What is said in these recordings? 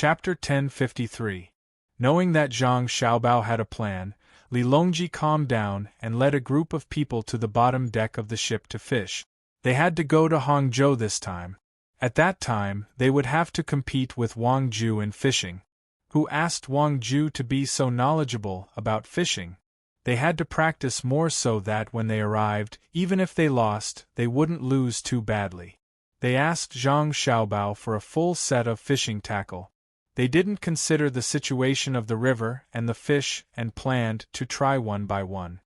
Chapter 1053. Knowing that Zhang Xiaobao had a plan, Li Longji calmed down and led a group of people to the bottom deck of the ship to fish. They had to go to Hangzhou this time. At that time, they would have to compete with Wang Ju in fishing. Who asked Wang Ju to be so knowledgeable about fishing? They had to practice more so that when they arrived, even if they lost, they wouldn't lose too badly. They asked Zhang Xiaobao for a full set of fishing tackle. They didn't consider the situation of the river and the fish and planned to try one by one.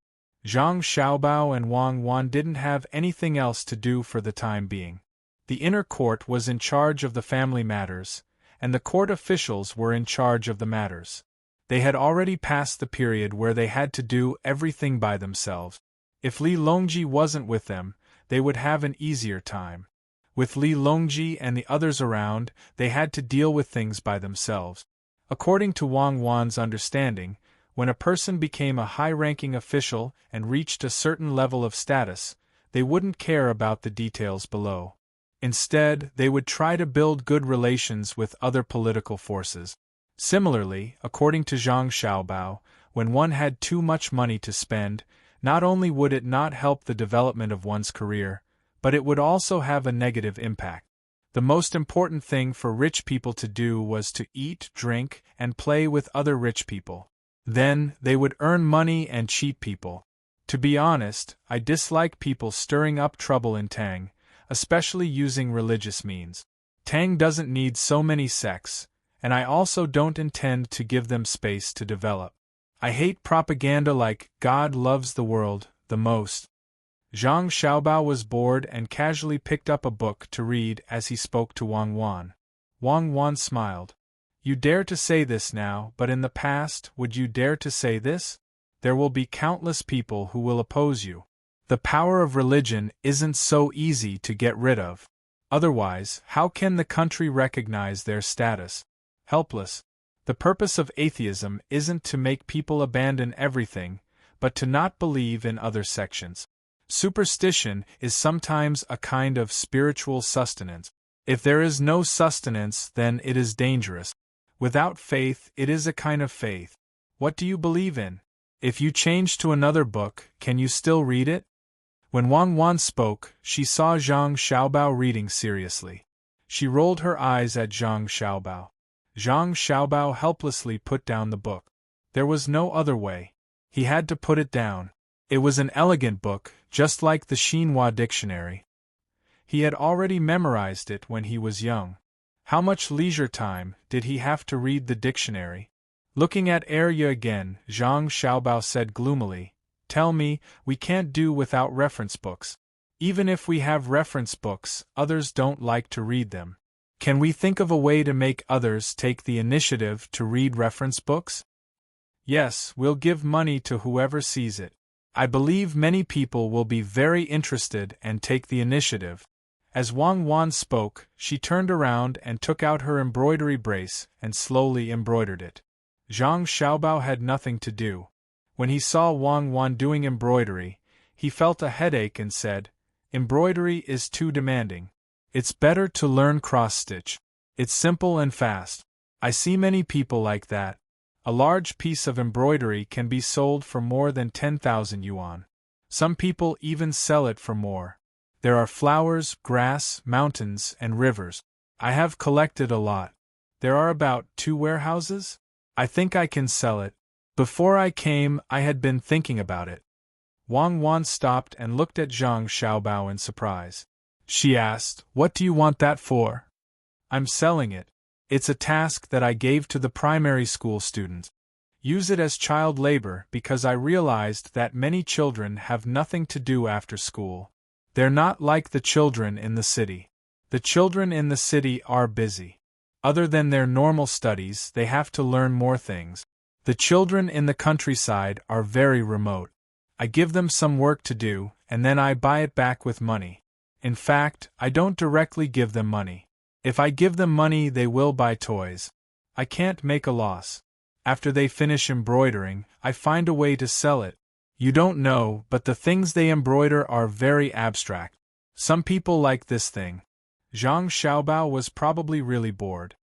Zhang Xiaobao and Wang Wan didn't have anything else to do for the time being. The inner court was in charge of the family matters, and the court officials were in charge of the matters. They had already passed the period where they had to do everything by themselves. If Li Longji wasn't with them, they would have an easier time. With Li Longji and the others around, they had to deal with things by themselves. According to Wang Wan's understanding, when a person became a high-ranking official and reached a certain level of status, they wouldn't care about the details below. Instead, they would try to build good relations with other political forces. Similarly, according to Zhang Xiaobao, when one had too much money to spend, not only would it not help the development of one's career, but it would also have a negative impact. The most important thing for rich people to do was to eat, drink, and play with other rich people. Then, they would earn money and cheat people. To be honest, I dislike people stirring up trouble in Tang, especially using religious means. Tang doesn't need so many sects, and I also don't intend to give them space to develop. I hate propaganda like God loves the world the most. Zhang Xiaobao was bored and casually picked up a book to read as he spoke to Wang Wan. Wang Wan smiled. You dare to say this now, but in the past, would you dare to say this? There will be countless people who will oppose you. The power of religion isn't so easy to get rid of. Otherwise, how can the country recognize their status? Helpless. The purpose of atheism isn't to make people abandon everything, but to not believe in other sections. Superstition is sometimes a kind of spiritual sustenance. If there is no sustenance, then it is dangerous. Without faith, it is a kind of faith. What do you believe in? If you change to another book, can you still read it? When Wang Wan spoke, she saw Zhang Xiaobao reading seriously. She rolled her eyes at Zhang Xiaobao. Zhang Xiaobao helplessly put down the book. There was no other way. He had to put it down. It was an elegant book, just like the Xinhua dictionary. He had already memorized it when he was young. How much leisure time did he have to read the dictionary? Looking at Arya again, Zhang Xiaobao said gloomily, "Tell me, we can't do without reference books. Even if we have reference books, others don't like to read them. Can we think of a way to make others take the initiative to read reference books? Yes, we'll give money to whoever sees it. I believe many people will be very interested and take the initiative." As Wang Wan spoke, she turned around and took out her embroidery brace and slowly embroidered it. Zhang Xiaobao had nothing to do. When he saw Wang Wan doing embroidery, he felt a headache and said, "Embroidery is too demanding. It's better to learn cross-stitch. It's simple and fast. I see many people like that. A large piece of embroidery can be sold for more than 10,000 yuan. Some people even sell it for more. There are flowers, grass, mountains, and rivers. I have collected a lot. There are about 2 warehouses. I think I can sell it. Before I came, I had been thinking about it." Wang Wan stopped and looked at Zhang Xiaobao in surprise. She asked, "What do you want that for?" "I'm selling it. It's a task that I gave to the primary school students. Use it as child labor because I realized that many children have nothing to do after school. They're not like the children in the city. The children in the city are busy. Other than their normal studies, they have to learn more things. The children in the countryside are very remote. I give them some work to do, and then I buy it back with money. In fact, I don't directly give them money. If I give them money, they will buy toys. I can't make a loss. After they finish embroidering, I find a way to sell it. You don't know, but the things they embroider are very abstract. Some people like this thing." Zhang Xiaobao was probably really bored.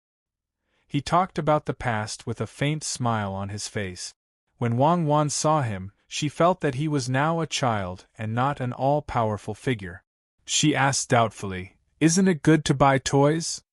He talked about the past with a faint smile on his face. When Wang Wan saw him, she felt that he was now a child and not an all-powerful figure. She asked doubtfully, "Isn't it good to buy toys?"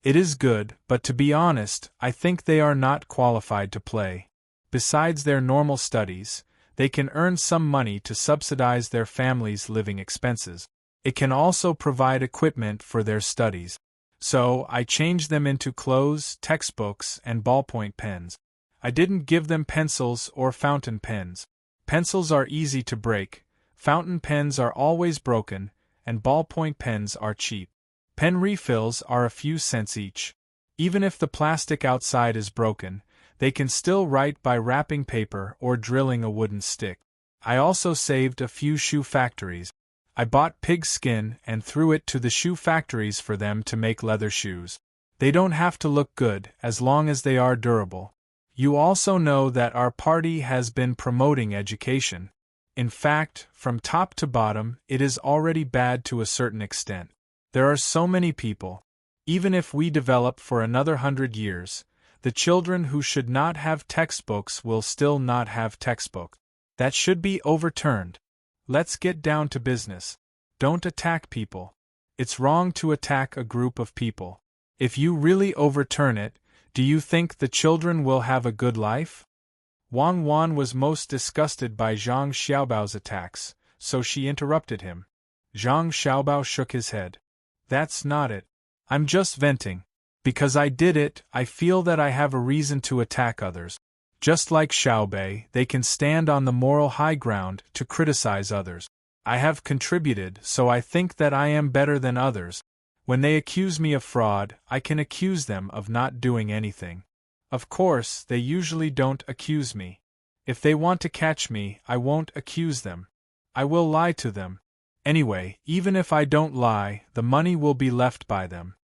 "It is good, but to be honest, I think they are not qualified to play. Besides their normal studies, they can earn some money to subsidize their family's living expenses. It can also provide equipment for their studies. So, I changed them into clothes, textbooks, and ballpoint pens. I didn't give them pencils or fountain pens. Pencils are easy to break, fountain pens are always broken, and ballpoint pens are cheap. Pen refills are a few cents each. Even if the plastic outside is broken, they can still write by wrapping paper or drilling a wooden stick. I also saved a few shoe factories. I bought pig skin and threw it to the shoe factories for them to make leather shoes. They don't have to look good as long as they are durable. You also know that our party has been promoting education. In fact, from top to bottom, it is already bad to a certain extent. There are so many people. Even if we develop for another 100 years, the children who should not have textbooks will still not have textbooks. That should be overturned. Let's get down to business. Don't attack people. It's wrong to attack a group of people. If you really overturn it, do you think the children will have a good life? Wang Wan was most disgusted by Zhang Xiaobao's attacks, so she interrupted him. Zhang Xiaobao shook his head. That's not it. I'm just venting. Because I did it, I feel that I have a reason to attack others. Just like Xiaobei, they can stand on the moral high ground to criticize others. I have contributed, so I think that I am better than others. When they accuse me of fraud, I can accuse them of not doing anything. Of course, they usually don't accuse me. If they want to catch me, I won't accuse them. I will lie to them. Anyway, even if I don't lie, the money will be left by them.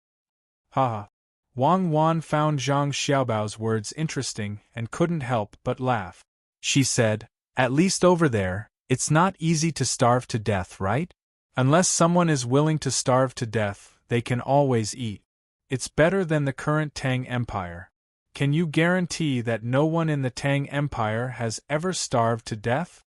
Haha. Wang Wan found Zhang Xiaobao's words interesting and couldn't help but laugh. She said, "At least over there, it's not easy to starve to death, right? Unless someone is willing to starve to death, they can always eat. It's better than the current Tang Empire. Can you guarantee that no one in the Tang Empire has ever starved to death?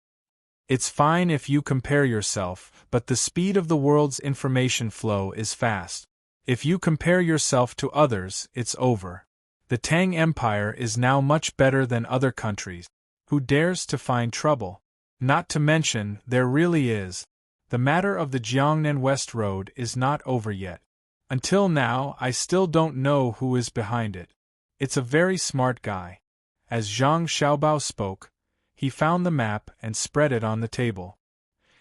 It's fine if you compare yourself, but the speed of the world's information flow is fast. If you compare yourself to others, it's over. The Tang Empire is now much better than other countries. Who dares to find trouble? Not to mention, there really is. The matter of the Jiangnan West Road is not over yet. Until now, I still don't know who is behind it. It's a very smart guy." As Zhang Xiaobao spoke, he found the map and spread it on the table.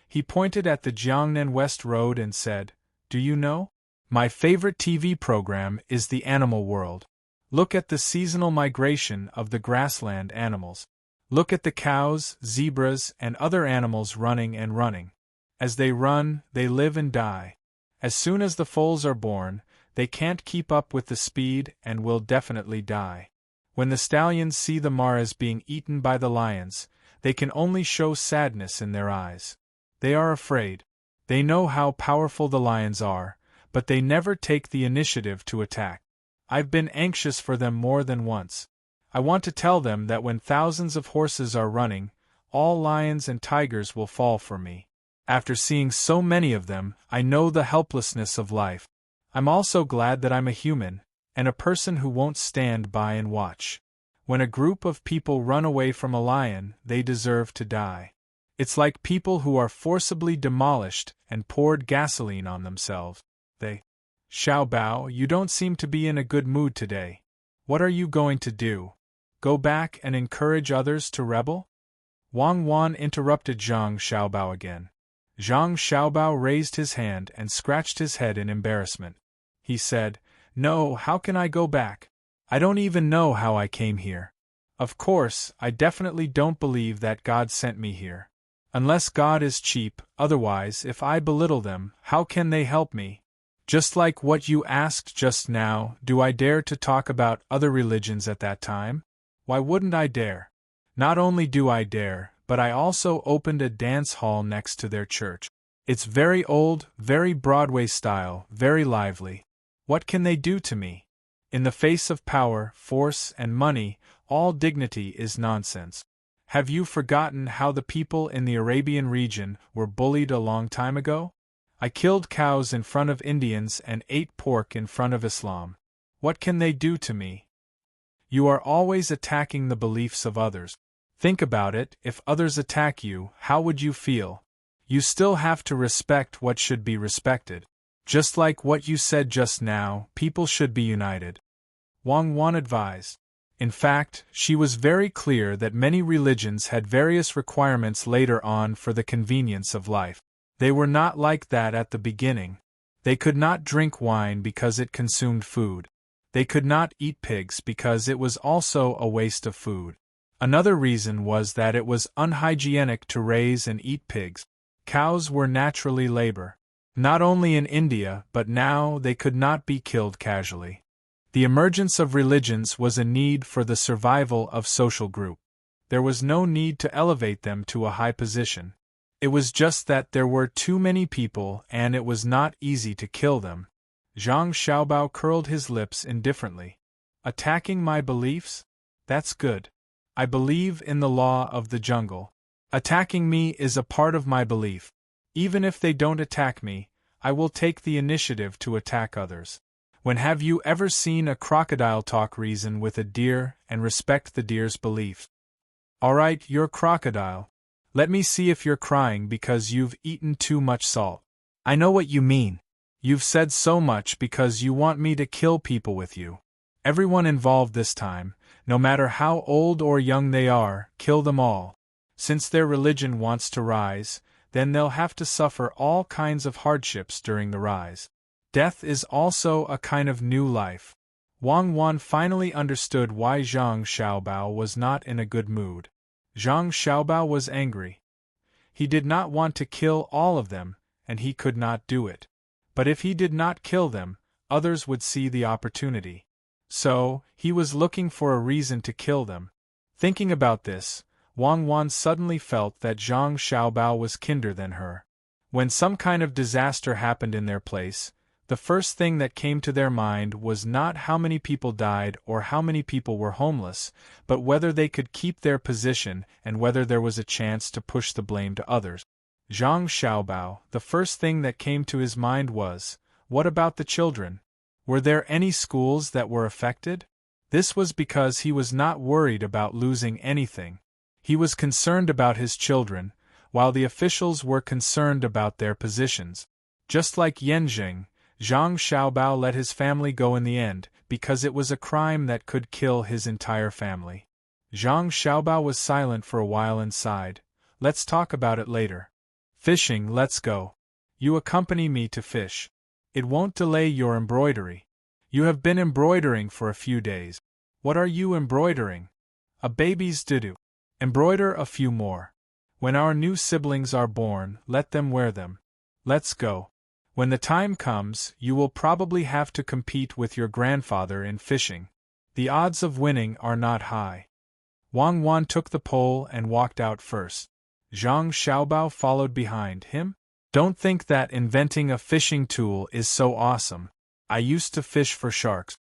He pointed at the Jiangnan West Road and said, "Do you know? My favorite TV program is The Animal World. Look at the seasonal migration of the grassland animals. Look at the cows, zebras, and other animals running and running. As they run, they live and die. As soon as the foals are born, they can't keep up with the speed and will definitely die. When the stallions see the maras being eaten by the lions, they can only show sadness in their eyes. They are afraid. They know how powerful the lions are, but they never take the initiative to attack. I've been anxious for them more than once. I want to tell them that when thousands of horses are running, all lions and tigers will fall for me. After seeing so many of them, I know the helplessness of life. I'm also glad that I'm a human, and a person who won't stand by and watch. When a group of people run away from a lion, they deserve to die. It's like people who are forcibly demolished and poured gasoline on themselves. Xiaobao, you don't seem to be in a good mood today. What are you going to do? Go back and encourage others to rebel?" Wang Wan interrupted Zhang Xiaobao again. Zhang Xiaobao raised his hand and scratched his head in embarrassment. He said, "No, how can I go back? I don't even know how I came here. Of course, I definitely don't believe that God sent me here. Unless God is cheap, otherwise, if I belittle them, how can they help me? Just like what you asked just now, do I dare to talk about other religions at that time? Why wouldn't I dare? Not only do I dare, but I also opened a dance hall next to their church. It's very old, very Broadway style, very lively. What can they do to me? In the face of power, force, and money, all dignity is nonsense. Have you forgotten how the people in the Arabian region were bullied a long time ago? I killed cows in front of Indians and ate pork in front of Islam. What can they do to me? You are always attacking the beliefs of others. Think about it, if others attack you, how would you feel? You still have to respect what should be respected. Just like what you said just now, people should be united. Wang Wan advised. In fact, she was very clear that many religions had various requirements later on for the convenience of life. They were not like that at the beginning. They could not drink wine because it consumed food. They could not eat pigs because it was also a waste of food. Another reason was that it was unhygienic to raise and eat pigs. Cows were naturally labor. Not only in India, but now they could not be killed casually. The emergence of religions was a need for the survival of social group. There was no need to elevate them to a high position. It was just that there were too many people and it was not easy to kill them. Zhang Xiaobao curled his lips indifferently. Attacking my beliefs? That's good. I believe in the law of the jungle. Attacking me is a part of my belief. Even if they don't attack me, I will take the initiative to attack others. When have you ever seen a crocodile talk reason with a deer and respect the deer's beliefs? Alright, you're crocodile. Let me see if you're crying because you've eaten too much salt. I know what you mean. You've said so much because you want me to kill people with you. Everyone involved this time, no matter how old or young they are, kill them all. Since their religion wants to rise, then they'll have to suffer all kinds of hardships during the rise. Death is also a kind of new life. Wang Wan finally understood why Zhang Xiaobao was not in a good mood. Zhang Xiaobao was angry. He did not want to kill all of them, and he could not do it. But if he did not kill them, others would see the opportunity. So, he was looking for a reason to kill them. Thinking about this, Wang Wan suddenly felt that Zhang Xiaobao was kinder than her. When some kind of disaster happened in their place, the first thing that came to their mind was not how many people died or how many people were homeless, but whether they could keep their position and whether there was a chance to push the blame to others. Zhang Xiaobao, the first thing that came to his mind was, what about the children? Were there any schools that were affected? This was because he was not worried about losing anything. He was concerned about his children, while the officials were concerned about their positions. Just like Yanjing, Zhang Xiaobao let his family go in the end, because it was a crime that could kill his entire family. Zhang Xiaobao was silent for a while and sighed. Let's talk about it later. Fishing, let's go. You accompany me to fish. It won't delay your embroidery. You have been embroidering for a few days. What are you embroidering? A baby's doo-doo. Embroider a few more. When our new siblings are born, let them wear them. Let's go. When the time comes, you will probably have to compete with your grandfather in fishing. The odds of winning are not high. Wang Wan took the pole and walked out first. Zhang Xiaobao followed behind him. Don't think that inventing a fishing tool is so awesome. I used to fish for sharks.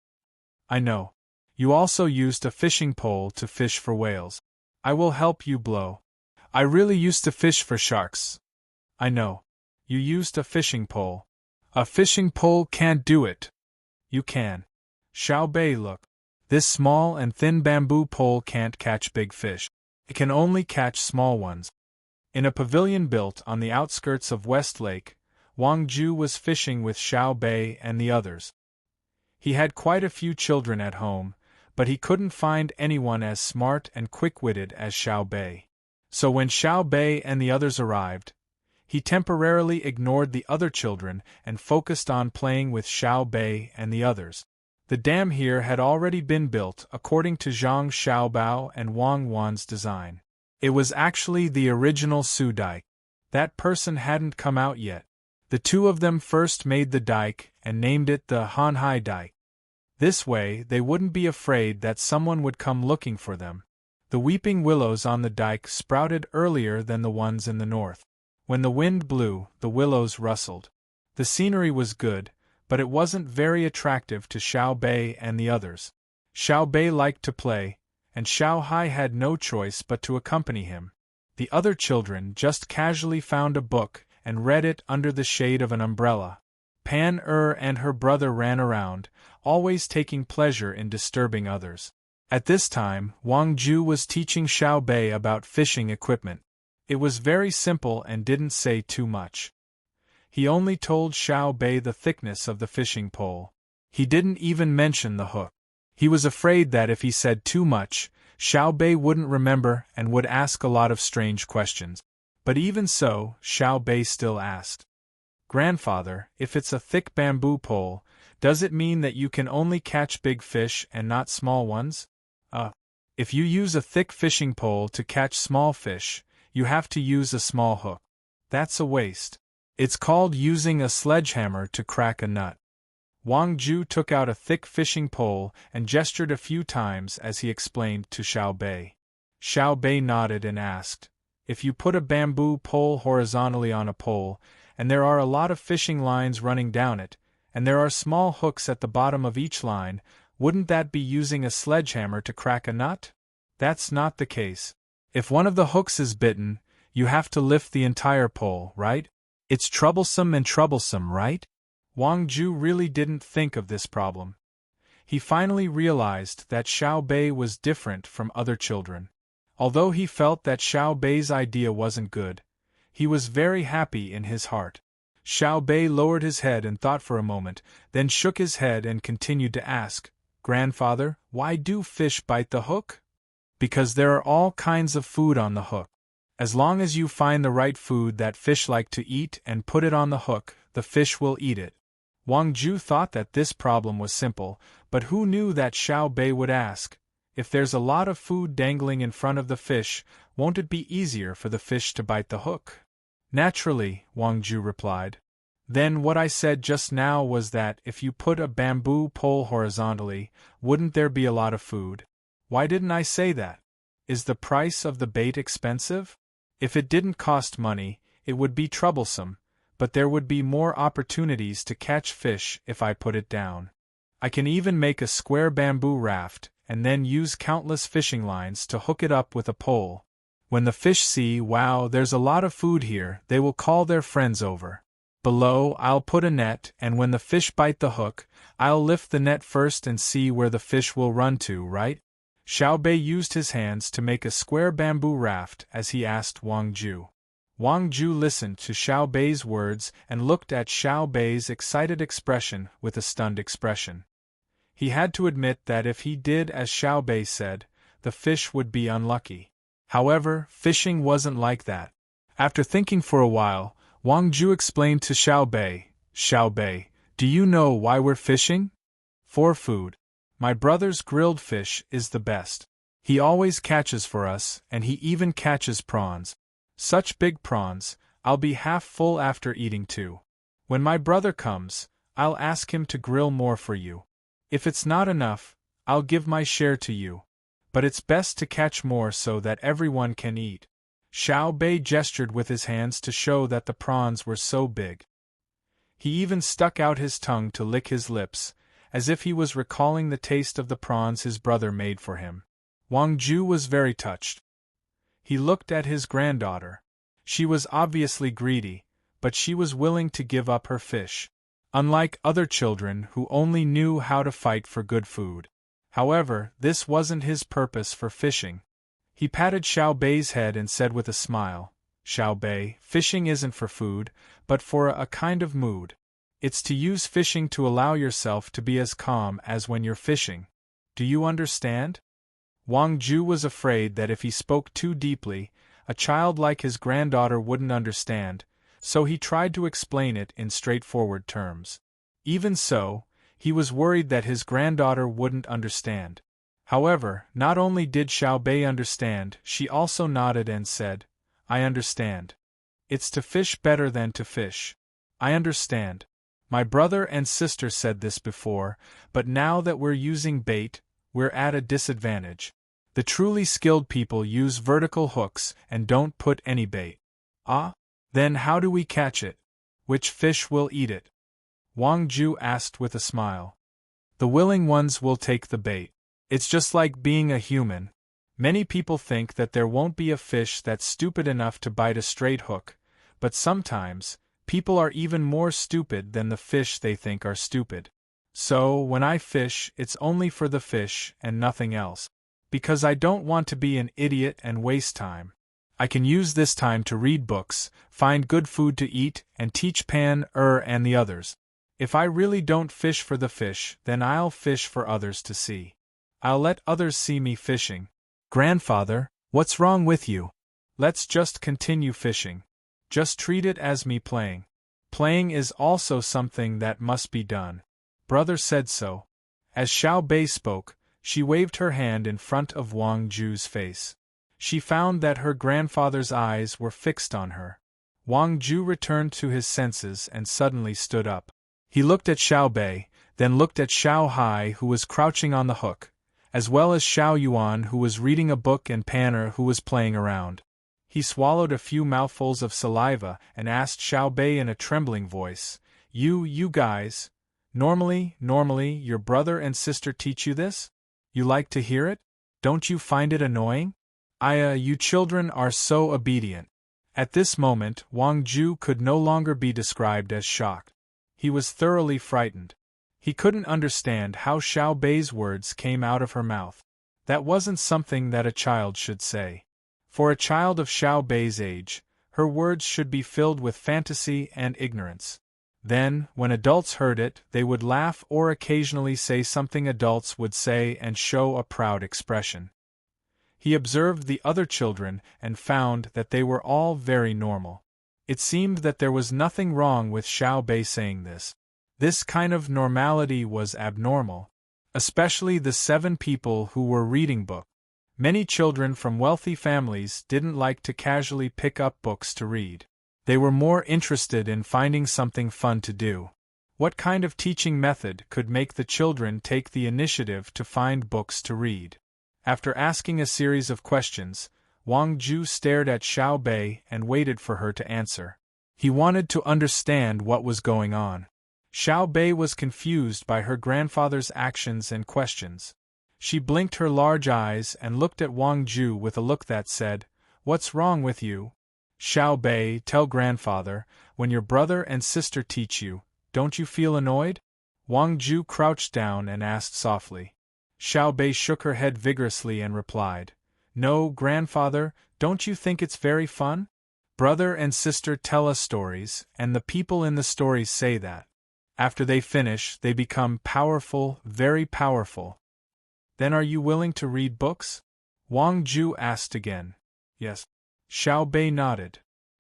I know. You also used a fishing pole to fish for whales. I will help you blow. I really used to fish for sharks. I know. You used a fishing pole. A fishing pole can't do it. You can. Xiao Bei, look. This small and thin bamboo pole can't catch big fish. It can only catch small ones. In a pavilion built on the outskirts of West Lake, Wang Ju was fishing with Xiao Bei and the others. He had quite a few children at home, but he couldn't find anyone as smart and quick-witted as Xiao Bei. So when Xiao Bei and the others arrived, he temporarily ignored the other children and focused on playing with Xiao Bei and the others. The dam here had already been built according to Zhang Xiaobao and Wang Wan's design. It was actually the original Su dike. That person hadn't come out yet. The two of them first made the dike and named it the Hanhai dike. This way, they wouldn't be afraid that someone would come looking for them. The weeping willows on the dike sprouted earlier than the ones in the north. When the wind blew, the willows rustled. The scenery was good, but it wasn't very attractive to Xiao Bei and the others. Xiao Bei liked to play, and Xiao Hai had no choice but to accompany him. The other children just casually found a book and read it under the shade of an umbrella. Pan and her brother ran around, always taking pleasure in disturbing others. At this time, Wang Ju was teaching Xiao Bei about fishing equipment. It was very simple and didn't say too much. He only told Xiao Bei the thickness of the fishing pole. He didn't even mention the hook. He was afraid that if he said too much, Xiao Bei wouldn't remember and would ask a lot of strange questions. But even so, Xiao Bei still asked, "Grandfather, if it's a thick bamboo pole, does it mean that you can only catch big fish and not small ones?" If you use a thick fishing pole to catch small fish, you have to use a small hook. That's a waste. It's called using a sledgehammer to crack a nut." Wang Ju took out a thick fishing pole and gestured a few times as he explained to Xiao Bei. Xiao Bei nodded and asked, "If you put a bamboo pole horizontally on a pole, and there are a lot of fishing lines running down it, and there are small hooks at the bottom of each line, wouldn't that be using a sledgehammer to crack a nut?" "That's not the case. If one of the hooks is bitten, you have to lift the entire pole, right? It's troublesome, right?" Wang Ju really didn't think of this problem. He finally realized that Xiao Bei was different from other children. Although he felt that Xiao Bei's idea wasn't good, he was very happy in his heart. Xiao Bei lowered his head and thought for a moment, then shook his head and continued to ask, "Grandfather, why do fish bite the hook?" "Because there are all kinds of food on the hook. As long as you find the right food that fish like to eat and put it on the hook, the fish will eat it." Wang Ju thought that this problem was simple, but who knew that Xiao Bei would ask, "If there's a lot of food dangling in front of the fish, won't it be easier for the fish to bite the hook?" "Naturally," Wang Ju replied. "Then what I said just now was that if you put a bamboo pole horizontally, wouldn't there be a lot of food? Why didn't I say that? Is the price of the bait expensive? If it didn't cost money, it would be troublesome, but there would be more opportunities to catch fish if I put it down. I can even make a square bamboo raft, and then use countless fishing lines to hook it up with a pole. When the fish see, wow, there's a lot of food here, they will call their friends over. Below, I'll put a net, and when the fish bite the hook, I'll lift the net first and see where the fish will run to, right?" Xiao Bei used his hands to make a square bamboo raft as he asked Wang Ju. Wang Ju listened to Xiao Bei's words and looked at Xiao Bei's excited expression with a stunned expression. He had to admit that if he did as Xiao Bei said, the fish would be unlucky. However, fishing wasn't like that. After thinking for a while, Wang Ju explained to Xiao Bei, "Xiao Bei, do you know why we're fishing?" "For food. My brother's grilled fish is the best. He always catches for us, and he even catches prawns. Such big prawns, I'll be half full after eating two. When my brother comes, I'll ask him to grill more for you. If it's not enough, I'll give my share to you. But it's best to catch more so that everyone can eat." Xiao Bei gestured with his hands to show that the prawns were so big. He even stuck out his tongue to lick his lips, as if he was recalling the taste of the prawns his brother made for him. Wang Ju was very touched. He looked at his granddaughter. She was obviously greedy, but she was willing to give up her fish. Unlike other children who only knew how to fight for good food. However, this wasn't his purpose for fishing. He patted Xiao Bei's head and said with a smile, "Xiao Bei, fishing isn't for food, but for a kind of mood. It's to use fishing to allow yourself to be as calm as when you're fishing. Do you understand?" Wang Ju was afraid that if he spoke too deeply, a child like his granddaughter wouldn't understand, so he tried to explain it in straightforward terms. Even so, he was worried that his granddaughter wouldn't understand. However, not only did Xiao Bei understand, she also nodded and said, "I understand. It's to fish better than to fish. I understand. My brother and sister said this before, but now that we're using bait, we're at a disadvantage. The truly skilled people use vertical hooks and don't put any bait." "Ah? Then how do we catch it? Which fish will eat it?" Wang Ju asked with a smile. The willing ones will take the bait. It's just like being a human. Many people think that there won't be a fish that's stupid enough to bite a straight hook, but sometimes, people are even more stupid than the fish they think are stupid. So, when I fish, it's only for the fish and nothing else. Because I don't want to be an idiot and waste time. I can use this time to read books, find good food to eat, and teach Pan, and the others. If I really don't fish for the fish, then I'll fish for others to see. I'll let others see me fishing. Grandfather, what's wrong with you? Let's just continue fishing. Just treat it as me playing. Playing is also something that must be done. Brother said so. As Xiao Bei spoke, she waved her hand in front of Wang Ju's face. She found that her grandfather's eyes were fixed on her. Wang Ju returned to his senses and suddenly stood up. He looked at Xiao Bei, then looked at Xiao Hai who was crouching on the hook, as well as Xiao Yuan who was reading a book and Panner who was playing around. He swallowed a few mouthfuls of saliva and asked Xiao Bei in a trembling voice, You guys, normally, your brother and sister teach you this? You like to hear it? Don't you find it annoying? You children are so obedient. At this moment, Wang Ju could no longer be described as shocked. He was thoroughly frightened. He couldn't understand how Xiao Bei's words came out of her mouth. That wasn't something that a child should say. For a child of Xiao Bei's age, her words should be filled with fantasy and ignorance. Then, when adults heard it, they would laugh or occasionally say something adults would say and show a proud expression. He observed the other children and found that they were all very normal. It seemed that there was nothing wrong with Xiao Bei saying this. This kind of normality was abnormal, especially the 7 people who were reading books. Many children from wealthy families didn't like to casually pick up books to read. They were more interested in finding something fun to do. What kind of teaching method could make the children take the initiative to find books to read? After asking a series of questions, Wang Ju stared at Xiao Bei and waited for her to answer. He wanted to understand what was going on. Xiao Bei was confused by her grandfather's actions and questions. She blinked her large eyes and looked at Wang Ju with a look that said, "What's wrong with you?" Xiao Bei, tell grandfather, when your brother and sister teach you, don't you feel annoyed? Wang Ju crouched down and asked softly. Xiao Bei shook her head vigorously and replied, "No, grandfather, don't you think it's very fun? Brother and sister tell us stories, and the people in the stories say that. After they finish, they become powerful, very powerful. Then are you willing to read books?" Wang Ju asked again. Yes. Xiao Bei nodded.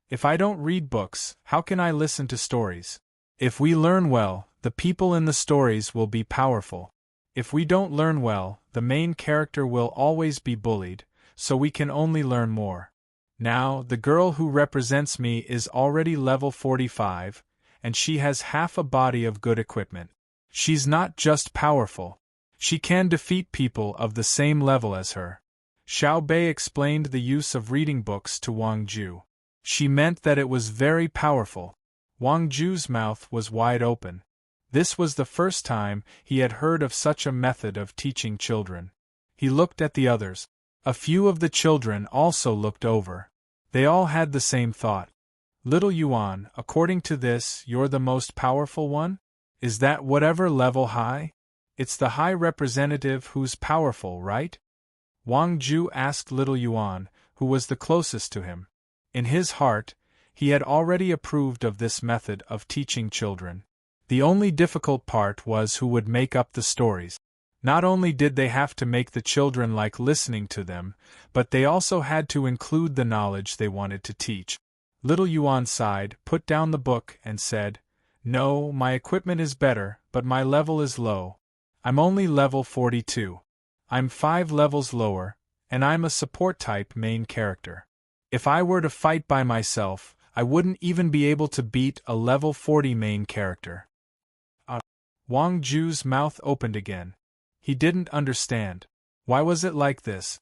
If I don't read books, how can I listen to stories? If we learn well, the people in the stories will be powerful. If we don't learn well, the main character will always be bullied, so we can only learn more. Now, the girl who represents me is already level 45, and she has half a body of good equipment. She's not just powerful. She can defeat people of the same level as her. Xiao Bei explained the use of reading books to Wang Ju. She meant that it was very powerful. Wang Ju's mouth was wide open. This was the first time he had heard of such a method of teaching children. He looked at the others. A few of the children also looked over. They all had the same thought. Little Yuan, according to this, you're the most powerful one? Is that whatever level high? It's the high representative who's powerful, right? Wang Ju asked little Yuan, who was the closest to him. In his heart, he had already approved of this method of teaching children. The only difficult part was who would make up the stories. Not only did they have to make the children like listening to them, but they also had to include the knowledge they wanted to teach. Little Yuan sighed, put down the book, and said, "No, my equipment is better, but my level is low. I'm only level 42. I'm 5 levels lower, and I'm a support-type main character. If I were to fight by myself, I wouldn't even be able to beat a level 40 main character." Wang Ju's mouth opened again. He didn't understand. Why was it like this?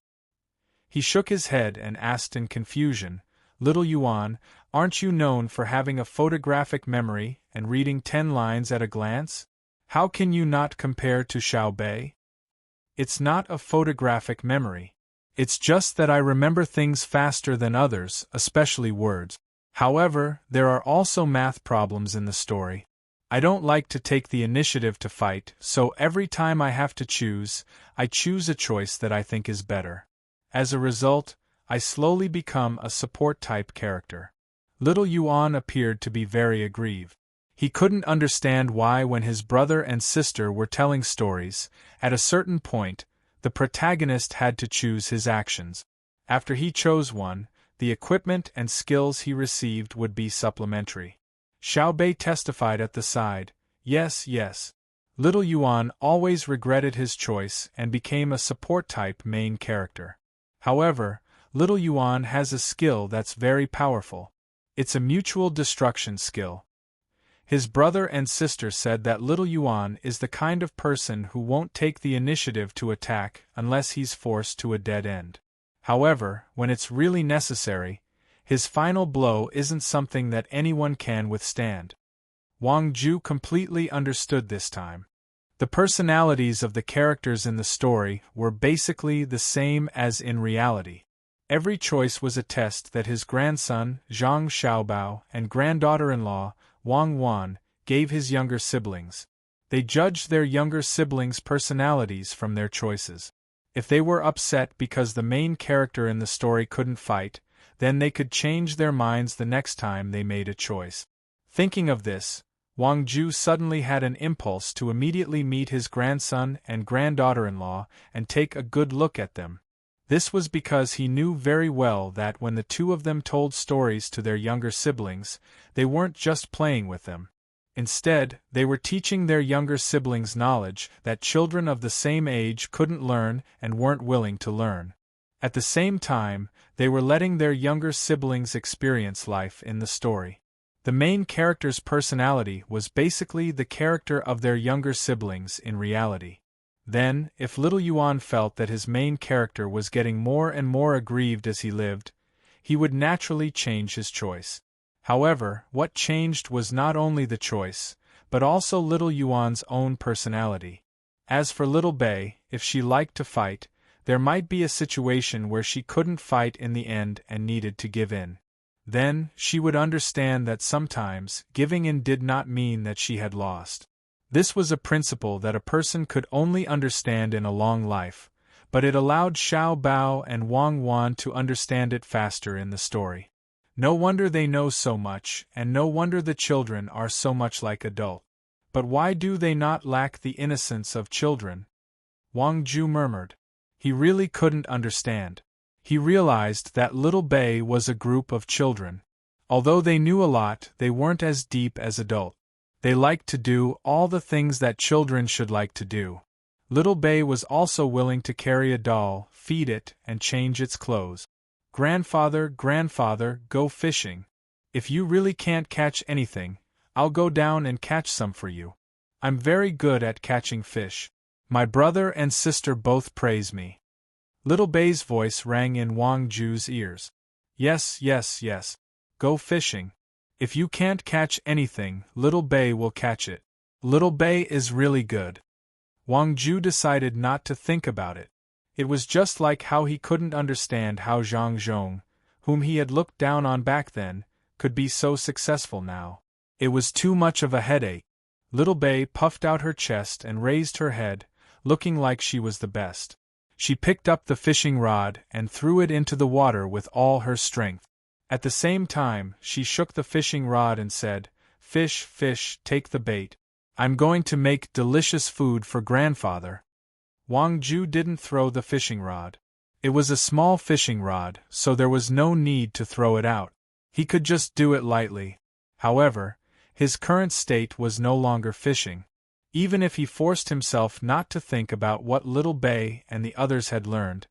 He shook his head and asked in confusion, "Little Yuan, Aren't you known for having a photographic memory and reading 10 lines at a glance? How can you not compare to Xiao Bei? It's not a photographic memory. It's just that I remember things faster than others, especially words. However, there are also math problems in the story. I don't like to take the initiative to fight, so every time I have to choose, I choose a choice that I think is better. As a result, I slowly become a support-type character. Little Yuan appeared to be very aggrieved. He couldn't understand why when his brother and sister were telling stories, at a certain point, the protagonist had to choose his actions. After he chose one, the equipment and skills he received would be supplementary. Xiao Bei testified at the side, yes, yes. Little Yuan always regretted his choice and became a support-type main character. However, Little Yuan has a skill that's very powerful. It's a mutual destruction skill. His brother and sister said that Little Yuan is the kind of person who won't take the initiative to attack unless he's forced to a dead end. However, when it's really necessary, his final blow isn't something that anyone can withstand. Wang Ju completely understood this time. The personalities of the characters in the story were basically the same as in reality. Every choice was a test that his grandson, Zhang Xiaobao, and granddaughter-in-law, Wang Wan, gave his younger siblings. They judged their younger siblings' personalities from their choices. If they were upset because the main character in the story couldn't fight, then they could change their minds the next time they made a choice. Thinking of this, Wang Ju suddenly had an impulse to immediately meet his grandson and granddaughter-in-law and take a good look at them. This was because he knew very well that when the two of them told stories to their younger siblings, they weren't just playing with them. Instead, they were teaching their younger siblings knowledge that children of the same age couldn't learn and weren't willing to learn. At the same time, they were letting their younger siblings experience life in the story. The main character's personality was basically the character of their younger siblings in reality. Then, if Little Yuan felt that his main character was getting more and more aggrieved as he lived, he would naturally change his choice. However, what changed was not only the choice, but also Little Yuan's own personality. As for Little Bei, if she liked to fight, there might be a situation where she couldn't fight in the end and needed to give in. Then, she would understand that sometimes, giving in did not mean that she had lost. This was a principle that a person could only understand in a long life, but it allowed Xiao Bao and Wang Wan to understand it faster in the story. No wonder they know so much, and no wonder the children are so much like adults. But why do they not lack the innocence of children? Wang Ju murmured. He really couldn't understand. He realized that Little Bei was a group of children. Although they knew a lot, they weren't as deep as adults. They liked to do all the things that children should like to do. Little Bei was also willing to carry a doll, feed it, and change its clothes. Grandfather, go fishing. If you really can't catch anything, I'll go down and catch some for you. I'm very good at catching fish. My brother and sister both praise me. Little Bei's voice rang in Wang Ju's ears. Yes. Go fishing. If you can't catch anything, Little Bei will catch it. Little Bei is really good. Wang Ju decided not to think about it. It was just like how he couldn't understand how Zhang Zhong, whom he had looked down on back then, could be so successful now. It was too much of a headache. Little Bei puffed out her chest and raised her head, looking like she was the best. She picked up the fishing rod and threw it into the water with all her strength. At the same time, she shook the fishing rod and said, Fish, take the bait. I'm going to make delicious food for grandfather. Wang Ju didn't throw the fishing rod. It was a small fishing rod, so there was no need to throw it out. He could just do it lightly. However, his current state was no longer fishing. Even if he forced himself not to think about what Little Bei and the others had learned,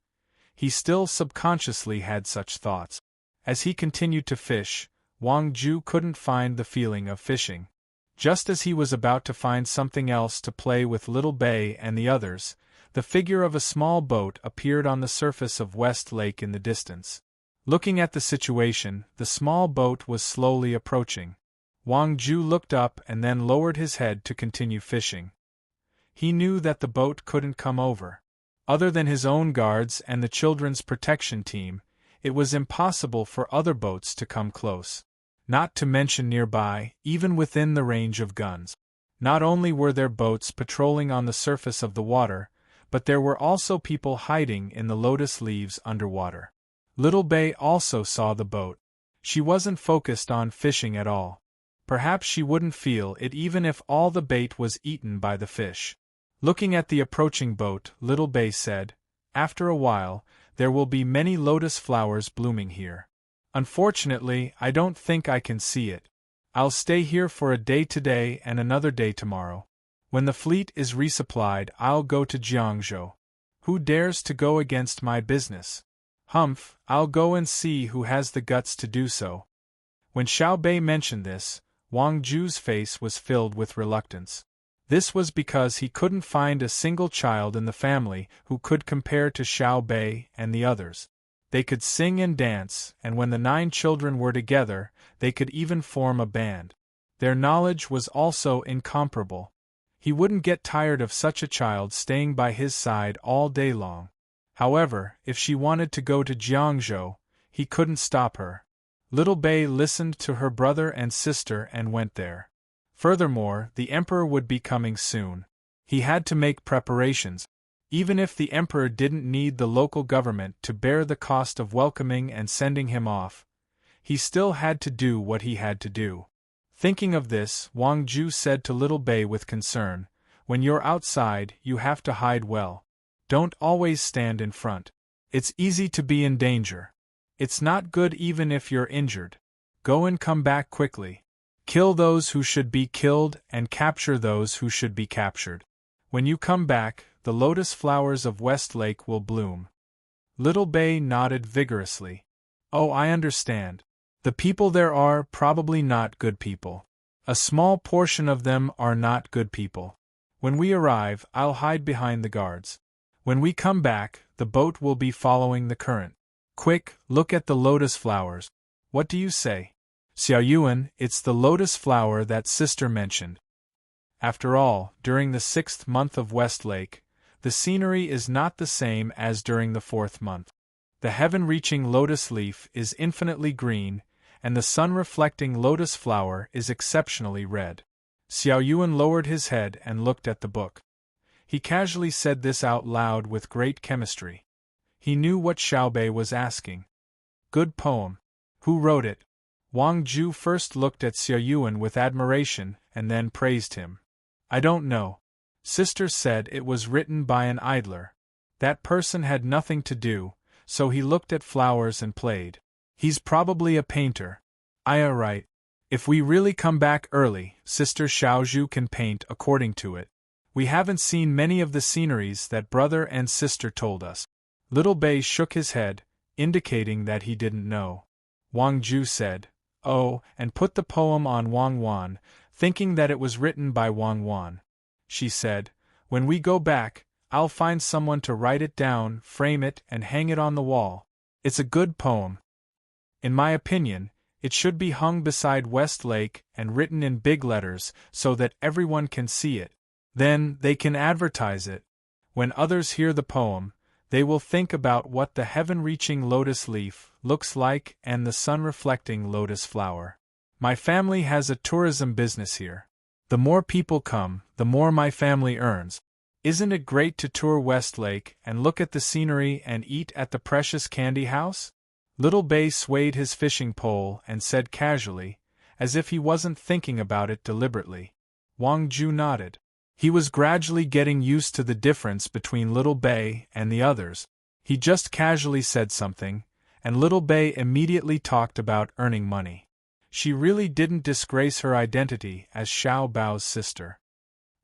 he still subconsciously had such thoughts. As he continued to fish, Wang Ju couldn't find the feeling of fishing. Just as he was about to find something else to play with Little Bei and the others, the figure of a small boat appeared on the surface of West Lake in the distance. Looking at the situation, the small boat was slowly approaching. Wang Ju looked up and then lowered his head to continue fishing. He knew that the boat couldn't come over. Other than his own guards and the children's protection team, it was impossible for other boats to come close. Not to mention nearby, even within the range of guns. Not only were there boats patrolling on the surface of the water, but there were also people hiding in the lotus leaves underwater. Little Bay also saw the boat. She wasn't focused on fishing at all. Perhaps she wouldn't feel it even if all the bait was eaten by the fish. Looking at the approaching boat, Little Bay said, "After a while, there will be many lotus flowers blooming here. Unfortunately, I don't think I can see it. I'll stay here for a day today and another day tomorrow. When the fleet is resupplied, I'll go to Jiangzhou. Who dares to go against my business? Humph, I'll go and see who has the guts to do so." When Xiao Bei mentioned this, Wang Ju's face was filled with reluctance. This was because he couldn't find a single child in the family who could compare to Xiao Bei and the others. They could sing and dance, and when the 9 children were together, they could even form a band. Their knowledge was also incomparable. He wouldn't get tired of such a child staying by his side all day long. However, if she wanted to go to Jiangzhou, he couldn't stop her. Little Bei listened to her brother and sister and went there. Furthermore, the emperor would be coming soon. He had to make preparations. Even if the emperor didn't need the local government to bear the cost of welcoming and sending him off, he still had to do what he had to do. Thinking of this, Wang Ju said to Little Bei with concern, "When you're outside, you have to hide well. Don't always stand in front. It's easy to be in danger. It's not good even if you're injured. Go and come back quickly. Kill those who should be killed and capture those who should be captured. When you come back, the lotus flowers of West Lake will bloom." Little Bei nodded vigorously. "Oh, I understand. The people there are probably not good people. A small portion of them are not good people. When we arrive, I'll hide behind the guards. When we come back, the boat will be following the current. Quick, look at the lotus flowers. What do you say? Xiao Yuan, it's the lotus flower that sister mentioned." After all, during the 6th month of Westlake, the scenery is not the same as during the 4th month. The heaven-reaching lotus leaf is infinitely green, and the sun-reflecting lotus flower is exceptionally red. Xiao Yuan lowered his head and looked at the book. He casually said this out loud with great chemistry. He knew what Xiao Bei was asking. "Good poem. Who wrote it?" Wang Ju first looked at Xiao Yuan with admiration and then praised him. "I don't know. Sister said it was written by an idler. That person had nothing to do, so he looked at flowers and played. He's probably a painter. Right. If we really come back early, Sister Xiaozhu can paint according to it. We haven't seen many of the sceneries that brother and sister told us." Little Bei shook his head, indicating that he didn't know. Wang Ju said, "Oh," and put the poem on Wang Wan, thinking that it was written by Wang Wan. She said, "When we go back, I'll find someone to write it down, frame it, and hang it on the wall. It's a good poem. In my opinion, it should be hung beside West Lake and written in big letters so that everyone can see it. Then, they can advertise it. When others hear the poem, they will think about what the heaven-reaching lotus leaf looks like and the sun-reflecting lotus flower. My family has a tourism business here. The more people come, the more my family earns. Isn't it great to tour West Lake and look at the scenery and eat at the precious candy house?" Little Bei swayed his fishing pole and said casually, as if he wasn't thinking about it deliberately. Wang Ju nodded. He was gradually getting used to the difference between Little Bei and the others. He just casually said something, and Little Bei immediately talked about earning money. She really didn't disgrace her identity as Xiao Bao's sister.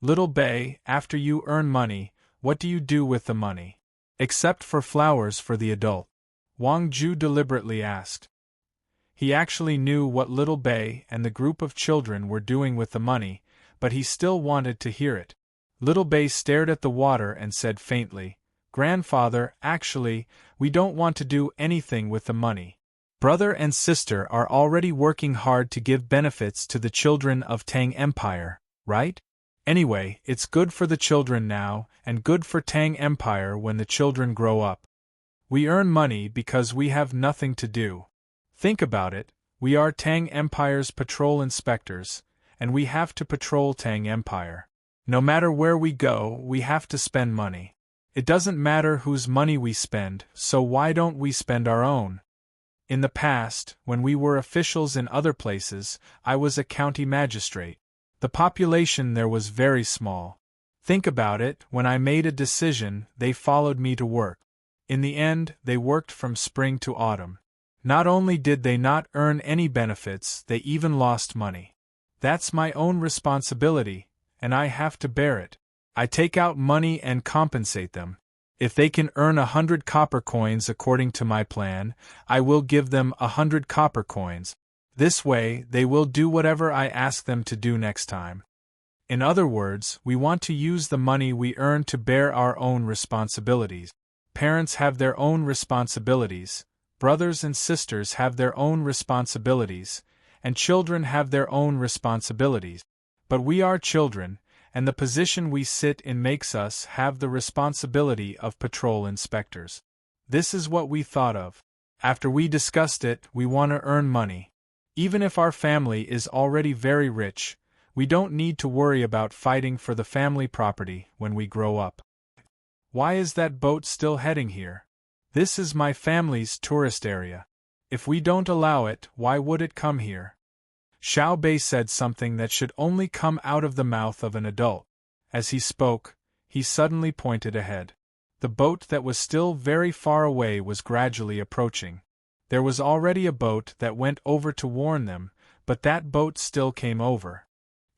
"Little Bei, after you earn money, what do you do with the money? Except for flowers for the adult?" Wang Ju deliberately asked. He actually knew what Little Bei and the group of children were doing with the money, but he still wanted to hear it. Little Bei stared at the water and said faintly, "Grandfather, actually, we don't want to do anything with the money. Brother and sister are already working hard to give benefits to the children of Tang Empire, right? Anyway, it's good for the children now, and good for Tang Empire when the children grow up. We earn money because we have nothing to do. Think about it, we are Tang Empire's patrol inspectors, and we have to patrol Tang Empire. No matter where we go, we have to spend money. It doesn't matter whose money we spend, so why don't we spend our own? In the past, when we were officials in other places, I was a county magistrate. The population there was very small. Think about it, when I made a decision, they followed me to work. In the end, they worked from spring to autumn. Not only did they not earn any benefits, they even lost money. That's my own responsibility, and I have to bear it. I take out money and compensate them. If they can earn 100 copper coins according to my plan, I will give them 100 copper coins. This way, they will do whatever I ask them to do next time. In other words, we want to use the money we earn to bear our own responsibilities. Parents have their own responsibilities, brothers and sisters have their own responsibilities, and children have their own responsibilities. But we are children, and the position we sit in makes us have the responsibility of patrol inspectors. This is what we thought of. After we discussed it, we want to earn money. Even if our family is already very rich, we don't need to worry about fighting for the family property when we grow up. Why is that boat still heading here? This is my family's tourist area. If we don't allow it, why would it come here? Xiao Bei said something that should only come out of the mouth of an adult. As he spoke, he suddenly pointed ahead. The boat that was still very far away was gradually approaching. There was already a boat that went over to warn them, but that boat still came over.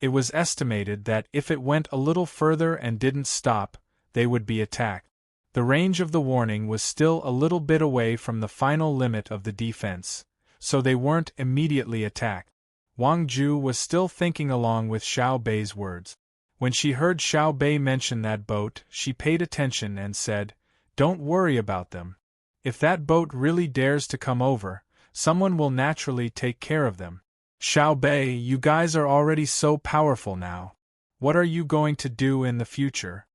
It was estimated that if it went a little further and didn't stop, they would be attacked. The range of the warning was still a little bit away from the final limit of the defense, so they weren't immediately attacked. Wang Ju was still thinking along with Xiao Bei's words. When she heard Xiao Bei mention that boat, she paid attention and said, "Don't worry about them. If that boat really dares to come over, someone will naturally take care of them." Xiao Bei, you guys are already so powerful now. What are you going to do in the future?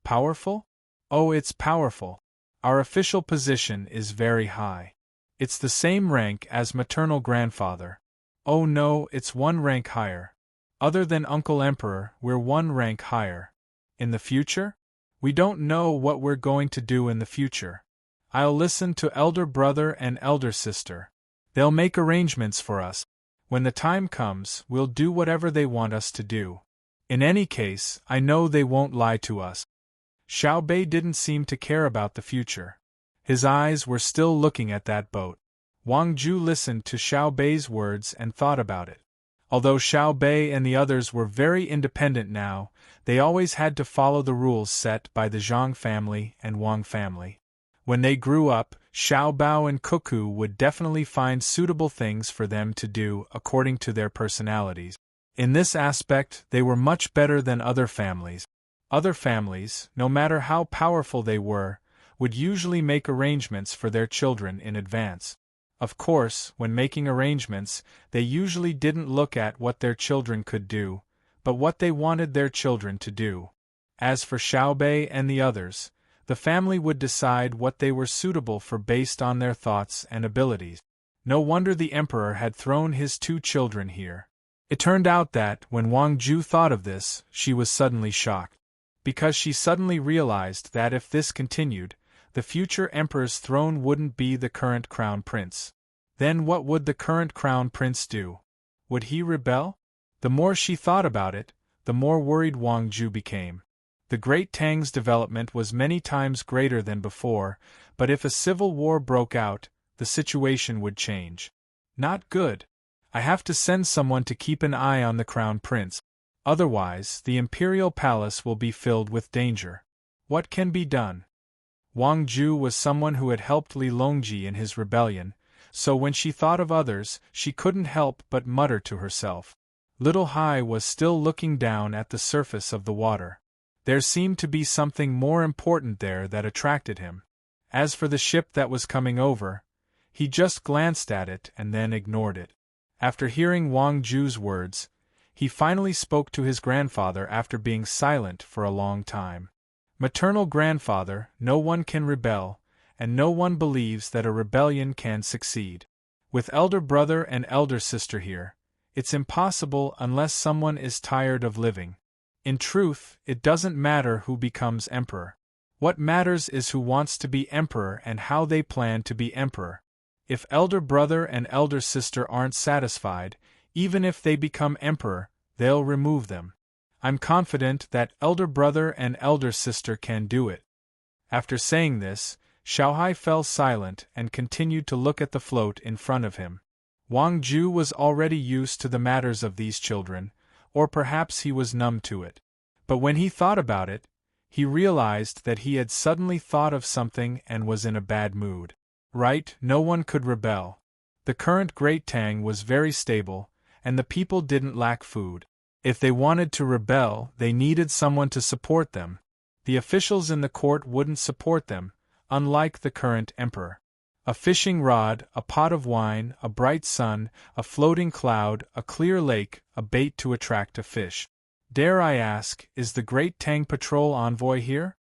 Powerful? Oh, it's powerful. Our official position is very high. It's the same rank as maternal grandfather. Oh no, it's one rank higher. Other than Uncle Emperor, we're one rank higher. In the future? We don't know what we're going to do in the future. I'll listen to elder brother and elder sister. They'll make arrangements for us. When the time comes, we'll do whatever they want us to do. In any case, I know they won't lie to us. Xiao Bei didn't seem to care about the future. His eyes were still looking at that boat. Wang Ju listened to Xiao Bei's words and thought about it. Although Xiao Bei and the others were very independent now, they always had to follow the rules set by the Zhang family and Wang family. When they grew up, Xiao Bao and Cuckoo would definitely find suitable things for them to do according to their personalities. In this aspect, they were much better than other families. Other families, no matter how powerful they were, would usually make arrangements for their children in advance. Of course, when making arrangements, they usually didn't look at what their children could do, but what they wanted their children to do. As for Xiao Bei and the others, the family would decide what they were suitable for based on their thoughts and abilities. No wonder the emperor had thrown his 2 children here. It turned out that, when Wang Ju thought of this, she was suddenly shocked. Because she suddenly realized that if this continued, the future emperor's throne wouldn't be the current crown prince. Then what would the current crown prince do? Would he rebel? The more she thought about it, the more worried Wang Ju became. The Great Tang's development was many times greater than before, but if a civil war broke out, the situation would change. Not good. I have to send someone to keep an eye on the crown prince. Otherwise, the imperial palace will be filled with danger. What can be done? Wang Ju was someone who had helped Li Longji in his rebellion, so when she thought of others, she couldn't help but mutter to herself. Little Hai was still looking down at the surface of the water. There seemed to be something more important there that attracted him. As for the ship that was coming over, He just glanced at it and then ignored it. After hearing Wang Ju's words, he finally spoke to his grandfather after being silent for a long time. Maternal grandfather, no one can rebel, and no one believes that a rebellion can succeed. With elder brother and elder sister here, it's impossible unless someone is tired of living. In truth, it doesn't matter who becomes emperor. What matters is who wants to be emperor and how they plan to be emperor. If elder brother and elder sister aren't satisfied, even if they become emperor, they'll remove them. I'm confident that elder brother and elder sister can do it. After saying this, Xiaohai fell silent and continued to look at the float in front of him. Wang Ju was already used to the matters of these children, or perhaps he was numb to it. But when he thought about it, he realized that he had suddenly thought of something and was in a bad mood. Right, no one could rebel. The current Great Tang was very stable, and the people didn't lack food. If they wanted to rebel, they needed someone to support them. The officials in the court wouldn't support them, unlike the current emperor. A fishing rod, a pot of wine, a bright sun, a floating cloud, a clear lake, a bait to attract a fish. Dare I ask, is the Great Tang Patrol envoy here?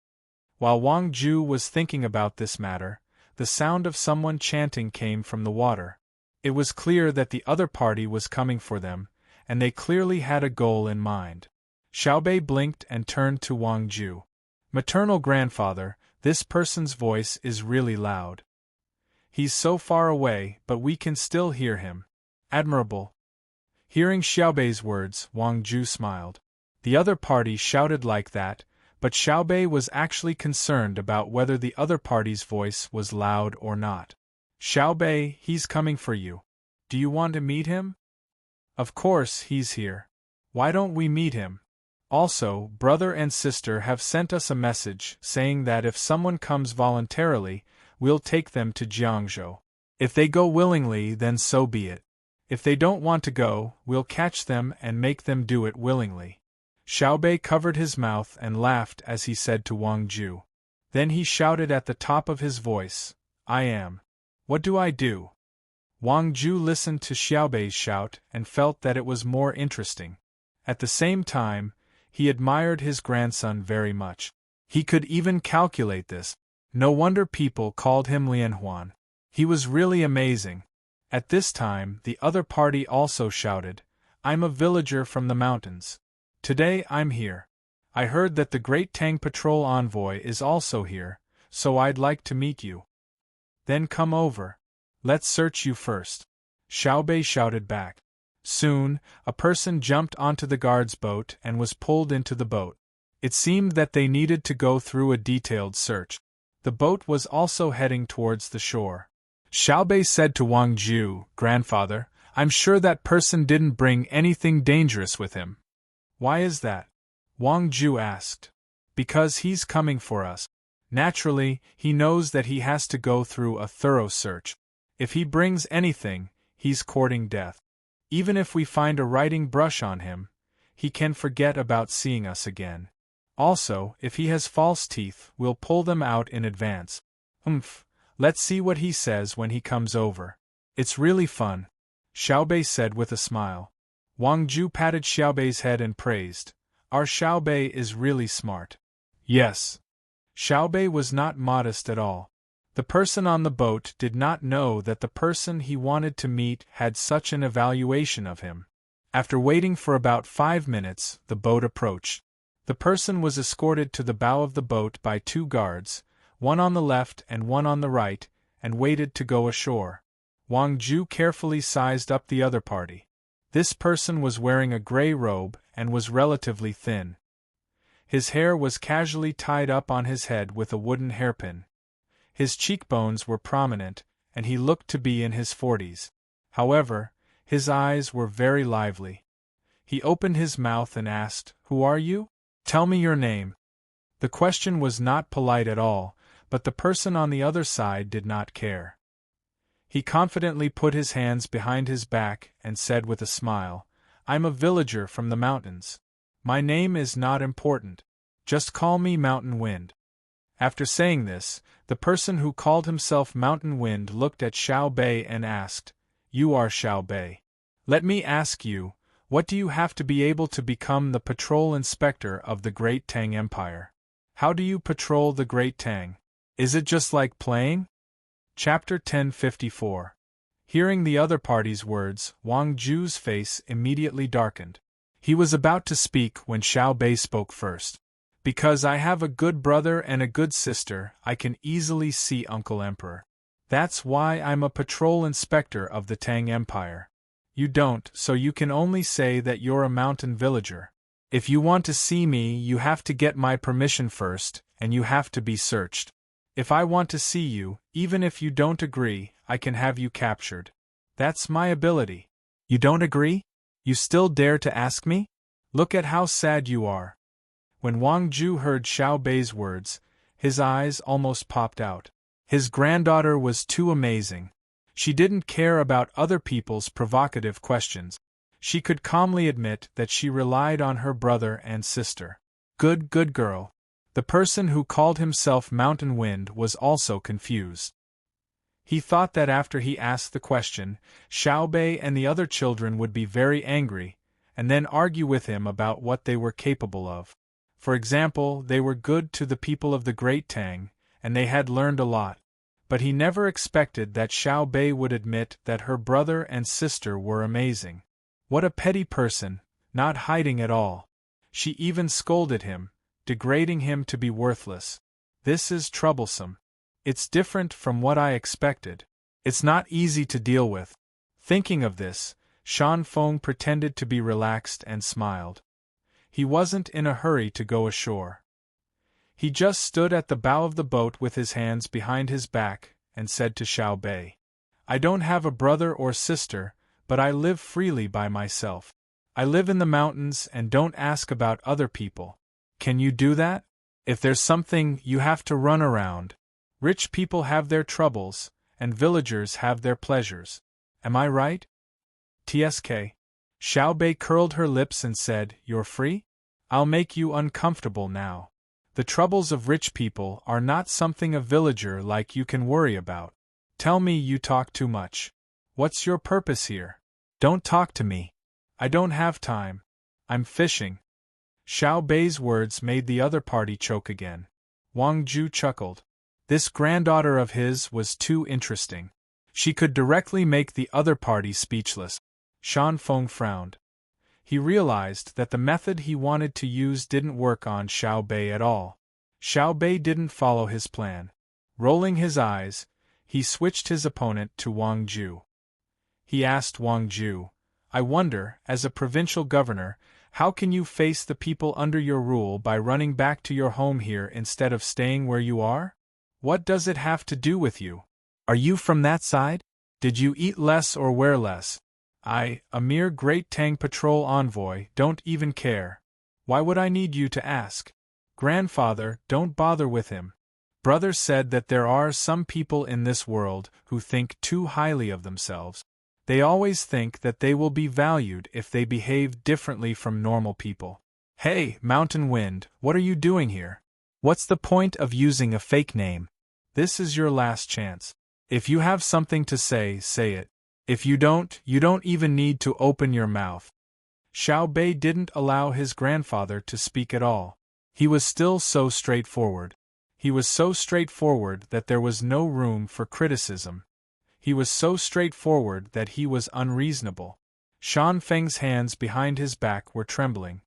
While Wang Ju was thinking about this matter, the sound of someone chanting came from the water. It was clear that the other party was coming for them, and they clearly had a goal in mind. Xiaobei blinked and turned to Wang Ju. Maternal grandfather, this person's voice is really loud. He's so far away, but we can still hear him. Admirable. Hearing Xiaobei's words, Wang Ju smiled. The other party shouted like that, but Xiaobei was actually concerned about whether the other party's voice was loud or not. Xiaobei, he's coming for you. Do you want to meet him? Of course, he's here. Why don't we meet him? Also, brother and sister have sent us a message saying that if someone comes voluntarily, we'll take them to Jiangzhou. If they go willingly, then so be it. If they don't want to go, we'll catch them and make them do it willingly. Xiaobei covered his mouth and laughed as he said to Wang Ju. Then he shouted at the top of his voice, I am. What do I do? Wang Ju listened to Xiaobei's shout and felt that it was more interesting. At the same time, he admired his grandson very much. He could even calculate this. No wonder people called him Lianhuan. He was really amazing. At this time, the other party also shouted, I'm a villager from the mountains. Today I'm here. I heard that the Great Tang Patrol envoy is also here, so I'd like to meet you. Then come over. Let's search you first. Xiaobei shouted back. Soon, a person jumped onto the guard's boat and was pulled into the boat. It seemed that they needed to go through a detailed search. The boat was also heading towards the shore. Xiaobei said to Wang Ju, Grandfather, I'm sure that person didn't bring anything dangerous with him. Why is that? Wang Ju asked. Because he's coming for us. Naturally, he knows that he has to go through a thorough search. If he brings anything, he's courting death. Even if we find a writing brush on him, he can forget about seeing us again. Also, if he has false teeth, we'll pull them out in advance. Let's see what he says when he comes over. It's really fun, Xiaobei said with a smile. Wang Ju patted Xiaobei's head and praised, Our Xiaobei is really smart. Yes. Xiaobei was not modest at all. The person on the boat did not know that the person he wanted to meet had such an evaluation of him. After waiting for about 5 minutes, the boat approached. The person was escorted to the bow of the boat by 2 guards, one on the left and one on the right, and waited to go ashore. Wang Ju carefully sized up the other party. This person was wearing a gray robe and was relatively thin. His hair was casually tied up on his head with a wooden hairpin. His cheekbones were prominent, and he looked to be in his 40s. However, his eyes were very lively. He opened his mouth and asked, Who are you? Tell me your name. The question was not polite at all, but the person on the other side did not care. He confidently put his hands behind his back and said with a smile, I'm a villager from the mountains. My name is not important. Just call me Mountain Wind. After saying this, the person who called himself Mountain Wind looked at Xiao Bei and asked, "You are Xiao Bei. Let me ask you, what do you have to be able to become the patrol inspector of the Great Tang Empire? How do you patrol the Great Tang? Is it just like playing?" Chapter 1054. Hearing the other party's words, Wang Ju's face immediately darkened. He was about to speak when Xiao Bei spoke first. "Because I have a good brother and a good sister, I can easily see Uncle Emperor. That's why I'm a patrol inspector of the Tang Empire. You don't, so you can only say that you're a mountain villager. If you want to see me, you have to get my permission first, and you have to be searched. If I want to see you, even if you don't agree, I can have you captured. That's my ability. You don't agree? You still dare to ask me? Look at how sad you are." When Wang Ju heard Xiao Bei's words, his eyes almost popped out. His granddaughter was too amazing. She didn't care about other people's provocative questions. She could calmly admit that she relied on her brother and sister. Good girl. The person who called himself Mountain Wind was also confused. He thought that after he asked the question, Xiao Bei and the other children would be very angry, and then argue with him about what they were capable of. For example, they were good to the people of the Great Tang, and they had learned a lot. But he never expected that Xiao Bei would admit that her brother and sister were amazing. What a petty person, not hiding at all. She even scolded him, degrading him to be worthless. This is troublesome. It's different from what I expected. It's not easy to deal with. Thinking of this, Shan Feng pretended to be relaxed and smiled. He wasn't in a hurry to go ashore. He just stood at the bow of the boat with his hands behind his back, and said to Xiao Bei, "I don't have a brother or sister, but I live freely by myself. I live in the mountains and don't ask about other people. Can you do that? If there's something, you have to run around. Rich people have their troubles, and villagers have their pleasures. Am I right?" "Tsk." Xiao Bei curled her lips and said, "You're free? I'll make you uncomfortable now. The troubles of rich people are not something a villager like you can worry about. Tell me, you talk too much. What's your purpose here? Don't talk to me. I don't have time. I'm fishing." Xiao Bei's words made the other party choke again. Wang Ju chuckled. This granddaughter of his was too interesting. She could directly make the other party speechless. Shan Feng frowned. He realized that the method he wanted to use didn't work on Xiao Bei at all. Xiao Bei didn't follow his plan. Rolling his eyes, he switched his opponent to Wang Ju. He asked Wang Ju, "I wonder, as a provincial governor, how can you face the people under your rule by running back to your home here instead of staying where you are? What does it have to do with you? Are you from that side? Did you eat less or wear less? I, a mere Great Tang Patrol envoy, don't even care. Why would I need you to ask? Grandfather, don't bother with him. Brother said that there are some people in this world who think too highly of themselves. They always think that they will be valued if they behave differently from normal people. Hey, Mountain Wind, what are you doing here? What's the point of using a fake name? This is your last chance. If you have something to say, say it. If you don't even need to open your mouth." Xiao Bei didn't allow his grandfather to speak at all. He was still so straightforward. He was so straightforward that there was no room for criticism. He was so straightforward that he was unreasonable. Shan Feng's hands behind his back were trembling.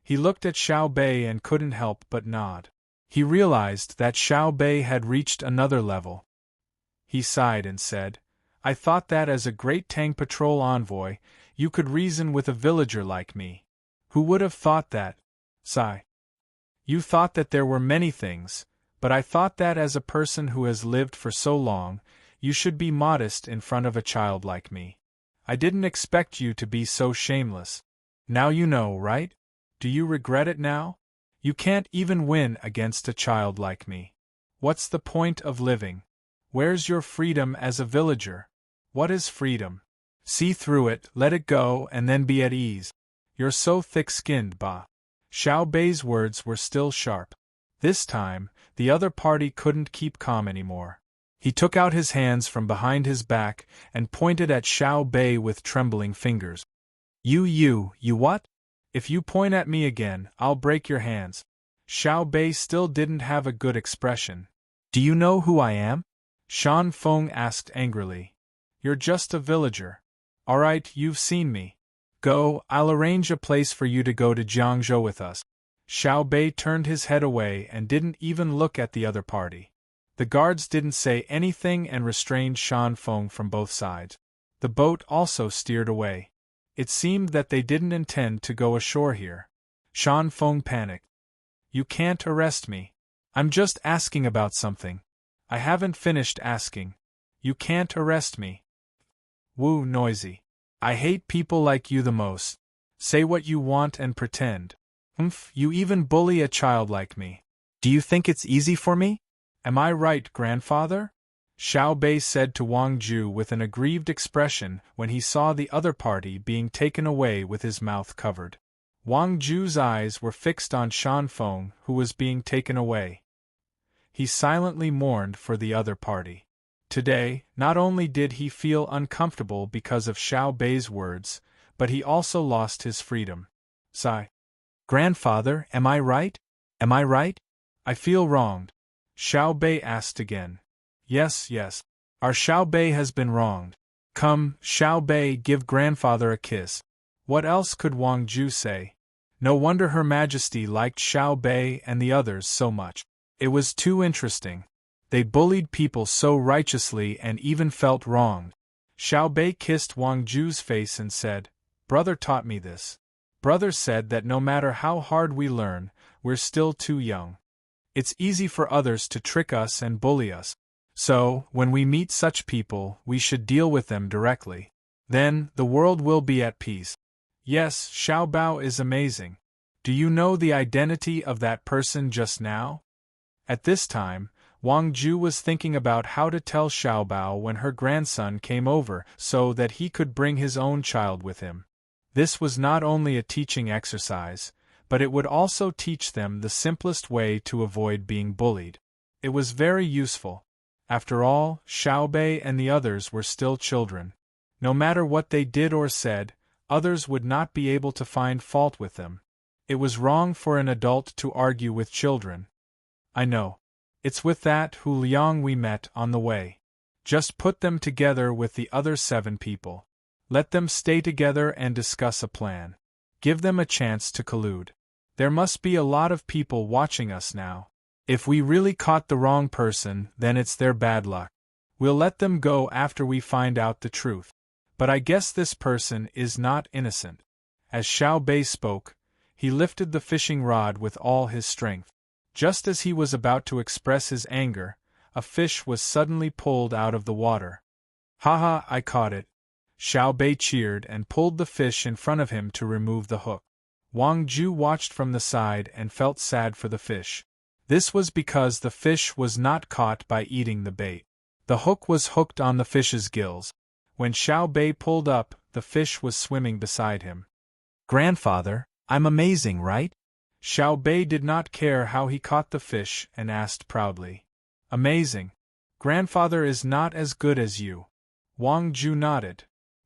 He looked at Xiao Bei and couldn't help but nod. He realized that Xiao Bei had reached another level. He sighed and said, "I thought that as a Great Tang Patrol envoy, you could reason with a villager like me. Who would have thought that?" Sigh. "You thought that there were many things, but I thought that as a person who has lived for so long, you should be modest in front of a child like me. I didn't expect you to be so shameless. Now you know, right? Do you regret it now? You can't even win against a child like me. What's the point of living? Where's your freedom as a villager? What is freedom? See through it, let it go, and then be at ease. You're so thick-skinned, Ba." Xiao Bei's words were still sharp. This time, the other party couldn't keep calm anymore. He took out his hands from behind his back and pointed at Xiao Bei with trembling fingers. You what? If you point at me again, I'll break your hands. Xiao Bei still didn't have a good expression. Do you know who I am? Shan Feng asked angrily. You're just a villager. Alright, you've seen me. Go, I'll arrange a place for you to go to Jiangzhou with us. Xiao Bei turned his head away and didn't even look at the other party. The guards didn't say anything and restrained Shan Feng from both sides. The boat also steered away. It seemed that they didn't intend to go ashore here. Shan Feng panicked. You can't arrest me. I'm just asking about something. I haven't finished asking. You can't arrest me. Woo, noisy. I hate people like you the most. Say what you want and pretend. You even bully a child like me. Do you think it's easy for me? Am I right, grandfather? Xiao Bei said to Wang Ju with an aggrieved expression when he saw the other party being taken away with his mouth covered. Wang Ju's eyes were fixed on Shan Feng, who was being taken away. He silently mourned for the other party. Today, not only did he feel uncomfortable because of Xiao Bei's words, but he also lost his freedom. Sigh. Grandfather, am I right? Am I right? I feel wronged. Xiao Bei asked again. Yes. Our Xiao Bei has been wronged. Come, Xiao Bei, give grandfather a kiss. What else could Wang Ju say? No wonder Her Majesty liked Xiao Bei and the others so much. It was too interesting. They bullied people so righteously and even felt wronged. Xiao Bei kissed Wang Ju's face and said, Brother taught me this. Brother said that no matter how hard we learn, we're still too young. It's easy for others to trick us and bully us. So, when we meet such people, we should deal with them directly. Then, the world will be at peace. Yes, Xiao Bao is amazing. Do you know the identity of that person just now? At this time, Wang Ju was thinking about how to tell Xiao Bao when her grandson came over so that he could bring his own child with him. This was not only a teaching exercise, but it would also teach them the simplest way to avoid being bullied. It was very useful. After all, Xiao Bei and the others were still children. No matter what they did or said, others would not be able to find fault with them. It was wrong for an adult to argue with children. I know. It's with that Hu Liang we met on the way. Just put them together with the other 7 people. Let them stay together and discuss a plan. Give them a chance to collude. There must be a lot of people watching us now. If we really caught the wrong person, then it's their bad luck. We'll let them go after we find out the truth. But I guess this person is not innocent. As Xiao Bei spoke, he lifted the fishing rod with all his strength. Just as he was about to express his anger, a fish was suddenly pulled out of the water. Haha, I caught it. Xiao Bei cheered and pulled the fish in front of him to remove the hook. Wang Ju watched from the side and felt sad for the fish. This was because the fish was not caught by eating the bait. The hook was hooked on the fish's gills. When Xiao Bei pulled up, the fish was swimming beside him. Grandfather, I'm amazing, right? Xiao Bei did not care how he caught the fish and asked proudly. Amazing. Grandfather is not as good as you. Wang Ju nodded.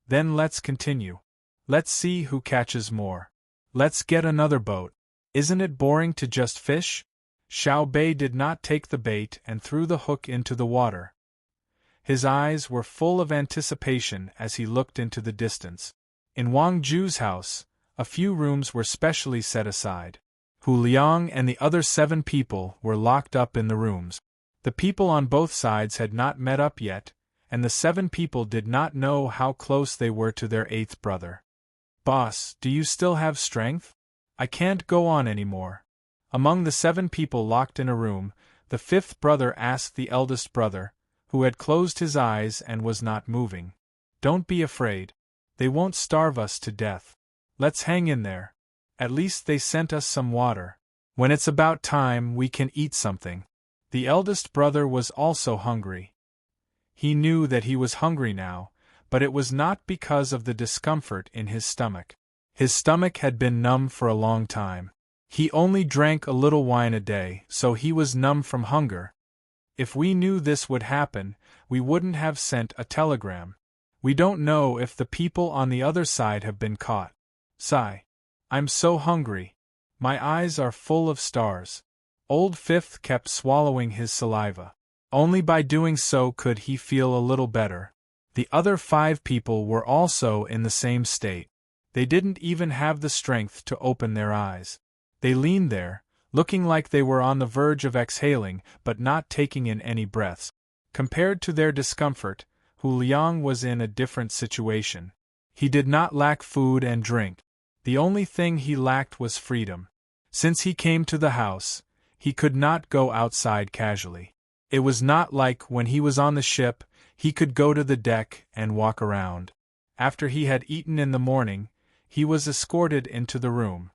Then let's continue. Let's see who catches more. Let's get another boat. Isn't it boring to just fish? Xiao Bei did not take the bait and threw the hook into the water. His eyes were full of anticipation as he looked into the distance. In Wang Ju's house, a few rooms were specially set aside. Hu Liang and the other 7 people were locked up in the rooms. The people on both sides had not met up yet, and the 7 people did not know how close they were to their 8th brother. Boss, do you still have strength? I can't go on anymore. Among the 7 people locked in a room, the 5th brother asked the eldest brother, who had closed his eyes and was not moving. Don't be afraid. They won't starve us to death. Let's hang in there. At least they sent us some water. When it's about time, we can eat something. The eldest brother was also hungry. He knew that he was hungry now, but it was not because of the discomfort in his stomach. His stomach had been numb for a long time. He only drank a little wine a day, so he was numb from hunger. If we knew this would happen, we wouldn't have sent a telegram. We don't know if the people on the other side have been caught. Sigh. I'm so hungry. My eyes are full of stars. Old Fifth kept swallowing his saliva. Only by doing so could he feel a little better. The other 5 people were also in the same state. They didn't even have the strength to open their eyes. They leaned there, looking like they were on the verge of exhaling but not taking in any breaths. Compared to their discomfort, Hu Liang was in a different situation. He did not lack food and drink. The only thing he lacked was freedom. Since he came to the house, he could not go outside casually. It was not like when he was on the ship, he could go to the deck and walk around. After he had eaten in the morning, he was escorted into the room.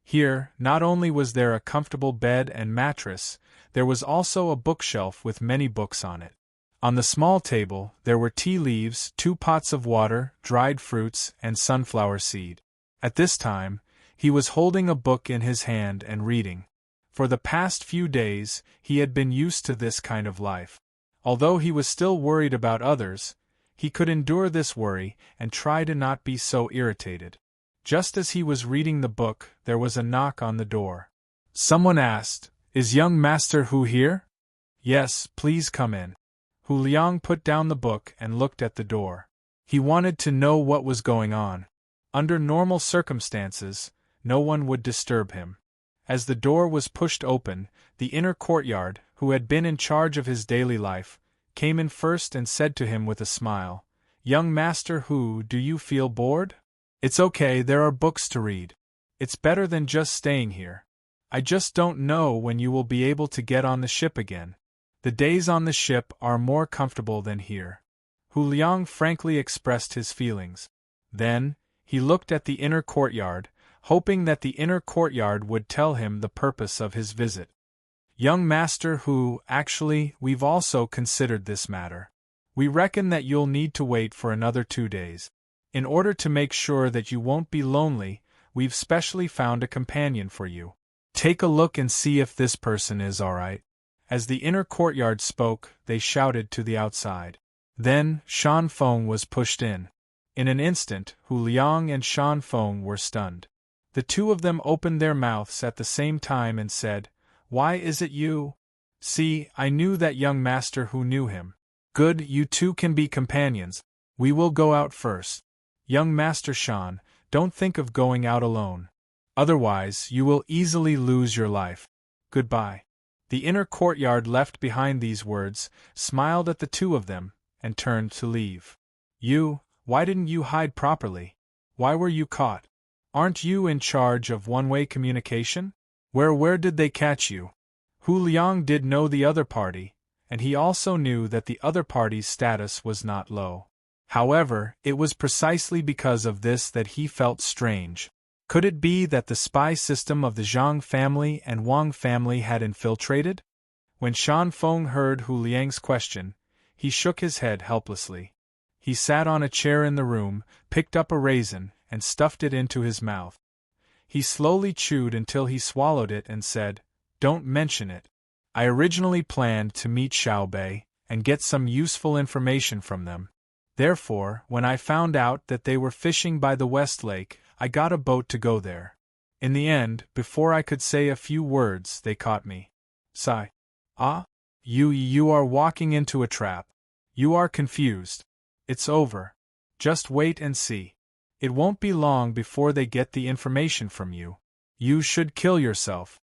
Here, not only was there a comfortable bed and mattress, there was also a bookshelf with many books on it. On the small table, there were tea leaves, 2 pots of water, dried fruits, and sunflower seed. At this time, he was holding a book in his hand and reading. For the past few days, he had been used to this kind of life. Although he was still worried about others, he could endure this worry and try to not be so irritated. Just as he was reading the book, there was a knock on the door. Someone asked, "Is young Master Hu here?" "Yes, please come in." Hu Liang put down the book and looked at the door. He wanted to know what was going on. Under normal circumstances, no one would disturb him. As the door was pushed open, the inner courtyard, who had been in charge of his daily life, came in first and said to him with a smile, "Young Master Hu, do you feel bored? It's okay, there are books to read. It's better than just staying here. I just don't know when you will be able to get on the ship again. The days on the ship are more comfortable than here." Hu Liang frankly expressed his feelings. Then, he looked at the inner courtyard, hoping that the inner courtyard would tell him the purpose of his visit. "Young Master Hu, actually, we've also considered this matter. We reckon that you'll need to wait for another 2 days. In order to make sure that you won't be lonely, we've specially found a companion for you. Take a look and see if this person is all right." As the inner courtyard spoke, they shouted to the outside. Then, Shan Feng was pushed in. In an instant, Hu Liang and Shan Feng were stunned. The 2 of them opened their mouths at the same time and said, "Why is it you?" "See, I knew that young Master Hu knew him." "Good, you 2 can be companions. We will go out first. Young Master Shan, don't think of going out alone. Otherwise, you will easily lose your life. Goodbye." The inner courtyard left behind these words, smiled at the 2 of them, and turned to leave. "You, why didn't you hide properly? Why were you caught? Aren't you in charge of one-way communication? Where did they catch you?" Hu Liang did know the other party, and he also knew that the other party's status was not low. However, it was precisely because of this that he felt strange. Could it be that the spy system of the Zhang family and Wang family had infiltrated? When Shan Feng heard Hu Liang's question, he shook his head helplessly. He sat on a chair in the room, picked up a raisin, and stuffed it into his mouth. He slowly chewed until he swallowed it and said, "Don't mention it. I originally planned to meet Xiaobei and get some useful information from them. Therefore, when I found out that they were fishing by the West Lake, I got a boat to go there. In the end, before I could say a few words, they caught me." Sigh. "Ah? You are walking into a trap. You are confused. It's over. Just wait and see. It won't be long before they get the information from you. You should kill yourself."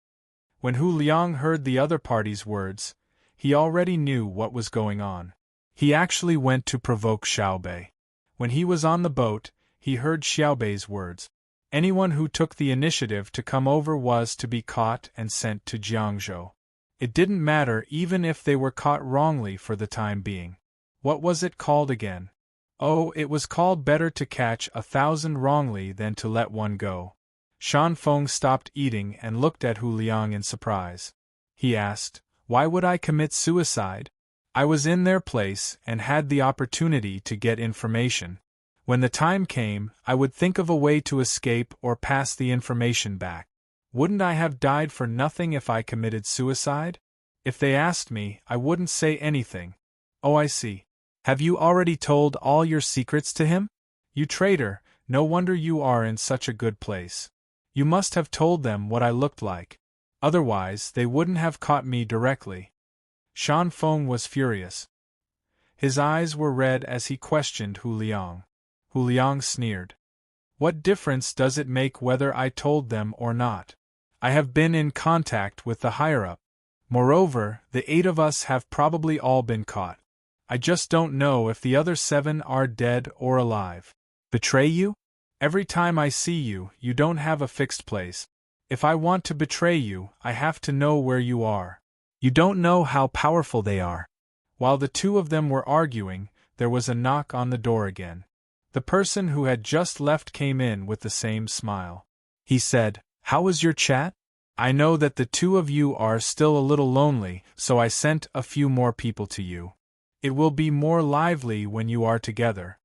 When Hu Liang heard the other party's words, he already knew what was going on. He actually went to provoke Xiaobei. When he was on the boat, he heard Xiaobei's words. Anyone who took the initiative to come over was to be caught and sent to Jiangzhou. It didn't matter even if they were caught wrongly for the time being. What was it called again? Oh, it was called better to catch 1,000 wrongly than to let one go. Shan Feng stopped eating and looked at Hu Liang in surprise. He asked, "Why would I commit suicide? I was in their place and had the opportunity to get information. When the time came, I would think of a way to escape or pass the information back. Wouldn't I have died for nothing if I committed suicide? If they asked me, I wouldn't say anything. Oh, I see. Have you already told all your secrets to him? You traitor, no wonder you are in such a good place. You must have told them what I looked like. Otherwise, they wouldn't have caught me directly. Shan Feng was furious. His eyes were red as he questioned Hu Liang. Hu Liang sneered. What difference does it make whether I told them or not? I have been in contact with the higher-up. Moreover, the 8 of us have probably all been caught. I just don't know if the other 7 are dead or alive. Betray you? Every time I see you, you don't have a fixed place. If I want to betray you, I have to know where you are. You don't know how powerful they are. While the 2 of them were arguing, there was a knock on the door again. The person who had just left came in with the same smile. He said, "How was your chat? I know that the 2 of you are still a little lonely, so I sent a few more people to you. It will be more lively when you are together."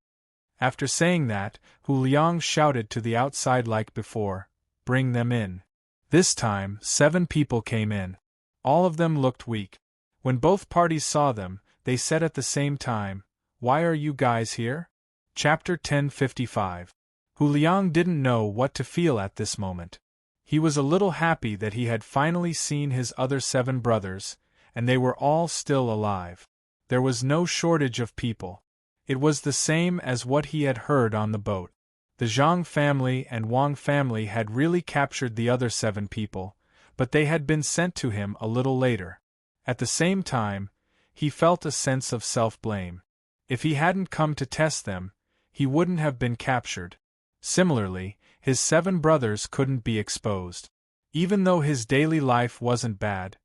After saying that, Hu Liang shouted to the outside like before, "Bring them in." This time, 7 people came in. All of them looked weak. When both parties saw them, they said at the same time, "Why are you guys here?" Chapter 1055. Hu Liang didn't know what to feel at this moment. He was a little happy that he had finally seen his other 7 brothers, and they were all still alive. There was no shortage of people. It was the same as what he had heard on the boat. The Zhang family and Wang family had really captured the other 7 people, but they had been sent to him a little later. At the same time, he felt a sense of self-blame. If he hadn't come to test them, he wouldn't have been captured. Similarly, his 7 brothers couldn't be exposed. Even though his daily life wasn't bad,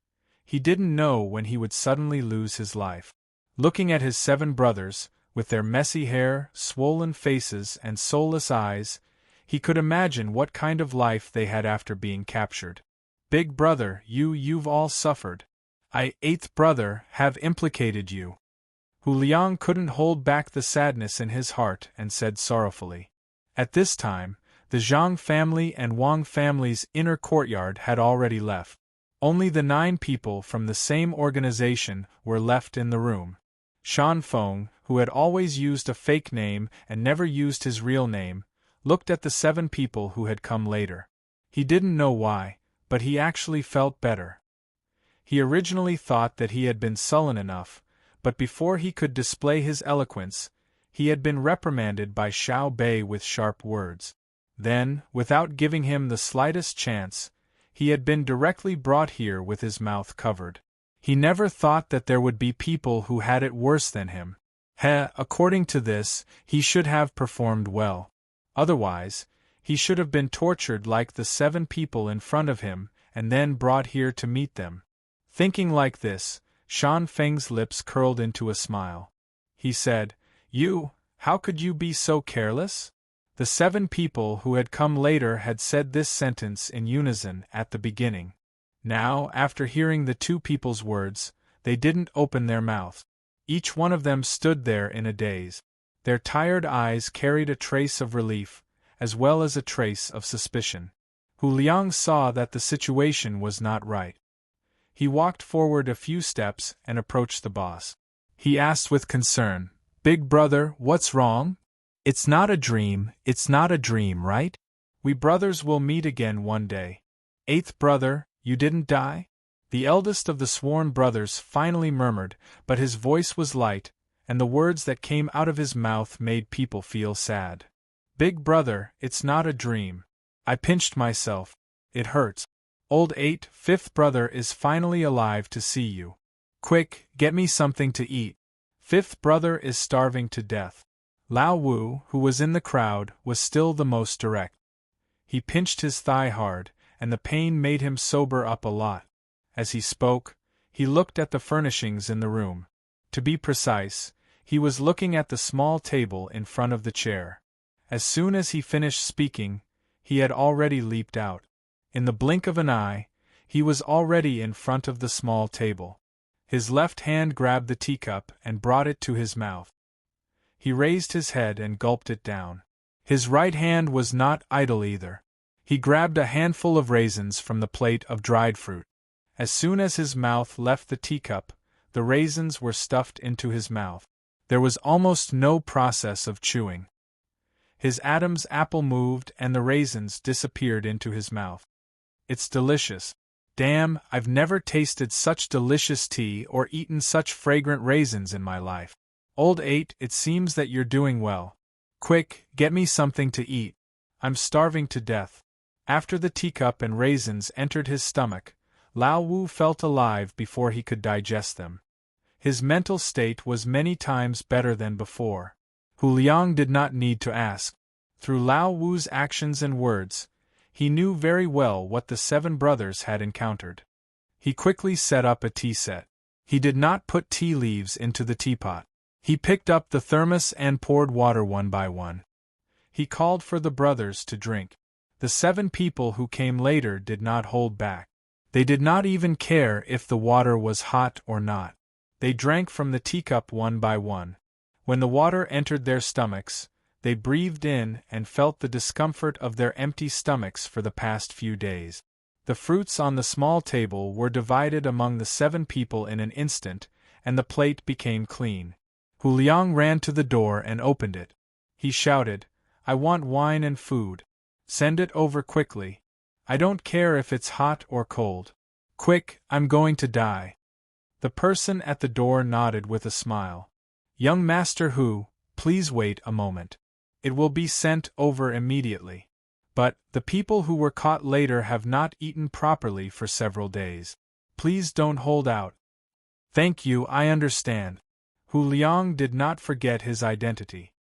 he didn't know when he would suddenly lose his life. Looking at his 7 brothers, with their messy hair, swollen faces, and soulless eyes, he could imagine what kind of life they had after being captured. "Big brother, you've all suffered. I, 8th brother, have implicated you." Hu Liang couldn't hold back the sadness in his heart and said sorrowfully. At this time, the Zhang family and Wang family's inner courtyard had already left. Only the 9 people from the same organization were left in the room. Shan Feng, who had always used a fake name and never used his real name, looked at the 7 people who had come later. He didn't know why, but he actually felt better. He originally thought that he had been sullen enough, but before he could display his eloquence, he had been reprimanded by Xiao Bei with sharp words. Then, without giving him the slightest chance, he had been directly brought here with his mouth covered. He never thought that there would be people who had it worse than him. According to this, he should have performed well. Otherwise, he should have been tortured like the 7 people in front of him, and then brought here to meet them. Thinking like this, Shan Feng's lips curled into a smile. He said, How could you be so careless?" The 7 people who had come later had said this sentence in unison at the beginning. Now, after hearing the 2 people's words, they didn't open their mouth. Each one of them stood there in a daze. Their tired eyes carried a trace of relief, as well as a trace of suspicion. Hu Liang saw that the situation was not right. He walked forward a few steps and approached the boss. He asked with concern, "Big brother, what's wrong? It's not a dream, right? We brothers will meet again one day. 8th brother, you didn't die?" The eldest of the sworn brothers finally murmured, but his voice was light, and the words that came out of his mouth made people feel sad. "Big brother, it's not a dream. I pinched myself. It hurts. Old 5th brother is finally alive to see you. Quick, get me something to eat. 5th brother is starving to death." Lao Wu, who was in the crowd, was still the most direct. He pinched his thigh hard, and the pain made him sober up a lot. As he spoke, he looked at the furnishings in the room. To be precise, he was looking at the small table in front of the chair. As soon as he finished speaking, he had already leaped out. In the blink of an eye, he was already in front of the small table. His left hand grabbed the teacup and brought it to his mouth. He raised his head and gulped it down. His right hand was not idle either. He grabbed a handful of raisins from the plate of dried fruit. As soon as his mouth left the teacup, the raisins were stuffed into his mouth. There was almost no process of chewing. His Adam's apple moved and the raisins disappeared into his mouth. It's delicious. Damn, I've never tasted such delicious tea or eaten such fragrant raisins in my life. Old 8, it seems that you're doing well. Quick, get me something to eat. I'm starving to death. After the teacup and raisins entered his stomach, Lao Wu felt alive before he could digest them. His mental state was many times better than before. Hu Liang did not need to ask. Through Lao Wu's actions and words, he knew very well what the 7 brothers had encountered. He quickly set up a tea set. He did not put tea leaves into the teapot. He picked up the thermos and poured water one by one. He called for the brothers to drink. The 7 people who came later did not hold back. They did not even care if the water was hot or not. They drank from the teacup one by one. When the water entered their stomachs, they breathed in and felt the discomfort of their empty stomachs for the past few days. The fruits on the small table were divided among the 7 people in an instant, and the plate became clean. Hu Liang ran to the door and opened it. He shouted, "I want wine and food. Send it over quickly. I don't care if it's hot or cold. Quick, I'm going to die." The person at the door nodded with a smile. "Young Master Hu, please wait a moment. It will be sent over immediately. But, the people who were caught later have not eaten properly for several days. Please don't hold out." "Thank you, I understand." Hu Liang did not forget his identity.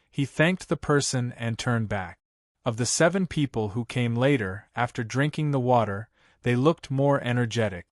He thanked the person and turned back. Of the 7 people who came later, after drinking the water, they looked more energetic.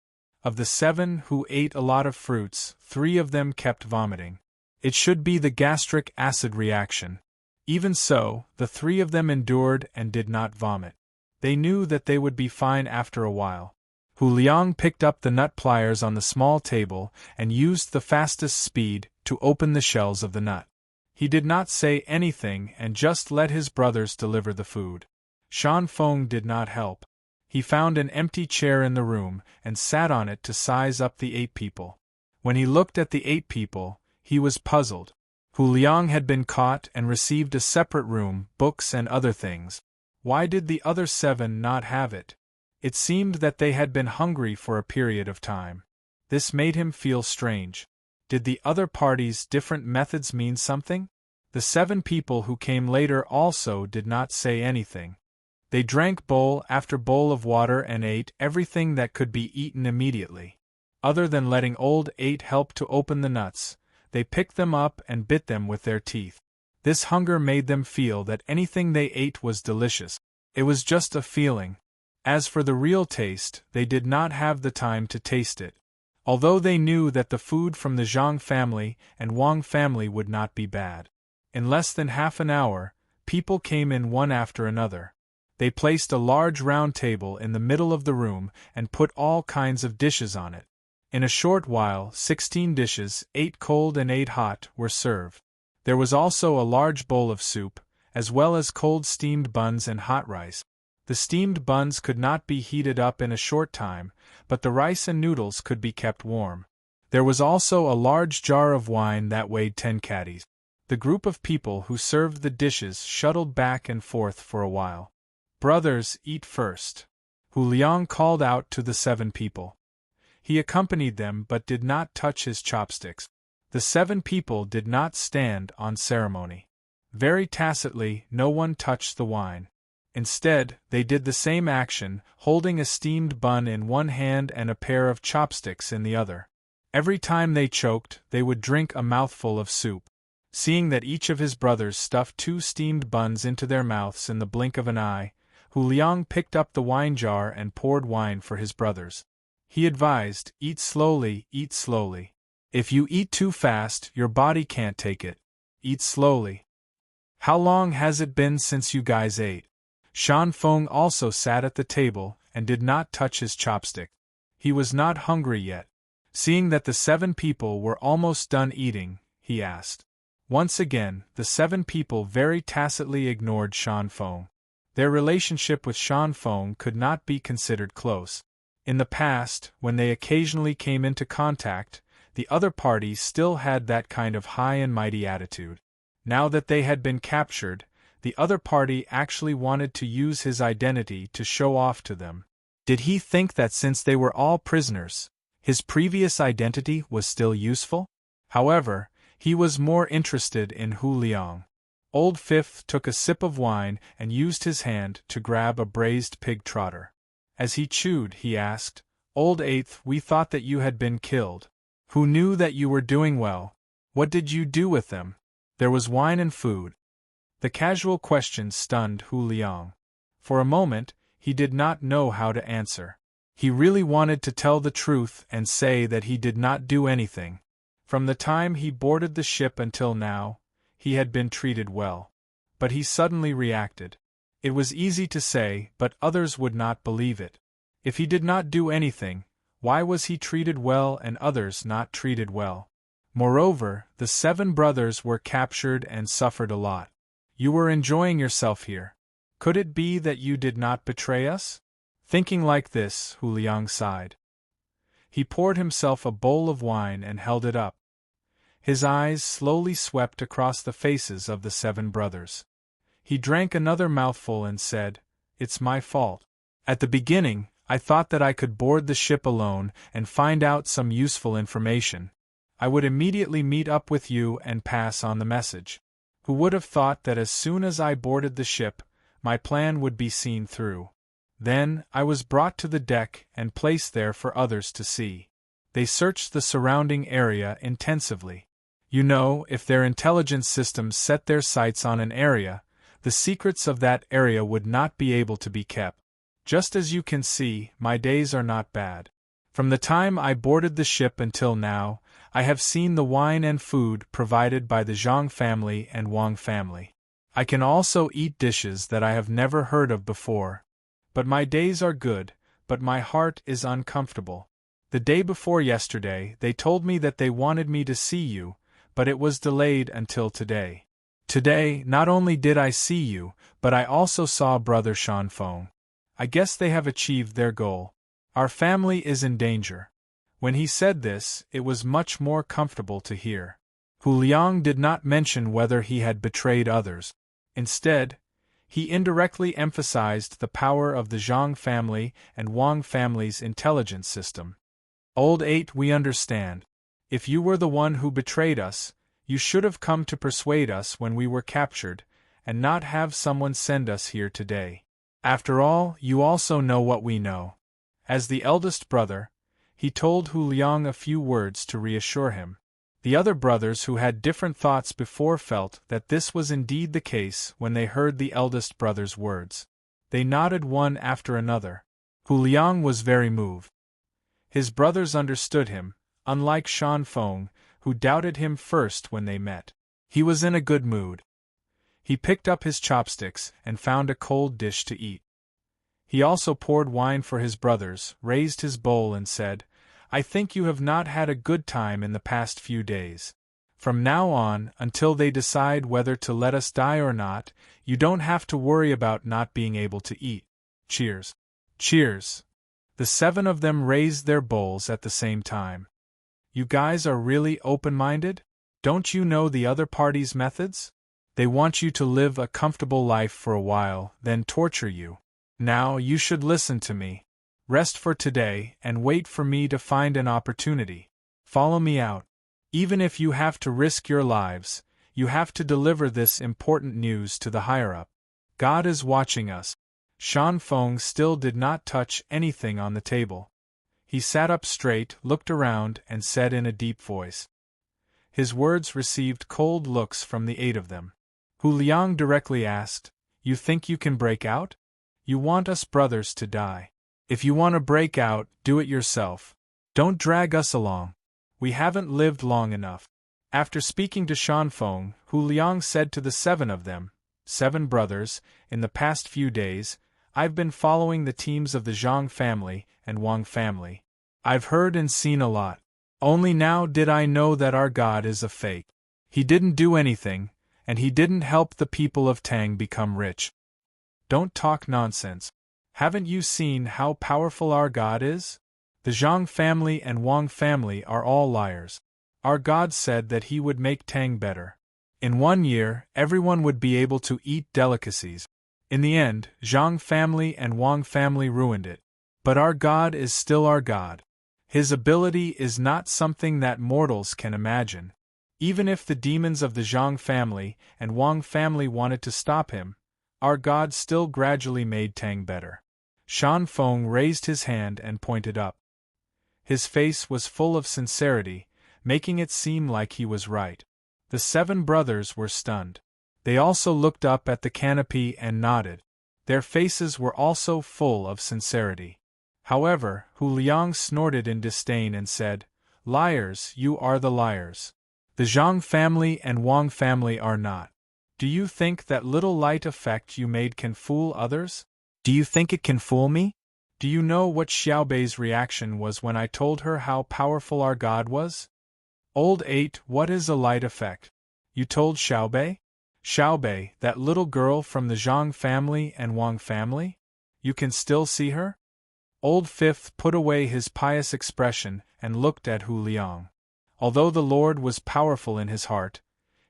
Of the 7 who ate a lot of fruits, 3 of them kept vomiting. It should be the gastric acid reaction. Even so, the 3 of them endured and did not vomit. They knew that they would be fine after a while. Hu Liang picked up the nut pliers on the small table and used the fastest speed to open the shells of the nut. He did not say anything and just let his brothers deliver the food. Shan Feng did not help. He found an empty chair in the room and sat on it to size up the 8 people. When he looked at the 8 people, he was puzzled. Hu Liang had been caught and received a separate room, books and other things. Why did the other 7 not have it? It seemed that they had been hungry for a period of time. This made him feel strange. Did the other party's different methods mean something? The 7 people who came later also did not say anything. They drank bowl after bowl of water and ate everything that could be eaten immediately. Other than letting old 8 help to open the nuts, they picked them up and bit them with their teeth. This hunger made them feel that anything they ate was delicious. It was just a feeling. As for the real taste, they did not have the time to taste it. Although they knew that the food from the Zhang family and Wang family would not be bad. In less than half an hour, people came in one after another. They placed a large round table in the middle of the room and put all kinds of dishes on it. In a short while, 16 dishes, 8 cold and 8 hot, were served. There was also a large bowl of soup, as well as cold steamed buns and hot rice. The steamed buns could not be heated up in a short time, but the rice and noodles could be kept warm. There was also a large jar of wine that weighed 10 catties. The group of people who served the dishes shuttled back and forth for a while. "Brothers, eat first." Hu Liang called out to the 7 people. He accompanied them but did not touch his chopsticks. The 7 people did not stand on ceremony. Very tacitly, no one touched the wine. Instead, they did the same action, holding a steamed bun in one hand and a pair of chopsticks in the other. Every time they choked, they would drink a mouthful of soup. Seeing that each of his brothers stuffed 2 steamed buns into their mouths in the blink of an eye, Hu Liang picked up the wine jar and poured wine for his brothers. He advised, "Eat slowly, eat slowly. If you eat too fast, your body can't take it. Eat slowly." "How long has it been since you guys ate?" Shan Feng also sat at the table and did not touch his chopstick. He was not hungry yet. Seeing that the 7 people were almost done eating, he asked. Once again, the 7 people very tacitly ignored Shan Feng. Their relationship with Shan Feng could not be considered close. In the past, when they occasionally came into contact, the other party still had that kind of high and mighty attitude. Now that they had been captured, the other party actually wanted to use his identity to show off to them. Did he think that since they were all prisoners, his previous identity was still useful? However, he was more interested in Hu Liang. Old Fifth took a sip of wine and used his hand to grab a braised pig trotter. As he chewed, he asked, "Old Eighth, we thought that you had been killed. Who knew that you were doing well? What did you do with them?" There was wine and food. The casual question stunned Hu Liang. For a moment, he did not know how to answer. He really wanted to tell the truth and say that he did not do anything. From the time he boarded the ship until now, he had been treated well. But he suddenly reacted. It was easy to say, but others would not believe it. If he did not do anything, why was he treated well and others not treated well? Moreover, the 7 brothers were captured and suffered a lot. You were enjoying yourself here. Could it be that you did not betray us? Thinking like this, Hu Liang sighed. He poured himself a bowl of wine and held it up. His eyes slowly swept across the faces of the 7 brothers. He drank another mouthful and said, "It's my fault. At the beginning, I thought that I could board the ship alone and find out some useful information. I would immediately meet up with you and pass on the message. Who would have thought that as soon as I boarded the ship, my plan would be seen through? Then, I was brought to the deck and placed there for others to see. They searched the surrounding area intensively. You know, if their intelligence systems set their sights on an area, the secrets of that area would not be able to be kept. Just as you can see, my days are not bad. From the time I boarded the ship until now, I have seen the wine and food provided by the Zhang family and Wang family. I can also eat dishes that I have never heard of before. But my days are good, but my heart is uncomfortable. The day before yesterday, they told me that they wanted me to see you, but it was delayed until today. Today, not only did I see you, but I also saw Brother Shan Feng. I guess they have achieved their goal. Our family is in danger." When he said this, it was much more comfortable to hear. Hu Liang did not mention whether he had betrayed others. Instead, he indirectly emphasized the power of the Zhang family and Wang family's intelligence system. "Old Eight, we understand. If you were the one who betrayed us, you should have come to persuade us when we were captured, and not have someone send us here today. After all, you also know what we know." As the eldest brother, he told Hu Liang a few words to reassure him. The other brothers who had different thoughts before felt that this was indeed the case when they heard the eldest brother's words. They nodded one after another. Hu Liang was very moved. His brothers understood him, unlike Shan Feng, who doubted him first when they met. He was in a good mood. He picked up his chopsticks and found a cold dish to eat. He also poured wine for his brothers, raised his bowl and said, "I think you have not had a good time in the past few days. From now on, until they decide whether to let us die or not, you don't have to worry about not being able to eat. Cheers." "Cheers." The 7 of them raised their bowls at the same time. "You guys are really open-minded? Don't you know the other party's methods? They want you to live a comfortable life for a while, then torture you. Now you should listen to me. Rest for today and wait for me to find an opportunity. Follow me out. Even if you have to risk your lives, you have to deliver this important news to the higher-up. God is watching us." Shan Feng still did not touch anything on the table. He sat up straight, looked around, and said in a deep voice. His words received cold looks from the 8 of them. Hu Liang directly asked, "You think you can break out? You want us brothers to die. If you want to break out, do it yourself. Don't drag us along. We haven't lived long enough." After speaking to Shan Feng, Hu Liang said to the 7 of them, 7 brothers, "In the past few days, I've been following the teams of the Zhang family and Wang family. I've heard and seen a lot. Only now did I know that our God is a fake. He didn't do anything, and he didn't help the people of Tang become rich. Don't talk nonsense. Haven't you seen how powerful our God is? The Zhang family and Wang family are all liars. Our God said that he would make Tang better. In 1 year, everyone would be able to eat delicacies. In the end, Zhang family and Wang family ruined it. But our God is still our God. His ability is not something that mortals can imagine. Even if the demons of the Zhang family and Wang family wanted to stop him, our God still gradually made Tang better. Shan Feng raised his hand and pointed up. His face was full of sincerity, making it seem like he was right. The 7 brothers were stunned. They also looked up at the canopy and nodded. Their faces were also full of sincerity. However, Hu Liang snorted in disdain and said, "Liars, you are the liars. The Zhang family and Wang family are not. Do you think that little light effect you made can fool others? Do you think it can fool me? Do you know what Xiaobei's reaction was when I told her how powerful our God was?" Old 8, what is a light effect? You told Xiaobei? Xiaobei, that little girl from the Zhang family and Wang family? You can still see her? Old 5th put away his pious expression and looked at Hu Liang. Although the Lord was powerful in his heart,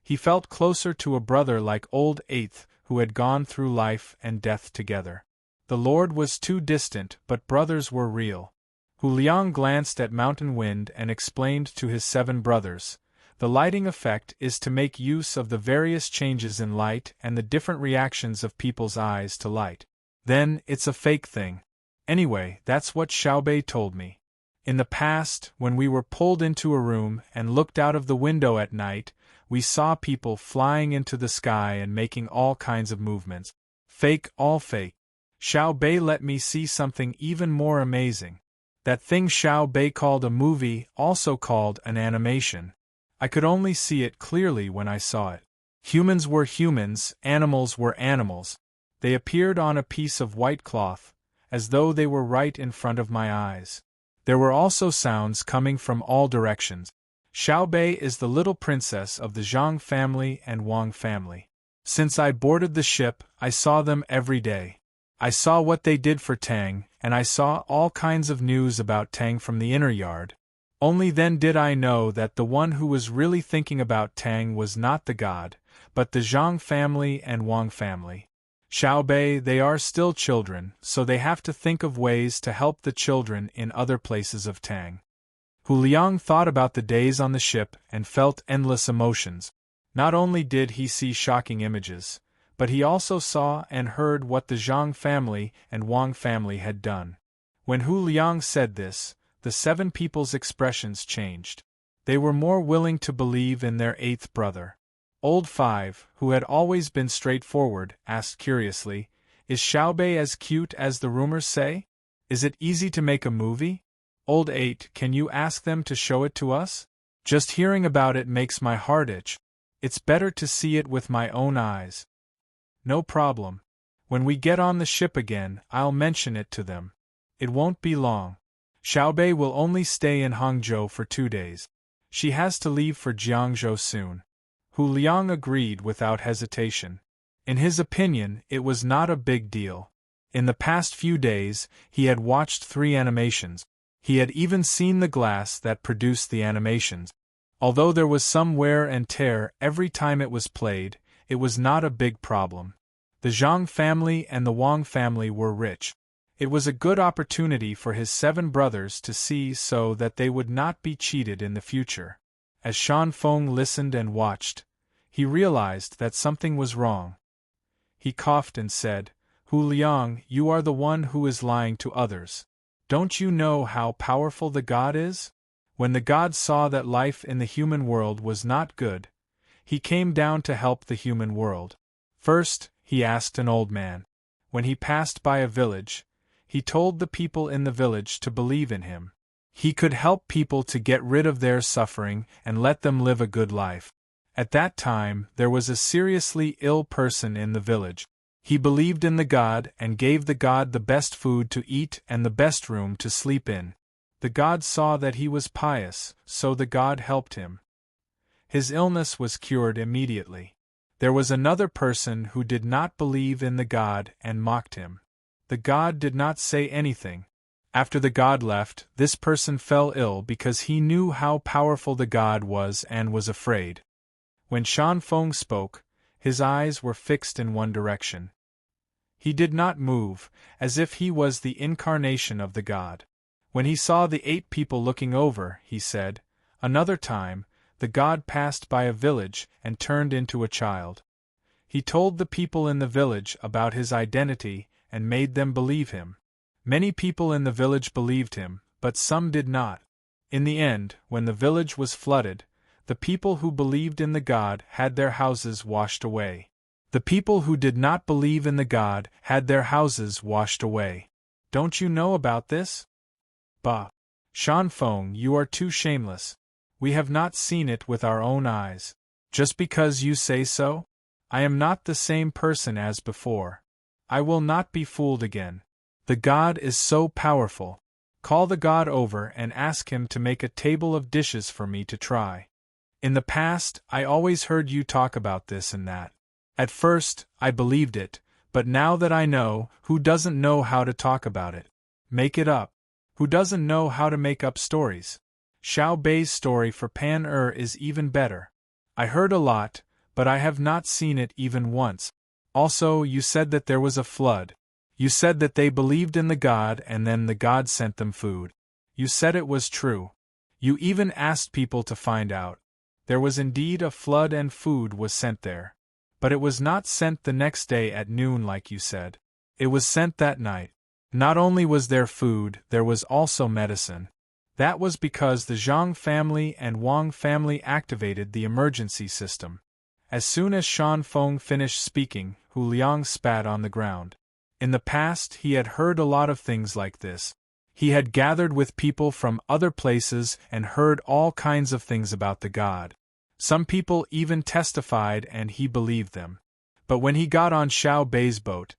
he felt closer to a brother like Old 8th who had gone through life and death together. The Lord was too distant, but brothers were real. Hu Liang glanced at Mountain Wind and explained to his 7 brothers, "The lighting effect is to make use of the various changes in light and the different reactions of people's eyes to light. Then, it's a fake thing. Anyway, that's what Xiaobei told me. In the past, when we were pulled into a room and looked out of the window at night, we saw people flying into the sky and making all kinds of movements. Fake, all fake. Xiaobei let me see something even more amazing. That thing Xiaobei called a movie, also called an animation. I could only see it clearly when I saw it. Humans were humans, animals were animals. They appeared on a piece of white cloth, as though they were right in front of my eyes. There were also sounds coming from all directions. Xiaobei is the little princess of the Zhang family and Wang family. Since I boarded the ship, I saw them every day. I saw what they did for Tang, and I saw all kinds of news about Tang from the inner yard. Only then did I know that the one who was really thinking about Tang was not the god, but the Zhang family and Wang family. Xiaobei, they are still children, so they have to think of ways to help the children in other places of Tang. Hu Liang thought about the days on the ship and felt endless emotions. Not only did he see shocking images, but he also saw and heard what the Zhang family and Wang family had done. When Hu Liang said this, the 7 people's expressions changed. They were more willing to believe in their 8th brother. Old 5, who had always been straightforward, asked curiously, "Is Xiaobei as cute as the rumors say? Is it easy to make a movie? Old 8, can you ask them to show it to us? Just hearing about it makes my heart itch. It's better to see it with my own eyes." "No problem. When we get on the ship again, I'll mention it to them. It won't be long. Xiaobei will only stay in Hangzhou for 2 days. She has to leave for Jiangzhou soon." Hu Liang agreed without hesitation. In his opinion, it was not a big deal. In the past few days, he had watched 3 animations. He had even seen the glass that produced the animations. Although there was some wear and tear every time it was played, it was not a big problem. The Zhang family and the Wang family were rich. It was a good opportunity for his 7 brothers to see so that they would not be cheated in the future. As Shan Feng listened and watched, he realized that something was wrong. He coughed and said, "Hu Liang, you are the one who is lying to others. Don't you know how powerful the god is? When the god saw that life in the human world was not good, he came down to help the human world. First, he asked an old man. When he passed by a village, he told the people in the village to believe in him. He could help people to get rid of their suffering and let them live a good life. At that time, there was a seriously ill person in the village. He believed in the god and gave the god the best food to eat and the best room to sleep in. The god saw that he was pious, so the god helped him. His illness was cured immediately. There was another person who did not believe in the god and mocked him. The god did not say anything. After the god left, this person fell ill because he knew how powerful the god was and was afraid. When Shan Feng spoke, his eyes were fixed in one direction. He did not move, as if he was the incarnation of the god. When he saw the 8 people looking over, he said, "Another time, the god passed by a village and turned into a child. He told the people in the village about his identity and made them believe him. Many people in the village believed him, but some did not. In the end, when the village was flooded, the people who believed in the god had their houses washed away. The people who did not believe in the god had their houses washed away. Don't you know about this?" "Bah! Shan Feng, you are too shameless. We have not seen it with our own eyes. Just because you say so? I am not the same person as before. I will not be fooled again. The god is so powerful. Call the god over and ask him to make a table of dishes for me to try. In the past, I always heard you talk about this and that. At first, I believed it, but now that I know, who doesn't know how to talk about it? Make it up. Who doesn't know how to make up stories? Xiao Bei's story for Pan is even better. I heard a lot, but I have not seen it even once. Also, you said that there was a flood. You said that they believed in the god and then the god sent them food. You said it was true. You even asked people to find out. There was indeed a flood and food was sent there. But it was not sent the next day at noon like you said. It was sent that night. Not only was there food, there was also medicine. That was because the Zhang family and Wang family activated the emergency system. As soon as Shan Feng finished speaking, Hu Liang spat on the ground. In the past, he had heard a lot of things like this. He had gathered with people from other places and heard all kinds of things about the god. Some people even testified and he believed them. But when he got on Xiao Bei's boat,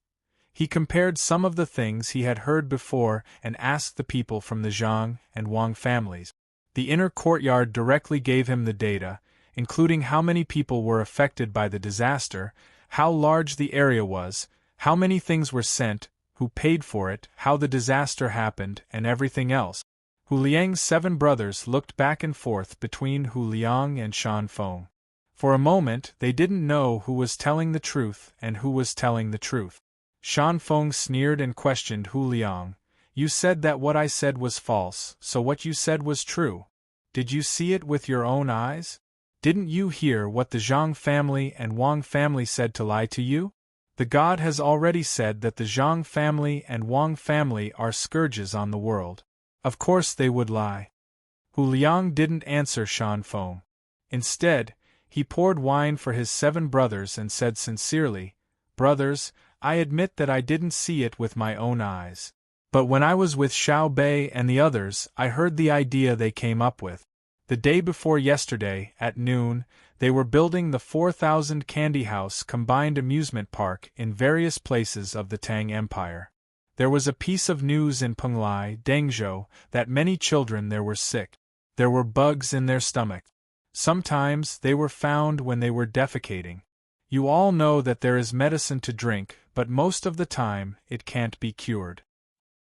he compared some of the things he had heard before and asked the people from the Zhang and Wang families. The inner courtyard directly gave him the data, including how many people were affected by the disaster, how large the area was, how many things were sent, who paid for it, how the disaster happened, and everything else. Hu Liang's 7 brothers looked back and forth between Hu Liang and Shan Feng. For a moment, they didn't know who was telling the truth and who was telling the truth. Shan Feng sneered and questioned Hu Liang. "You said that what I said was false, so what you said was true. Did you see it with your own eyes? Didn't you hear what the Zhang family and Wang family said to lie to you? The god has already said that the Zhang family and Wang family are scourges on the world. Of course they would lie." Hu Liang didn't answer Shan Feng. Instead, he poured wine for his 7 brothers and said sincerely, "Brothers, I admit that I didn't see it with my own eyes. But when I was with Xiao Bei and the others, I heard the idea they came up with. The day before yesterday, at noon, they were building the 4,000 Candy House combined amusement park in various places of the Tang Empire. There was a piece of news in Penglai, Dengzhou, that many children there were sick. There were bugs in their stomach. Sometimes they were found when they were defecating. You all know that there is medicine to drink, but most of the time, it can't be cured.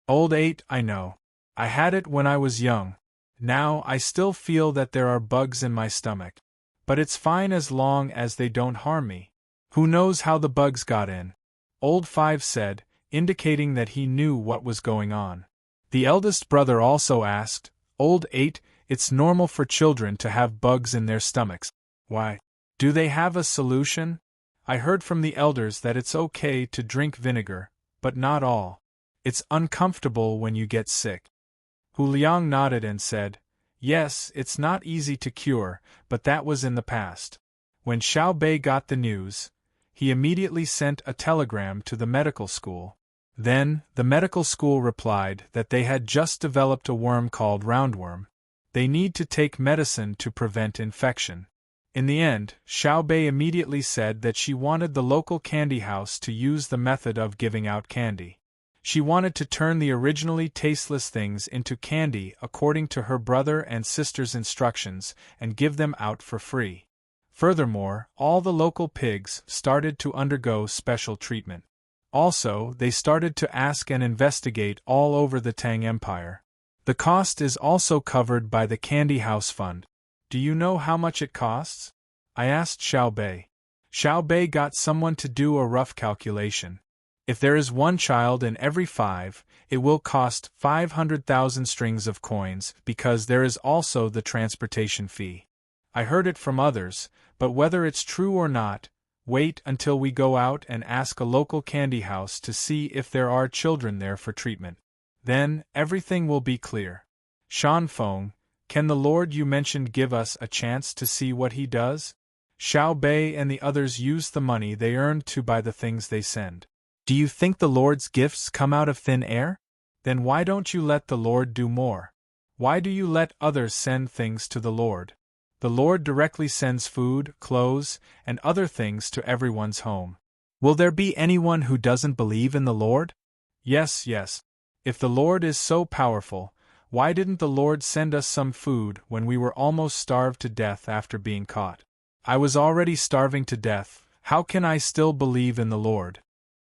Old 8, I know. I had it when I was young. Now I still feel that there are bugs in my stomach. But it's fine as long as they don't harm me. Who knows how the bugs got in?" Old 5 said, indicating that he knew what was going on. The eldest brother also asked, "Old 8, it's normal for children to have bugs in their stomachs. Why? Do they have a solution? I heard from the elders that it's okay to drink vinegar, but not all. It's uncomfortable when you get sick." Hu Liang nodded and said, "Yes, it's not easy to cure, but that was in the past." When Xiao Bei got the news, he immediately sent a telegram to the medical school. Then, the medical school replied that they had just developed a worm called roundworm. They need to take medicine to prevent infection. In the end, Xiao Bei immediately said that she wanted the local candy house to use the method of giving out candy. She wanted to turn the originally tasteless things into candy according to her brother and sister's instructions and give them out for free. Furthermore, all the local pigs started to undergo special treatment. Also, they started to ask and investigate all over the Tang Empire. The cost is also covered by the Candy House Fund. Do you know how much it costs? I asked Xiao Bei. Xiao Bei got someone to do a rough calculation. If there is one child in every 5, it will cost 500,000 strings of coins because there is also the transportation fee. I heard it from others, but whether it's true or not, wait until we go out and ask a local candy house to see if there are children there for treatment. Then, everything will be clear. Shanfeng, can the Lord you mentioned give us a chance to see what he does? Xiao Bei and the others use the money they earned to buy the things they send. Do you think the Lord's gifts come out of thin air? Then why don't you let the Lord do more? Why do you let others send things to the Lord? The Lord directly sends food, clothes, and other things to everyone's home. Will there be anyone who doesn't believe in the Lord? Yes. If the Lord is so powerful, why didn't the Lord send us some food when we were almost starved to death after being caught? I was already starving to death, how can I still believe in the Lord?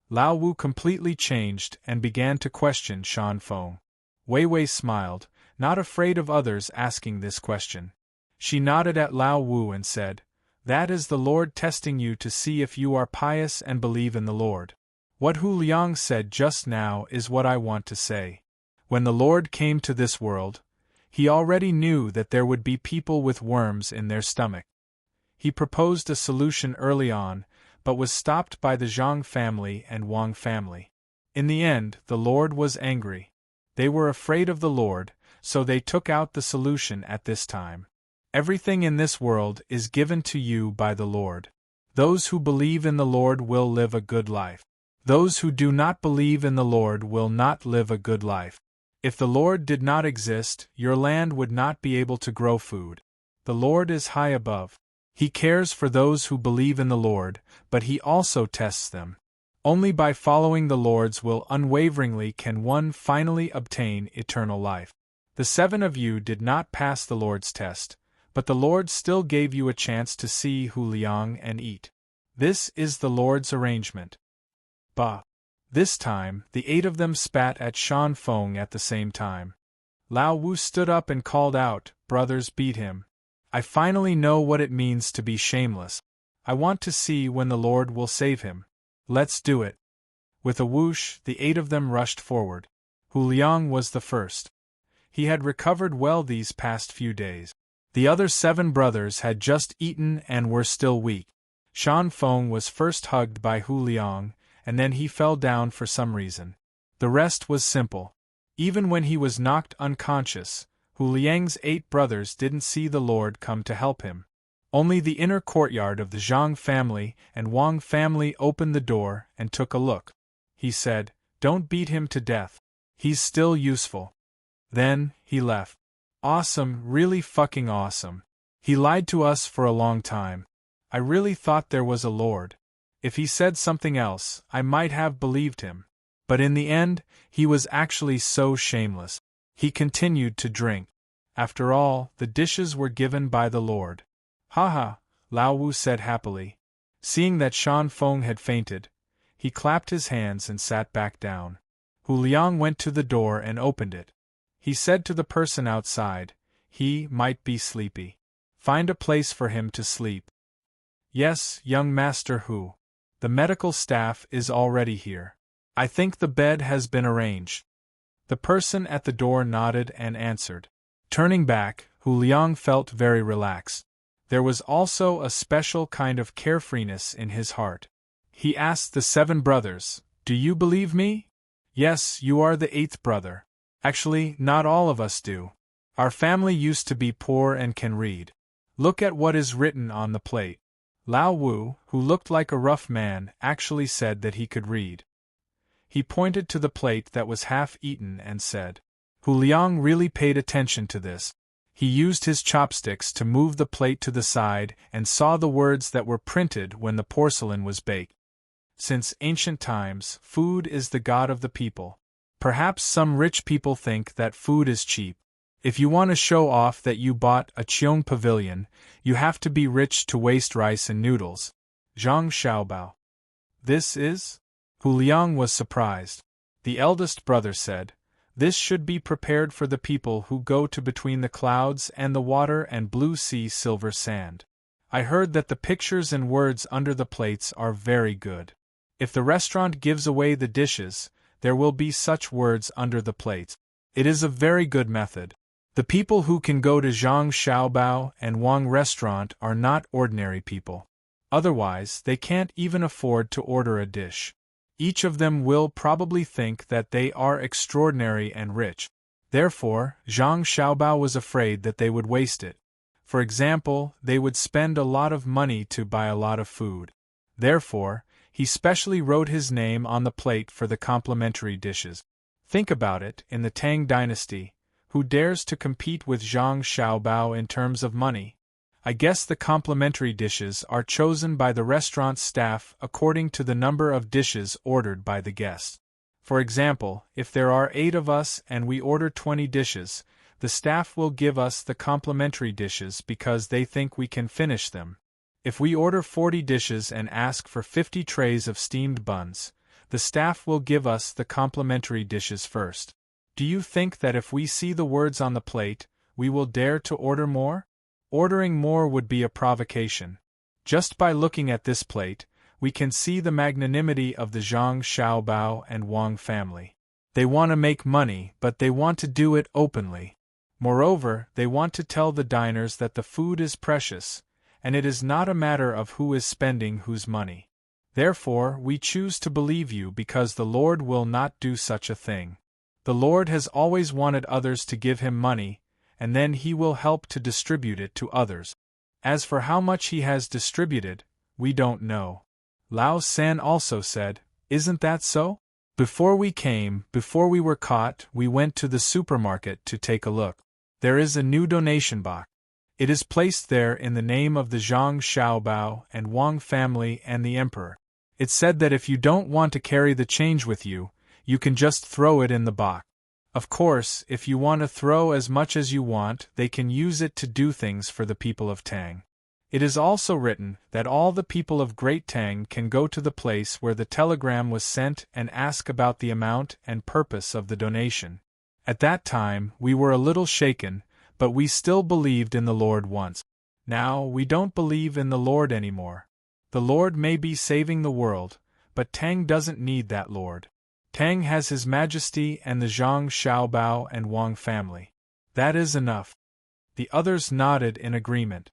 Lao Wu completely changed and began to question Shanfeng. Wei Wei smiled, not afraid of others asking this question. She nodded at Lao Wu and said, "That is the Lord testing you to see if you are pious and believe in the Lord." What Hu Liang said just now is what I want to say. When the Lord came to this world, he already knew that there would be people with worms in their stomach. He proposed a solution early on, but was stopped by the Zhang family and Wang family. In the end, the Lord was angry. They were afraid of the Lord, so they took out the solution at this time. Everything in this world is given to you by the Lord. Those who believe in the Lord will live a good life. Those who do not believe in the Lord will not live a good life. If the Lord did not exist, your land would not be able to grow food. The Lord is high above. He cares for those who believe in the Lord, but he also tests them. Only by following the Lord's will unwaveringly can one finally obtain eternal life. The 7 of you did not pass the Lord's test, but the Lord still gave you a chance to see Hu Liang and eat. This is the Lord's arrangement. Bah! This time, the 8 of them spat at Shanfeng at the same time. Lao Wu stood up and called out, "Brothers, beat him. I finally know what it means to be shameless. I want to see when the Lord will save him. Let's do it." With a whoosh, the 8 of them rushed forward. Hu Liang was the first. He had recovered well these past few days. The other 7 brothers had just eaten and were still weak. Shanfeng was first hugged by Hu Liang, and then he fell down for some reason. The rest was simple. Even when he was knocked unconscious, Hu Liang's 8 brothers didn't see the Lord come to help him. Only the inner courtyard of the Zhang family and Wang family opened the door and took a look. He said, "Don't beat him to death. He's still useful." Then, he left. Awesome, really fucking awesome. He lied to us for a long time. I really thought there was a Lord. If he said something else, I might have believed him. But in the end, he was actually so shameless. He continued to drink. After all, the dishes were given by the Lord. "Haha," Lao Wu said happily. Seeing that Shanfeng had fainted, he clapped his hands and sat back down. Hu Liang went to the door and opened it. He said to the person outside, "He might be sleepy. Find a place for him to sleep." "Yes, young Master Hu. The medical staff is already here. I think the bed has been arranged." The person at the door nodded and answered. Turning back, Hu Liang felt very relaxed. There was also a special kind of carefreeness in his heart. He asked the 7 brothers, "Do you believe me?" "Yes, you are the 8th brother. Actually, not all of us do. Our family used to be poor and can read. Look at what is written on the plate." Lao Wu, who looked like a rough man, actually said that he could read. He pointed to the plate that was half eaten and said. Hu Liang really paid attention to this. He used his chopsticks to move the plate to the side and saw the words that were printed when the porcelain was baked. Since ancient times, food is the god of the people. Perhaps some rich people think that food is cheap. If you want to show off that you bought a Cheong pavilion, you have to be rich to waste rice and noodles. Zhang Xiaobao. This is? Hu Liang was surprised. The eldest brother said, "This should be prepared for the people who go to between the clouds and the water and blue sea silver sand. I heard that the pictures and words under the plates are very good. If the restaurant gives away the dishes, there will be such words under the plates. It is a very good method. The people who can go to Zhang Xiaobao and Wang restaurant are not ordinary people. Otherwise, they can't even afford to order a dish. Each of them will probably think that they are extraordinary and rich. Therefore, Zhang Xiaobao was afraid that they would waste it. For example, they would spend a lot of money to buy a lot of food. Therefore, he specially wrote his name on the plate for the complimentary dishes. Think about it, in the Tang dynasty, who dares to compete with Zhang Xiaobao in terms of money? I guess the complimentary dishes are chosen by the restaurant staff according to the number of dishes ordered by the guests. For example, if there are 8 of us and we order 20 dishes, the staff will give us the complimentary dishes because they think we can finish them. If we order 40 dishes and ask for 50 trays of steamed buns, the staff will give us the complimentary dishes first. Do you think that if we see the words on the plate, we will dare to order more? Ordering more would be a provocation. Just by looking at this plate, we can see the magnanimity of the Zhang Xiaobao and Wang family. They want to make money, but they want to do it openly. Moreover, they want to tell the diners that the food is precious, and it is not a matter of who is spending whose money. Therefore, we choose to believe you because the Lord will not do such a thing. The Lord has always wanted others to give him money, and then he will help to distribute it to others. As for how much he has distributed, we don't know. Lao San also said, "Isn't that so? Before we were caught, we went to the supermarket to take a look. There is a new donation box. It is placed there in the name of the Zhang Xiaobao and Wang family and the emperor. It said that if you don't want to carry the change with you, you can just throw it in the box. Of course, if you want to throw as much as you want, they can use it to do things for the people of Tang. It is also written that all the people of Great Tang can go to the place where the telegram was sent and ask about the amount and purpose of the donation. At that time, we were a little shaken, but we still believed in the Lord once. Now, we don't believe in the Lord anymore. The Lord may be saving the world, but Tang doesn't need that Lord. Tang has His Majesty and the Zhang Xiaobao and Wang family. That is enough." The others nodded in agreement.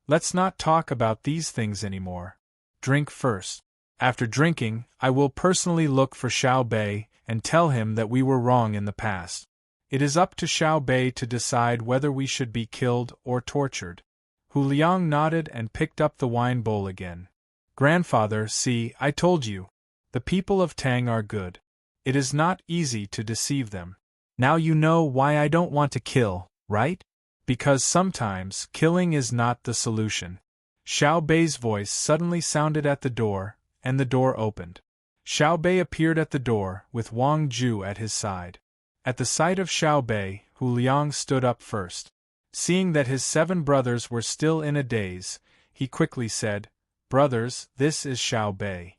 "Let's not talk about these things anymore. Drink first. After drinking, I will personally look for Xiao Bei and tell him that we were wrong in the past. It is up to Xiao Bei to decide whether we should be killed or tortured." Hu Liang nodded and picked up the wine bowl again. "Grandfather, see, I told you. The people of Tang are good. It is not easy to deceive them. Now you know why I don't want to kill, right? Because sometimes killing is not the solution." Xiao Bei's voice suddenly sounded at the door, and the door opened. Xiao Bei appeared at the door, with Wang Ju at his side. At the sight of Xiao Bei, Hu Liang stood up first. Seeing that his 7 brothers were still in a daze, he quickly said, "Brothers, this is Xiao Bei."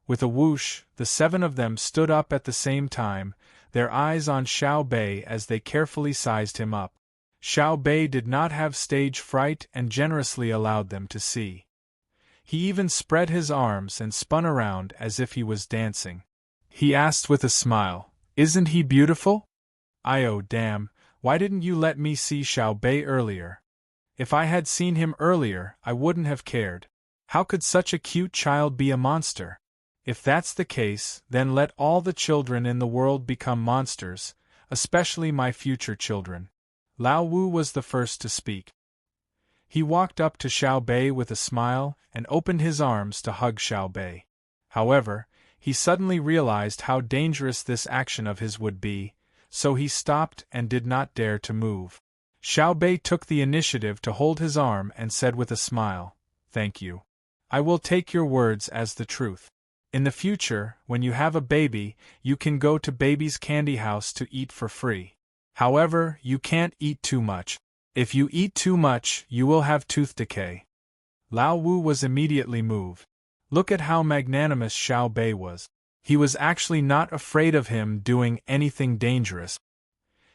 With a whoosh, the 7 of them stood up at the same time, their eyes on Xiao Bei as they carefully sized him up. Xiao Bei did not have stage fright and generously allowed them to see. He even spread his arms and spun around as if he was dancing. He asked with a smile, "Isn't he beautiful? Oh damn, why didn't you let me see Xiao Bei earlier? If I had seen him earlier, I wouldn't have cared. How could such a cute child be a monster? If that's the case, then let all the children in the world become monsters, especially my future children." Lao Wu was the first to speak. He walked up to Xiao Bei with a smile and opened his arms to hug Xiao Bei. However, he suddenly realized how dangerous this action of his would be, so he stopped and did not dare to move. Xiao Bei took the initiative to hold his arm and said with a smile, "Thank you. I will take your words as the truth. In the future, when you have a baby, you can go to baby's candy house to eat for free. However, you can't eat too much. If you eat too much, you will have tooth decay. Lao Wu was immediately moved. Look at how magnanimous Xiao Bei was. He was actually not afraid of him doing anything dangerous.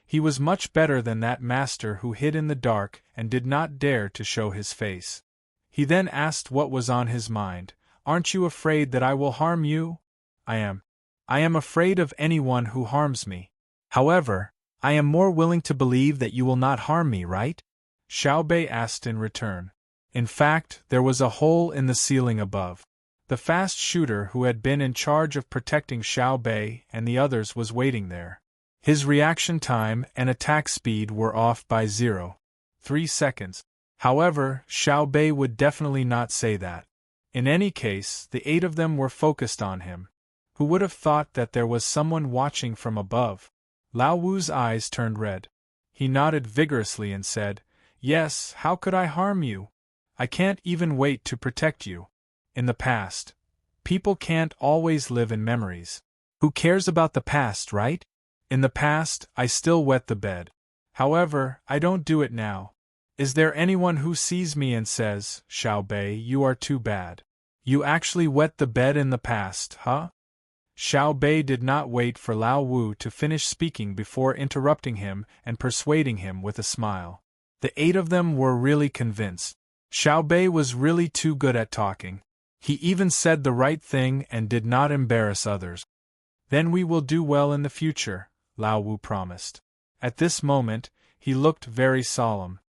He was much better than that master who hid in the dark and did not dare to show his face. He then asked what was on his mind. Aren't you afraid that I will harm you? I am. I am afraid of anyone who harms me. However, I am more willing to believe that you will not harm me, right? Xiao Bei asked in return. In fact, there was a hole in the ceiling above. The fast shooter who had been in charge of protecting Xiao Bei and the others was waiting there. His reaction time and attack speed were off by 0.3 seconds. However, Xiao Bei would definitely not say that. In any case, the 8 of them were focused on him. Who would have thought that there was someone watching from above? Lao Wu's eyes turned red. He nodded vigorously and said, "Yes, how could I harm you? I can't even wait to protect you. In the past. People can't always live in memories. Who cares about the past, right? In the past, I still wet the bed. However, I don't do it now. Is there anyone who sees me and says, 'Xiao Bei, you are too bad. You actually wet the bed in the past, huh?'" Xiao Bei did not wait for Lao Wu to finish speaking before interrupting him and persuading him with a smile. The 8 of them were really convinced. Xiao Bei was really too good at talking. He even said the right thing and did not embarrass others. "Then we will do well in the future," Lao Wu promised. At this moment, he looked very solemn.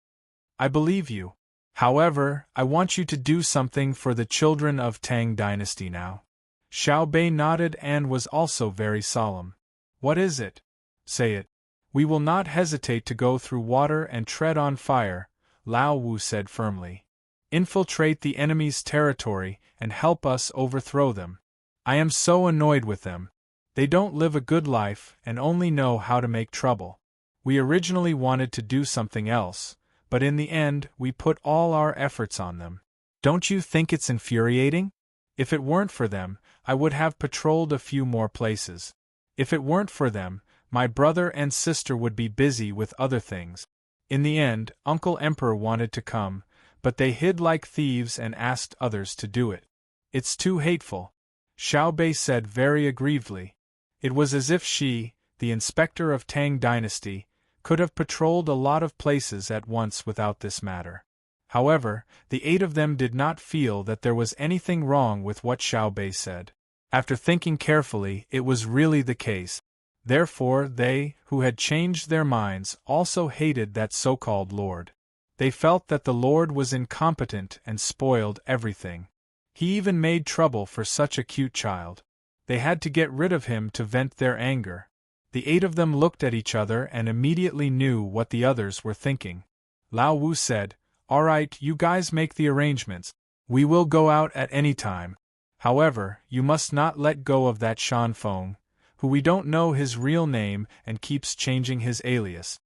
"I believe you. However, I want you to do something for the children of Tang dynasty now." Xiao Bei nodded and was also very solemn. "What is it? Say it." "We will not hesitate to go through water and tread on fire," Lao Wu said firmly. "Infiltrate the enemy's territory and help us overthrow them. I am so annoyed with them. They don't live a good life and only know how to make trouble. We originally wanted to do something else, but in the end we put all our efforts on them. Don't you think it's infuriating? If it weren't for them, I would have patrolled a few more places. If it weren't for them, my brother and sister would be busy with other things. In the end, Uncle Emperor wanted to come, but they hid like thieves and asked others to do it. It's too hateful," Xiao Bei said very aggrievedly. It was as if she, the inspector of Tang dynasty, could have patrolled a lot of places at once without this matter. However, the 8 of them did not feel that there was anything wrong with what Xiao Bei said. After thinking carefully, it was really the case. Therefore they, who had changed their minds, also hated that so-called lord. They felt that the lord was incompetent and spoiled everything. He even made trouble for such a cute child. They had to get rid of him to vent their anger. The 8 of them looked at each other and immediately knew what the others were thinking. Lao Wu said, "All right, you guys make the arrangements. We will go out at any time. However, you must not let go of that Shan Feng, who we don't know his real name and keeps changing his alias.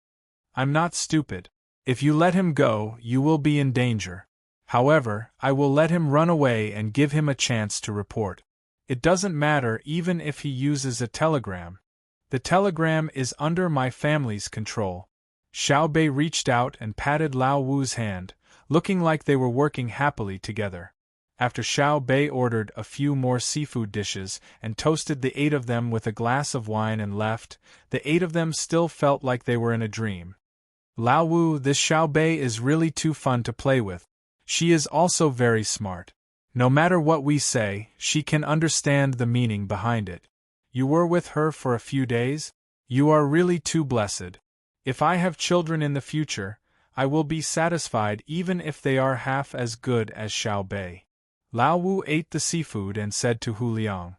I'm not stupid. If you let him go, you will be in danger. However, I will let him run away and give him a chance to report. It doesn't matter even if he uses a telegram. The telegram is under my family's control." Xiao Bei reached out and patted Lao Wu's hand, looking like they were working happily together. After Xiao Bei ordered a few more seafood dishes and toasted the 8 of them with a glass of wine and left, the 8 of them still felt like they were in a dream. "Lao Wu, this Xiao Bei is really too fun to play with. She is also very smart. No matter what we say, she can understand the meaning behind it. You were with her for a few days? You are really too blessed. If I have children in the future, I will be satisfied even if they are half as good as Xiao Bei." Lao Wu ate the seafood and said to Hu Liang.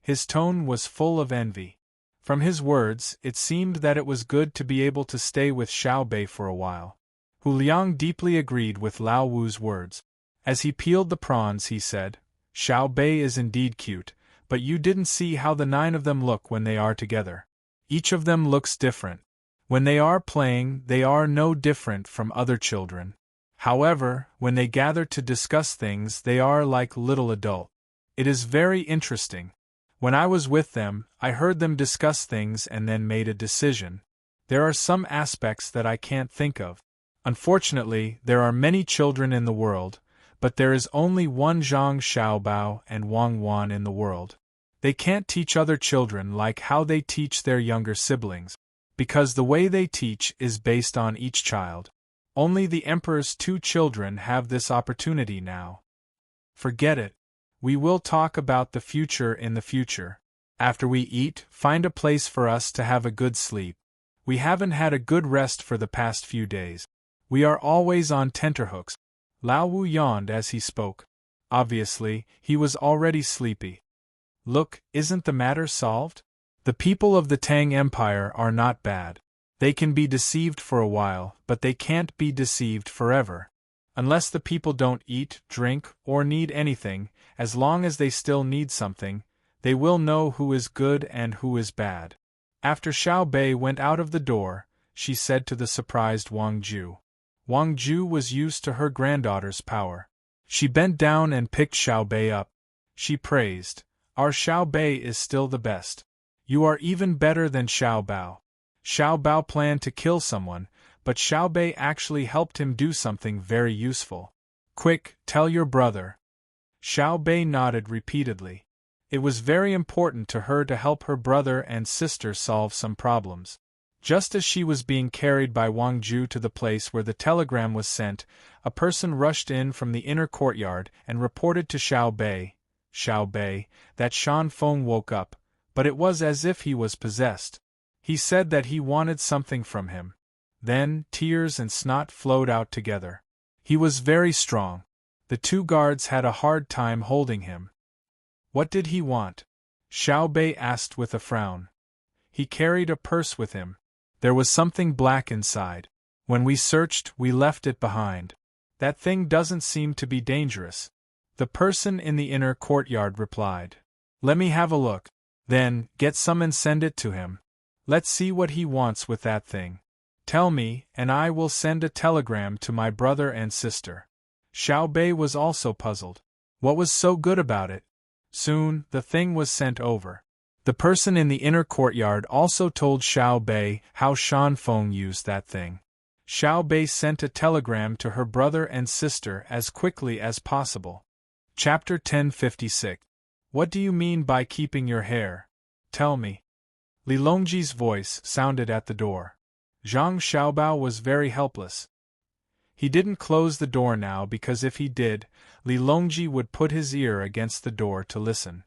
His tone was full of envy. From his words, it seemed that it was good to be able to stay with Xiao Bei for a while. Hu Liang deeply agreed with Lao Wu's words. As he peeled the prawns, he said, "Xiao Bei is indeed cute, but you didn't see how the 9 of them look when they are together. Each of them looks different. When they are playing, they are no different from other children. However, when they gather to discuss things, they are like little adults. It is very interesting. When I was with them, I heard them discuss things and then made a decision. There are some aspects that I can't think of. Unfortunately, there are many children in the world, but there is only one Zhang Xiaobao and Wang Wan in the world. They can't teach other children like how they teach their younger siblings, because the way they teach is based on each child. Only the emperor's 2 children have this opportunity now. Forget it. We will talk about the future in the future. After we eat, find a place for us to have a good sleep. We haven't had a good rest for the past few days. We are always on tenterhooks. Lao Wu yawned as he spoke. Obviously, he was already sleepy. Look, isn't the matter solved? The people of the Tang Empire are not bad. They can be deceived for a while, but they can't be deceived forever. Unless the people don't eat, drink, or need anything, as long as they still need something, they will know who is good and who is bad. After Xiao Bei went out of the door, she said to the surprised Wang Ju. Wang Ju was used to her granddaughter's power. She bent down and picked Xiao Bei up. She praised, "Our Xiao Bei is still the best. You are even better than Xiao Bao." Xiao Bao planned to kill someone, but Xiao Bei actually helped him do something very useful. "Quick, tell your brother." Xiao Bei nodded repeatedly. It was very important to her to help her brother and sister solve some problems. Just as she was being carried by Wang Ju to the place where the telegram was sent, a person rushed in from the inner courtyard and reported to Xiao Bei, that Shan Feng woke up, but it was as if he was possessed. He said that he wanted something from him. Then, tears and snot flowed out together. He was very strong. The 2 guards had a hard time holding him. What did he want? Xiao Bei asked with a frown. He carried a purse with him. There was something black inside. When we searched, we left it behind. That thing doesn't seem to be dangerous. The person in the inner courtyard replied. Let me have a look. Then, get some and send it to him. Let's see what he wants with that thing. Tell me, and I will send a telegram to my brother and sister. Xiao Bei was also puzzled. What was so good about it? Soon, the thing was sent over. The person in the inner courtyard also told Xiao Bei how Shan Feng used that thing. Xiao Bei sent a telegram to her brother and sister as quickly as possible. Chapter 1056. What do you mean by keeping your hair? Tell me. Li Longji's voice sounded at the door. Zhang Xiaobao was very helpless. He didn't close the door now because if he did, Li Longji would put his ear against the door to listen.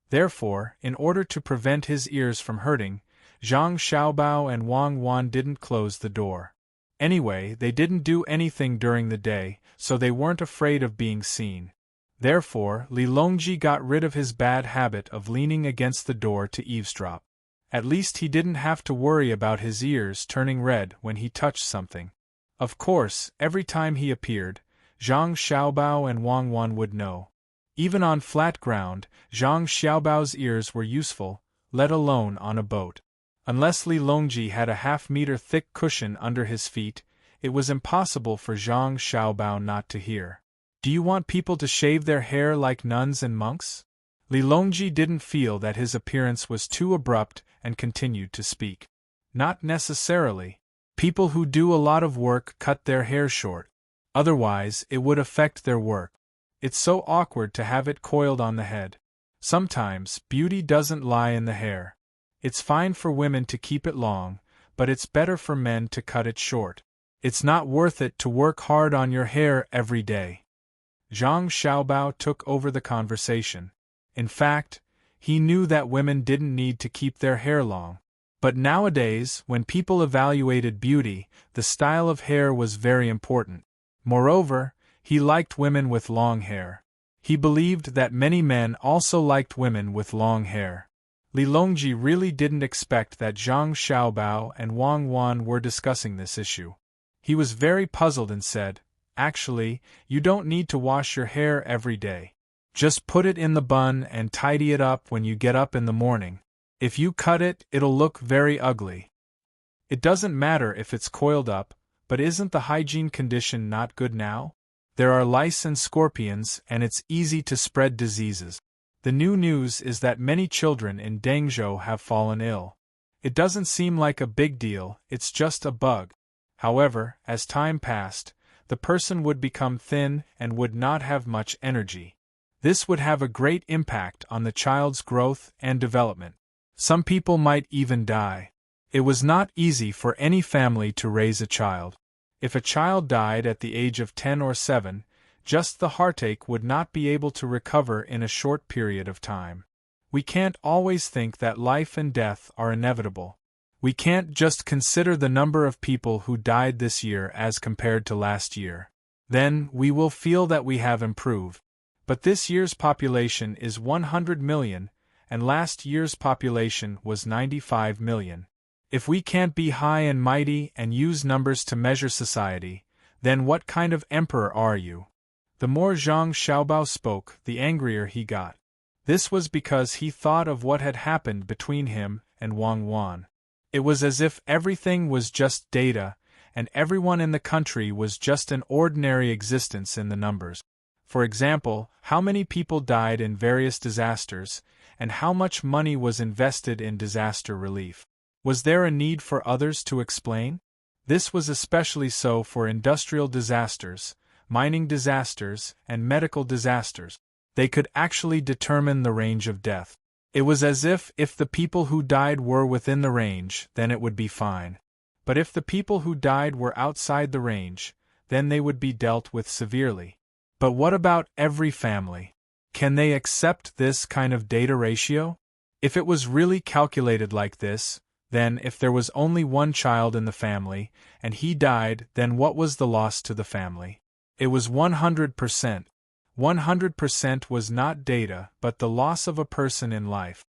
Therefore, in order to prevent his ears from hurting, Zhang Xiaobao and Wang Wan didn't close the door. Anyway, they didn't do anything during the day, so they weren't afraid of being seen. Therefore, Li Longji got rid of his bad habit of leaning against the door to eavesdrop. At least he didn't have to worry about his ears turning red when he touched something. Of course, every time he appeared, Zhang Xiaobao and Wang Wan would know. Even on flat ground, Zhang Xiaobao's ears were useful, let alone on a boat. Unless Li Longji had a half-meter thick cushion under his feet, it was impossible for Zhang Xiaobao not to hear. Do you want people to shave their hair like nuns and monks? Li Longji didn't feel that his appearance was too abrupt and continued to speak. Not necessarily. People who do a lot of work cut their hair short. Otherwise, it would affect their work. It's so awkward to have it coiled on the head. Sometimes, beauty doesn't lie in the hair. It's fine for women to keep it long, but it's better for men to cut it short. It's not worth it to work hard on your hair every day. Zhang Xiaobao took over the conversation. In fact, he knew that women didn't need to keep their hair long. But nowadays, when people evaluated beauty, the style of hair was very important. Moreover, he liked women with long hair. He believed that many men also liked women with long hair. Li Longji really didn't expect that Zhang Xiaobao and Wang Wan were discussing this issue. He was very puzzled and said, "Actually, you don't need to wash your hair every day. Just put it in the bun and tidy it up when you get up in the morning. If you cut it, it'll look very ugly. It doesn't matter if it's coiled up, but isn't the hygiene condition not good now? There are lice and scorpions, and it's easy to spread diseases. The new news is that many children in Dengzhou have fallen ill." It doesn't seem like a big deal, it's just a bug. However, as time passed, the person would become thin and would not have much energy. This would have a great impact on the child's growth and development. Some people might even die. It was not easy for any family to raise a child. If a child died at the age of 10 or 7, just the heartache would not be able to recover in a short period of time. We can't always think that life and death are inevitable. We can't just consider the number of people who died this year as compared to last year. Then, we will feel that we have improved. But this year's population is 100 million, and last year's population was 95 million. If we can't be high and mighty and use numbers to measure society, then what kind of emperor are you? The more Zhang Xiaobao spoke, the angrier he got. This was because he thought of what had happened between him and Wang Wan. It was as if everything was just data, and everyone in the country was just an ordinary existence in the numbers. For example, how many people died in various disasters, and how much money was invested in disaster relief. Was there a need for others to explain? This was especially so for industrial disasters, mining disasters, and medical disasters. They could actually determine the range of death. It was as if the people who died were within the range, then it would be fine. But if the people who died were outside the range, then they would be dealt with severely. But what about every family? Can they accept this kind of data ratio? If it was really calculated like this, then if there was only one child in the family, and he died, then what was the loss to the family? It was 100%. 100% was not data, but the loss of a person in life.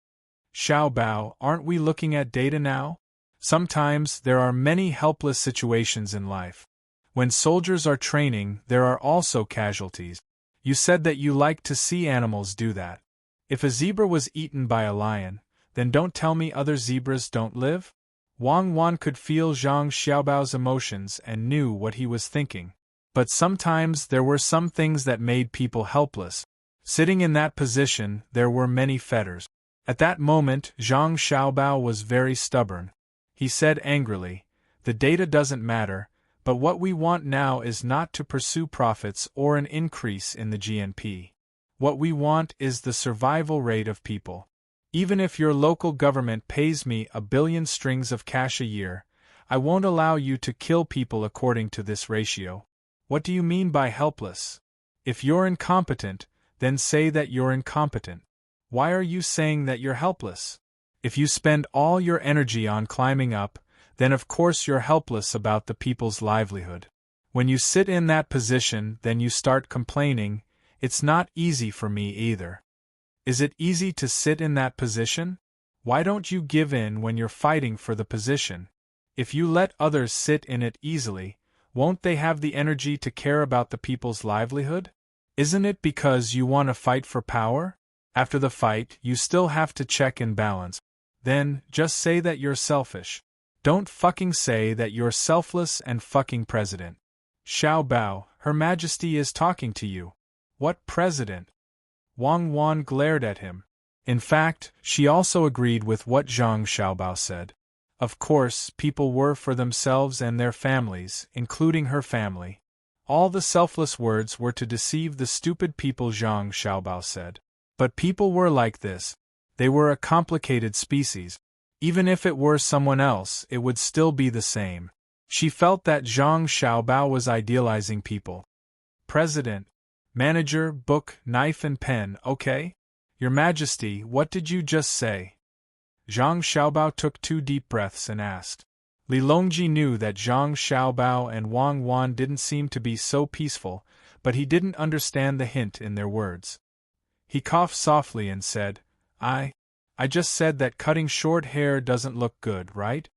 Xiaobao, aren't we looking at data now? Sometimes there are many helpless situations in life. When soldiers are training, there are also casualties. You said that you like to see animals do that. If a zebra was eaten by a lion, then don't tell me other zebras don't live? Wang Wan could feel Zhang Xiaobao's emotions and knew what he was thinking. But sometimes there were some things that made people helpless. Sitting in that position, there were many fetters. At that moment, Zhang Xiaobao was very stubborn. He said angrily, "The data doesn't matter, but what we want now is not to pursue profits or an increase in the GNP. What we want is the survival rate of people. Even if your local government pays me 1 billion strings of cash a year, I won't allow you to kill people according to this ratio." What do you mean by helpless? If you're incompetent, then say that you're incompetent. Why are you saying that you're helpless? If you spend all your energy on climbing up, then of course you're helpless about the people's livelihood. When you sit in that position, then you start complaining, "It's not easy for me either." Is it easy to sit in that position? Why don't you give in when you're fighting for the position? If you let others sit in it easily, won't they have the energy to care about the people's livelihood? Isn't it because you want to fight for power? After the fight, you still have to check and balance. Then, just say that you're selfish. Don't fucking say that you're selfless and fucking president. Xiaobao, Her Majesty is talking to you. What president? Wang Wan glared at him. In fact, she also agreed with what Zhang Xiaobao said. Of course, people were for themselves and their families, including her family. All the selfless words were to deceive the stupid people, Zhang Xiaobao said. But people were like this. They were a complicated species. Even if it were someone else, it would still be the same. She felt that Zhang Xiaobao was idealizing people. President, manager, book, knife and pen, okay? Your Majesty, what did you just say? Zhang Xiaobao took 2 deep breaths and asked. Li Longji knew that Zhang Xiaobao and Wang Wan didn't seem to be so peaceful, but he didn't understand the hint in their words. He coughed softly and said, I just said that cutting short hair doesn't look good, right?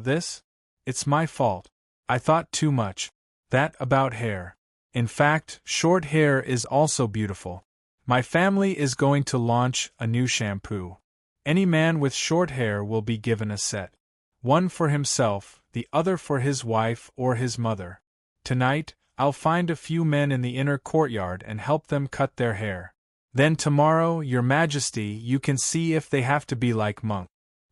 This? It's my fault. I thought too much. That about hair. In fact, short hair is also beautiful. My family is going to launch a new shampoo. Any man with short hair will be given a set. One for himself, the other for his wife or his mother. Tonight, I'll find a few men in the inner courtyard and help them cut their hair. Then tomorrow, Your Majesty, you can see if they have to be like monk.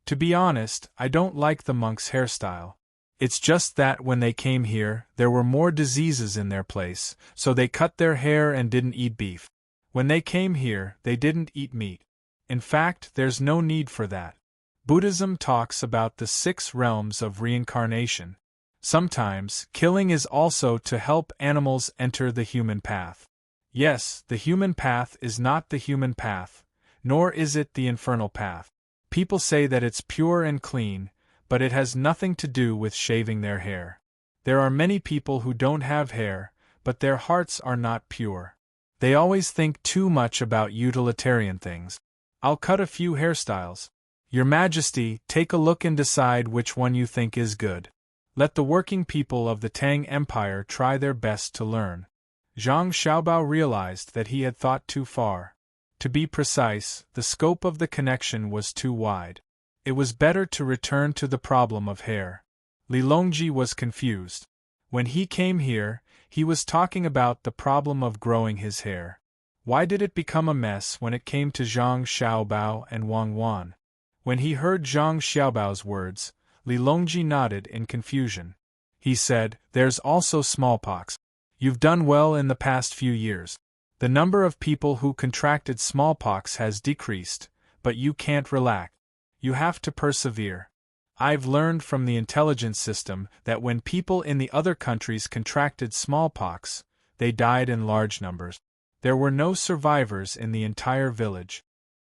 To be honest, I don't like the monk's hairstyle. It's just that when they came here, there were more diseases in their place, so they cut their hair and didn't eat beef. When they came here, they didn't eat meat. In fact, there's no need for that. Buddhism talks about the 6 realms of reincarnation. Sometimes, killing is also to help animals enter the human path. Yes, the human path is not the human path, nor is it the infernal path. People say that it's pure and clean, but it has nothing to do with shaving their hair. There are many people who don't have hair, but their hearts are not pure. They always think too much about utilitarian things. I'll cut a few hairstyles. Your Majesty, take a look and decide which one you think is good. Let the working people of the Tang Empire try their best to learn. Zhang Xiaobao realized that he had thought too far. To be precise, the scope of the connection was too wide. It was better to return to the problem of hair. Li Longji was confused. When he came here, he was talking about the problem of growing his hair. Why did it become a mess when it came to Zhang Xiaobao and Wang Wan? When he heard Zhang Xiaobao's words, Li Longji nodded in confusion. He said, "There's also smallpox. You've done well in the past few years. The number of people who contracted smallpox has decreased, but you can't relax. You have to persevere. I've learned from the intelligence system that when people in the other countries contracted smallpox, they died in large numbers. There were no survivors in the entire village."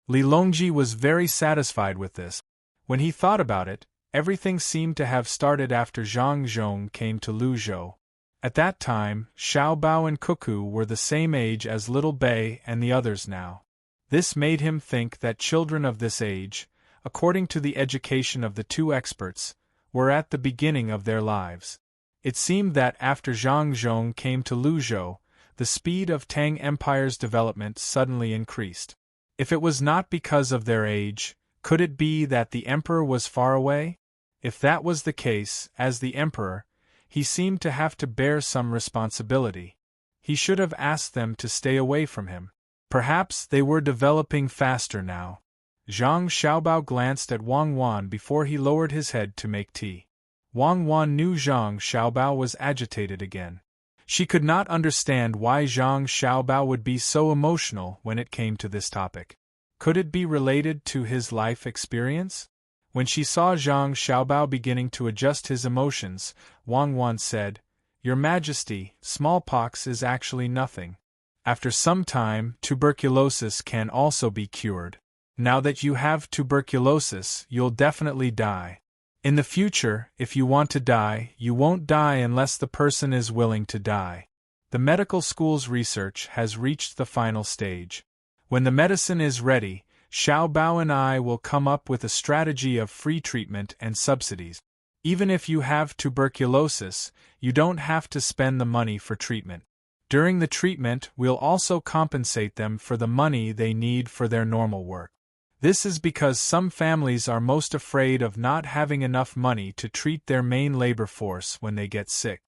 Li Longji was very satisfied with this. When he thought about it, everything seemed to have started after Zhang Zhong came to Luzhou. At that time, Xiao Bao and Cuckoo were the same age as Little Bei and the others now. This made him think that children of this age, according to the education of the 2 experts, were at the beginning of their lives. It seemed that after Zhang Zhong came to Luzhou, the speed of Tang Empire's development suddenly increased. If it was not because of their age, could it be that the emperor was far away? If that was the case, as the emperor, he seemed to have to bear some responsibility. He should have asked them to stay away from him. Perhaps they were developing faster now. Zhang Xiaobao glanced at Wang Wan before he lowered his head to make tea. Wang Wan knew Zhang Xiaobao was agitated again. She could not understand why Zhang Xiaobao would be so emotional when it came to this topic. Could it be related to his life experience? When she saw Zhang Xiaobao beginning to adjust his emotions, Wang Wan said, "Your Majesty, smallpox is actually nothing. After some time, tuberculosis can also be cured. Now that you have tuberculosis, you'll definitely die. In the future, if you want to die, you won't die unless the person is willing to die. The medical school's research has reached the final stage. When the medicine is ready, Xiao Bao and I will come up with a strategy of free treatment and subsidies. Even if you have tuberculosis, you don't have to spend the money for treatment. During the treatment, we'll also compensate them for the money they need for their normal work. This is because some families are most afraid of not having enough money to treat their main labor force when they get sick.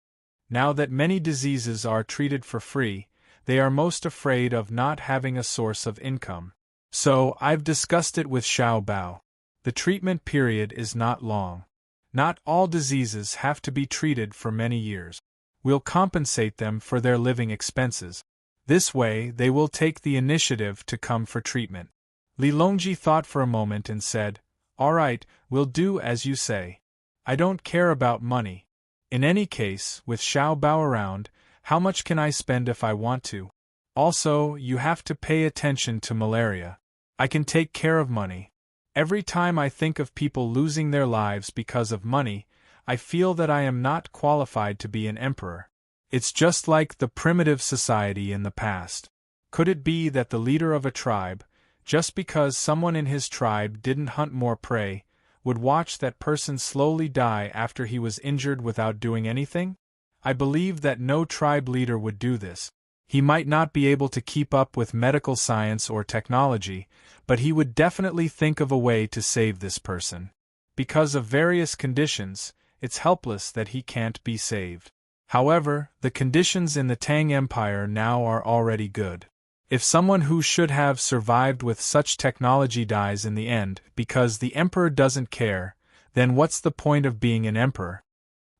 Now that many diseases are treated for free, they are most afraid of not having a source of income. So, I've discussed it with Xiao Bao. The treatment period is not long. Not all diseases have to be treated for many years. We'll compensate them for their living expenses. This way, they will take the initiative to come for treatment." Li Longji thought for a moment and said, "All right, we'll do as you say. I don't care about money. In any case, with Xiao Bao around, how much can I spend if I want to? Also, you have to pay attention to malaria. I can take care of money. Every time I think of people losing their lives because of money, I feel that I am not qualified to be an emperor. It's just like the primitive society in the past. Could it be that the leader of a tribe, just because someone in his tribe didn't hunt more prey, would watch that person slowly die after he was injured without doing anything? I believe that no tribe leader would do this. He might not be able to keep up with medical science or technology, but he would definitely think of a way to save this person. Because of various conditions, it's helpless that he can't be saved. However, the conditions in the Tang Empire now are already good. If someone who should have survived with such technology dies in the end because the emperor doesn't care, then what's the point of being an emperor?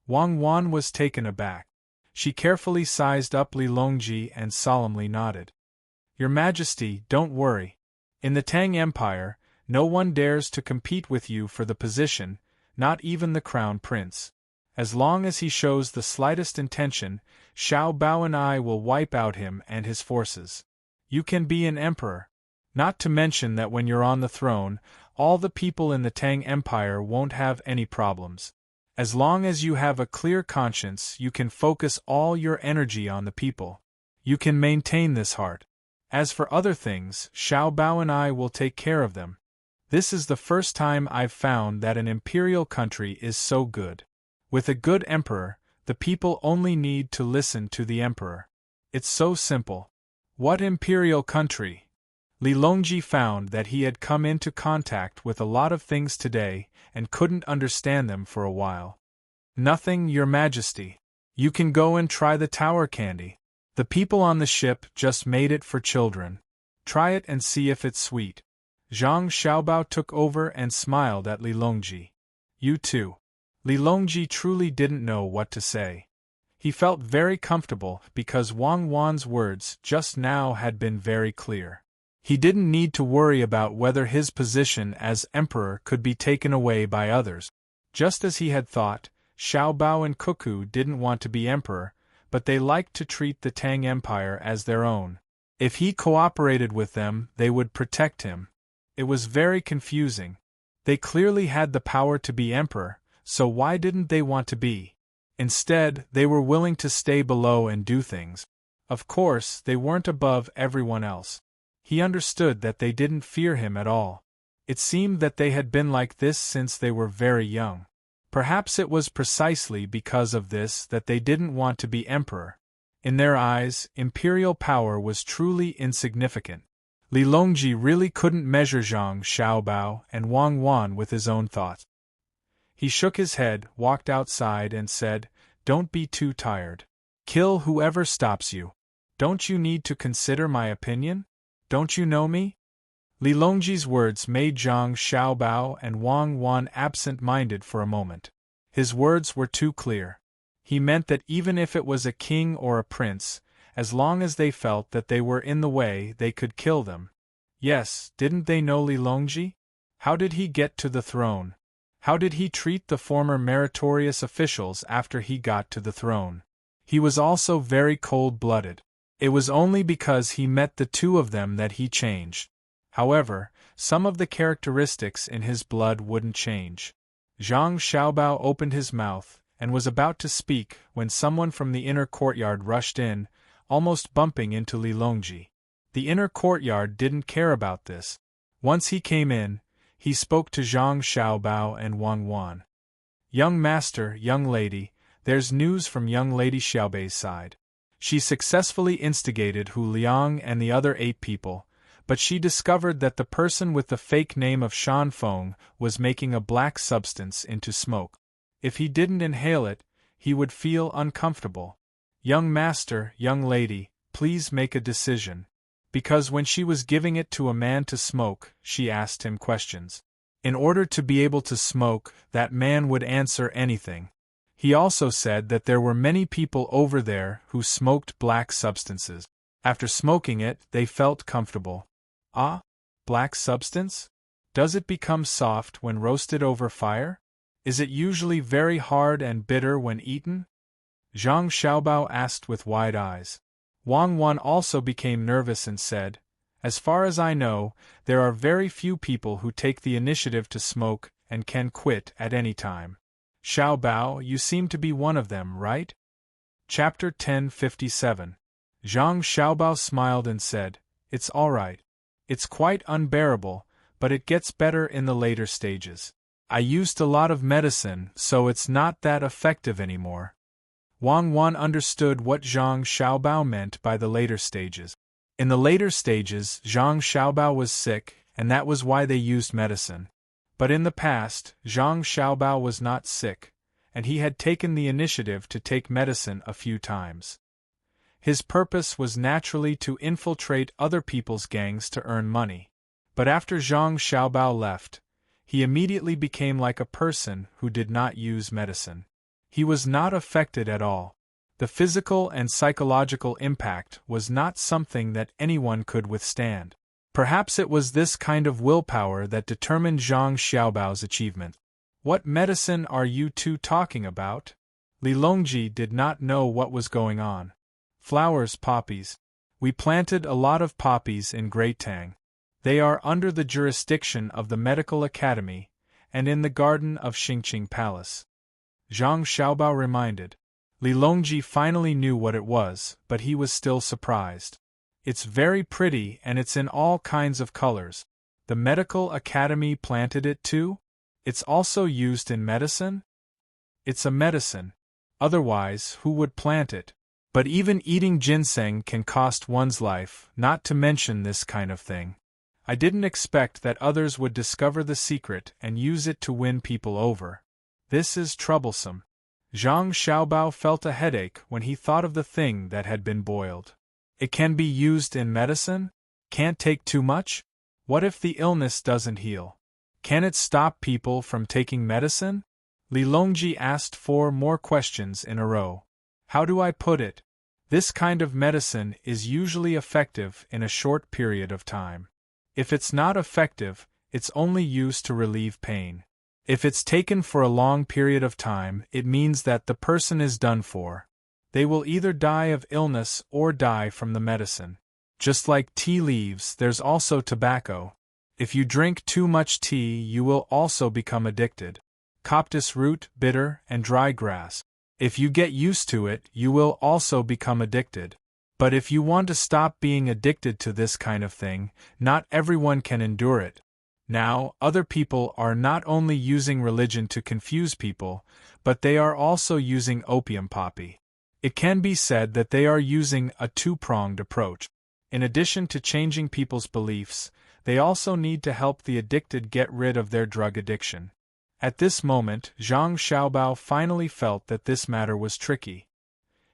Wang Wan was taken aback. She carefully sized up Li Longji and solemnly nodded. Your Majesty, don't worry. In the Tang Empire, no one dares to compete with you for the position, not even the crown prince. As long as he shows the slightest intention, Xiao Bao and I will wipe out him and his forces. You can be an emperor. Not to mention that when you're on the throne, all the people in the Tang Empire won't have any problems. As long as you have a clear conscience, you can focus all your energy on the people. You can maintain this heart. As for other things, Xiao Bao and I will take care of them. This is the first time I've found that an imperial country is so good. With a good emperor, the people only need to listen to the emperor. It's so simple. What imperial country? Li Longji found that he had come into contact with a lot of things today and couldn't understand them for a while. Nothing, Your Majesty. You can go and try the tower candy. The people on the ship just made it for children. Try it and see if it's sweet. Zhang Xiaobao took over and smiled at Li Longji. You too. Li Longji truly didn't know what to say. He felt very comfortable because Wang Wan's words just now had been very clear. He didn't need to worry about whether his position as emperor could be taken away by others. Just as he had thought, Xiao Bao and Cuckoo didn't want to be emperor, but they liked to treat the Tang Empire as their own. If he cooperated with them, they would protect him. It was very confusing. They clearly had the power to be emperor, so why didn't they want to be? Instead, they were willing to stay below and do things. Of course, they weren't above everyone else. He understood that they didn't fear him at all. It seemed that they had been like this since they were very young. Perhaps it was precisely because of this that they didn't want to be emperor. In their eyes, imperial power was truly insignificant. Li Longji really couldn't measure Zhang Xiaobao and Wang Wan with his own thoughts. He shook his head, walked outside and said, "Don't be too tired. Kill whoever stops you. Don't you need to consider my opinion? Don't you know me?" Li Longji's words made Zhang Xiaobao and Wang Wan absent-minded for a moment. His words were too clear. He meant that even if it was a king or a prince, as long as they felt that they were in the way, they could kill them. Yes, didn't they know Li Longji? How did he get to the throne? How did he treat the former meritorious officials after he got to the throne? He was also very cold-blooded. It was only because he met the two of them that he changed. However, some of the characteristics in his blood wouldn't change. Zhang Xiaobao opened his mouth and was about to speak when someone from the inner courtyard rushed in, almost bumping into Li Longji. The inner courtyard didn't care about this. Once he came in, he spoke to Zhang Xiaobao and Wang Wan. "Young master, young lady, there's news from young lady Xiaobei's side. She successfully instigated Hu Liang and the other 8 people, but she discovered that the person with the fake name of Shan Feng was making a black substance into smoke. If he didn't inhale it, he would feel uncomfortable. Young master, young lady, please make a decision." Because when she was giving it to a man to smoke, she asked him questions. In order to be able to smoke, that man would answer anything. He also said that there were many people over there who smoked black substances. After smoking it, they felt comfortable. Ah? Black substance? Does it become soft when roasted over fire? Is it usually very hard and bitter when eaten? Zhang Xiaobao asked with wide eyes. Wang Wan also became nervous and said, "As far as I know, there are very few people who take the initiative to smoke and can quit at any time. Xiao Bao, you seem to be one of them, right?" Chapter 1057. Zhang Xiaobao smiled and said, "It's all right. It's quite unbearable, but it gets better in the later stages. I used a lot of medicine, so it's not that effective anymore." Wang Wan understood what Zhang Xiaobao meant by the later stages. In the later stages, Zhang Xiaobao was sick, and that was why they used medicine. But in the past, Zhang Xiaobao was not sick, and he had taken the initiative to take medicine a few times. His purpose was naturally to infiltrate other people's gangs to earn money. But after Zhang Xiaobao left, he immediately became like a person who did not use medicine. He was not affected at all. The physical and psychological impact was not something that anyone could withstand. Perhaps it was this kind of willpower that determined Zhang Xiaobao's achievement. What medicine are you two talking about? Li Longji did not know what was going on. Flowers, poppies. We planted a lot of poppies in Great Tang. They are under the jurisdiction of the Medical Academy, and in the garden of Xingqing Palace. Zhang Xiaobao reminded. Li Longji finally knew what it was, but he was still surprised. It's very pretty and it's in all kinds of colors. The Medical Academy planted it too? It's also used in medicine? It's a medicine. Otherwise, who would plant it? But even eating ginseng can cost one's life, not to mention this kind of thing. I didn't expect that others would discover the secret and use it to win people over. This is troublesome. Zhang Xiaobao felt a headache when he thought of the thing that had been boiled. It can be used in medicine? Can't take too much? What if the illness doesn't heal? Can it stop people from taking medicine? Li Longji asked 4 more questions in a row. How do I put it? This kind of medicine is usually effective in a short period of time. If it's not effective, it's only used to relieve pain. If it's taken for a long period of time, it means that the person is done for. They will either die of illness or die from the medicine. Just like tea leaves, there's also tobacco. If you drink too much tea, you will also become addicted. Coptis root, bitter, and dry grass. If you get used to it, you will also become addicted. But if you want to stop being addicted to this kind of thing, not everyone can endure it. Now, other people are not only using religion to confuse people, but they are also using opium poppy. It can be said that they are using a two-pronged approach. In addition to changing people's beliefs, they also need to help the addicted get rid of their drug addiction. At this moment, Zhang Xiaobao finally felt that this matter was tricky.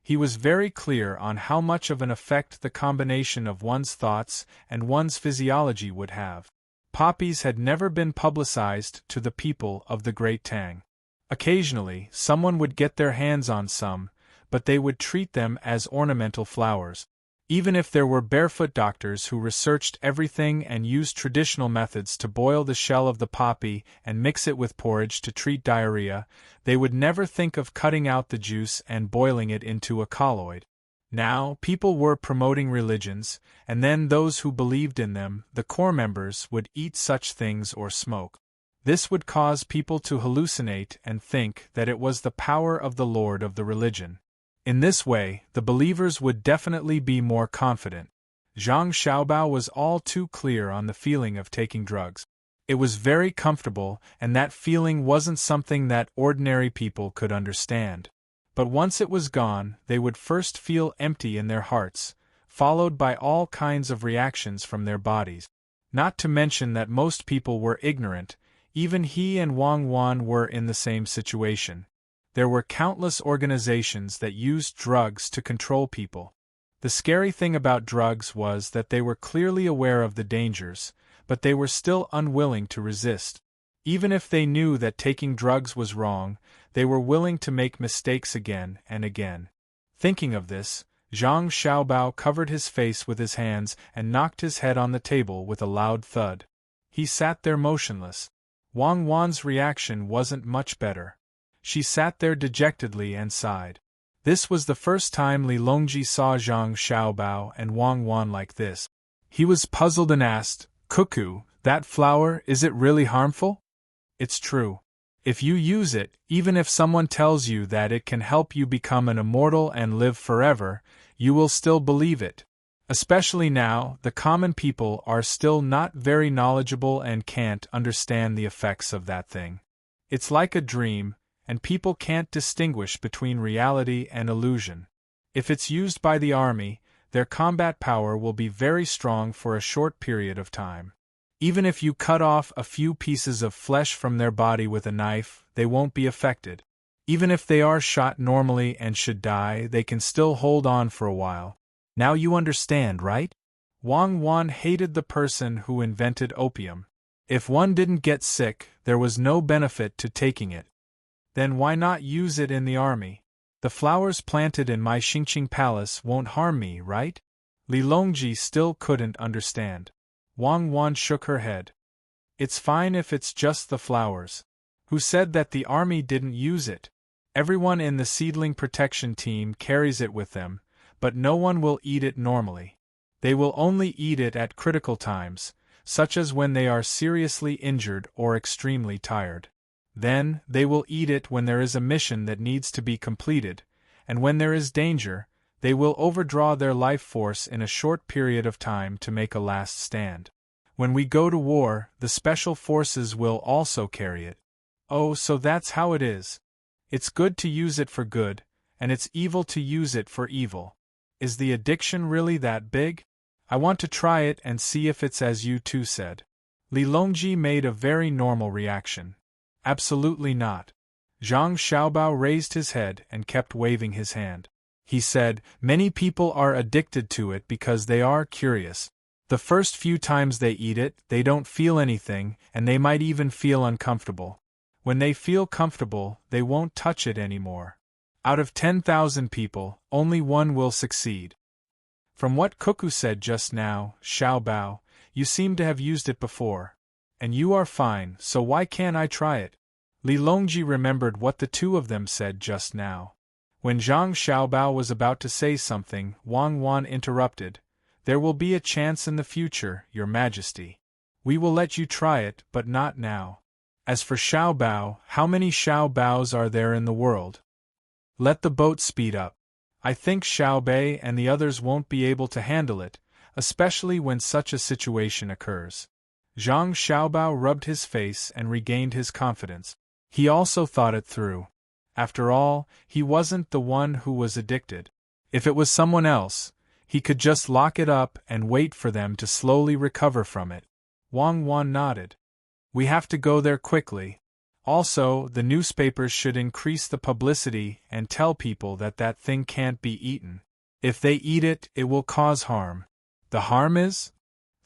He was very clear on how much of an effect the combination of one's thoughts and one's physiology would have. Poppies had never been publicized to the people of the Great Tang. Occasionally, someone would get their hands on some, but they would treat them as ornamental flowers. Even if there were barefoot doctors who researched everything and used traditional methods to boil the shell of the poppy and mix it with porridge to treat diarrhea, they would never think of cutting out the juice and boiling it into a colloid. Now, people were promoting religions, and then those who believed in them, the core members, would eat such things or smoke. This would cause people to hallucinate and think that it was the power of the Lord of the religion. In this way, the believers would definitely be more confident. Zhang Xiaobao was all too clear on the feeling of taking drugs. It was very comfortable, and that feeling wasn't something that ordinary people could understand. But once it was gone, they would first feel empty in their hearts, followed by all kinds of reactions from their bodies. Not to mention that most people were ignorant, even he and Wang Wan were in the same situation. There were countless organizations that used drugs to control people. The scary thing about drugs was that they were clearly aware of the dangers, but they were still unwilling to resist. Even if they knew that taking drugs was wrong, they were willing to make mistakes again and again. Thinking of this, Zhang Xiaobao covered his face with his hands and knocked his head on the table with a loud thud. He sat there motionless. Wang Wan's reaction wasn't much better. She sat there dejectedly and sighed. This was the first time Li Longji saw Zhang Xiaobao and Wang Wan like this. He was puzzled and asked, "Cuckoo, that flower, is it really harmful?" "It's true. If you use it, even if someone tells you that it can help you become an immortal and live forever, you will still believe it. Especially now, the common people are still not very knowledgeable and can't understand the effects of that thing. It's like a dream, and people can't distinguish between reality and illusion. If it's used by the army, their combat power will be very strong for a short period of time. Even if you cut off a few pieces of flesh from their body with a knife, they won't be affected. Even if they are shot normally and should die, they can still hold on for a while. Now you understand, right? Wang Wan hated the person who invented opium. If one didn't get sick, there was no benefit to taking it. Then why not use it in the army? The flowers planted in my Xingqing palace won't harm me, right? Li Longji still couldn't understand. Wang Wan shook her head. It's fine if it's just the flowers. Who said that the army didn't use it? Everyone in the seedling protection team carries it with them, but no one will eat it normally. They will only eat it at critical times, such as when they are seriously injured or extremely tired. Then, they will eat it when there is a mission that needs to be completed, and when there is danger, they will overdraw their life force in a short period of time to make a last stand. When we go to war, the special forces will also carry it. Oh, so that's how it is. It's good to use it for good, and it's evil to use it for evil. Is the addiction really that big? I want to try it and see if it's as you two said. Li Longji made a very normal reaction. Absolutely not. Zhang Xiaobao raised his head and kept waving his hand. He said, many people are addicted to it because they are curious. The first few times they eat it, they don't feel anything, and they might even feel uncomfortable. When they feel comfortable, they won't touch it anymore. Out of 10,000 people, only one will succeed. From what Cuckoo said just now, Xiaobao, you seem to have used it before. And you are fine, so why can't I try it? Li Longji remembered what the two of them said just now. When Zhang Xiaobao was about to say something, Wang Wan interrupted. There will be a chance in the future, Your Majesty. We will let you try it, but not now. As for Xiaobao, how many Xiaobaos are there in the world? Let the boat speed up. I think Xiaobei and the others won't be able to handle it, especially when such a situation occurs. Zhang Xiaobao rubbed his face and regained his confidence. He also thought it through. After all, he wasn't the one who was addicted. If it was someone else, he could just lock it up and wait for them to slowly recover from it. Wang Wan nodded. We have to go there quickly. Also, the newspapers should increase the publicity and tell people that that thing can't be eaten. If they eat it, it will cause harm. The harm is?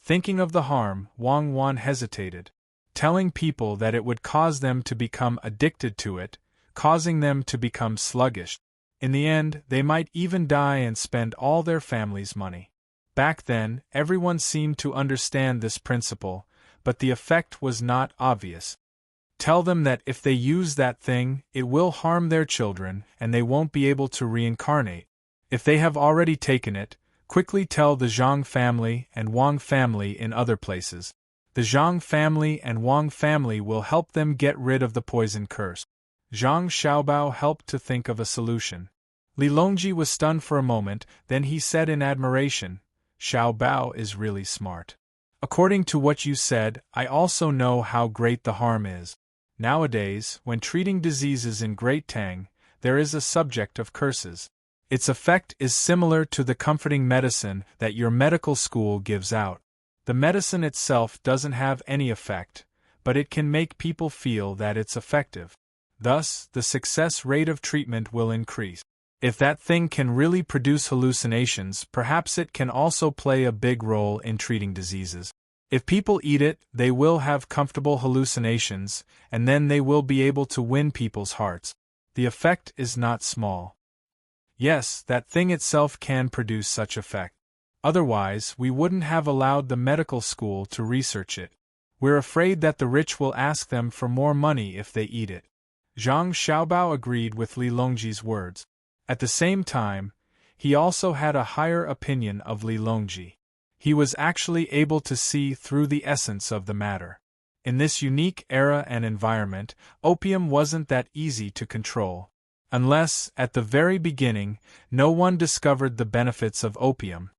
Thinking of the harm, Wang Wan hesitated. Telling people that it would cause them to become addicted to it, causing them to become sluggish. In the end, they might even die and spend all their family's money. Back then, everyone seemed to understand this principle, but the effect was not obvious. Tell them that if they use that thing, it will harm their children and they won't be able to reincarnate. If they have already taken it, quickly tell the Zhang family and Wang family in other places. The Zhang family and Wang family will help them get rid of the poison curse. Zhang Xiaobao helped to think of a solution. Li Longji was stunned for a moment, then he said in admiration, Xiaobao is really smart. According to what you said, I also know how great the harm is. Nowadays, when treating diseases in Great Tang, there is a subject of curses. Its effect is similar to the comforting medicine that your medical school gives out. The medicine itself doesn't have any effect, but it can make people feel that it's effective. Thus, the success rate of treatment will increase. If that thing can really produce hallucinations, perhaps it can also play a big role in treating diseases. If people eat it, they will have comfortable hallucinations, and then they will be able to win people's hearts. The effect is not small. Yes, that thing itself can produce such effect. Otherwise, we wouldn't have allowed the medical school to research it. We're afraid that the rich will ask them for more money if they eat it. Zhang Xiaobao agreed with Li Longji's words. At the same time, he also had a higher opinion of Li Longji. He was actually able to see through the essence of the matter. In this unique era and environment, opium wasn't that easy to control. Unless, at the very beginning, no one discovered the benefits of opium.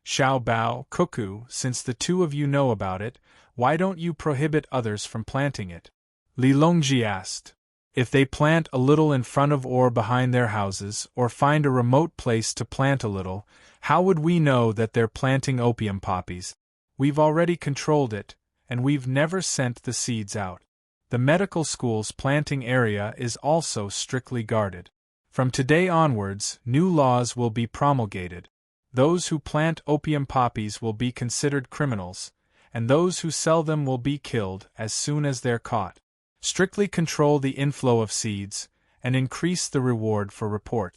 Xiaobao, Cuckoo, since the two of you know about it, why don't you prohibit others from planting it? Li Longji asked. If they plant a little in front of or behind their houses, or find a remote place to plant a little, how would we know that they're planting opium poppies? We've already controlled it, and we've never sent the seeds out. The medical school's planting area is also strictly guarded. From today onwards, new laws will be promulgated. Those who plant opium poppies will be considered criminals, and those who sell them will be killed as soon as they're caught. Strictly control the inflow of seeds, and increase the reward for report.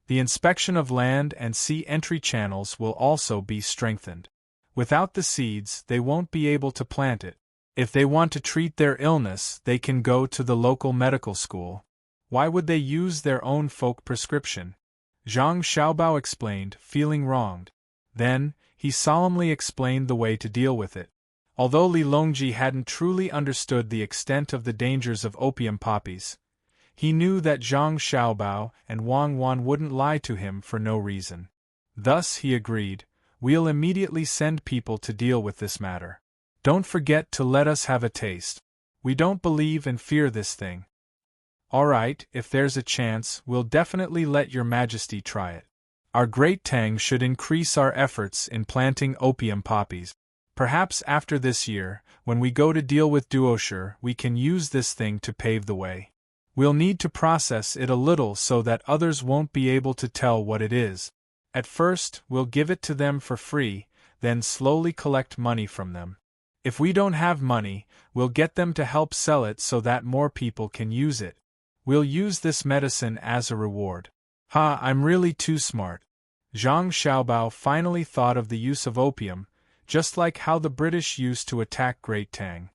The inspection of land and sea entry channels will also be strengthened. Without the seeds, they won't be able to plant it. If they want to treat their illness, they can go to the local medical school. Why would they use their own folk prescription? Zhang Xiaobao explained, feeling wronged. Then, he solemnly explained the way to deal with it. Although Li Longji hadn't truly understood the extent of the dangers of opium poppies, he knew that Zhang Xiaobao and Wang Wan wouldn't lie to him for no reason. Thus he agreed, "We'll immediately send people to deal with this matter. Don't forget to let us have a taste. We don't believe and fear this thing." "Alright, if there's a chance, we'll definitely let your majesty try it. Our great Tang should increase our efforts in planting opium poppies. Perhaps after this year, when we go to deal with Duosher, we can use this thing to pave the way. We'll need to process it a little so that others won't be able to tell what it is. At first, we'll give it to them for free, then slowly collect money from them. If we don't have money, we'll get them to help sell it so that more people can use it. We'll use this medicine as a reward." "Ha, I'm really too smart." Zhang Xiaobao finally thought of the use of opium, just like how the British used to attack Great Tang.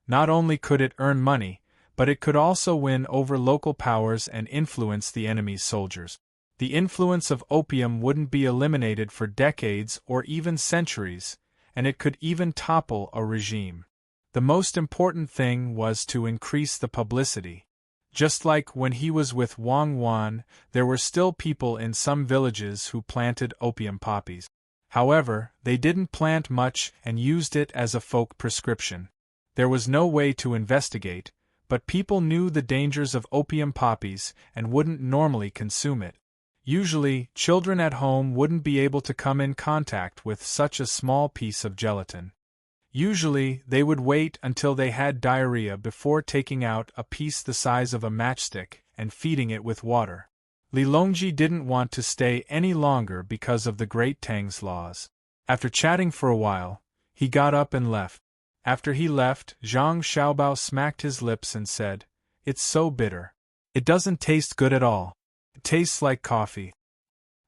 Not only could it earn money, but it could also win over local powers and influence the enemy's soldiers. The influence of opium wouldn't be eliminated for decades or even centuries, and it could even topple a regime. The most important thing was to increase the publicity. Just like when he was with Wang Wan, there were still people in some villages who planted opium poppies. However, they didn't plant much and used it as a folk prescription. There was no way to investigate, but people knew the dangers of opium poppies and wouldn't normally consume it. Usually, children at home wouldn't be able to come in contact with such a small piece of gelatin. Usually, they would wait until they had diarrhea before taking out a piece the size of a matchstick and feeding it with water. Li Longji didn't want to stay any longer because of the Great Tang's laws. After chatting for a while, he got up and left. After he left, Zhang Xiaobao smacked his lips and said, "It's so bitter. It doesn't taste good at all. It tastes like coffee."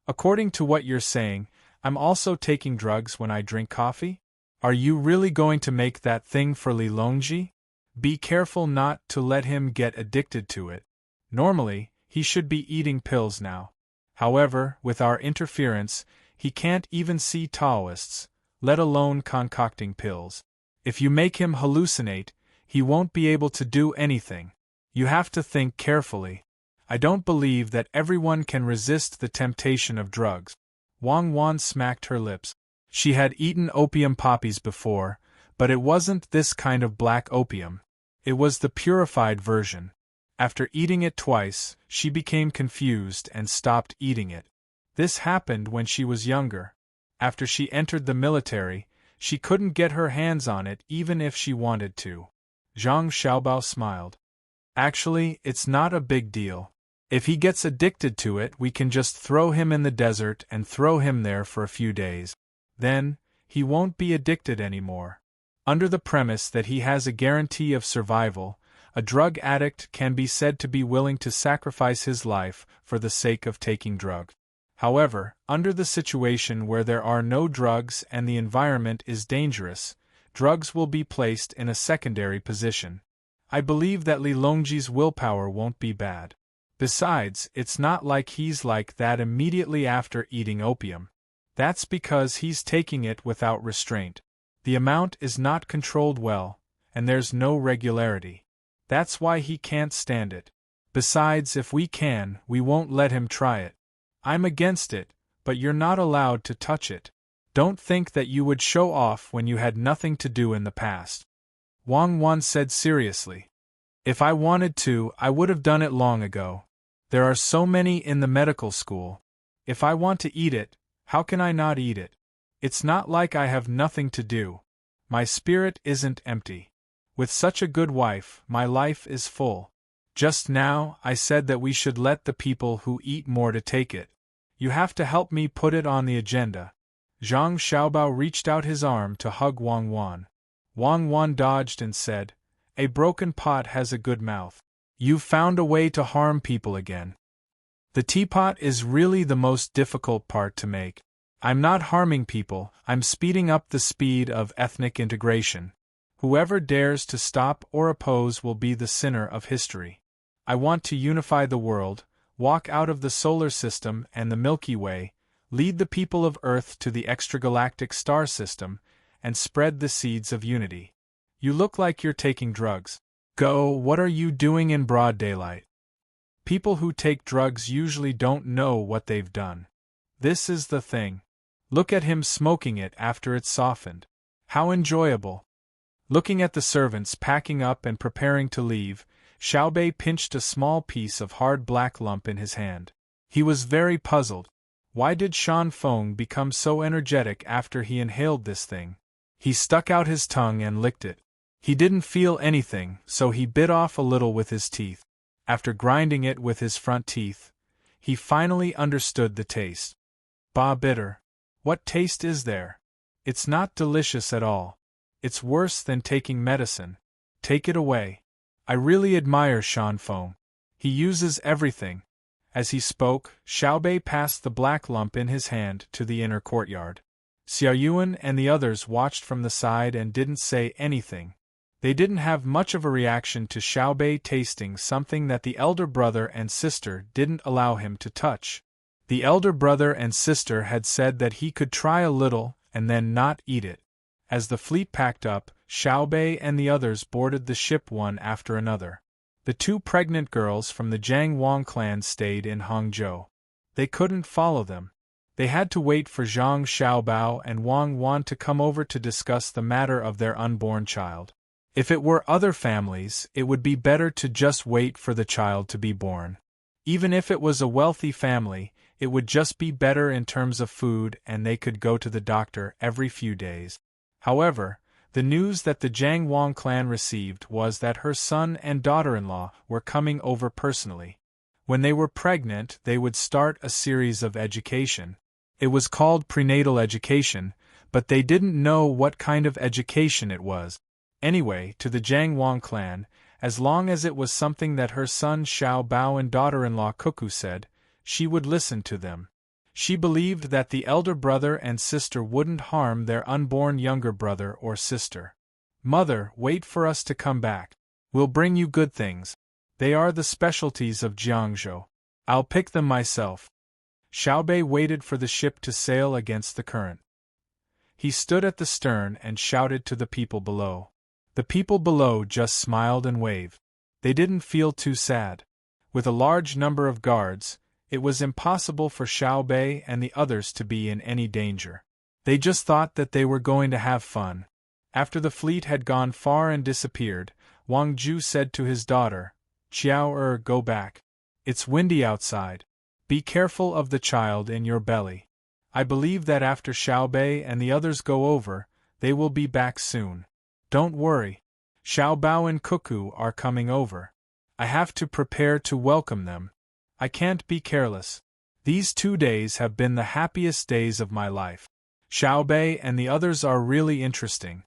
"According to what you're saying, I'm also taking drugs when I drink coffee? Are you really going to make that thing for Li Longji? Be careful not to let him get addicted to it. Normally, he should be eating pills now. However, with our interference, he can't even see Taoists, let alone concocting pills. If you make him hallucinate, he won't be able to do anything. You have to think carefully. I don't believe that everyone can resist the temptation of drugs." Wang Wan smacked her lips. She had eaten opium poppies before, but it wasn't this kind of black opium. It was the purified version. After eating it twice, she became confused and stopped eating it. This happened when she was younger. After she entered the military, she couldn't get her hands on it even if she wanted to. Zhang Xiaobao smiled. "Actually, it's not a big deal. If he gets addicted to it, we can just throw him in the desert and throw him there for a few days. Then, he won't be addicted anymore. Under the premise that he has a guarantee of survival, a drug addict can be said to be willing to sacrifice his life for the sake of taking drugs. However, under the situation where there are no drugs and the environment is dangerous, drugs will be placed in a secondary position. I believe that Li Longji's willpower won't be bad. Besides, it's not like he's like that immediately after eating opium. That's because he's taking it without restraint. The amount is not controlled well, and there's no regularity. That's why he can't stand it. Besides, if we can, we won't let him try it. I'm against it, but you're not allowed to touch it. Don't think that you would show off when you had nothing to do in the past." Wang Wan said seriously. "If I wanted to, I would have done it long ago. There are so many in the medical school. If I want to eat it, how can I not eat it? It's not like I have nothing to do. My spirit isn't empty. With such a good wife, my life is full. Just now, I said that we should let the people who eat more to take it. You have to help me put it on the agenda. Zhang Xiaobao reached out his arm to hug Wang Wan. Wang Wan dodged and said, "A broken pot has a good mouth. You've found a way to harm people again. The teapot is really the most difficult part to make. I'm not harming people, I'm speeding up the speed of ethnic integration. Whoever dares to stop or oppose will be the sinner of history. I want to unify the world, walk out of the solar system and the Milky Way, lead the people of Earth to the extragalactic star system, and spread the seeds of unity." You look like you're taking drugs. Go, what are you doing in broad daylight? People who take drugs usually don't know what they've done. This is the thing. Look at him smoking it after it's softened. How enjoyable. Looking at the servants packing up and preparing to leave, Xiaobei pinched a small piece of hard black lump in his hand. He was very puzzled. Why did Shan Feng become so energetic after he inhaled this thing? He stuck out his tongue and licked it. He didn't feel anything, so he bit off a little with his teeth. After grinding it with his front teeth, he finally understood the taste. Bah, bitter. What taste is there? It's not delicious at all. It's worse than taking medicine. Take it away. I really admire Shan Feng. He uses everything. As he spoke, Xiaobei passed the black lump in his hand to the inner courtyard. Xiaoyuan and the others watched from the side and didn't say anything. They didn't have much of a reaction to Xiaobei tasting something that the elder brother and sister didn't allow him to touch. The elder brother and sister had said that he could try a little and then not eat it. As the fleet packed up, Xiaobei and the others boarded the ship one after another. The two pregnant girls from the Jiang Wang clan stayed in Hangzhou. They couldn't follow them. They had to wait for Zhang Xiaobao and Wang Wan to come over to discuss the matter of their unborn child. If it were other families, it would be better to just wait for the child to be born. Even if it was a wealthy family, it would just be better in terms of food and they could go to the doctor every few days. However, the news that the Jiang Wang clan received was that her son and daughter-in-law were coming over personally. When they were pregnant, they would start a series of education. It was called prenatal education, but they didn't know what kind of education it was. Anyway, to the Jiang Wang clan, as long as it was something that her son Xiao Bao and daughter-in-law Cuckoo said, she would listen to them. She believed that the elder brother and sister wouldn't harm their unborn younger brother or sister. "Mother, wait for us to come back. We'll bring you good things. They are the specialties of Jiangzhou. I'll pick them myself." Xiaobei waited for the ship to sail against the current. He stood at the stern and shouted to the people below. The people below just smiled and waved. They didn't feel too sad. With a large number of guards, it was impossible for Xiaobei and the others to be in any danger. They just thought that they were going to have fun. After the fleet had gone far and disappeared, Wang Ju said to his daughter, "Qiao go back. It's windy outside. Be careful of the child in your belly. I believe that after Xiaobei and the others go over, they will be back soon. Don't worry. Xiao Bao and Cuckoo are coming over. I have to prepare to welcome them. I can't be careless. These 2 days have been the happiest days of my life. Xiaobei and the others are really interesting."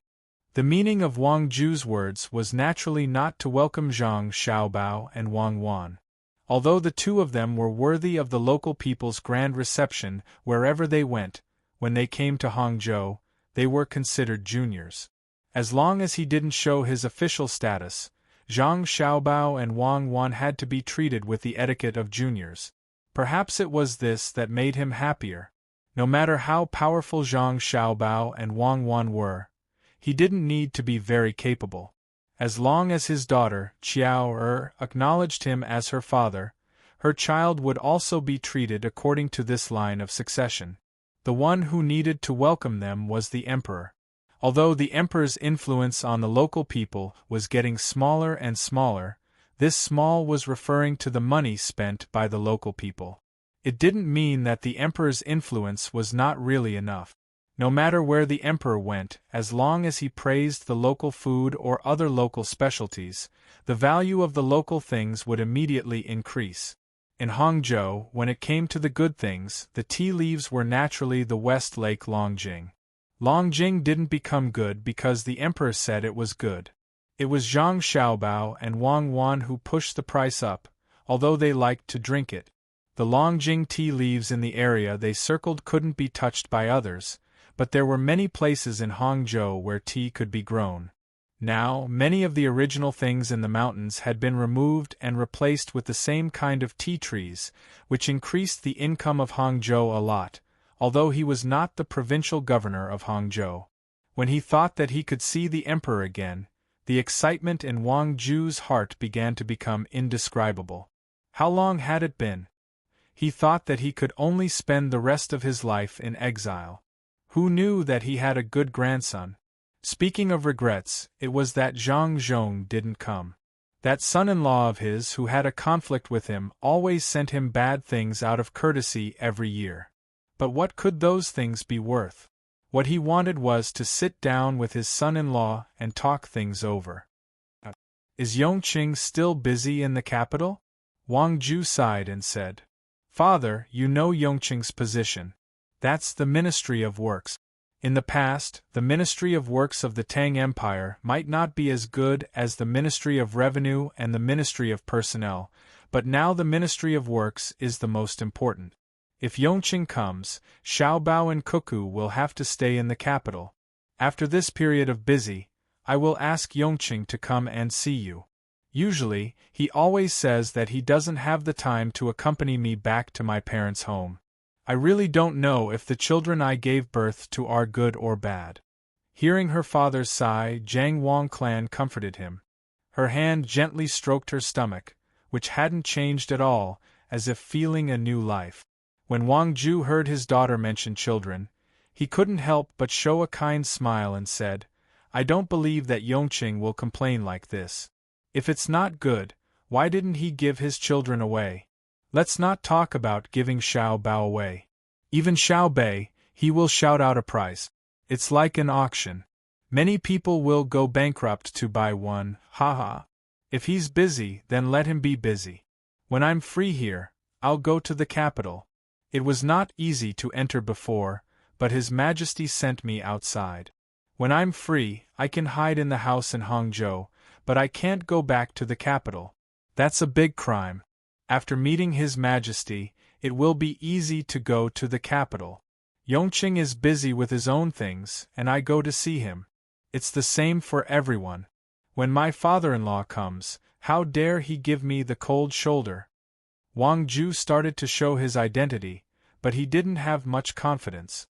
The meaning of Wang Ju's words was naturally not to welcome Zhang Xiaobao and Wang Wan. Although the two of them were worthy of the local people's grand reception wherever they went, when they came to Hangzhou, they were considered juniors. As long as he didn't show his official status, Zhang Xiaobao and Wang Wan had to be treated with the etiquette of juniors. Perhaps it was this that made him happier. No matter how powerful Zhang Xiaobao and Wang Wan were, he didn't need to be very capable. As long as his daughter, Qiao acknowledged him as her father, her child would also be treated according to this line of succession. The one who needed to welcome them was the emperor. Although the emperor's influence on the local people was getting smaller and smaller, this small was referring to the money spent by the local people. It didn't mean that the emperor's influence was not really enough. No matter where the emperor went, as long as he praised the local food or other local specialties, the value of the local things would immediately increase. In Hangzhou, when it came to the good things, the tea leaves were naturally the West Lake Longjing. Longjing didn't become good because the emperor said it was good. It was Zhang Xiaobao and Wang Wan who pushed the price up, although they liked to drink it. The Longjing tea leaves in the area they circled couldn't be touched by others, but there were many places in Hangzhou where tea could be grown. Now, many of the original things in the mountains had been removed and replaced with the same kind of tea trees, which increased the income of Hangzhou a lot, although he was not the provincial governor of Hangzhou. When he thought that he could see the emperor again, the excitement in Wang Ju's heart began to become indescribable. How long had it been? He thought that he could only spend the rest of his life in exile. Who knew that he had a good grandson? Speaking of regrets, it was that Zhang Zhong didn't come. That son-in-law of his who had a conflict with him always sent him bad things out of courtesy every year. But what could those things be worth? What he wanted was to sit down with his son-in-law and talk things over. Is Yongqing still busy in the capital? Wang Ju sighed and said, Father, you know Yongqing's position. That's the Ministry of Works. In the past, the Ministry of Works of the Tang Empire might not be as good as the Ministry of Revenue and the Ministry of Personnel, but now the Ministry of Works is the most important. If Yongqing comes, Xiaobao and Cuckoo will have to stay in the capital. After this period of busy, I will ask Yongqing to come and see you. Usually, he always says that he doesn't have the time to accompany me back to my parents' home. I really don't know if the children I gave birth to are good or bad. Hearing her father's sigh, Zhang Wangclan comforted him. Her hand gently stroked her stomach, which hadn't changed at all, as if feeling a new life. When Wang Ju heard his daughter mention children, he couldn't help but show a kind smile and said, I don't believe that Yongqing will complain like this. If it's not good, why didn't he give his children away? Let's not talk about giving Xiaobao away. Even Xiaobei, he will shout out a price. It's like an auction. Many people will go bankrupt to buy one, haha. If he's busy, then let him be busy. When I'm free here, I'll go to the capital. It was not easy to enter before, but His Majesty sent me outside. When I'm free, I can hide in the house in Hangzhou, but I can't go back to the capital. That's a big crime. After meeting His Majesty, it will be easy to go to the capital. Yongqing is busy with his own things, and I go to see him. It's the same for everyone. When my father-in-law comes, how dare he give me the cold shoulder? Wang Ju started to show his identity, but he didn't have much confidence.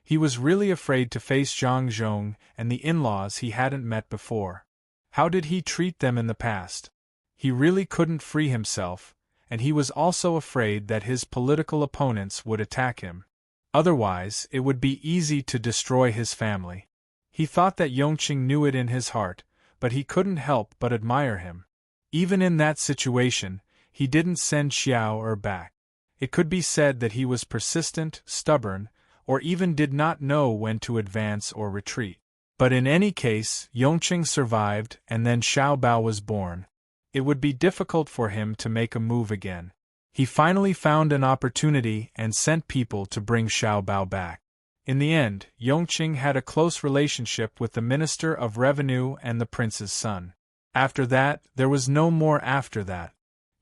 He was really afraid to face Zhang Zhong and the in-laws he hadn't met before. How did he treat them in the past? He really couldn't free himself, and he was also afraid that his political opponents would attack him. Otherwise, it would be easy to destroy his family. He thought that Yongqing knew it in his heart, but he couldn't help but admire him. Even in that situation, he didn't send Xiao Er back. It could be said that he was persistent, stubborn, or even did not know when to advance or retreat. But in any case, Yongqing survived, and then Xiaobao was born. It would be difficult for him to make a move again. He finally found an opportunity and sent people to bring Xiaobao back. In the end, Yongqing had a close relationship with the Minister of Revenue and the prince's son. After that, there was no more after that.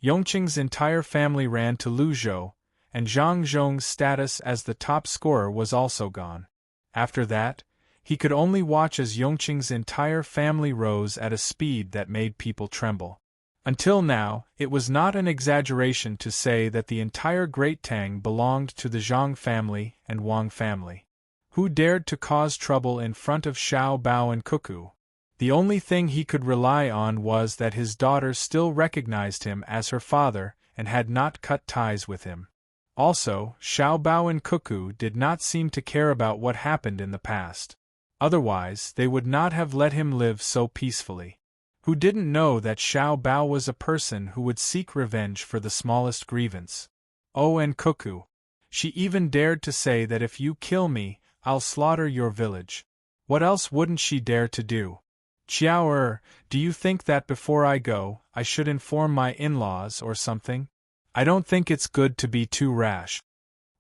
Yongqing's entire family ran to Luzhou, and Zhang Zhong's status as the top scorer was also gone. After that, he could only watch as Yongqing's entire family rose at a speed that made people tremble. Until now, it was not an exaggeration to say that the entire Great Tang belonged to the Zhang family and Wang family. Who dared to cause trouble in front of Xiaobao and Cuckoo? The only thing he could rely on was that his daughter still recognized him as her father and had not cut ties with him. Also, Xiaobao and Cuckoo did not seem to care about what happened in the past. Otherwise, they would not have let him live so peacefully. Who didn't know that Xiaobao was a person who would seek revenge for the smallest grievance? Oh, and Cuckoo. She even dared to say that if you kill me, I'll slaughter your village. What else wouldn't she dare to do? Xiao Er, do you think that before I go, I should inform my in-laws or something? I don't think it's good to be too rash.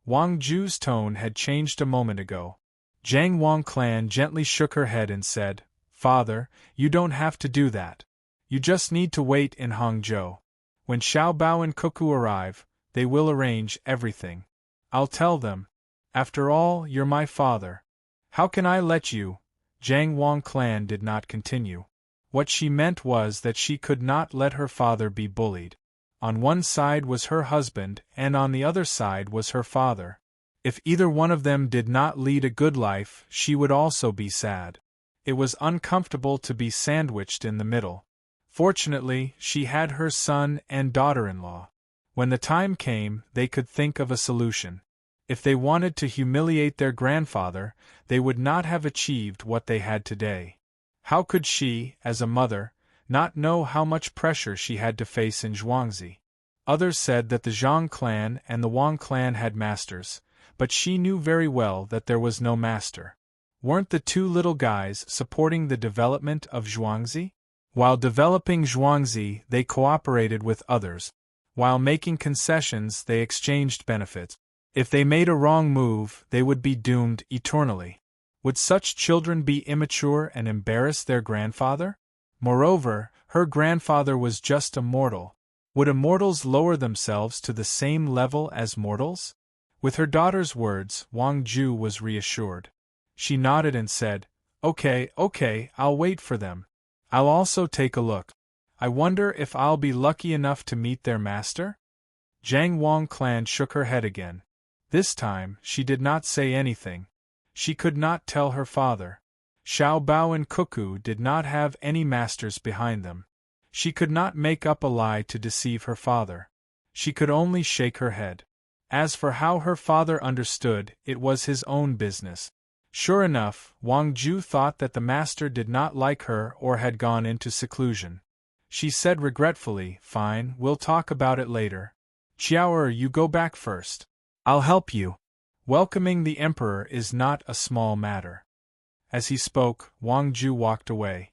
Wang Ju's tone had changed a moment ago. Jiang Wang Clan gently shook her head and said, Father, you don't have to do that. You just need to wait in Hangzhou. When Xiao Bao and Cuckoo arrive, they will arrange everything. I'll tell them. After all, you're my father. How can I let you? Jiang Wang Clan did not continue. What she meant was that she could not let her father be bullied. On one side was her husband, and on the other side was her father. If either one of them did not lead a good life, she would also be sad. It was uncomfortable to be sandwiched in the middle. Fortunately, she had her son and daughter-in-law. When the time came, they could think of a solution. If they wanted to humiliate their grandfather, they would not have achieved what they had today. How could she, as a mother, not know how much pressure she had to face in Zhuangzi? Others said that the Zhang clan and the Wang clan had masters, but she knew very well that there was no master. Weren't the two little guys supporting the development of Zhuangzi? While developing Zhuangzi, they cooperated with others. While making concessions, they exchanged benefits. If they made a wrong move, they would be doomed eternally. Would such children be immature and embarrass their grandfather? Moreover, her grandfather was just a mortal. Would immortals lower themselves to the same level as mortals? With her daughter's words, Wang Ju was reassured. She nodded and said, Okay, I'll wait for them. I'll also take a look. I wonder if I'll be lucky enough to meet their master? Jiang Wang Clan shook her head again. This time, she did not say anything. She could not tell her father. Xiao Bao and Cuckoo did not have any masters behind them. She could not make up a lie to deceive her father. She could only shake her head. As for how her father understood, it was his own business. Sure enough, Wang Ju thought that the master did not like her or had gone into seclusion. She said regretfully, Fine, we'll talk about it later. Qiaoer, you go back first. I'll help you. Welcoming the emperor is not a small matter. As he spoke, Wang Ju walked away.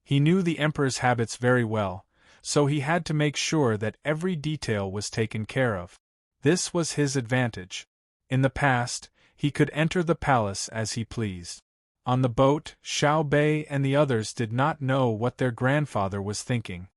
He knew the emperor's habits very well, so he had to make sure that every detail was taken care of. This was his advantage. In the past, he could enter the palace as he pleased. On the boat, Xiao Bei and the others did not know what their grandfather was thinking.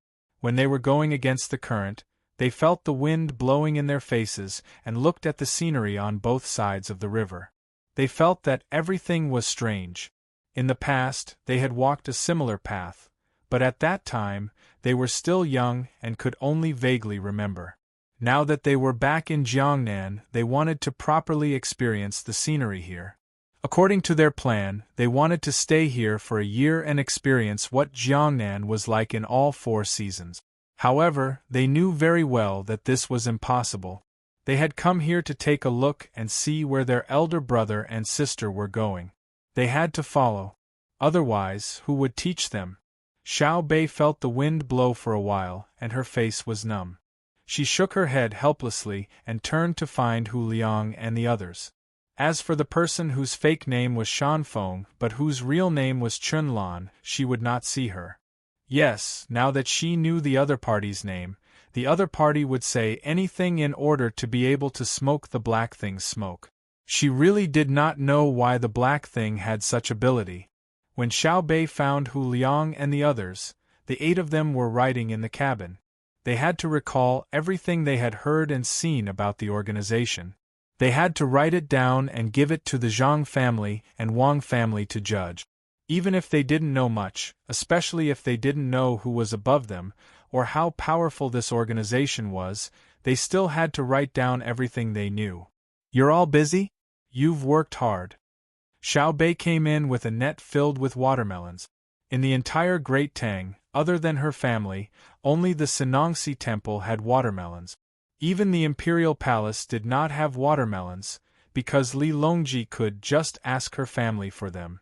When they were going against the current, they felt the wind blowing in their faces and looked at the scenery on both sides of the river. They felt that everything was strange. In the past, they had walked a similar path, but at that time, they were still young and could only vaguely remember. Now that they were back in Jiangnan, they wanted to properly experience the scenery here. According to their plan, they wanted to stay here for a year and experience what Jiangnan was like in all 4 seasons. However, they knew very well that this was impossible. They had come here to take a look and see where their elder brother and sister were going. They had to follow. Otherwise, who would teach them? Xiao Bei felt the wind blow for a while, and her face was numb. She shook her head helplessly and turned to find Hu Liang and the others. As for the person whose fake name was Shan Feng but whose real name was Chun Lan, she would not see her. Yes, now that she knew the other party's name, the other party would say anything in order to be able to smoke the black thing's smoke. She really did not know why the black thing had such ability. When Xiao Bei found Hu Liang and the others, the 8 of them were writing in the cabin. They had to recall everything they had heard and seen about the organization. They had to write it down and give it to the Zhang family and Wang family to judge. Even if they didn't know much, especially if they didn't know who was above them, or how powerful this organization was, they still had to write down everything they knew. You're all busy? You've worked hard. Xiao Bei came in with a net filled with watermelons. In the entire Great Tang, other than her family, only the Sinangxi temple had watermelons. Even the imperial palace did not have watermelons, because Li Longji could just ask her family for them.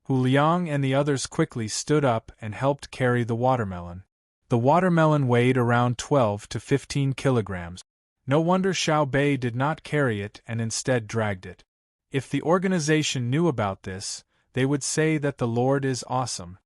Hu Liang and the others quickly stood up and helped carry the watermelon. The watermelon weighed around 12 to 15 kilograms. No wonder Xiao Bei did not carry it and instead dragged it. If the organization knew about this, they would say that the Lord is awesome.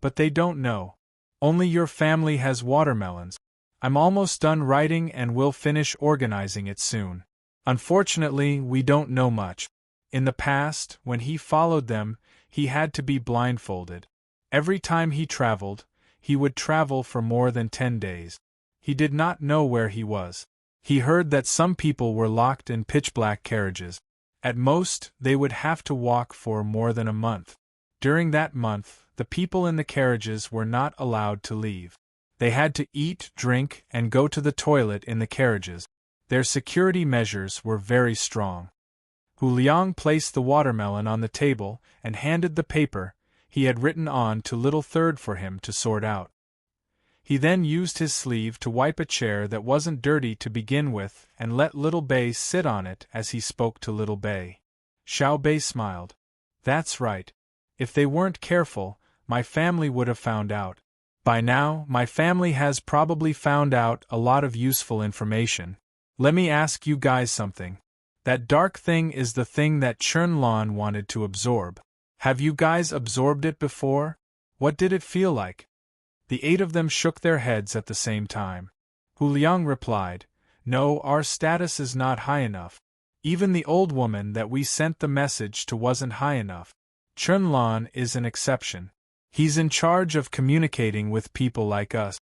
But they don't know. Only your family has watermelons. I'm almost done writing and will finish organizing it soon. Unfortunately, we don't know much. In the past, when he followed them, he had to be blindfolded. Every time he traveled, he would travel for more than 10 days. He did not know where he was. He heard that some people were locked in pitch-black carriages. At most, they would have to walk for more than a month. During that month, the people in the carriages were not allowed to leave. They had to eat, drink, and go to the toilet in the carriages. Their security measures were very strong. Hu Liang placed the watermelon on the table and handed the paper he had written on to Little Third for him to sort out. He then used his sleeve to wipe a chair that wasn't dirty to begin with and let Little Bei sit on it as he spoke to Little Bei. Xiao Bei smiled. That's right. If they weren't careful, my family would have found out. By now, my family has probably found out a lot of useful information. Let me ask you guys something. That dark thing is the thing that Chunlan wanted to absorb. Have you guys absorbed it before? What did it feel like? The 8 of them shook their heads at the same time. Hu Liang replied, No, our status is not high enough. Even the old woman that we sent the message to wasn't high enough. Chunlan is an exception. He's in charge of communicating with people like us.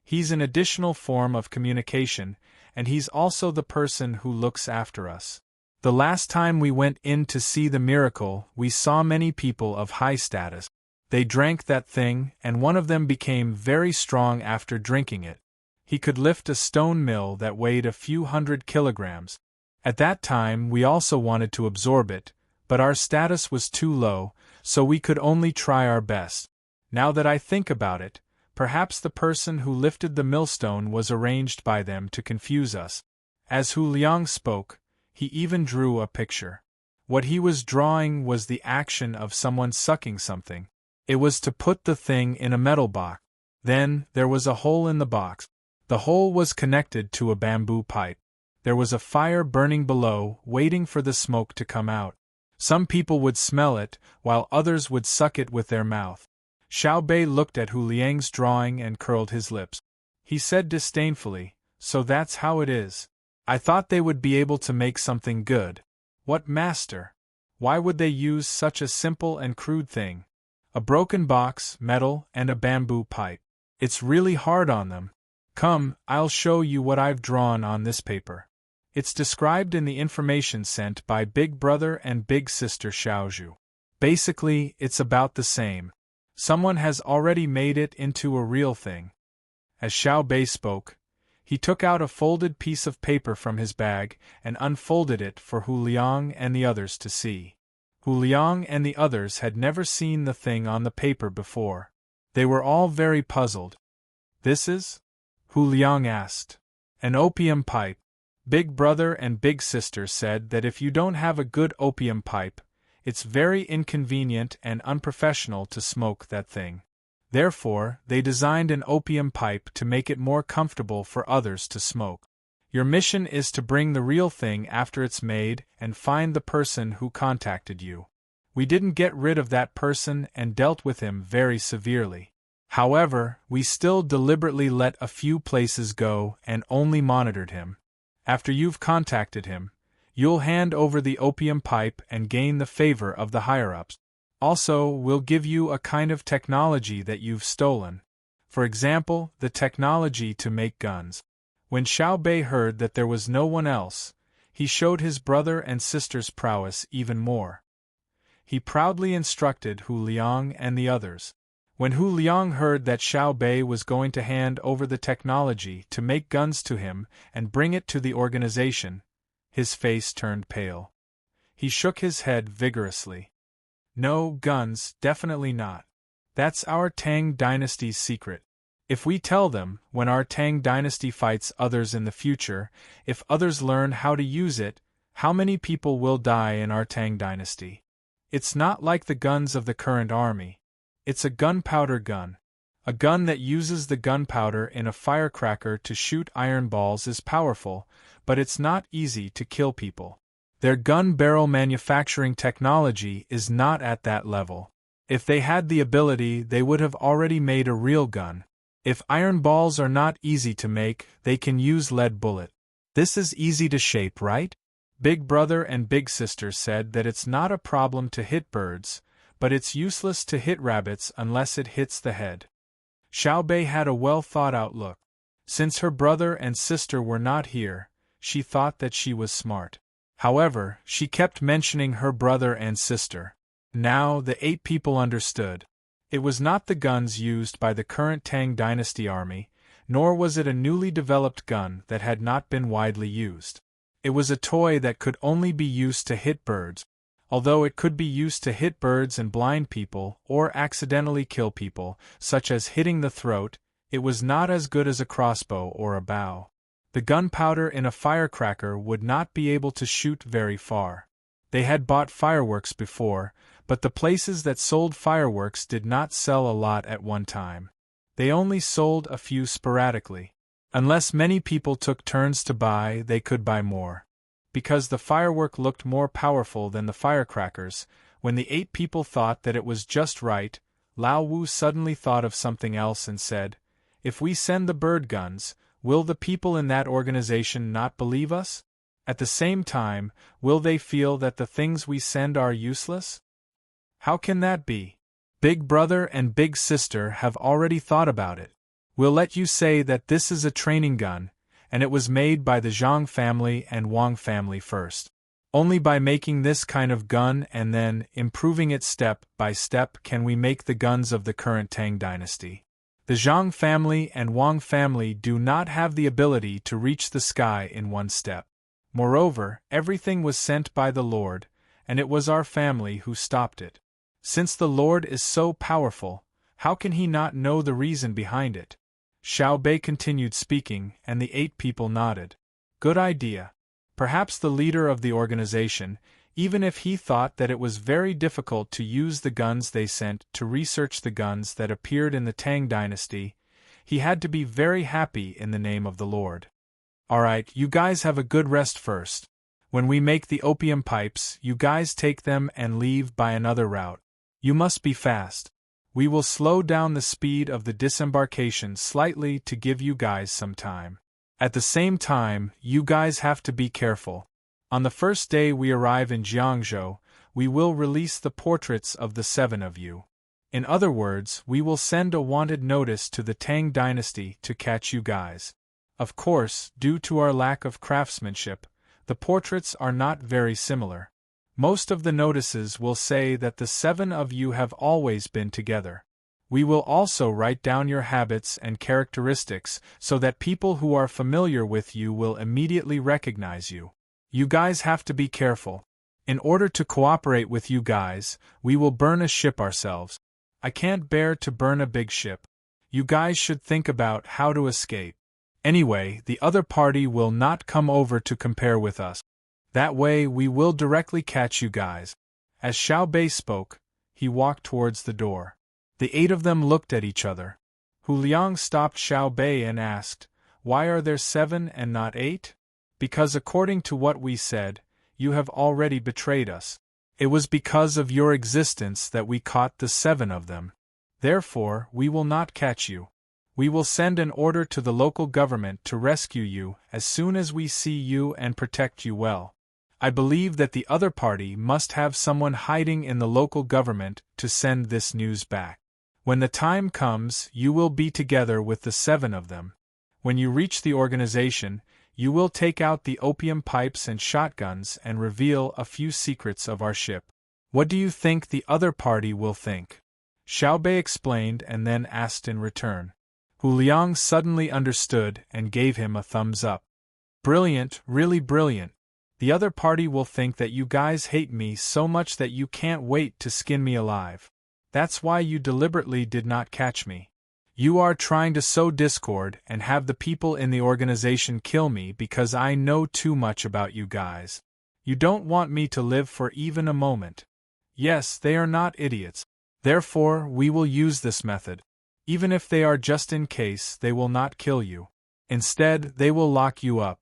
He's an additional form of communication, and he's also the person who looks after us. The last time we went in to see the miracle, we saw many people of high status. They drank that thing, and one of them became very strong after drinking it. He could lift a stone mill that weighed a few hundred kilograms. At that time we also wanted to absorb it, but our status was too low, so we could only try our best. Now that I think about it, perhaps the person who lifted the millstone was arranged by them to confuse us. As Hu Liang spoke, he even drew a picture. What he was drawing was the action of someone sucking something. It was to put the thing in a metal box. Then, there was a hole in the box. The hole was connected to a bamboo pipe. There was a fire burning below, waiting for the smoke to come out. Some people would smell it, while others would suck it with their mouth. Xiao Bei looked at Hu Liang's drawing and curled his lips. He said disdainfully, So that's how it is. I thought they would be able to make something good. What master? Why would they use such a simple and crude thing? A broken box, metal, and a bamboo pipe. It's really hard on them. Come, I'll show you what I've drawn on this paper. It's described in the information sent by Big Brother and Big Sister Xiaozhu. Basically, it's about the same. Someone has already made it into a real thing. As Xiao Bei spoke, he took out a folded piece of paper from his bag and unfolded it for Hu Liang and the others to see. Hu Liang and the others had never seen the thing on the paper before. They were all very puzzled. This is? Hu Liang asked. An opium pipe. Big Brother and Big Sister said that if you don't have a good opium pipe, it's very inconvenient and unprofessional to smoke that thing. Therefore, they designed an opium pipe to make it more comfortable for others to smoke. Your mission is to bring the real thing after it's made and find the person who contacted you. We didn't get rid of that person and dealt with him very severely. However, we still deliberately let a few places go and only monitored him. After you've contacted him, you'll hand over the opium pipe and gain the favor of the higher-ups. Also, we'll give you a kind of technology that you've stolen. For example, the technology to make guns. When Xiao Bei heard that there was no one else, he showed his brother and sister's prowess even more. He proudly instructed Hu Liang and the others. When Hu Liang heard that Xiao Bei was going to hand over the technology to make guns to him and bring it to the organization, his face turned pale. He shook his head vigorously. No, guns, definitely not. That's our Tang dynasty's secret. If we tell them, when our Tang dynasty fights others in the future, if others learn how to use it, how many people will die in our Tang dynasty? It's not like the guns of the current army. It's a gunpowder gun. A gun that uses the gunpowder in a firecracker to shoot iron balls is powerful, but it's not easy to kill people. Their gun barrel manufacturing technology is not at that level. If they had the ability, they would have already made a real gun. If iron balls are not easy to make, they can use lead bullet. This is easy to shape, right? Big brother and big sister said that it's not a problem to hit birds, but it's useless to hit rabbits unless it hits the head. Xiao Bei had a well-thought-out look. Since her brother and sister were not here, she thought that she was smart. However, she kept mentioning her brother and sister. Now the 8 people understood. It was not the guns used by the current Tang dynasty army, nor was it a newly developed gun that had not been widely used. It was a toy that could only be used to hit birds. Although it could be used to hit birds and blind people or accidentally kill people, such as hitting the throat, it was not as good as a crossbow or a bow. The gunpowder in a firecracker would not be able to shoot very far. They had bought fireworks before, but the places that sold fireworks did not sell a lot at one time. They only sold a few sporadically. Unless many people took turns to buy, they could buy more. Because the firework looked more powerful than the firecrackers, when the 8 people thought that it was just right, Lao Wu suddenly thought of something else and said, "If we send the bird guns, will the people in that organization not believe us? At the same time, will they feel that the things we send are useless? How can that be? Big brother and big sister have already thought about it. We'll let you say that this is a training gun, and it was made by the Zhang family and Wang family first. Only by making this kind of gun and then improving it step by step can we make the guns of the current Tang dynasty. The Zhang family and Wang family do not have the ability to reach the sky in one step. Moreover, everything was sent by the Lord, and it was our family who stopped it. Since the Lord is so powerful, how can he not know the reason behind it?" Xiao Bei continued speaking, and the 8 people nodded. Good idea. Perhaps the leader of the organization, even if he thought that it was very difficult to use the guns they sent to research the guns that appeared in the Tang dynasty, he had to be very happy in the name of the Lord. Alright, you guys have a good rest first. When we make the opium pipes, you guys take them and leave by another route. You must be fast. We will slow down the speed of the disembarkation slightly to give you guys some time. At the same time, you guys have to be careful. On the first day we arrive in Jiangzhou, we will release the portraits of the 7 of you. In other words, we will send a wanted notice to the Tang dynasty to catch you guys. Of course, due to our lack of craftsmanship, the portraits are not very similar. Most of the notices will say that the 7 of you have always been together. We will also write down your habits and characteristics so that people who are familiar with you will immediately recognize you. You guys have to be careful. In order to cooperate with you guys, we will burn a ship ourselves. I can't bear to burn a big ship. You guys should think about how to escape. Anyway, the other party will not come over to compare with us. That way we will directly catch you guys. As Xiao Bei spoke, he walked towards the door. The 8 of them looked at each other. Hu Liang stopped Xiao Bei and asked, "Why are there 7 and not 8? Because according to what we said, you have already betrayed us. It was because of your existence that we caught the 7 of them. Therefore, we will not catch you. We will send an order to the local government to rescue you as soon as we see you and protect you well. I believe that the other party must have someone hiding in the local government to send this news back. When the time comes, you will be together with the 7 of them. When you reach the organization, you will take out the opium pipes and shotguns and reveal a few secrets of our ship. What do you think the other party will think?" Xiao Bei explained and then asked in return. Hu Liang suddenly understood and gave him a thumbs up. "Brilliant, really brilliant. The other party will think that you guys hate me so much that you can't wait to skin me alive. That's why you deliberately did not catch me. You are trying to sow discord and have the people in the organization kill me because I know too much about you guys. You don't want me to live for even a moment. Yes, they are not idiots. Therefore, we will use this method. Even if they are just in case, they will not kill you. Instead, they will lock you up.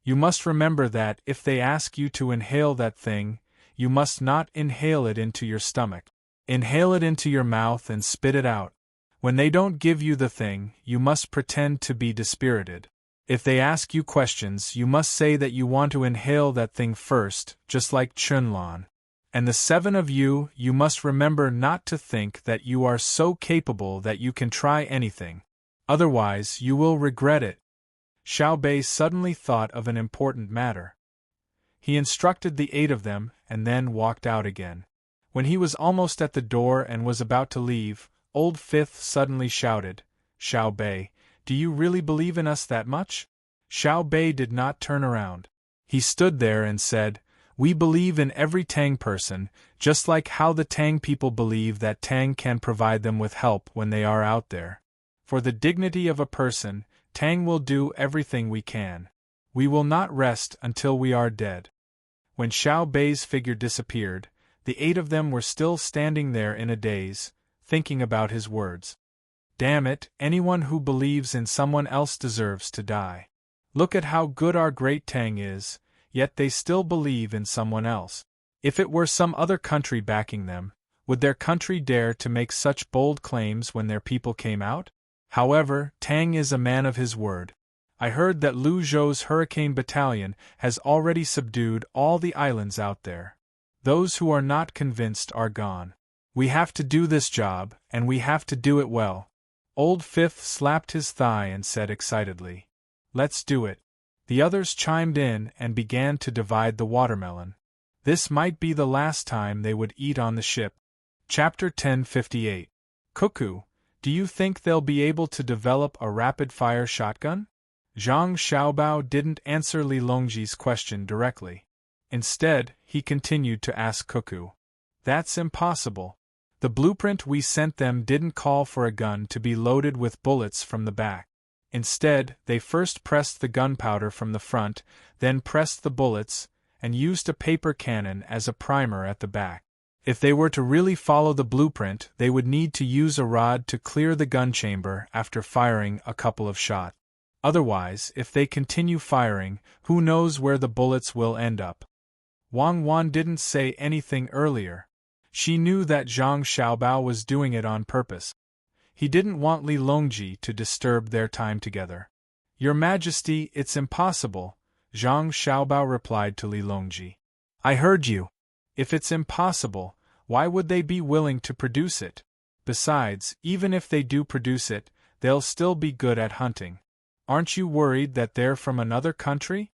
You must remember that if they ask you to inhale that thing, you must not inhale it into your stomach. Inhale it into your mouth and spit it out. When they don't give you the thing, you must pretend to be dispirited. If they ask you questions, you must say that you want to inhale that thing first, just like Chunlan. And the 7 of you, you must remember not to think that you are so capable that you can try anything. Otherwise, you will regret it. Xiao Bei suddenly thought of an important matter. He instructed the 8 of them, and then walked out again. When he was almost at the door and was about to leave, Old Fifth suddenly shouted, "Xiao Bei, do you really believe in us that much?" Xiao Bei did not turn around. He stood there and said, "We believe in every Tang person, just like how the Tang people believe that Tang can provide them with help when they are out there. For the dignity of a person, Tang will do everything we can. We will not rest until we are dead." When Xiao Bei's figure disappeared, the 8 of them were still standing there in a daze, thinking about his words. Damn it, anyone who believes in someone else deserves to die. Look at how good our great Tang is, yet they still believe in someone else. If it were some other country backing them, would their country dare to make such bold claims when their people came out? However, Tang is a man of his word. I heard that Lu Zhou's Hurricane Battalion has already subdued all the islands out there. Those who are not convinced are gone. We have to do this job, and we have to do it well. Old Fifth slapped his thigh and said excitedly, "Let's do it." The others chimed in and began to divide the watermelon. This might be the last time they would eat on the ship. Chapter 1058. Cuckoo, do you think they'll be able to develop a rapid-fire shotgun? Zhang Xiaobao didn't answer Li Longji's question directly. Instead, he continued to ask Cuckoo. That's impossible. The blueprint we sent them didn't call for a gun to be loaded with bullets from the back. Instead, they first pressed the gunpowder from the front, then pressed the bullets, and used a paper cannon as a primer at the back. If they were to really follow the blueprint, they would need to use a rod to clear the gun chamber after firing a couple of shots. Otherwise, if they continue firing, who knows where the bullets will end up. Wang Wan didn't say anything earlier. She knew that Zhang Xiaobao was doing it on purpose. He didn't want Li Longji to disturb their time together. Your Majesty, it's impossible, Zhang Xiaobao replied to Li Longji. I heard you. If it's impossible, why would they be willing to produce it? Besides, even if they do produce it, they'll still be good at hunting. Aren't you worried that they're from another country?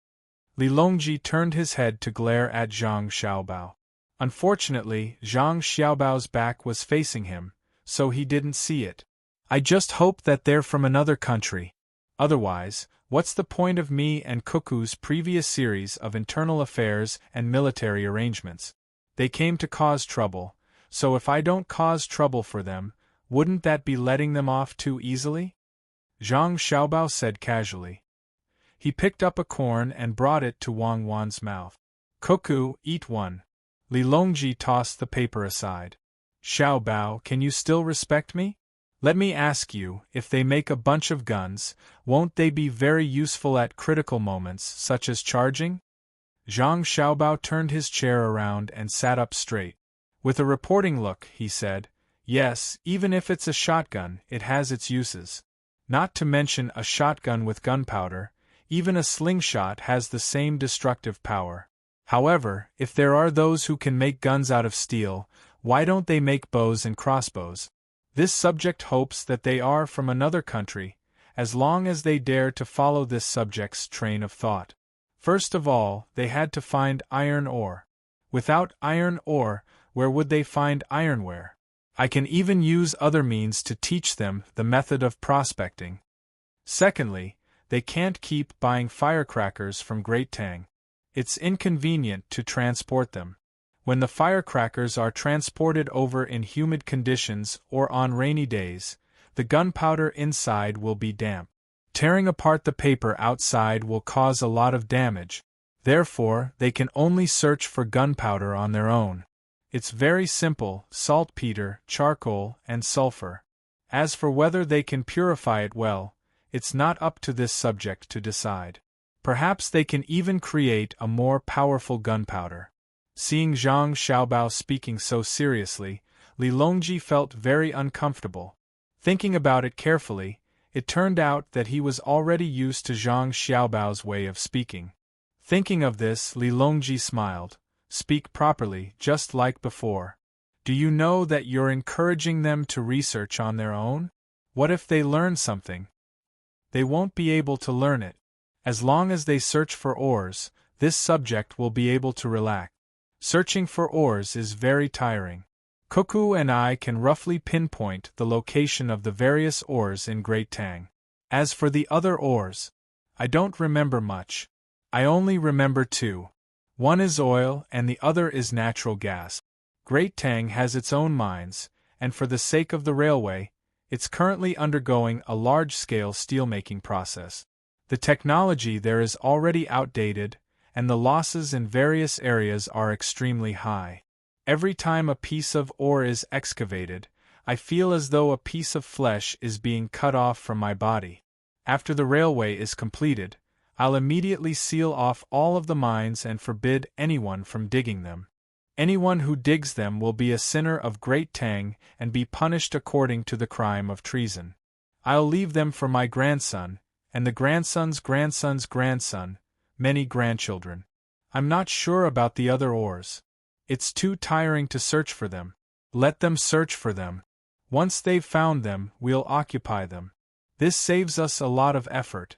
Li Longji turned his head to glare at Zhang Xiaobao. Unfortunately, Zhang Xiaobao's back was facing him, so he didn't see it. I just hope that they're from another country. Otherwise, what's the point of me and Cuckoo's previous series of internal affairs and military arrangements? They came to cause trouble, so if I don't cause trouble for them, wouldn't that be letting them off too easily? Zhang Xiaobao said casually. He picked up a corn and brought it to Wang Wan's mouth. Cuckoo, eat one. Li Longji tossed the paper aside. Xiaobao, can you still respect me? Let me ask you, if they make a bunch of guns, won't they be very useful at critical moments, such as charging? Zhang Xiaobao turned his chair around and sat up straight. With a reporting look, he said, yes, even if it's a shotgun, it has its uses. Not to mention a shotgun with gunpowder, even a slingshot has the same destructive power. However, if there are those who can make guns out of steel, why don't they make bows and crossbows? This subject hopes that they are from another country, as long as they dare to follow this subject's train of thought. First of all, they had to find iron ore. Without iron ore, where would they find ironware? I can even use other means to teach them the method of prospecting. Secondly, they can't keep buying firecrackers from Great Tang. It's inconvenient to transport them. When the firecrackers are transported over in humid conditions or on rainy days, the gunpowder inside will be damp. Tearing apart the paper outside will cause a lot of damage. Therefore, they can only search for gunpowder on their own. It's very simple: saltpeter, charcoal, and sulfur. As for whether they can purify it well, it's not up to this subject to decide. Perhaps they can even create a more powerful gunpowder. Seeing Zhang Xiaobao speaking so seriously, Li Longji felt very uncomfortable. Thinking about it carefully, it turned out that he was already used to Zhang Xiaobao's way of speaking. Thinking of this, Li Longji smiled. Speak properly, just like before. Do you know that you're encouraging them to research on their own? What if they learn something? They won't be able to learn it. As long as they search for ores, this subject will be able to relax. Searching for ores is very tiring. Cuckoo and I can roughly pinpoint the location of the various ores in Great Tang. As for the other ores, I don't remember much. I only remember two. One is oil and the other is natural gas. Great Tang has its own mines, and for the sake of the railway, it's currently undergoing a large-scale steelmaking process. The technology there is already outdated, and the losses in various areas are extremely high. Every time a piece of ore is excavated, I feel as though a piece of flesh is being cut off from my body. After the railway is completed, I'll immediately seal off all of the mines and forbid anyone from digging them. Anyone who digs them will be a sinner of Great Tang and be punished according to the crime of treason. I'll leave them for my grandson, and the grandson's grandson's grandson, many grandchildren. I'm not sure about the other ores. It's too tiring to search for them. Let them search for them. Once they've found them, we'll occupy them. This saves us a lot of effort.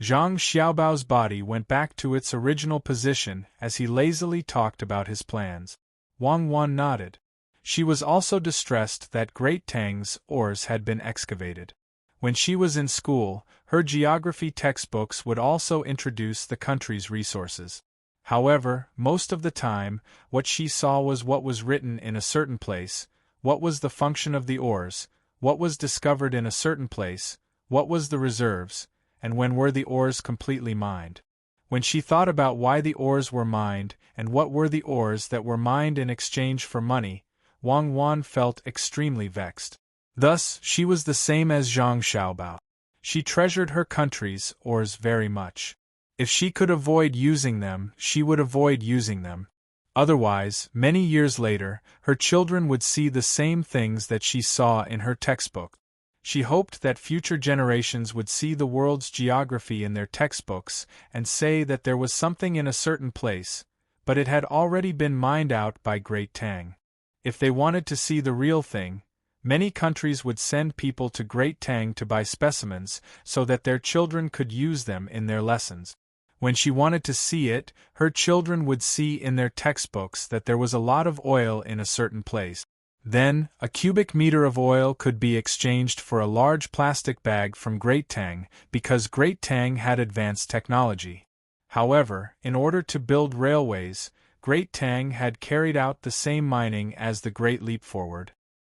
Zhang Xiaobao's body went back to its original position as he lazily talked about his plans. Wang Wan nodded. She was also distressed that Great Tang's ores had been excavated. When she was in school, her geography textbooks would also introduce the country's resources. However, most of the time, what she saw was what was written in a certain place, what was the function of the ores, what was discovered in a certain place, what was the reserves, and when were the ores completely mined. When she thought about why the ores were mined and what were the ores that were mined in exchange for money, Wang Wan felt extremely vexed. Thus, she was the same as Zhang Xiaobao. She treasured her country's ores very much. If she could avoid using them, she would avoid using them. Otherwise, many years later, her children would see the same things that she saw in her textbook. She hoped that future generations would see the world's geography in their textbooks and say that there was something in a certain place, but it had already been mined out by Great Tang. If they wanted to see the real thing, many countries would send people to Great Tang to buy specimens so that their children could use them in their lessons. When she wanted to see it, her children would see in their textbooks that there was a lot of oil in a certain place. Then, a cubic meter of oil could be exchanged for a large plastic bag from Great Tang because Great Tang had advanced technology. However, in order to build railways, Great Tang had carried out the same mining as the Great Leap Forward.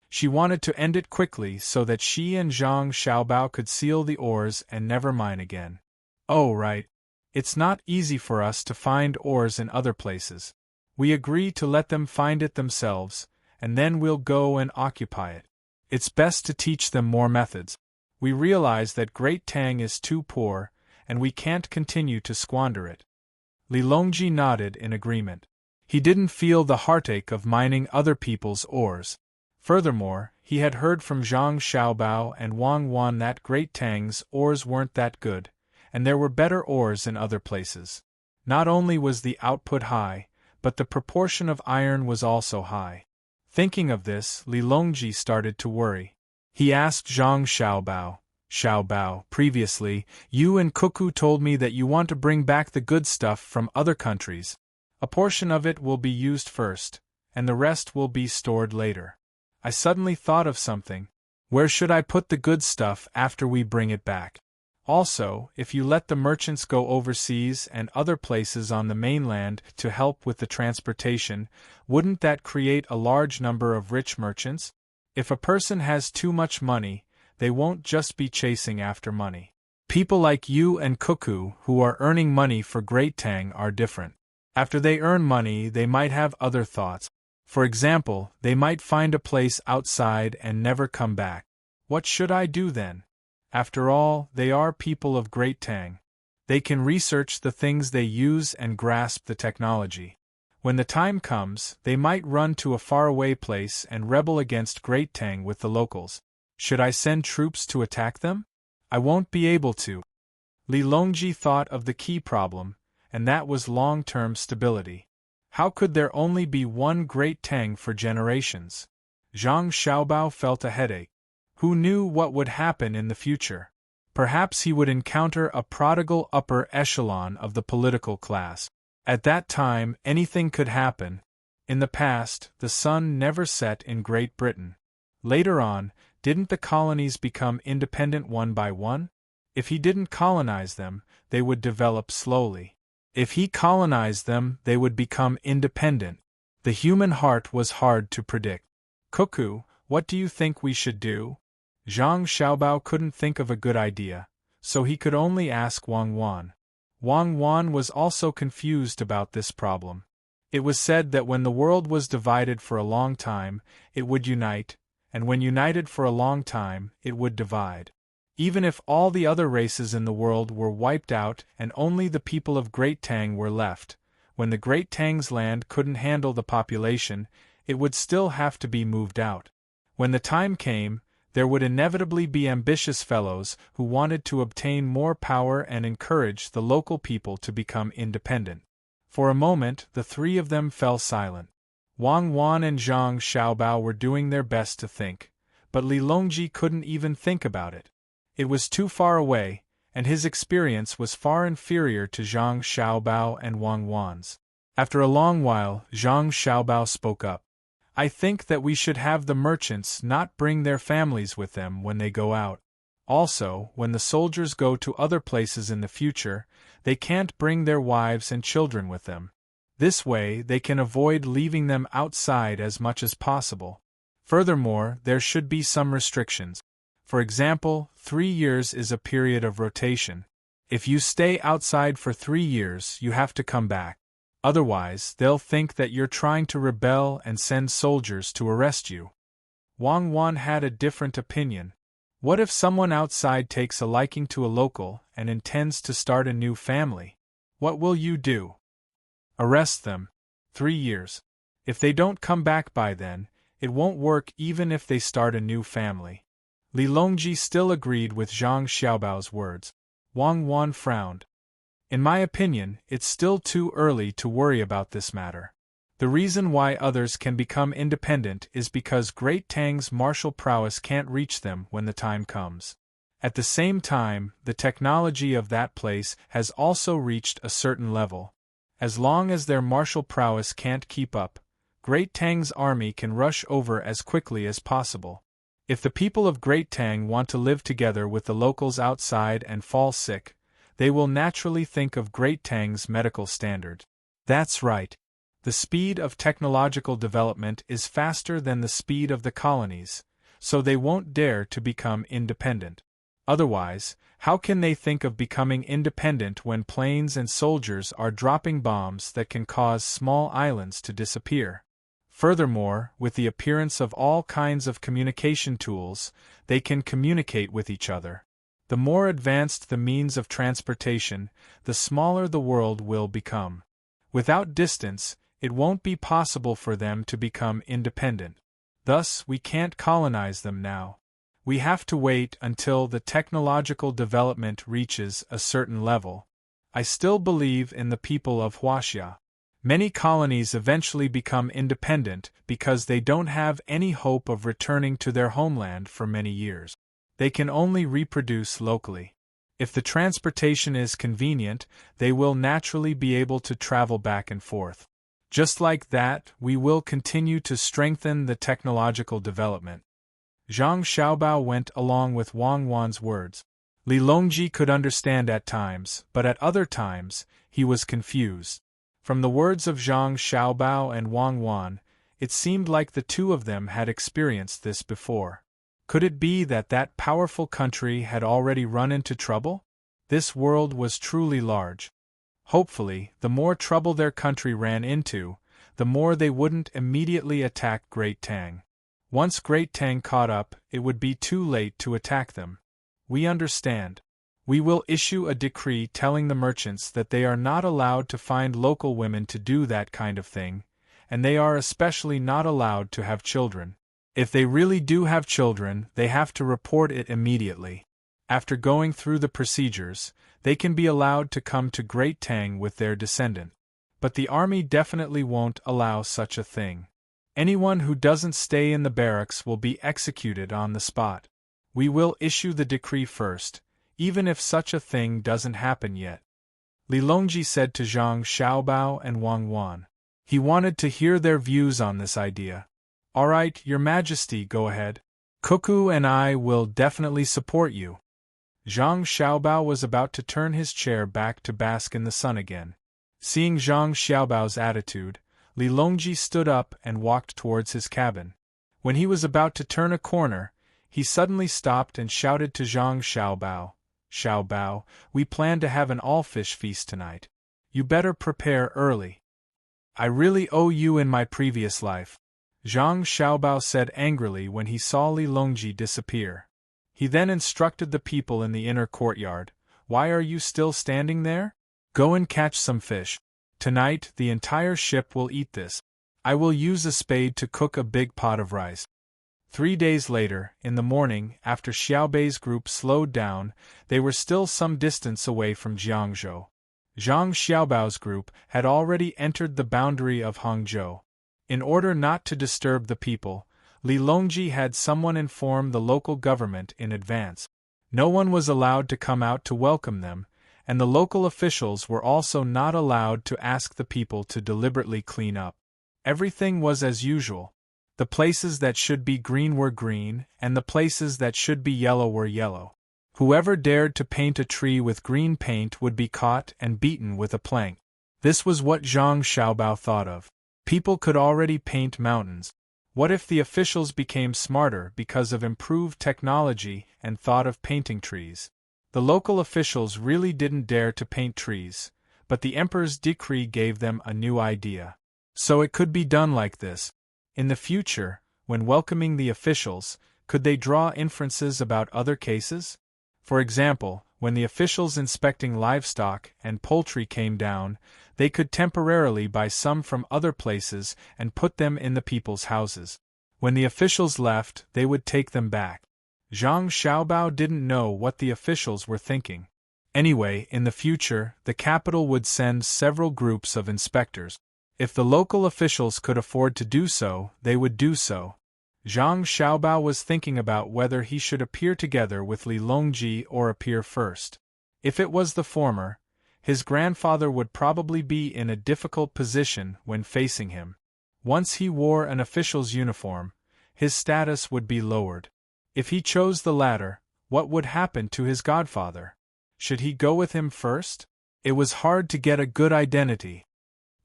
She wanted to end it quickly so that she and Zhang Xiaobao could seal the ores and never mine again. Oh, right. It's not easy for us to find ores in other places. We agree to let them find it themselves, and then we'll go and occupy it. It's best to teach them more methods. We realize that Great Tang is too poor, and we can't continue to squander it. Li Longji nodded in agreement. He didn't feel the heartache of mining other people's ores. Furthermore, he had heard from Zhang Xiaobao and Wang Wan that Great Tang's ores weren't that good, and there were better ores in other places. Not only was the output high, but the proportion of iron was also high. Thinking of this, Li Longji started to worry. He asked Zhang Xiaobao, "Xiaobao, previously, you and Cuckoo told me that you want to bring back the good stuff from other countries. A portion of it will be used first, and the rest will be stored later. I suddenly thought of something. Where should I put the good stuff after we bring it back? Also, if you let the merchants go overseas and other places on the mainland to help with the transportation, wouldn't that create a large number of rich merchants? If a person has too much money, they won't just be chasing after money. People like you and Cuckoo who are earning money for Great Tang are different. After they earn money, they might have other thoughts. For example, they might find a place outside and never come back. What should I do then? After all, they are people of Great Tang. They can research the things they use and grasp the technology. When the time comes, they might run to a faraway place and rebel against Great Tang with the locals. Should I send troops to attack them? I won't be able to. Li Longji thought of the key problem, and that was long-term stability. How could there only be one great Tang for generations? Zhang Xiaobao felt a headache. Who knew what would happen in the future? Perhaps he would encounter a prodigal upper echelon of the political class. At that time, anything could happen. In the past, the sun never set in Great Britain. Later on, didn't the colonies become independent one by one? If he didn't colonize them, they would develop slowly. If he colonized them, they would become independent. The human heart was hard to predict. Cuckoo, what do you think we should do? Zhang Xiaobao couldn't think of a good idea, so he could only ask Wang Wan. Wang Wan was also confused about this problem. It was said that when the world was divided for a long time, it would unite, and when united for a long time, it would divide. Even if all the other races in the world were wiped out and only the people of Great Tang were left, when the Great Tang's land couldn't handle the population, it would still have to be moved out. When the time came, there would inevitably be ambitious fellows who wanted to obtain more power and encourage the local people to become independent. For a moment, the three of them fell silent. Wang Wan and Zhang Xiaobao were doing their best to think, but Li Longji couldn't even think about it. It was too far away, and his experience was far inferior to Zhang Xiaobao and Wang Wan's. After a long while, Zhang Xiaobao spoke up. I think that we should have the merchants not bring their families with them when they go out. Also, when the soldiers go to other places in the future, they can't bring their wives and children with them. This way, they can avoid leaving them outside as much as possible. Furthermore, there should be some restrictions. For example, 3 years is a period of rotation. If you stay outside for 3 years, you have to come back. Otherwise, they'll think that you're trying to rebel and send soldiers to arrest you. Wang Wan had a different opinion. What if someone outside takes a liking to a local and intends to start a new family? What will you do? Arrest them. 3 years. If they don't come back by then, it won't work even if they start a new family. Li Longji still agreed with Zhang Xiaobao's words. Wang Wan frowned. In my opinion, it's still too early to worry about this matter. The reason why others can become independent is because Great Tang's martial prowess can't reach them when the time comes. At the same time, the technology of that place has also reached a certain level. As long as their martial prowess can't keep up, Great Tang's army can rush over as quickly as possible. If the people of Great Tang want to live together with the locals outside and fall sick, they will naturally think of Great Tang's medical standard. That's right. The speed of technological development is faster than the speed of the colonies, so they won't dare to become independent. Otherwise, how can they think of becoming independent when planes and soldiers are dropping bombs that can cause small islands to disappear? Furthermore, with the appearance of all kinds of communication tools, they can communicate with each other. The more advanced the means of transportation, the smaller the world will become. Without distance, it won't be possible for them to become independent. Thus, we can't colonize them now. We have to wait until the technological development reaches a certain level. I still believe in the people of Huaxia. Many colonies eventually become independent because they don't have any hope of returning to their homeland for many years. They can only reproduce locally. If the transportation is convenient, they will naturally be able to travel back and forth. Just like that, we will continue to strengthen the technological development. Zhang Xiaobao went along with Wang Wan's words. Li Longji could understand at times, but at other times, he was confused. From the words of Zhang Xiaobao and Wang Wan, it seemed like the two of them had experienced this before. Could it be that that powerful country had already run into trouble? This world was truly large. Hopefully, the more trouble their country ran into, the more they wouldn't immediately attack Great Tang. Once Great Tang caught up, it would be too late to attack them. We understand. We will issue a decree telling the merchants that they are not allowed to find local women to do that kind of thing, and they are especially not allowed to have children. If they really do have children, they have to report it immediately. After going through the procedures, they can be allowed to come to Great Tang with their descendant. But the army definitely won't allow such a thing. Anyone who doesn't stay in the barracks will be executed on the spot. We will issue the decree first, even if such a thing doesn't happen yet. Li Longji said to Zhang Xiaobao and Wang Wan. He wanted to hear their views on this idea. All right, Your Majesty, go ahead. Cuckoo and I will definitely support you. Zhang Xiaobao was about to turn his chair back to bask in the sun again. Seeing Zhang Xiaobao's attitude, Li Longji stood up and walked towards his cabin. When he was about to turn a corner, he suddenly stopped and shouted to Zhang Xiaobao, "Xiaobao, we plan to have an all-fish feast tonight. You better prepare early. I really owe you in my previous life," Zhang Xiaobao said angrily when he saw Li Longji disappear. He then instructed the people in the inner courtyard, "Why are you still standing there? Go and catch some fish. Tonight the entire ship will eat this. I will use a spade to cook a big pot of rice." 3 days later, in the morning, after Xiaobei's group slowed down, they were still some distance away from Jiangzhou. Zhang Xiaobao's group had already entered the boundary of Hangzhou. In order not to disturb the people, Li Longji had someone inform the local government in advance. No one was allowed to come out to welcome them, and the local officials were also not allowed to ask the people to deliberately clean up. Everything was as usual. The places that should be green were green, and the places that should be yellow were yellow. Whoever dared to paint a tree with green paint would be caught and beaten with a plank. This was what Zhang Xiaobao thought of. People could already paint mountains. What if the officials became smarter because of improved technology and thought of painting trees? The local officials really didn't dare to paint trees, but the emperor's decree gave them a new idea. So it could be done like this. In the future, when welcoming the officials, could they draw inferences about other cases? For example, when the officials inspecting livestock and poultry came down, they could temporarily buy some from other places and put them in the people's houses. When the officials left, they would take them back. Zhang Xiaobao didn't know what the officials were thinking. Anyway, in the future, the capital would send several groups of inspectors. If the local officials could afford to do so, they would do so. Zhang Xiaobao was thinking about whether he should appear together with Li Longji or appear first. If it was the former, his grandfather would probably be in a difficult position when facing him. Once he wore an official's uniform, his status would be lowered. If he chose the latter, what would happen to his godfather? Should he go with him first? It was hard to get a good identity.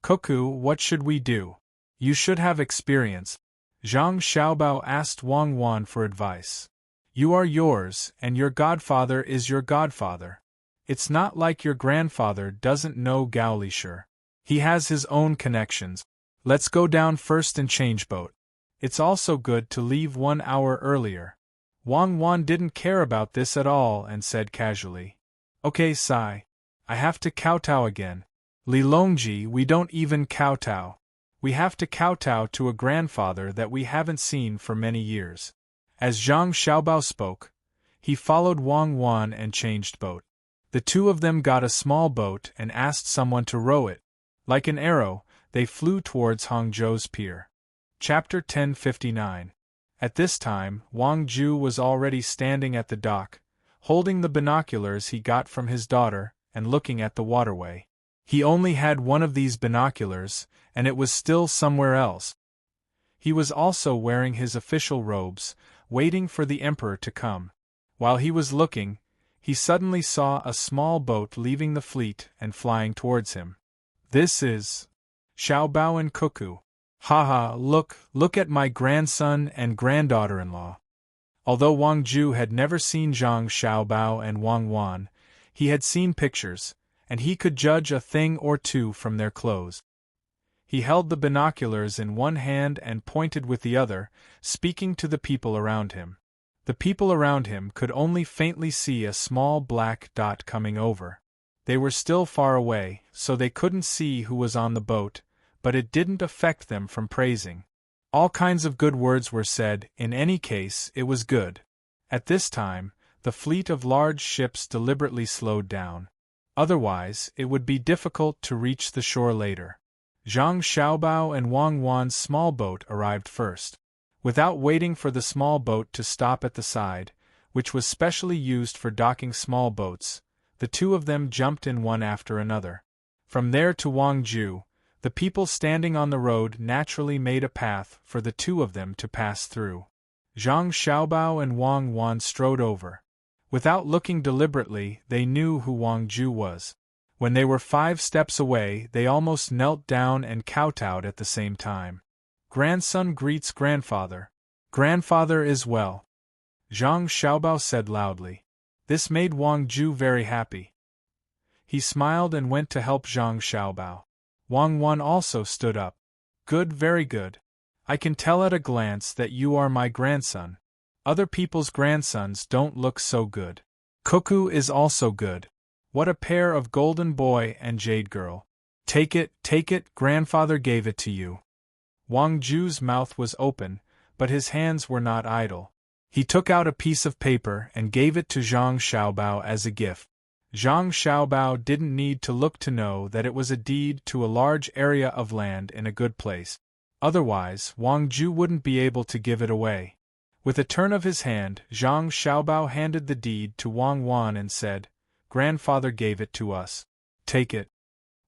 "Cuckoo, what should we do? You should have experience." Zhang Xiaobao asked Wang Wan for advice. "You are yours, and your godfather is your godfather. It's not like your grandfather doesn't know Gaolishire. He has his own connections. Let's go down first and change boat. It's also good to leave 1 hour earlier." Wang Wan didn't care about this at all and said casually, "Okay, Sai. I have to kowtow again. Li Longji, we don't even kowtow. We have to kowtow to a grandfather that we haven't seen for many years." As Zhang Xiaobao spoke, he followed Wang Wan and changed boat. The two of them got a small boat and asked someone to row it. Like an arrow, they flew towards Hangzhou's pier. Chapter 1059. At this time, Wang Ju was already standing at the dock, holding the binoculars he got from his daughter and looking at the waterway. He only had one of these binoculars, and it was still somewhere else. He was also wearing his official robes, waiting for the emperor to come. While he was looking, he suddenly saw a small boat leaving the fleet and flying towards him. "This is Xiaobao and Cuckoo. Haha, look at my grandson and granddaughter-in-law." Although Wang Ju had never seen Zhang Xiaobao and Wang Wan, he had seen pictures, and he could judge a thing or two from their clothes. He held the binoculars in one hand and pointed with the other, speaking to the people around him. The people around him could only faintly see a small black dot coming over. They were still far away, so they couldn't see who was on the boat, but it didn't affect them from praising. All kinds of good words were said. In any case, it was good. At this time, the fleet of large ships deliberately slowed down. Otherwise, it would be difficult to reach the shore later. Zhang Xiaobao and Wang Wan's small boat arrived first. Without waiting for the small boat to stop at the side, which was specially used for docking small boats, the two of them jumped in one after another. From there to Wangju, the people standing on the road naturally made a path for the two of them to pass through. Zhang Xiaobao and Wang Wan strode over. Without looking deliberately, they knew who Wangju was. When they were 5 steps away, they almost knelt down and kowtowed at the same time. Grandson greets grandfather. Grandfather is well, Zhang Xiaobao said loudly. This made Wangju very happy. He smiled and went to help Zhang Xiaobao. Wang Wan also stood up. Good, very good. I can tell at a glance that you are my grandson. Other people's grandsons don't look so good. Cuckoo is also good. What a pair of golden boy and jade girl. Take it, grandfather gave it to you. Wangju's mouth was open, but his hands were not idle. He took out a piece of paper and gave it to Zhang Xiaobao as a gift. Zhang Xiaobao didn't need to look to know that it was a deed to a large area of land in a good place. Otherwise, Wangju wouldn't be able to give it away. With a turn of his hand, Zhang Xiaobao handed the deed to Wang Wan and said, Grandfather gave it to us. Take it.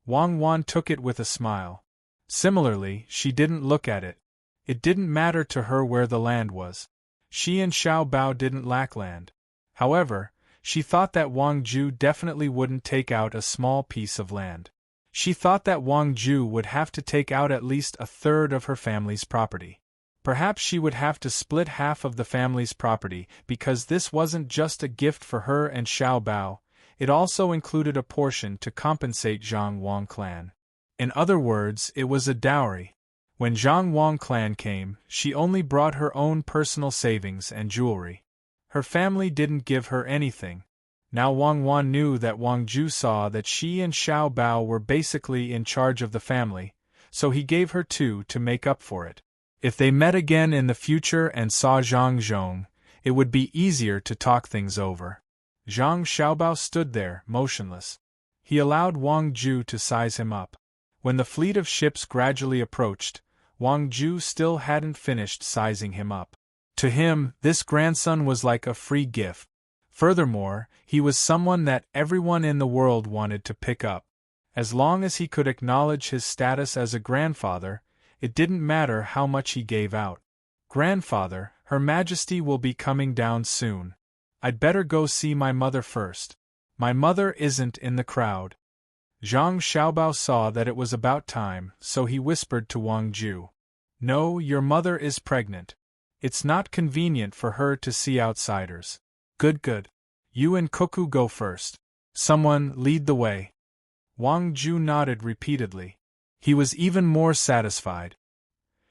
Wang Wan took it with a smile. Similarly, she didn't look at it. It didn't matter to her where the land was. She and Xiaobao didn't lack land. However, she thought that Wangju definitely wouldn't take out a small piece of land. She thought that Wangju would have to take out at least a third of her family's property. Perhaps she would have to split half of the family's property because this wasn't just a gift for her and Xiaobao, it also included a portion to compensate Zhang Wang clan. In other words, it was a dowry. When Zhang Wang clan came, she only brought her own personal savings and jewelry. Her family didn't give her anything. Now Wang Wan knew that Wangju saw that she and Xiaobao were basically in charge of the family, so he gave her 2 to make up for it. If they met again in the future and saw Zhang Zhong, it would be easier to talk things over. Zhang Xiaobao stood there, motionless. He allowed Wangju to size him up. When the fleet of ships gradually approached, Wangju still hadn't finished sizing him up. To him, this grandson was like a free gift. Furthermore, he was someone that everyone in the world wanted to pick up. As long as he could acknowledge his status as a grandfather, it didn't matter how much he gave out. Grandfather, Her Majesty will be coming down soon. I'd better go see my mother first. My mother isn't in the crowd. Zhang Xiaobao saw that it was about time, so he whispered to Wangju. No, your mother is pregnant. It's not convenient for her to see outsiders. Good. You and Cuckoo go first. Someone lead the way. Wangju nodded repeatedly. He was even more satisfied.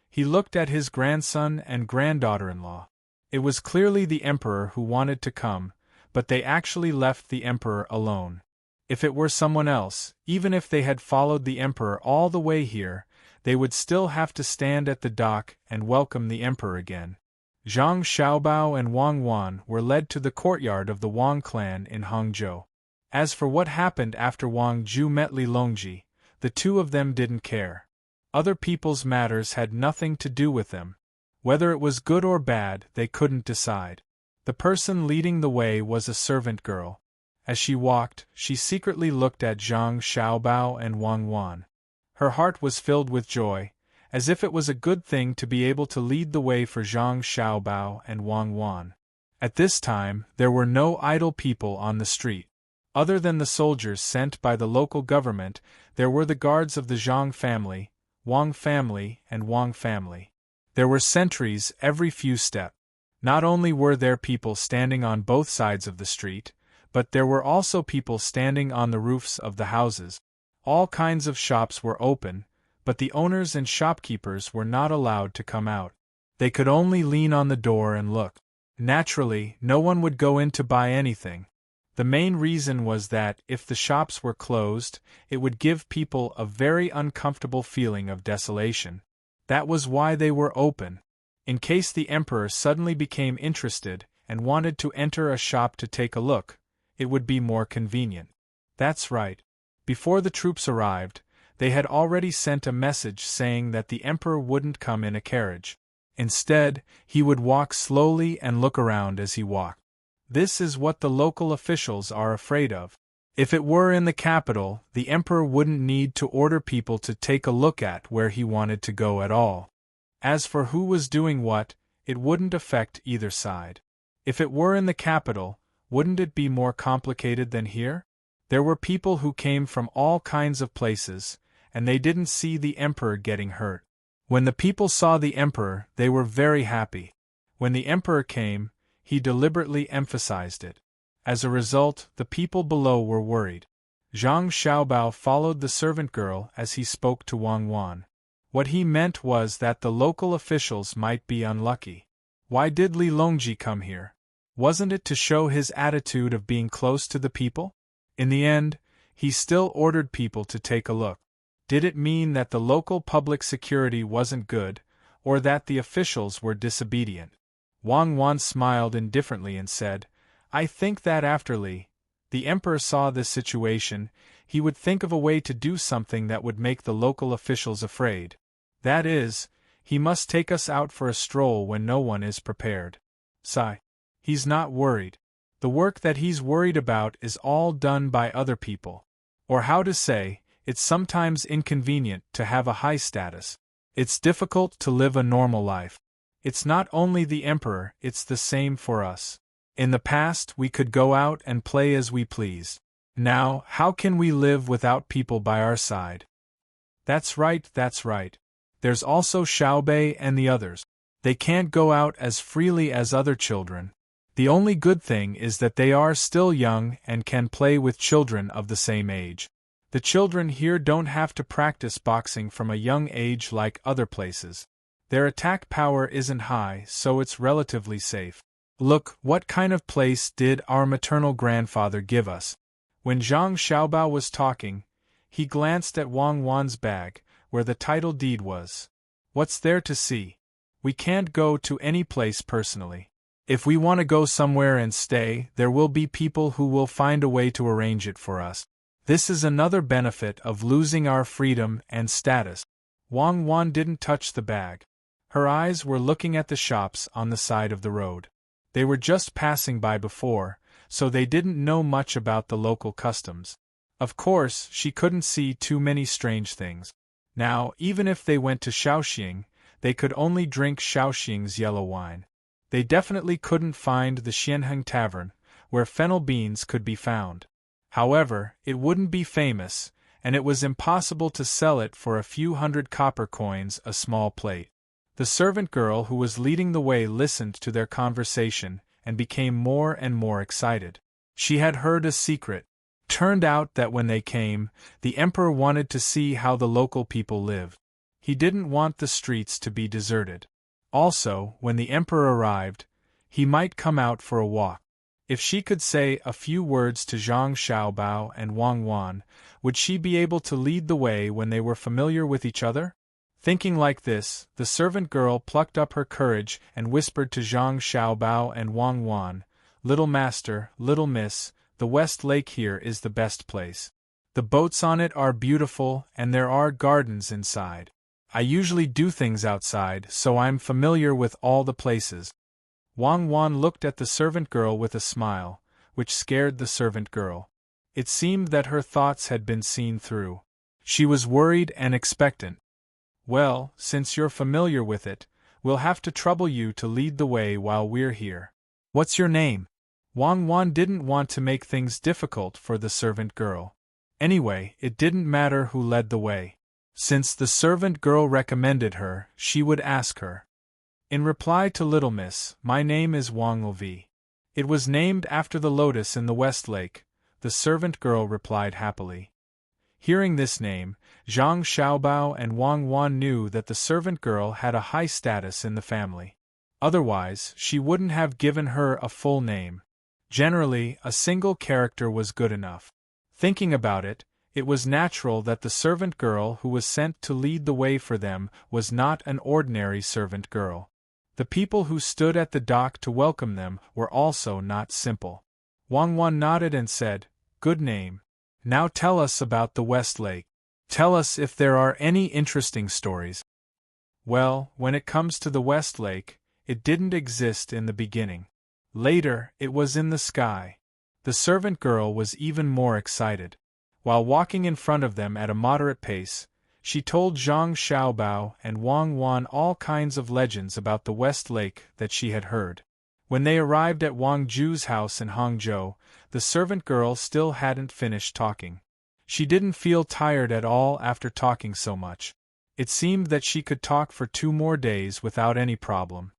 He looked at his grandson and granddaughter-in-law. It was clearly the emperor who wanted to come, but they actually left the emperor alone. If it were someone else, even if they had followed the emperor all the way here, they would still have to stand at the dock and welcome the emperor again. Zhang Xiaobao and Wang Wan were led to the courtyard of the Wang clan in Hangzhou. As for what happened after Wangju met Li Longji, the two of them didn't care. Other people's matters had nothing to do with them. Whether it was good or bad, they couldn't decide. The person leading the way was a servant girl. As she walked, she secretly looked at Zhang Xiaobao and Wang Wan. Her heart was filled with joy, as if it was a good thing to be able to lead the way for Zhang Xiaobao and Wang Wan. At this time, there were no idle people on the street. Other than the soldiers sent by the local government, there were the guards of the Zhang family, Wang family, and Wang family. There were sentries every few steps. Not only were there people standing on both sides of the street, but there were also people standing on the roofs of the houses. All kinds of shops were open, but the owners and shopkeepers were not allowed to come out. They could only lean on the door and look. Naturally, no one would go in to buy anything. The main reason was that, if the shops were closed, it would give people a very uncomfortable feeling of desolation. That was why they were open. In case the emperor suddenly became interested and wanted to enter a shop to take a look, it would be more convenient. That's right. Before the troops arrived, they had already sent a message saying that the emperor wouldn't come in a carriage. Instead, he would walk slowly and look around as he walked. This is what the local officials are afraid of. If it were in the capital, the emperor wouldn't need to order people to take a look at where he wanted to go at all. As for who was doing what, it wouldn't affect either side. If it were in the capital, wouldn't it be more complicated than here? There were people who came from all kinds of places, and they didn't see the emperor getting hurt. When the people saw the emperor, they were very happy. When the emperor came, he deliberately emphasized it. As a result, the people below were worried. Zhang Xiaobao followed the servant girl as he spoke to Wang Wan. What he meant was that the local officials might be unlucky. Why did Li Longji come here? Wasn't it to show his attitude of being close to the people? In the end, he still ordered people to take a look. Did it mean that the local public security wasn't good, or that the officials were disobedient? Wang Wan smiled indifferently and said, I think that after the emperor saw this situation, he would think of a way to do something that would make the local officials afraid. That is, he must take us out for a stroll when no one is prepared. Sigh. He's not worried. The work that he's worried about is all done by other people. Or how to say, it's sometimes inconvenient to have a high status. It's difficult to live a normal life. It's not only the emperor, it's the same for us. In the past, we could go out and play as we pleased. Now, how can we live without people by our side? That's right, that's right. There's also Xiaobei and the others. They can't go out as freely as other children. The only good thing is that they are still young and can play with children of the same age. The children here don't have to practice boxing from a young age like other places. Their attack power isn't high, so it's relatively safe. Look, what kind of place did our maternal grandfather give us? When Zhang Xiaobao was talking, he glanced at Wang Wan's bag, where the title deed was. What's there to see? We can't go to any place personally. If we want to go somewhere and stay, there will be people who will find a way to arrange it for us. This is another benefit of losing our freedom and status. Wang Wan didn't touch the bag. Her eyes were looking at the shops on the side of the road. They were just passing by before, so they didn't know much about the local customs. Of course, she couldn't see too many strange things. Now, even if they went to Shaoxing, they could only drink Shaoxing's yellow wine. They definitely couldn't find the Xianheng Tavern, where fennel beans could be found. However, it wouldn't be famous, and it was impossible to sell it for a few hundred copper coins a small plate. The servant girl who was leading the way listened to their conversation and became more and more excited. She had heard a secret. Turned out that when they came, the emperor wanted to see how the local people lived. He didn't want the streets to be deserted. Also, when the emperor arrived, he might come out for a walk. If she could say a few words to Zhang Xiaobao and Wang Wan, would she be able to lead the way when they were familiar with each other? Thinking like this, the servant girl plucked up her courage and whispered to Zhang Xiaobao and Wang Wan, Little master, little miss, the West Lake here is the best place. The boats on it are beautiful and there are gardens inside. I usually do things outside, so I'm familiar with all the places. Wang Wan looked at the servant girl with a smile, which scared the servant girl. It seemed that her thoughts had been seen through. She was worried and expectant. Well, since you're familiar with it, we'll have to trouble you to lead the way while we're here. What's your name? Wang Wan didn't want to make things difficult for the servant girl. Anyway, it didn't matter who led the way. Since the servant girl recommended her, she would ask her. In reply to Little Miss, my name is Wang Levi. It was named after the lotus in the West Lake, the servant girl replied happily. Hearing this name, Zhang Xiaobao and Wang Wan knew that the servant girl had a high status in the family. Otherwise, she wouldn't have given her a full name. Generally, a single character was good enough. Thinking about it, It was natural that the servant girl who was sent to lead the way for them was not an ordinary servant girl. The people who stood at the dock to welcome them were also not simple. Wang Wan nodded and said, "Good name. Now tell us about the West Lake. Tell us if there are any interesting stories." Well, when it comes to the West Lake, it didn't exist in the beginning. Later, it was in the sky. The servant girl was even more excited. While walking in front of them at a moderate pace, she told Zhang Xiaobao and Wang Wan all kinds of legends about the West Lake that she had heard. When they arrived at Wang Ju's house in Hangzhou, the servant girl still hadn't finished talking. She didn't feel tired at all after talking so much. It seemed that she could talk for 2 more days without any problem.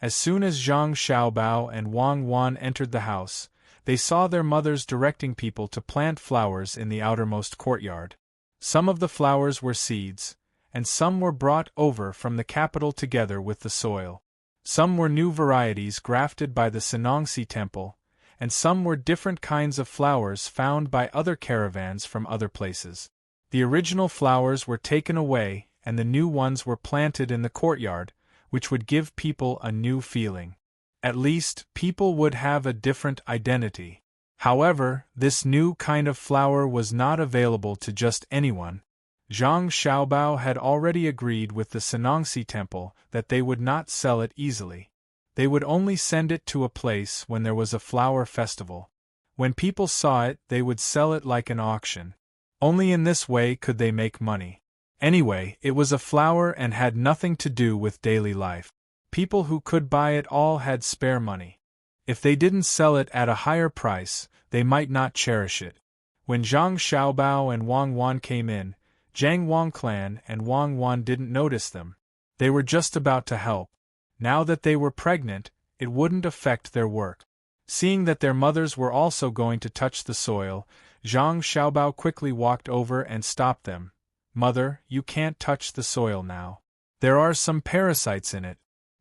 As soon as Zhang Xiaobao and Wang Wan entered the house, they saw their mothers directing people to plant flowers in the outermost courtyard. Some of the flowers were seeds, and some were brought over from the capital together with the soil. Some were new varieties grafted by the Sanongxi temple, and some were different kinds of flowers found by other caravans from other places. The original flowers were taken away, and the new ones were planted in the courtyard, which would give people a new feeling. At least, people would have a different identity. However, this new kind of flower was not available to just anyone. Zhang Xiaobao had already agreed with the Sanongxi temple that they would not sell it easily. They would only send it to a place when there was a flower festival. When people saw it, they would sell it like an auction. Only in this way could they make money. Anyway, it was a flower and had nothing to do with daily life. People who could buy it all had spare money. If they didn't sell it at a higher price, they might not cherish it. When Zhang Xiaobao and Wang Wan came in, Zhang Wangclan and Wang Wan didn't notice them. They were just about to help. Now that they were pregnant, it wouldn't affect their work. Seeing that their mothers were also going to touch the soil, Zhang Xiaobao quickly walked over and stopped them. "Mother, you can't touch the soil now. There are some parasites in it.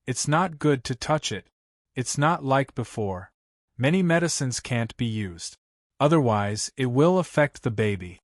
It's not good to touch it. It's not like before. Many medicines can't be used. Otherwise, it will affect the baby.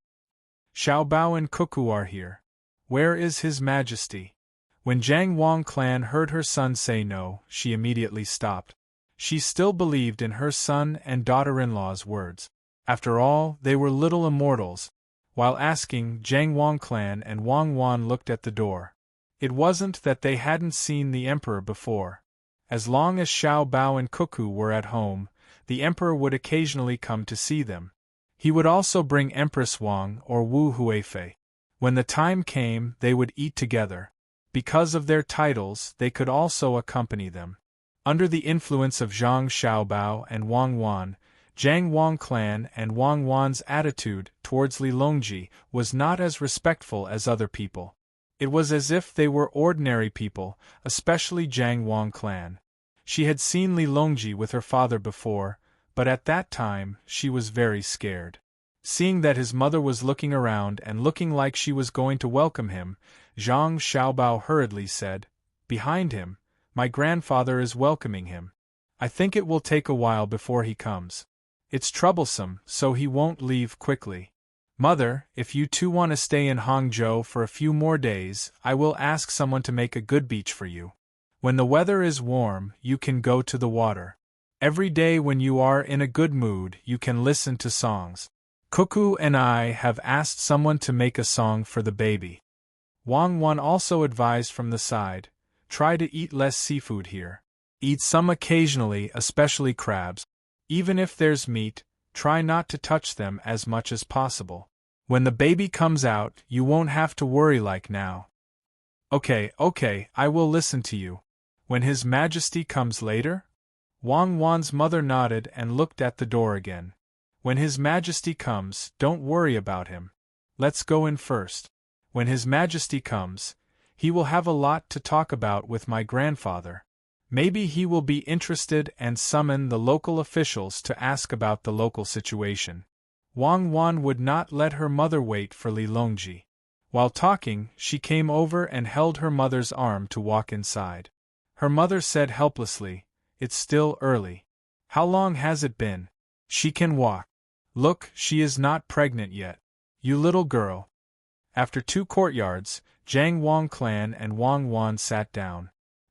Xiaobao and Cuckoo are here. Where is His Majesty?" When Zhang Wangclan heard her son say no, she immediately stopped. She still believed in her son and daughter-in-law's words. After all, they were little immortals. While asking, Zhang Wangclan and Wang Wan looked at the door. It wasn't that they hadn't seen the emperor before. As long as Xiaobao and Cuckoo were at home, the emperor would occasionally come to see them. He would also bring Empress Wang or Wu Huifei. When the time came, they would eat together. Because of their titles, they could also accompany them. Under the influence of Zhang Xiaobao and Wang Wan, Zhang Wangclan and Wang Wan's attitude towards Li Longji was not as respectful as other people. It was as if they were ordinary people, especially Zhang Wangclan. She had seen Li Longji with her father before, but at that time, she was very scared. Seeing that his mother was looking around and looking like she was going to welcome him, Zhang Xiaobao hurriedly said, "Behind him, my grandfather is welcoming him. I think it will take a while before he comes. It's troublesome, so he won't leave quickly. Mother, if you two want to stay in Hangzhou for a few more days, I will ask someone to make a good beach for you. When the weather is warm, you can go to the water. Every day when you are in a good mood, you can listen to songs. Cuckoo and I have asked someone to make a song for the baby." Wang Wan also advised from the side, "Try to eat less seafood here. Eat some occasionally, especially crabs. Even if there's meat, try not to touch them as much as possible. When the baby comes out, you won't have to worry like now." Okay, I will listen to you. When His Majesty comes later?" Wang Wan's mother nodded and looked at the door again. "When His Majesty comes, don't worry about him. Let's go in first. When His Majesty comes, he will have a lot to talk about with my grandfather. Maybe he will be interested and summon the local officials to ask about the local situation." Wang Wan would not let her mother wait for Li Longji. While talking, she came over and held her mother's arm to walk inside. Her mother said helplessly, "It's still early. How long has it been? She can walk. Look, she is not pregnant yet. You little girl. After 2 courtyards, Jiang Wang Clan and Wang Wan sat down.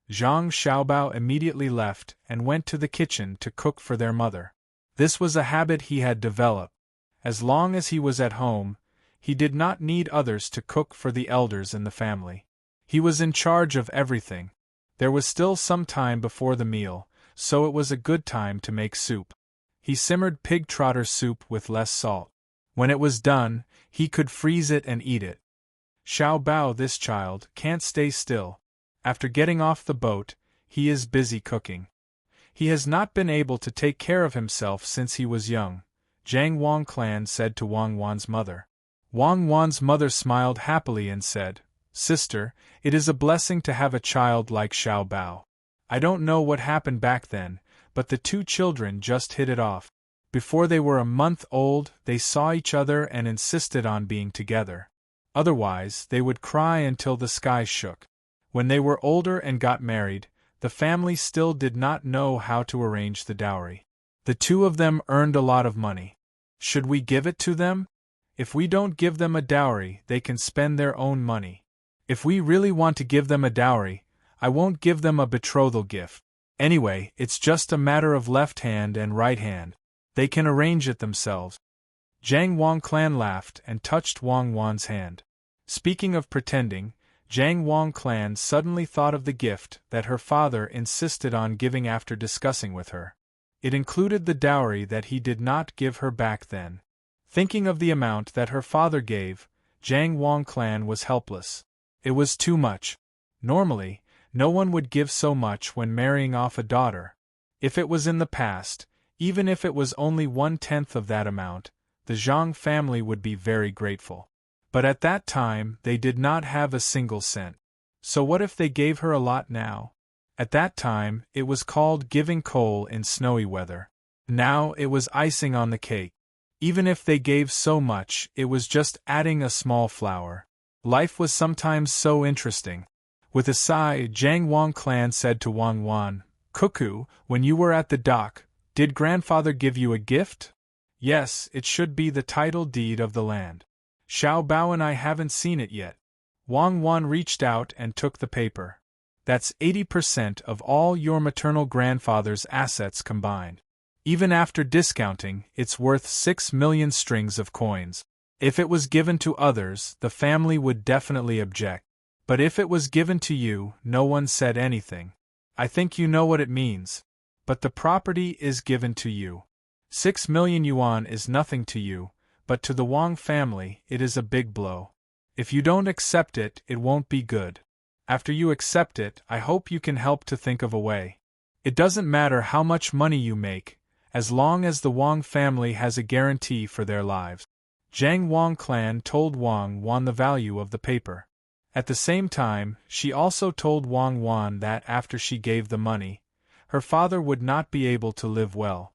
Zhang Xiaobao immediately left and went to the kitchen to cook for their mother. This was a habit he had developed. As long as he was at home, he did not need others to cook for the elders in the family. He was in charge of everything. There was still some time before the meal, so it was a good time to make soup. He simmered pig trotter soup with less salt. When it was done, he could freeze it and eat it. Xiaobao, this child, can't stay still. After getting off the boat, he is busy cooking. He has not been able to take care of himself since he was young, Jiang Wang Clan said to Wang Wan's mother. Wang Wan's mother smiled happily and said, Sister, it is a blessing to have a child like Xiaobao. I don't know what happened back then, but the 2 children just hit it off. Before they were a month old, they saw each other and insisted on being together. Otherwise, they would cry until the sky shook. When they were older and got married, the family still did not know how to arrange the dowry. The 2 of them earned a lot of money. Should we give it to them? If we don't give them a dowry, they can spend their own money. If we really want to give them a dowry, I won't give them a betrothal gift. Anyway, it's just a matter of left hand and right hand. They can arrange it themselves. Jiang Wang Clan laughed and touched Wang Wan's hand. Speaking of pretending, Jiang Wang Clan suddenly thought of the gift that her father insisted on giving after discussing with her. It included the dowry that he did not give her back then. Thinking of the amount that her father gave, Jiang Wang Clan was helpless. It was too much. Normally, no one would give so much when marrying off a daughter. If it was in the past, even if it was only 1/10 of that amount, the Zhang family would be very grateful. But at that time, they did not have a single cent. So what if they gave her a lot now? At that time, it was called giving coal in snowy weather. Now it was icing on the cake. Even if they gave so much, it was just adding a small flower. Life was sometimes so interesting. With a sigh, Jiang Wang Clan said to Wang Wan, Cuckoo, when you were at the dock, did grandfather give you a gift? Yes, it should be the title deed of the land. Xiaobao and I haven't seen it yet. Wang Wan reached out and took the paper. That's 80% of all your maternal grandfather's assets combined. Even after discounting, it's worth 6 million strings of coins. If it was given to others, the family would definitely object. But if it was given to you, no one said anything. I think you know what it means. But the property is given to you. 6 million yuan is nothing to you, but to the Wang family, it is a big blow. If you don't accept it, it won't be good. After you accept it, I hope you can help to think of a way. It doesn't matter how much money you make, as long as the Wang family has a guarantee for their lives. Jiang Wang Clan told Wang Wan the value of the paper. At the same time, she also told Wang Wan that after she gave the money, her father would not be able to live well.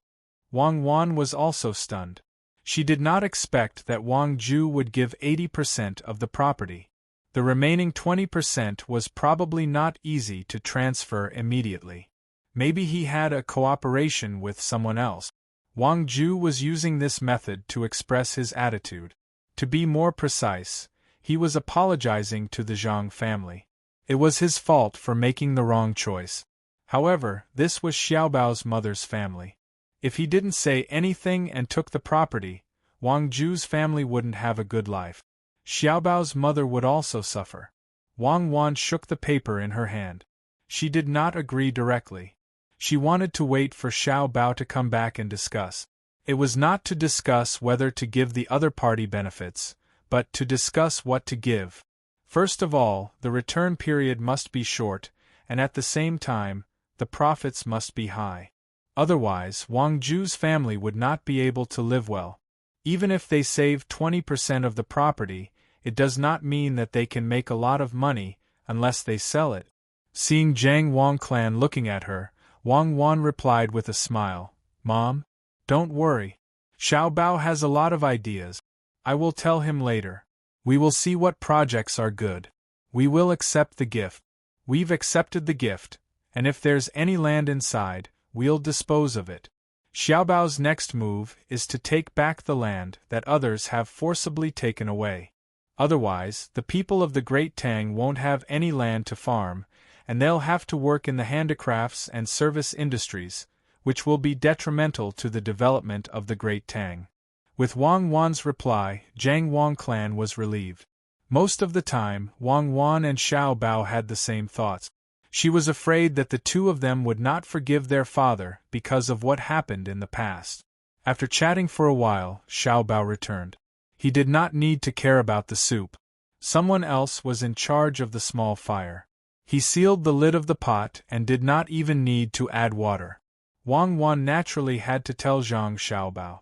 Wang Wan was also stunned. She did not expect that Wang Ju would give 80% of the property. The remaining 20% was probably not easy to transfer immediately. Maybe he had a cooperation with someone else. Wang Ju was using this method to express his attitude. To be more precise, he was apologizing to the Zhang family. It was his fault for making the wrong choice. However, this was Xiaobao's mother's family. If he didn't say anything and took the property, Wang Ju's family wouldn't have a good life. Xiaobao's mother would also suffer. Wang Wan shook the paper in her hand. She did not agree directly. She wanted to wait for Xiaobao to come back and discuss. It was not to discuss whether to give the other party benefits, but to discuss what to give. First of all, the return period must be short, and at the same time, the profits must be high. Otherwise, Wang Ju's family would not be able to live well. Even if they save 20% of the property, it does not mean that they can make a lot of money unless they sell it. Seeing Jiang Wang Clan looking at her, Wang Wan replied with a smile, Mom, don't worry. Xiaobao has a lot of ideas. I will tell him later. We will see what projects are good. We will accept the gift. We've accepted the gift, and if there's any land inside, we'll dispose of it. Xiaobao's next move is to take back the land that others have forcibly taken away. Otherwise, the people of the Great Tang won't have any land to farm, and they'll have to work in the handicrafts and service industries, which will be detrimental to the development of the Great Tang. With Wang Wan's reply, Jiang Wang clan was relieved. Most of the time, Wang Wan and Xiao Bao had the same thoughts. She was afraid that the two of them would not forgive their father because of what happened in the past. After chatting for a while, Xiao Bao returned. He did not need to care about the soup. Someone else was in charge of the small fire. He sealed the lid of the pot and did not even need to add water. Wang Wan naturally had to tell Zhang Xiaobao.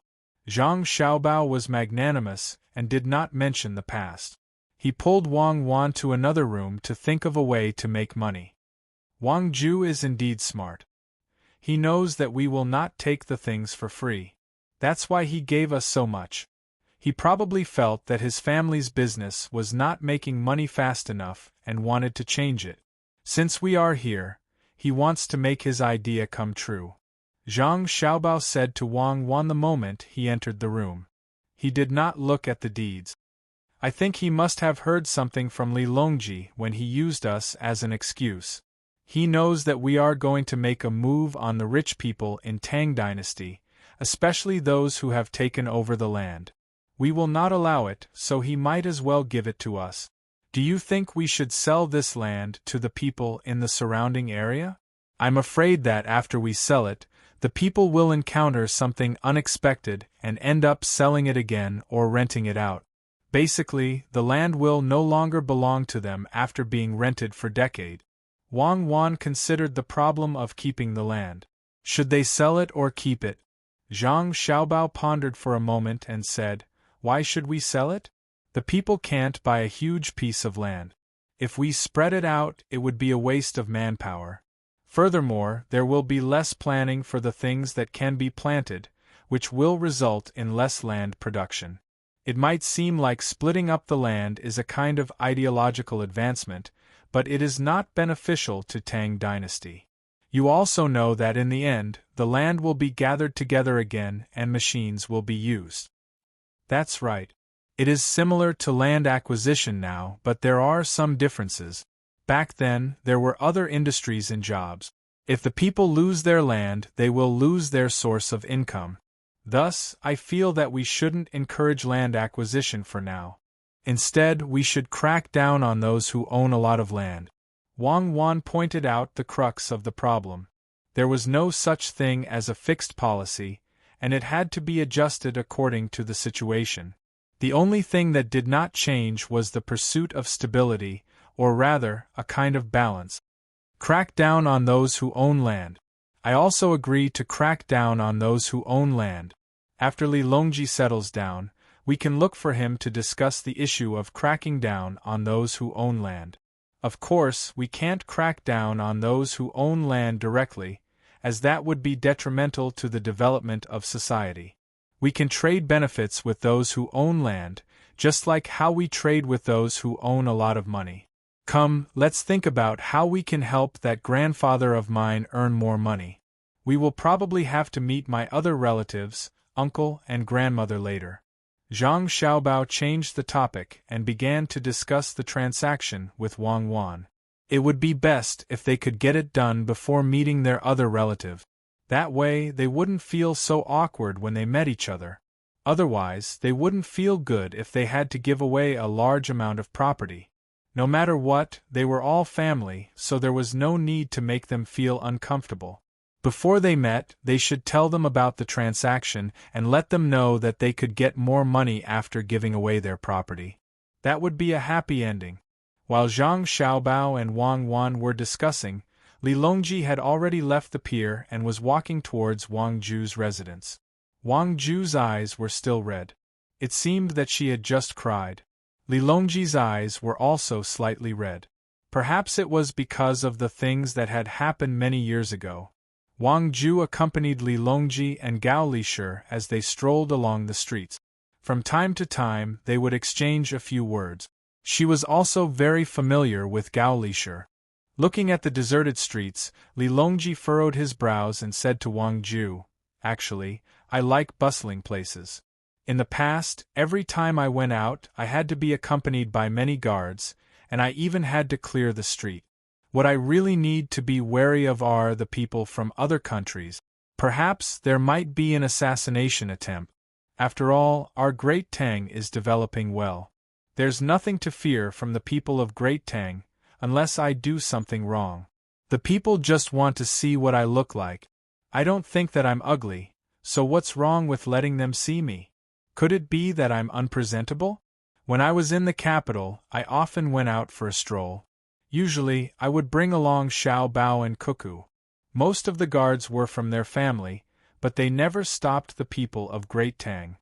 Zhang Xiaobao was magnanimous and did not mention the past. He pulled Wang Wan to another room to think of a way to make money. Wang Ju is indeed smart. He knows that we will not take the things for free. That's why he gave us so much. He probably felt that his family's business was not making money fast enough and wanted to change it. Since we are here, he wants to make his idea come true. Zhang Xiaobao said to Wang Wan the moment he entered the room. He did not look at the deeds. I think he must have heard something from Li Longji when he used us as an excuse. He knows that we are going to make a move on the rich people in Tang Dynasty, especially those who have taken over the land. We will not allow it, so he might as well give it to us. Do you think we should sell this land to the people in the surrounding area? I'm afraid that after we sell it, the people will encounter something unexpected and end up selling it again or renting it out. Basically, the land will no longer belong to them after being rented for decades. Wang Wan considered the problem of keeping the land. Should they sell it or keep it? Zhang Xiaobao pondered for a moment and said, "Why should we sell it? The people can't buy a huge piece of land. If we spread it out, it would be a waste of manpower. Furthermore, there will be less planning for the things that can be planted, which will result in less land production. It might seem like splitting up the land is a kind of ideological advancement, but it is not beneficial to Tang Dynasty. You also know that in the end, the land will be gathered together again and machines will be used." That's right. It is similar to land acquisition now, but there are some differences. Back then, there were other industries and jobs. If the people lose their land, they will lose their source of income. Thus, I feel that we shouldn't encourage land acquisition for now. Instead, we should crack down on those who own a lot of land. Wang Wan pointed out the crux of the problem. There was no such thing as a fixed policy, and it had to be adjusted according to the situation. The only thing that did not change was the pursuit of stability, or rather, a kind of balance. Crack down on those who own land. I also agree to crack down on those who own land. After Li Longji settles down, we can look for him to discuss the issue of cracking down on those who own land. Of course, we can't crack down on those who own land directly, as that would be detrimental to the development of society. We can trade benefits with those who own land, just like how we trade with those who own a lot of money. Come, let's think about how we can help that grandfather of mine earn more money. We will probably have to meet my other relatives, uncle and grandmother later. Zhang Xiaobao changed the topic and began to discuss the transaction with Wang Wan. It would be best if they could get it done before meeting their other relative. That way, they wouldn't feel so awkward when they met each other. Otherwise, they wouldn't feel good if they had to give away a large amount of property. No matter what, they were all family, so there was no need to make them feel uncomfortable. Before they met, they should tell them about the transaction and let them know that they could get more money after giving away their property. That would be a happy ending. While Zhang Xiaobao and Wang Wan were discussing, Li Longji had already left the pier and was walking towards Wang Ju's residence. Wang Ju's eyes were still red. It seemed that she had just cried. Li Longji's eyes were also slightly red. Perhaps it was because of the things that had happened many years ago. Wang Ju accompanied Li Longji and Gao Lishir as they strolled along the streets. From time to time, they would exchange a few words. She was also very familiar with Gao Lishir. Looking at the deserted streets, Li Longji furrowed his brows and said to Wang Ju, actually, I like bustling places. In the past, every time I went out, I had to be accompanied by many guards, and I even had to clear the street. What I really need to be wary of are the people from other countries. Perhaps there might be an assassination attempt. After all, our Great Tang is developing well. There's nothing to fear from the people of Great Tang, unless I do something wrong. The people just want to see what I look like. I don't think that I'm ugly, so what's wrong with letting them see me? Could it be that I'm unpresentable? When I was in the capital, I often went out for a stroll. Usually, I would bring along Xiao Bao and Cuckoo. Most of the guards were from their family, but they never stopped the people of Great Tang.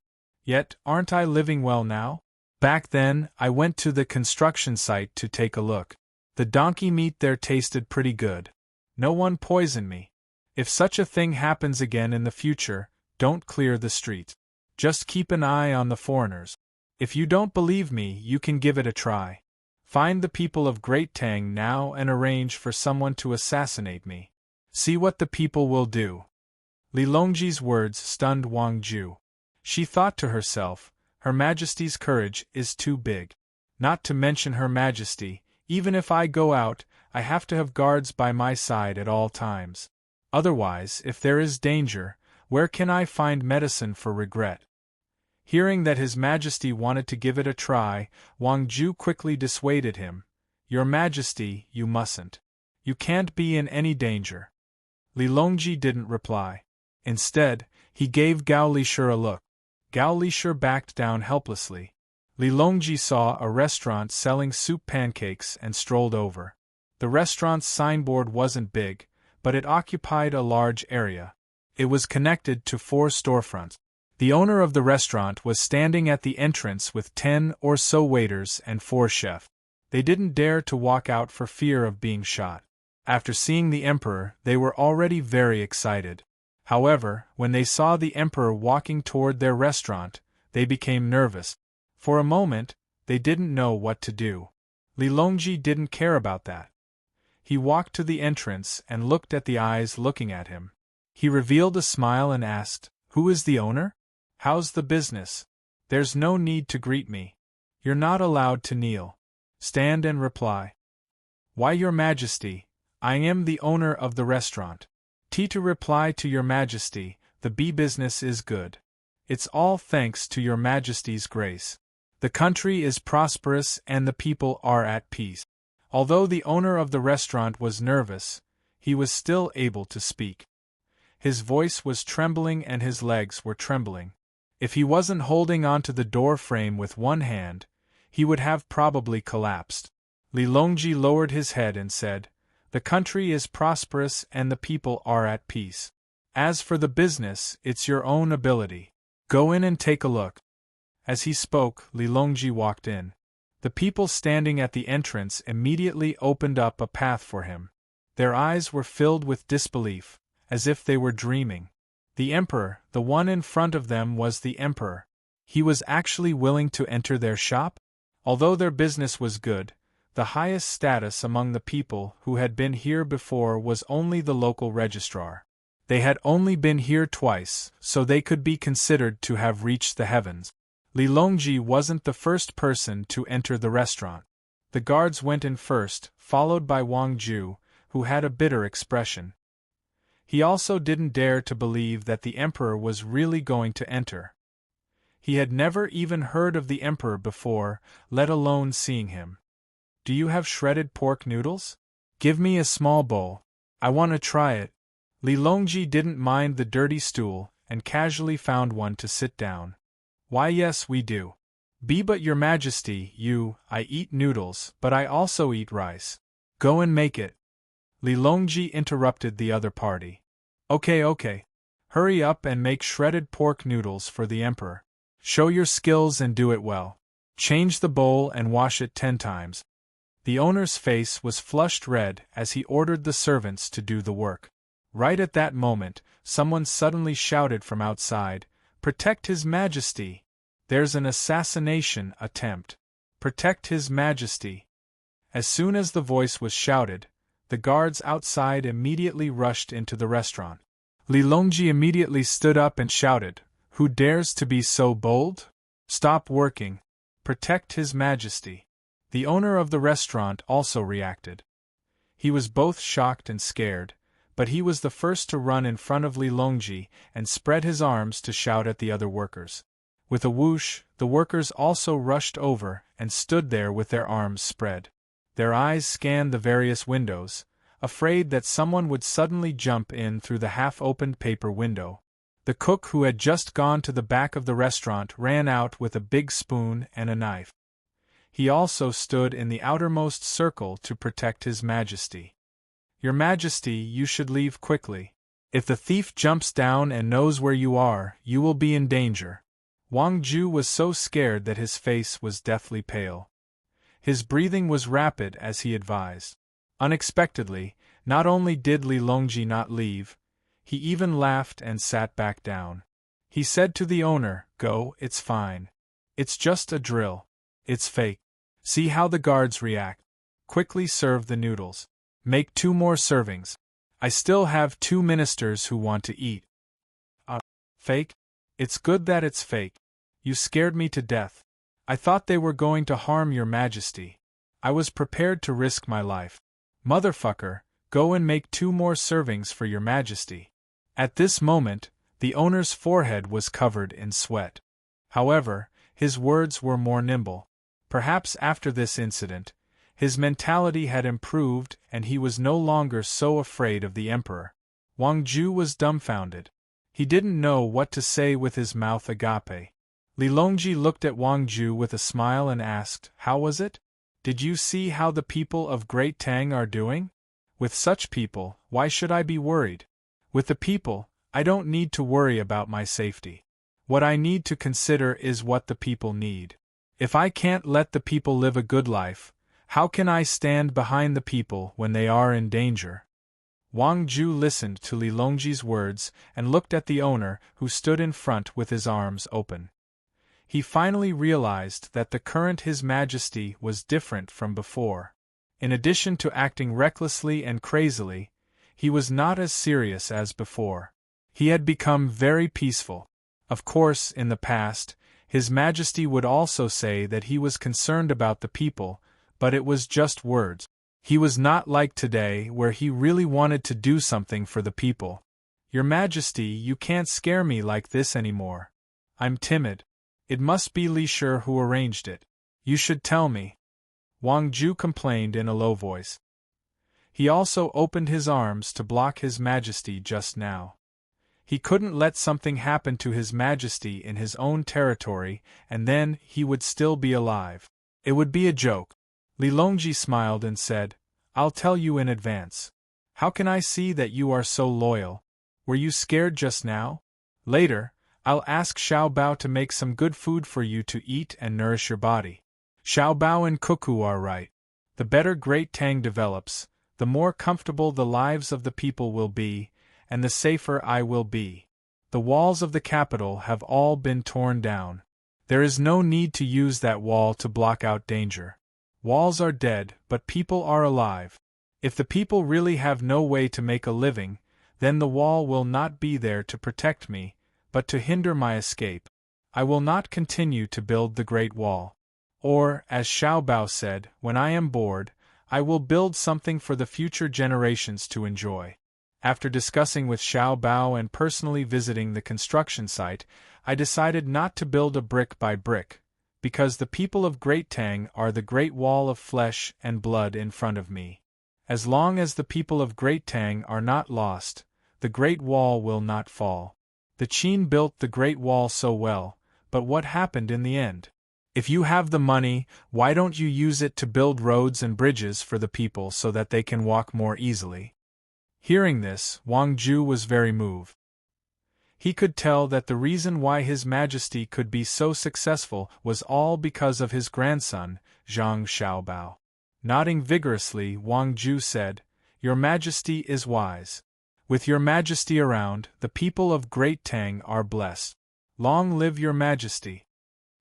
Yet, aren't I living well now? Back then, I went to the construction site to take a look. The donkey meat there tasted pretty good. No one poisoned me. If such a thing happens again in the future, don't clear the street. Just keep an eye on the foreigners. If you don't believe me, you can give it a try. Find the people of Great Tang now and arrange for someone to assassinate me. See what the people will do. Li Longji's words stunned Wang Ju. She thought to herself, Her Majesty's courage is too big. Not to mention Her Majesty, even if I go out, I have to have guards by my side at all times. Otherwise, if there is danger, where can I find medicine for regret? Hearing that His Majesty wanted to give it a try, Wang Ju quickly dissuaded him. Your Majesty, you mustn't. You can't be in any danger. Li Longji didn't reply. Instead, he gave Gao Lishur a look. Gao Lishur backed down helplessly. Li Longji saw a restaurant selling soup pancakes and strolled over. The restaurant's signboard wasn't big, but it occupied a large area. It was connected to 4 storefronts. The owner of the restaurant was standing at the entrance with 10 or so waiters and 4 chefs. They didn't dare to walk out for fear of being shot. After seeing the emperor, they were already very excited. However, when they saw the emperor walking toward their restaurant, they became nervous. For a moment, they didn't know what to do. Li Longji didn't care about that. He walked to the entrance and looked at the eyes looking at him. He revealed a smile and asked, Who is the owner? How's the business? There's no need to greet me. You're not allowed to kneel. Stand and reply. Why, Your Majesty, I am the owner of the restaurant. To reply to Your Majesty, the business is good. It's all thanks to Your Majesty's grace. The country is prosperous and the people are at peace. Although the owner of the restaurant was nervous, he was still able to speak. His voice was trembling and his legs were trembling. If he wasn't holding onto the door frame with one hand, he would have probably collapsed. Li Longji lowered his head and said, The country is prosperous and the people are at peace. As for the business, it's your own ability. Go in and take a look. As he spoke, Li Longji walked in. The people standing at the entrance immediately opened up a path for him. Their eyes were filled with disbelief, as if they were dreaming. The emperor, the one in front of them, was the emperor. He was actually willing to enter their shop? Although their business was good, the highest status among the people who had been here before was only the local registrar. They had only been here twice, so they could be considered to have reached the heavens. Li Longji wasn't the first person to enter the restaurant. The guards went in first, followed by Wang Ju, who had a bitter expression. He also didn't dare to believe that the emperor was really going to enter. He had never even heard of the emperor before, let alone seeing him. Do you have shredded pork noodles? Give me a small bowl. I want to try it. Li Longji didn't mind the dirty stool and casually found one to sit down. Why, yes, we do. But Your Majesty, I eat noodles, but I also eat rice. Go and make it. Li Longji interrupted the other party. Okay. Hurry up and make shredded pork noodles for the emperor. Show your skills and do it well. Change the bowl and wash it 10 times. The owner's face was flushed red as he ordered the servants to do the work. Right at that moment, someone suddenly shouted from outside, Protect His Majesty! There's an assassination attempt. Protect His Majesty! As soon as the voice was shouted, the guards outside immediately rushed into the restaurant. Li Longji immediately stood up and shouted, "Who dares to be so bold? Stop working. Protect His Majesty." The owner of the restaurant also reacted. He was both shocked and scared, but he was the first to run in front of Li Longji and spread his arms to shout at the other workers. With a whoosh, the workers also rushed over and stood there with their arms spread. Their eyes scanned the various windows, afraid that someone would suddenly jump in through the half-opened paper window. The cook who had just gone to the back of the restaurant ran out with a big spoon and a knife. He also stood in the outermost circle to protect His Majesty. "Your Majesty, you should leave quickly. If the thief jumps down and knows where you are, you will be in danger." Wang Ju was so scared that his face was deathly pale. His breathing was rapid as he advised. Unexpectedly, not only did Li Longji not leave, he even laughed and sat back down. He said to the owner, "Go, it's fine. It's just a drill. It's fake. See how the guards react. Quickly serve the noodles. Make 2 more servings. I still have 2 ministers who want to eat." Fake? It's good that it's fake. You scared me to death. I thought they were going to harm your Majesty. I was prepared to risk my life. Motherfucker, go and make 2 more servings for your Majesty. At this moment, the owner's forehead was covered in sweat. However, his words were more nimble. Perhaps after this incident, his mentality had improved and he was no longer so afraid of the emperor. Wang Ju was dumbfounded. He didn't know what to say with his mouth agape. Li Longji looked at Wang Ju with a smile and asked, "How was it? Did you see how the people of Great Tang are doing? With such people, why should I be worried? With the people, I don't need to worry about my safety. What I need to consider is what the people need. If I can't let the people live a good life, how can I stand behind the people when they are in danger?" Wang Ju listened to Li Longji's words and looked at the owner who stood in front with his arms open. He finally realized that the current His Majesty was different from before. In addition to acting recklessly and crazily, he was not as serious as before. He had become very peaceful. Of course, in the past, His Majesty would also say that he was concerned about the people, but it was just words. He was not like today where he really wanted to do something for the people. "Your Majesty, you can't scare me like this anymore. I'm timid. It must be Li Shi who arranged it. You should tell me," Wang Ju complained in a low voice. He also opened his arms to block His Majesty just now. He couldn't let something happen to His Majesty in his own territory and then he would still be alive. It would be a joke. Li Longji smiled and said, "I'll tell you in advance. How can I see that you are so loyal? Were you scared just now? Later, I'll ask Xiao Bao to make some good food for you to eat and nourish your body." Xiao Bao and Cuckoo are right. The better Great Tang develops, the more comfortable the lives of the people will be, and the safer I will be. The walls of the capital have all been torn down. There is no need to use that wall to block out danger. Walls are dead, but people are alive. If the people really have no way to make a living, then the wall will not be there to protect me, but to hinder my escape. I will not continue to build the Great Wall. Or, as Xiao Bao said, when I am bored, I will build something for the future generations to enjoy. After discussing with Xiao Bao and personally visiting the construction site, I decided not to build a brick by brick, because the people of Great Tang are the great wall of flesh and blood in front of me. As long as the people of Great Tang are not lost, the Great Wall will not fall. The Qin built the Great Wall so well, but what happened in the end? If you have the money, why don't you use it to build roads and bridges for the people so that they can walk more easily? Hearing this, Wang Ju was very moved. He could tell that the reason why His Majesty could be so successful was all because of his grandson, Zhang Xiaobao. Nodding vigorously, Wang Ju said, "Your Majesty is wise. With your Majesty around, the people of Great Tang are blessed. Long live your Majesty."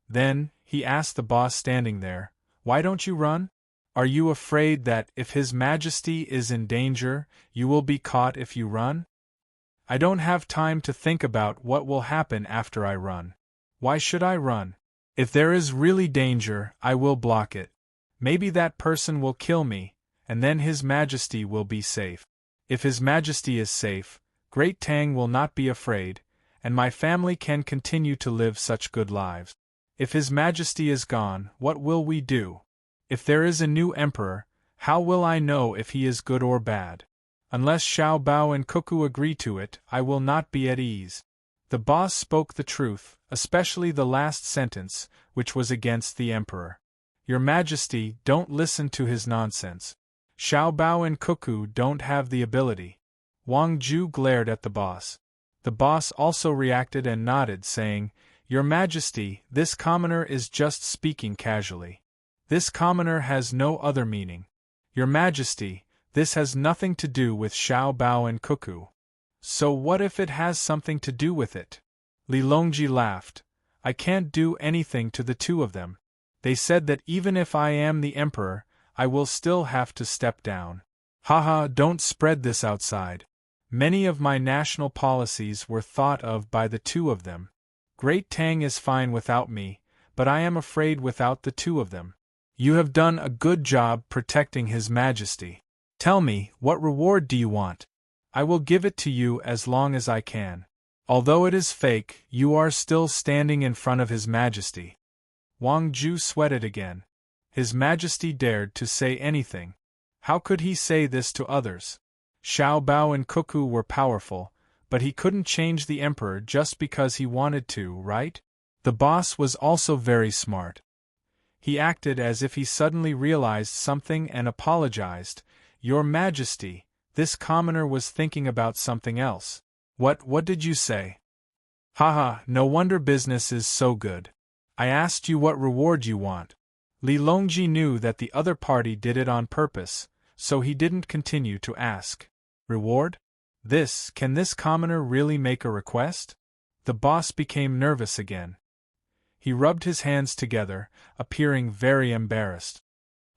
Then, he asked the boss standing there, "Why don't you run? Are you afraid that, if His Majesty is in danger, you will be caught if you run?" I don't have time to think about what will happen after I run. Why should I run? If there is really danger, I will block it. Maybe that person will kill me, and then His Majesty will be safe. If His Majesty is safe, Great Tang will not be afraid, and my family can continue to live such good lives. If His Majesty is gone, what will we do? If there is a new emperor, how will I know if he is good or bad? Unless Xiao Bao and Cuckoo agree to it, I will not be at ease. The boss spoke the truth, especially the last sentence, which was against the emperor. Your Majesty, don't listen to his nonsense. Xiao Bao and Cuckoo don't have the ability. Wang Ju glared at the boss. The boss also reacted and nodded, saying, Your Majesty, this commoner is just speaking casually. This commoner has no other meaning. Your Majesty, this has nothing to do with Xiao Bao and Cuckoo. So what if it has something to do with it? Li Longji laughed. I can't do anything to the two of them. They said that even if I am the emperor, I will still have to step down. Haha, don't spread this outside. Many of my national policies were thought of by the two of them. Great Tang is fine without me, but I am afraid without the two of them. You have done a good job protecting His Majesty. Tell me, what reward do you want? I will give it to you as long as I can. Although it is fake, you are still standing in front of His Majesty. Wang Ju sweated again. His Majesty dared to say anything. How could he say this to others? Xiao Bao and Cuckoo were powerful, but he couldn't change the emperor just because he wanted to, right? The boss was also very smart. He acted as if he suddenly realized something and apologized. Your Majesty, this commoner was thinking about something else. What did you say? Haha, no wonder business is so good. I asked you what reward you want. Li Longji knew that the other party did it on purpose, so he didn't continue to ask. Reward? Can this commoner really make a request? The boss became nervous again. He rubbed his hands together, appearing very embarrassed.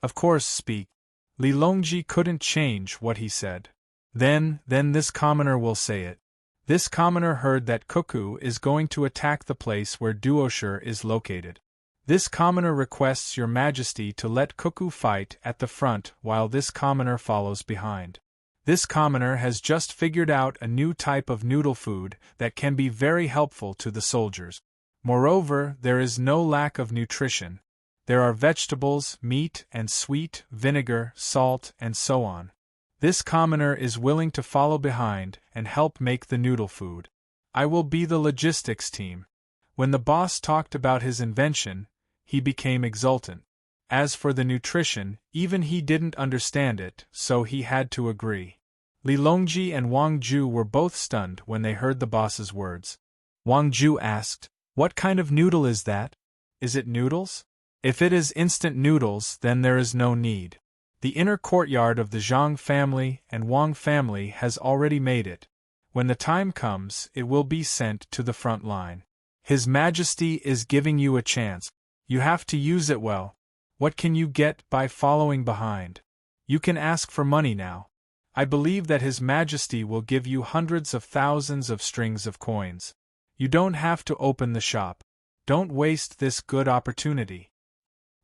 Of course, speak. Li Longji couldn't change what he said. Then this commoner will say it. This commoner heard that Cuckoo is going to attack the place where Duosher is located. This commoner requests Your Majesty to let Cuckoo fight at the front while this commoner follows behind. This commoner has just figured out a new type of noodle food that can be very helpful to the soldiers. Moreover, there is no lack of nutrition. There are vegetables, meat and sweet, vinegar, salt, and so on. This commoner is willing to follow behind and help make the noodle food. I will be the logistics team. When the boss talked about his invention, he became exultant. As for the nutrition, even he didn't understand it, so he had to agree. Li Longji and Wang Ju were both stunned when they heard the boss's words. Wang Ju asked, What kind of noodle is that? Is it noodles? If it is instant noodles, then there is no need. The inner courtyard of the Zhang family and Wang family has already made it. When the time comes, it will be sent to the front line. His Majesty is giving you a chance. You have to use it well. What can you get by following behind? You can ask for money now. I believe that His Majesty will give you hundreds of thousands of strings of coins. You don't have to open the shop. Don't waste this good opportunity.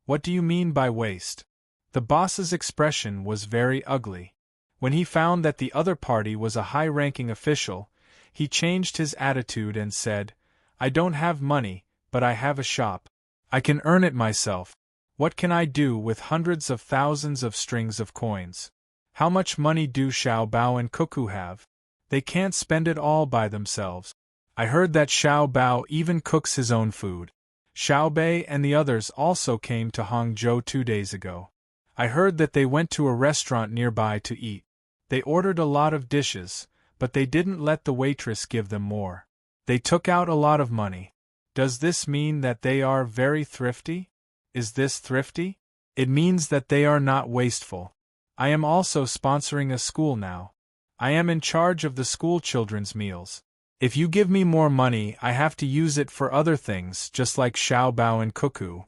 What do you mean by waste? The boss's expression was very ugly. When he found that the other party was a high-ranking official, he changed his attitude and said, I don't have money, but I have a shop. I can earn it myself. What can I do with hundreds of thousands of strings of coins? How much money do Xiao Bao and Cuckoo have? They can't spend it all by themselves. I heard that Xiao Bao even cooks his own food. Xiao Bei and the others also came to Hangzhou 2 days ago. I heard that they went to a restaurant nearby to eat. They ordered a lot of dishes, but they didn't let the waitress give them more. They took out a lot of money. Does this mean that they are very thrifty? Is this thrifty? It means that they are not wasteful. I am also sponsoring a school now. I am in charge of the school children's meals. If you give me more money, I have to use it for other things, just like Xiao Bao and Cuckoo.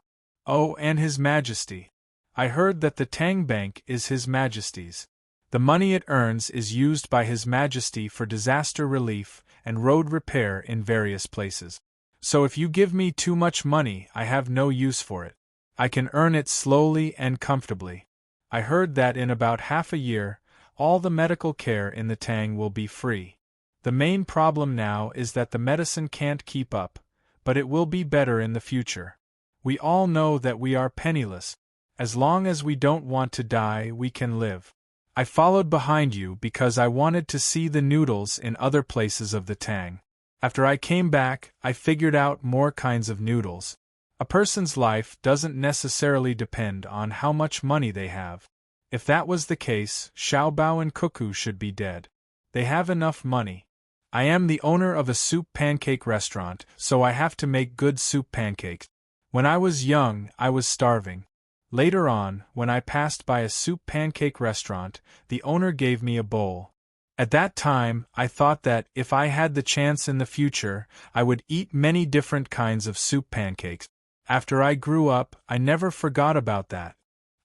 Oh, and His Majesty. I heard that the Tang Bank is His Majesty's. The money it earns is used by His Majesty for disaster relief and road repair in various places. So if you give me too much money, I have no use for it. I can earn it slowly and comfortably. I heard that in about half a year, all the medical care in the Tang will be free. The main problem now is that the medicine can't keep up, but it will be better in the future. We all know that we are penniless. As long as we don't want to die, we can live. I followed behind you because I wanted to see the noodles in other places of the Tang. After I came back, I figured out more kinds of noodles. A person's life doesn't necessarily depend on how much money they have. If that was the case, Xiaobao and Cuckoo should be dead. They have enough money. I am the owner of a soup pancake restaurant, so I have to make good soup pancakes. When I was young, I was starving. Later on, when I passed by a soup pancake restaurant, the owner gave me a bowl. At that time, I thought that, if I had the chance in the future, I would eat many different kinds of soup pancakes. After I grew up, I never forgot about that.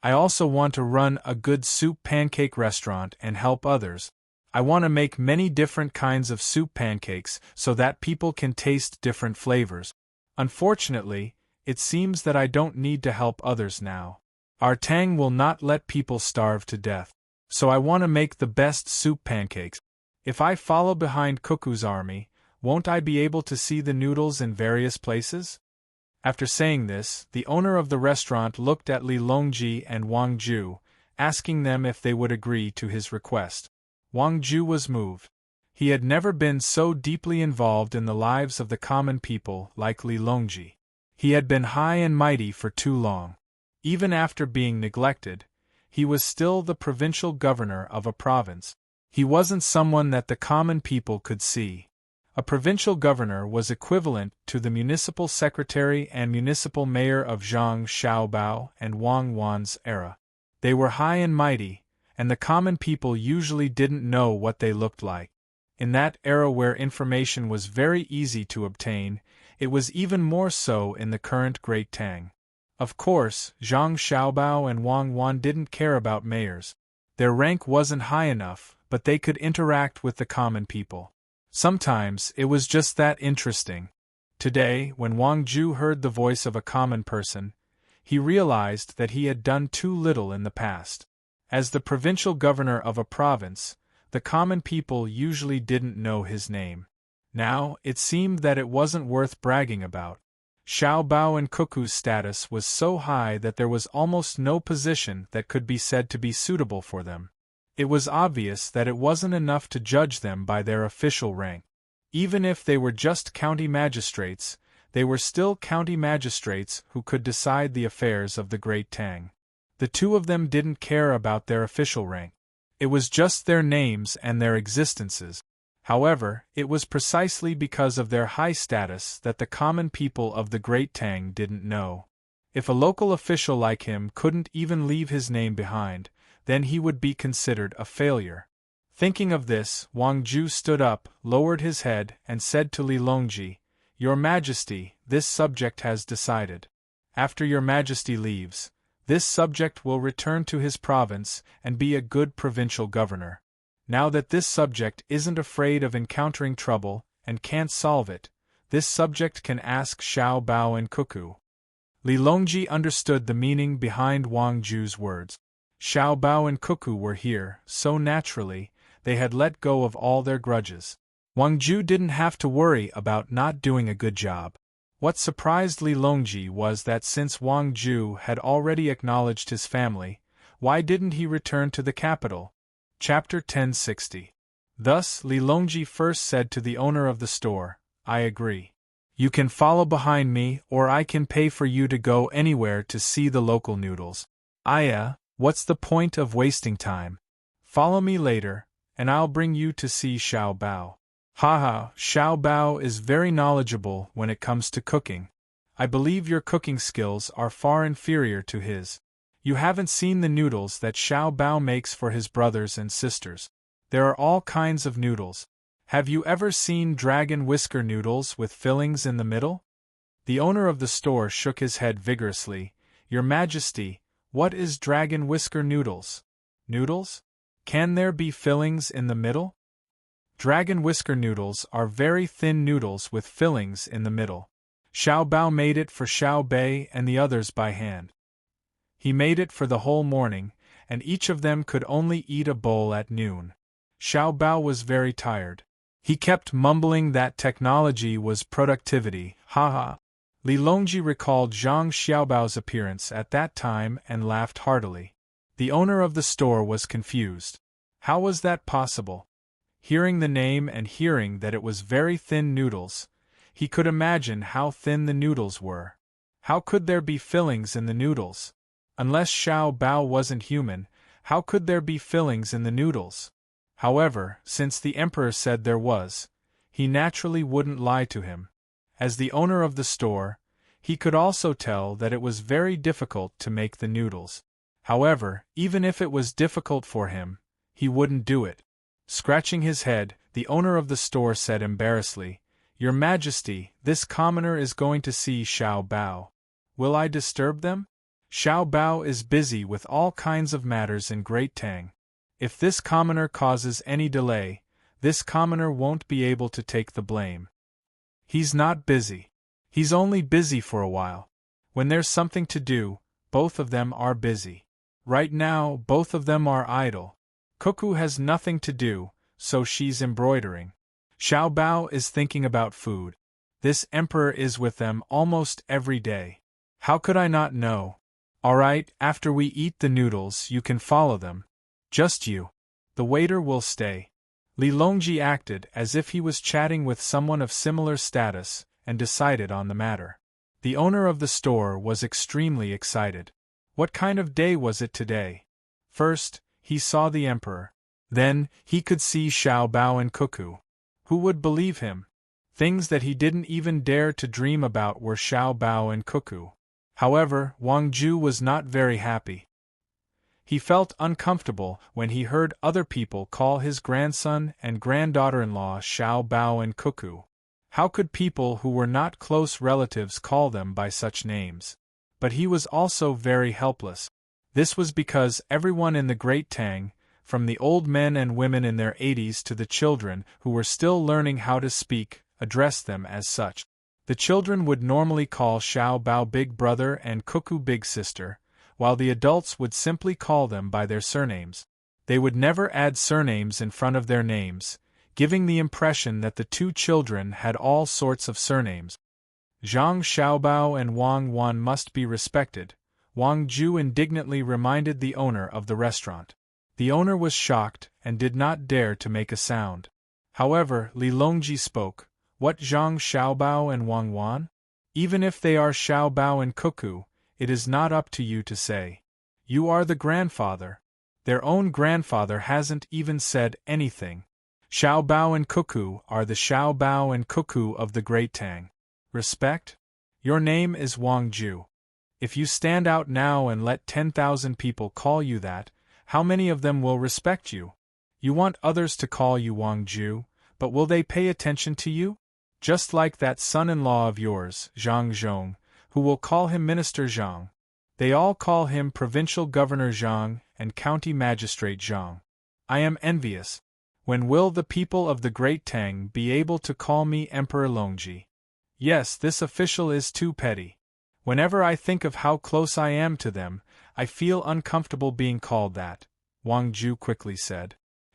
I also want to run a good soup pancake restaurant and help others. I want to make many different kinds of soup pancakes so that people can taste different flavors. Unfortunately, it seems that I don't need to help others now. Our Tang will not let people starve to death. So I want to make the best soup pancakes. If I follow behind Cuckoo's army, won't I be able to see the noodles in various places? After saying this, the owner of the restaurant looked at Li Longji and Wang Ju, asking them if they would agree to his request. Wang Ju was moved. He had never been so deeply involved in the lives of the common people like Li Longji. He had been high and mighty for too long. Even after being neglected, he was still the provincial governor of a province. He wasn't someone that the common people could see. A provincial governor was equivalent to the municipal secretary and municipal mayor of Zhang Xiaobao and Wang Wan's era. They were high and mighty, and the common people usually didn't know what they looked like. In that era where information was very easy to obtain, it was even more so in the current Great Tang. Of course, Zhang Xiaobao and Wang Wan didn't care about mayors. Their rank wasn't high enough, but they could interact with the common people. Sometimes it was just that interesting. Today, when Wang Ju heard the voice of a common person, he realized that he had done too little in the past. As the provincial governor of a province, the common people usually didn't know his name. Now, it seemed that it wasn't worth bragging about. Xiaobao and Cuckoo's status was so high that there was almost no position that could be said to be suitable for them. It was obvious that it wasn't enough to judge them by their official rank. Even if they were just county magistrates, they were still county magistrates who could decide the affairs of the Great Tang. The two of them didn't care about their official rank. It was just their names and their existences. However, it was precisely because of their high status that the common people of the Great Tang didn't know. If a local official like him couldn't even leave his name behind, then he would be considered a failure. Thinking of this, Wang Ju stood up, lowered his head, and said to Li Longji, "Your Majesty, this subject has decided. After your Majesty leaves, this subject will return to his province and be a good provincial governor. Now that this subject isn't afraid of encountering trouble and can't solve it, this subject can ask Xiaobao and Cuckoo." Li Longji understood the meaning behind Wang Ju's words. Xiaobao and Cuckoo were here, so naturally, they had let go of all their grudges. Wang Ju didn't have to worry about not doing a good job. What surprised Li Longji was that since Wang Ju had already acknowledged his family, why didn't he return to the capital? Chapter 1060. Thus, Li Longji first said to the owner of the store, "I agree. You can follow behind me, or I can pay for you to go anywhere to see the local noodles." What's the point of wasting time? Follow me later, and I'll bring you to see Xiaobao. Haha, Xiaobao is very knowledgeable when it comes to cooking. I believe your cooking skills are far inferior to his. You haven't seen the noodles that Xiaobao makes for his brothers and sisters. There are all kinds of noodles. Have you ever seen dragon whisker noodles with fillings in the middle? The owner of the store shook his head vigorously. "Your Majesty, what is dragon whisker noodles?" "Noodles? Can there be fillings in the middle? Dragon whisker noodles are very thin noodles with fillings in the middle. Xiao Bao made it for Xiao Bei and the others by hand. He made it for the whole morning, and each of them could only eat a bowl at noon. Xiao Bao was very tired. He kept mumbling that technology was productivity, haha. Li Longji recalled Zhang Xiaobao's appearance at that time and laughed heartily. The owner of the store was confused. How was that possible? Hearing the name and hearing that it was very thin noodles, he could imagine how thin the noodles were. How could there be fillings in the noodles? Unless Xiao Bao wasn't human, how could there be fillings in the noodles? However, since the emperor said there was, he naturally wouldn't lie to him. As the owner of the store, he could also tell that it was very difficult to make the noodles. However, even if it was difficult for him, he wouldn't do it. Scratching his head, the owner of the store said embarrassedly, "Your Majesty, this commoner is going to see Xiao Bao. Will I disturb them? Xiao Bao is busy with all kinds of matters in Great Tang. If this commoner causes any delay, this commoner won't be able to take the blame. He's not busy. He's only busy for a while. When there's something to do, both of them are busy. Right now, both of them are idle. Cuckoo has nothing to do, so she's embroidering. Xiao Bao is thinking about food. This emperor is with them almost every day. How could I not know? Alright, after we eat the noodles you can follow them. Just you. The waiter will stay." Li Longji acted as if he was chatting with someone of similar status, and decided on the matter. The owner of the store was extremely excited. What kind of day was it today? First, he saw the emperor. Then, he could see Xiao Bao and Cuckoo. Who would believe him? Things that he didn't even dare to dream about were Xiao Bao and Cuckoo. However, Wang Ju was not very happy. He felt uncomfortable when he heard other people call his grandson and granddaughter-in-law Xiao Bao and Cuckoo. How could people who were not close relatives call them by such names? But he was also very helpless. This was because everyone in the Great Tang, from the old men and women in their 80s to the children who were still learning how to speak, addressed them as such. The children would normally call Xiao Bao Big Brother and Cuckoo Big Sister, while the adults would simply call them by their surnames. They would never add surnames in front of their names, giving the impression that the two children had all sorts of surnames. Zhang Xiaobao and Wang Wan must be respected, Wang Ju indignantly reminded the owner of the restaurant. The owner was shocked and did not dare to make a sound. However, Li Longji spoke. "What, Zhang Xiaobao and Wang Wan? Even if they are Xiao Bao and Cuckoo, it is not up to you to say. You are the grandfather. Their own grandfather hasn't even said anything. Xiao Bao and Cuckoo are the Xiao Bao and Cuckoo of the Great Tang. Respect? Your name is Wang Ju. If you stand out now and let 10,000 people call you that, how many of them will respect you? You want others to call you Wang Ju, but will they pay attention to you? Just like that son-in-law of yours, Zhang Zhong, who will call him Minister Zhang. They all call him Provincial Governor Zhang and County Magistrate Zhang. I am envious. When will the people of the Great Tang be able to call me Emperor Longji? Yes, this official is too petty. Whenever I think of how close I am to them, I feel uncomfortable being called that," Wang Ju quickly said.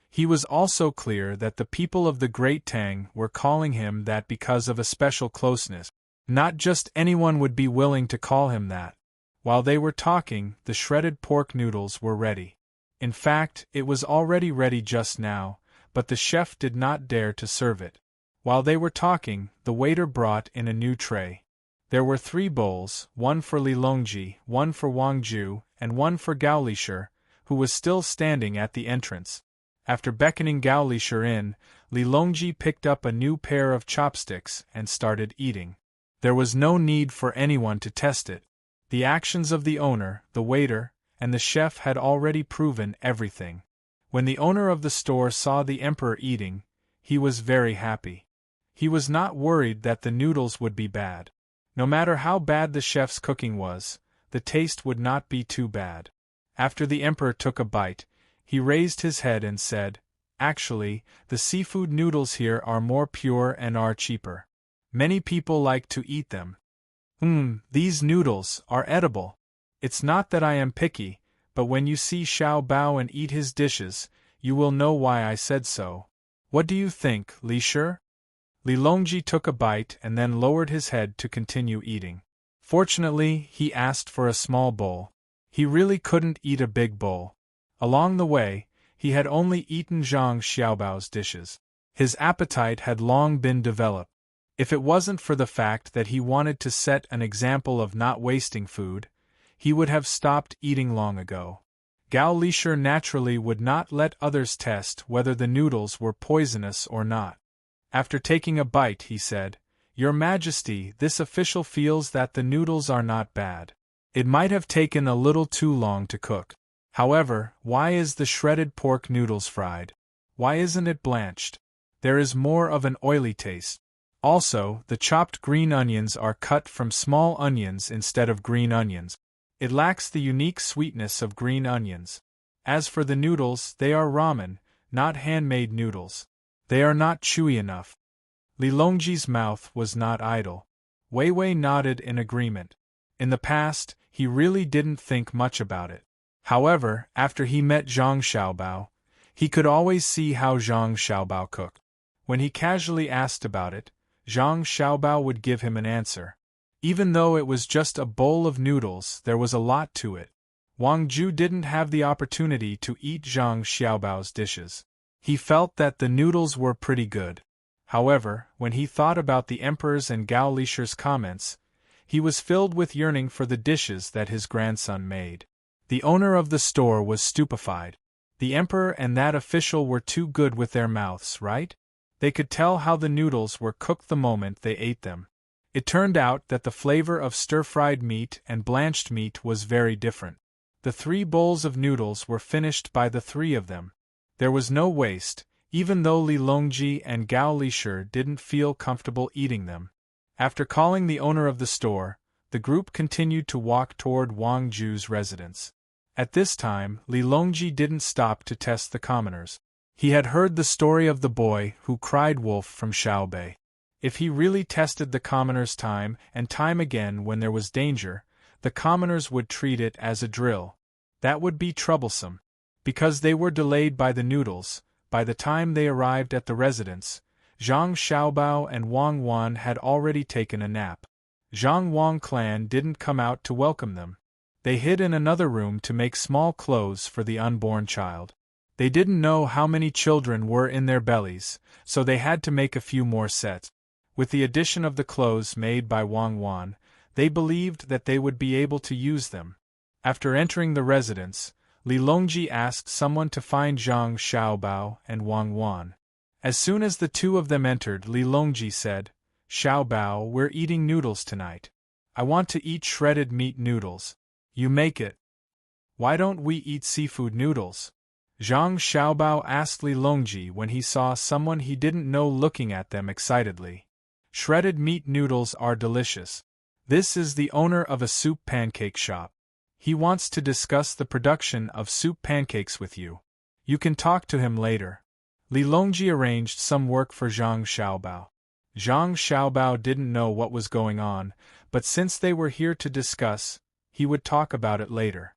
He was also clear that the people of the Great Tang were calling him that because of a special closeness. Not just anyone would be willing to call him that. While they were talking, the shredded pork noodles were ready. In fact, it was already ready just now, but the chef did not dare to serve it. While they were talking, the waiter brought in a new tray. There were 3 bowls, one for Li Longji, one for Wang Ju, and one for Gao Lisher, who was still standing at the entrance. After beckoning Gao Lisher in, Li Longji picked up a new pair of chopsticks and started eating. There was no need for anyone to test it. The actions of the owner, the waiter, and the chef had already proven everything. When the owner of the store saw the emperor eating, he was very happy. He was not worried that the noodles would be bad. No matter how bad the chef's cooking was, the taste would not be too bad. After the emperor took a bite, He raised his head and said, "Actually, the seafood noodles here are more pure and are cheaper. Many people like to eat them." These noodles are edible. It's not that I am picky, but when you see Xiao Bao and eat his dishes, you will know why I said so. What do you think, Li Shi? Li Longji took a bite and then lowered his head to continue eating. Fortunately, he asked for a small bowl. He really couldn't eat a big bowl. Along the way, he had only eaten Zhang Xiaobao's dishes. His appetite had long been developed. If it wasn't for the fact that he wanted to set an example of not wasting food, he would have stopped eating long ago. Gao Lishur naturally would not let others test whether the noodles were poisonous or not. After taking a bite, he said, "Your Majesty, this official feels that the noodles are not bad. It might have taken a little too long to cook. However, why is the shredded pork noodles fried? Why isn't it blanched? There is more of an oily taste. Also, the chopped green onions are cut from small onions instead of green onions. It lacks the unique sweetness of green onions. As for the noodles, they are ramen, not handmade noodles. They are not chewy enough." Li Longji's mouth was not idle. Wei Wei nodded in agreement. In the past, he really didn't think much about it. However, after he met Zhang Xiaobao, he could always see how Zhang Xiaobao cooked. When he casually asked about it, Zhang Xiaobao would give him an answer. Even though it was just a bowl of noodles, there was a lot to it. Wang Ju didn't have the opportunity to eat Zhang Xiaobao's dishes. He felt that the noodles were pretty good. However, when he thought about the Emperor's and Gao Lishur's comments, he was filled with yearning for the dishes that his grandson made. The owner of the store was stupefied. The Emperor and that official were too good with their mouths, right? They could tell how the noodles were cooked the moment they ate them. It turned out that the flavor of stir-fried meat and blanched meat was very different. The 3 bowls of noodles were finished by the 3 of them. There was no waste, even though Li Longji and Gao Lishur didn't feel comfortable eating them. After calling the owner of the store, the group continued to walk toward Wang Ju's residence. At this time, Li Longji didn't stop to test the commoners. He had heard the story of the boy who cried wolf from Xiaobei. If he really tested the commoners time and time again when there was danger, the commoners would treat it as a drill. That would be troublesome. Because they were delayed by the noodles, by the time they arrived at the residence, Zhang Xiaobao and Wang Wan had already taken a nap. Zhang Wang clan didn't come out to welcome them. They hid in another room to make small clothes for the unborn child. They didn't know how many children were in their bellies, so they had to make a few more sets. With the addition of the clothes made by Wang Wan, they believed that they would be able to use them. After entering the residence, Li Longji asked someone to find Zhang Xiaobao and Wang Wan. As soon as the 2 of them entered, Li Longji said, "Xiaobao, we're eating noodles tonight. I want to eat shredded meat noodles. You make it. Why don't we eat seafood noodles?" Zhang Xiaobao asked Li Longji when he saw someone he didn't know looking at them excitedly. "Shredded meat noodles are delicious. This is the owner of a soup pancake shop. He wants to discuss the production of soup pancakes with you. You can talk to him later." Li Longji arranged some work for Zhang Xiaobao. Zhang Xiaobao didn't know what was going on, but since they were here to discuss, he would talk about it later.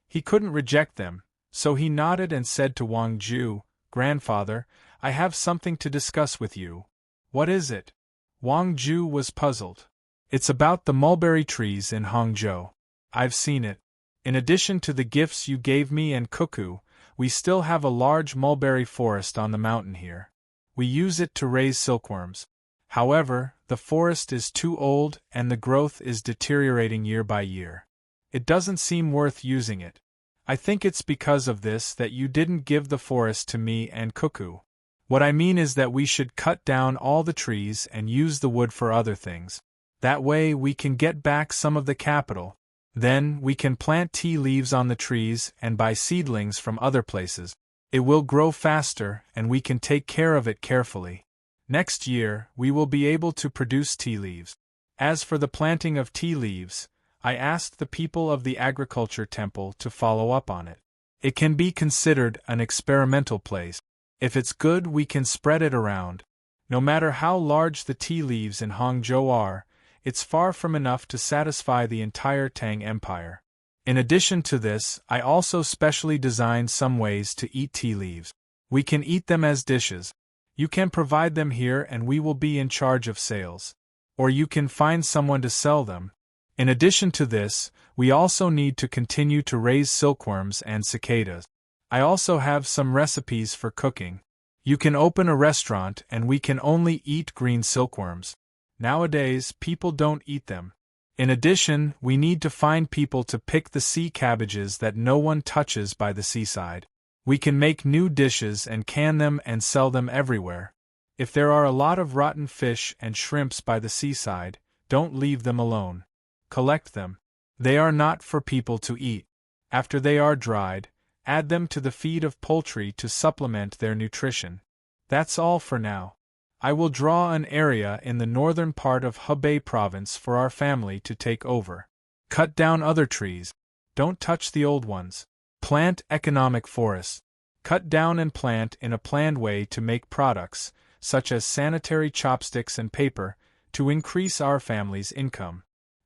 He couldn't reject them, so he nodded and said to Wang Ju, "Grandfather, I have something to discuss with you." "What is it?" Wang Ju was puzzled. "It's about the mulberry trees in Hangzhou. I've seen it. In addition to the gifts you gave me and Cuckoo, we still have a large mulberry forest on the mountain here. We use it to raise silkworms. However, the forest is too old and the growth is deteriorating year by year. It doesn't seem worth using it. I think it's because of this that you didn't give the forest to me and Cuckoo. What I mean is that we should cut down all the trees and use the wood for other things. That way we can get back some of the capital. Then we can plant tea leaves on the trees and buy seedlings from other places. It will grow faster and we can take care of it carefully. Next year, we will be able to produce tea leaves. As for the planting of tea leaves, I asked the people of the agriculture temple to follow up on it. It can be considered an experimental place. If it's good, we can spread it around. No matter how large the tea leaves in Hangzhou are, it's far from enough to satisfy the entire Tang Empire. In addition to this, I also specially designed some ways to eat tea leaves. We can eat them as dishes. You can provide them here and we will be in charge of sales. Or you can find someone to sell them. In addition to this, we also need to continue to raise silkworms and cicadas. I also have some recipes for cooking. You can open a restaurant and we can only eat green silkworms. Nowadays, people don't eat them. In addition, we need to find people to pick the sea cabbages that no one touches by the seaside. We can make new dishes and can them and sell them everywhere. If there are a lot of rotten fish and shrimps by the seaside, don't leave them alone. Collect them. They are not for people to eat. After they are dried, add them to the feed of poultry to supplement their nutrition. That's all for now. I will draw an area in the northern part of Hebei province for our family to take over. Cut down other trees. Don't touch the old ones. Plant economic forests. Cut down and plant in a planned way to make products, such as sanitary chopsticks and paper, to increase our family's income.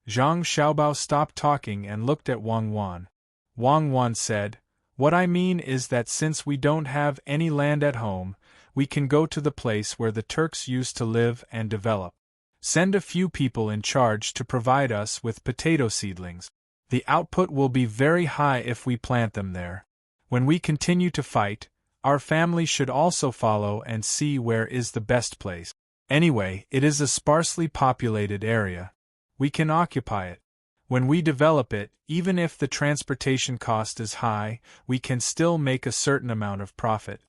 Zhang Xiaobao stopped talking and looked at Wang Wan. Wang Wan said, "What I mean is that since we don't have any land at home, we can go to the place where the Turks used to live and develop. Send a few people in charge to provide us with potato seedlings. The output will be very high if we plant them there. When we continue to fight, our family should also follow and see where is the best place. Anyway, it is a sparsely populated area. We can occupy it. When we develop it, even if the transportation cost is high, we can still make a certain amount of profit."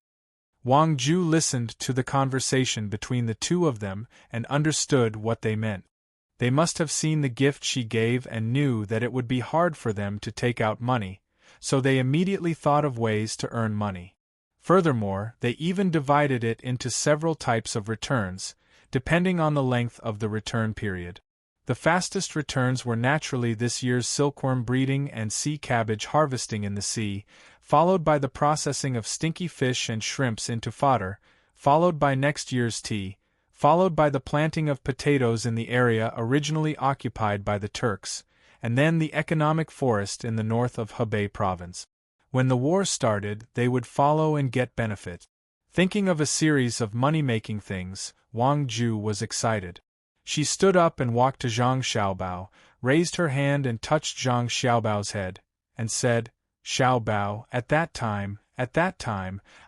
Wang Ju listened to the conversation between the two of them and understood what they meant. They must have seen the gift she gave and knew that it would be hard for them to take out money, so they immediately thought of ways to earn money. Furthermore, they even divided it into several types of returns, depending on the length of the return period. The fastest returns were naturally this year's silkworm breeding and sea cabbage harvesting in the sea, followed by the processing of stinky fish and shrimps into fodder, followed by next year's tea, followed by the planting of potatoes in the area originally occupied by the Turks, and then the economic forest in the north of Hebei province. When the war started, they would follow and get benefit. Thinking of a series of money-making things, Wang Ju was excited. She stood up and walked to Zhang Xiaobao, raised her hand and touched Zhang Xiaobao's head, and said, "Xiaobao, at that time,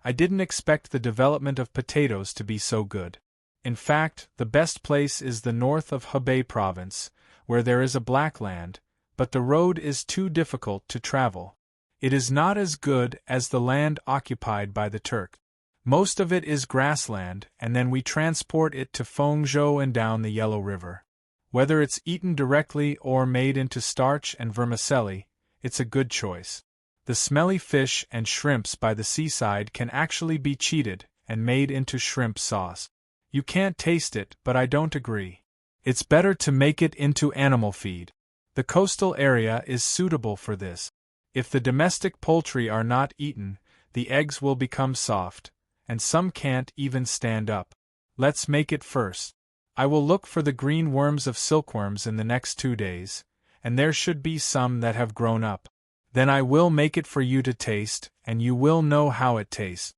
I didn't expect the development of potatoes to be so good. In fact, the best place is the north of Hebei province, where there is a black land, but the road is too difficult to travel. It is not as good as the land occupied by the Turk. Most of it is grassland, and then we transport it to Fengzhou and down the Yellow River. Whether it's eaten directly or made into starch and vermicelli, it's a good choice. The smelly fish and shrimps by the seaside can actually be cheated and made into shrimp sauce. You can't taste it, but I don't agree. It's better to make it into animal feed. The coastal area is suitable for this. If the domestic poultry are not eaten, the eggs will become soft, and some can't even stand up. Let's make it first. I will look for the green worms of silkworms in the next 2 days, and there should be some that have grown up. Then I will make it for you to taste, and you will know how it tastes."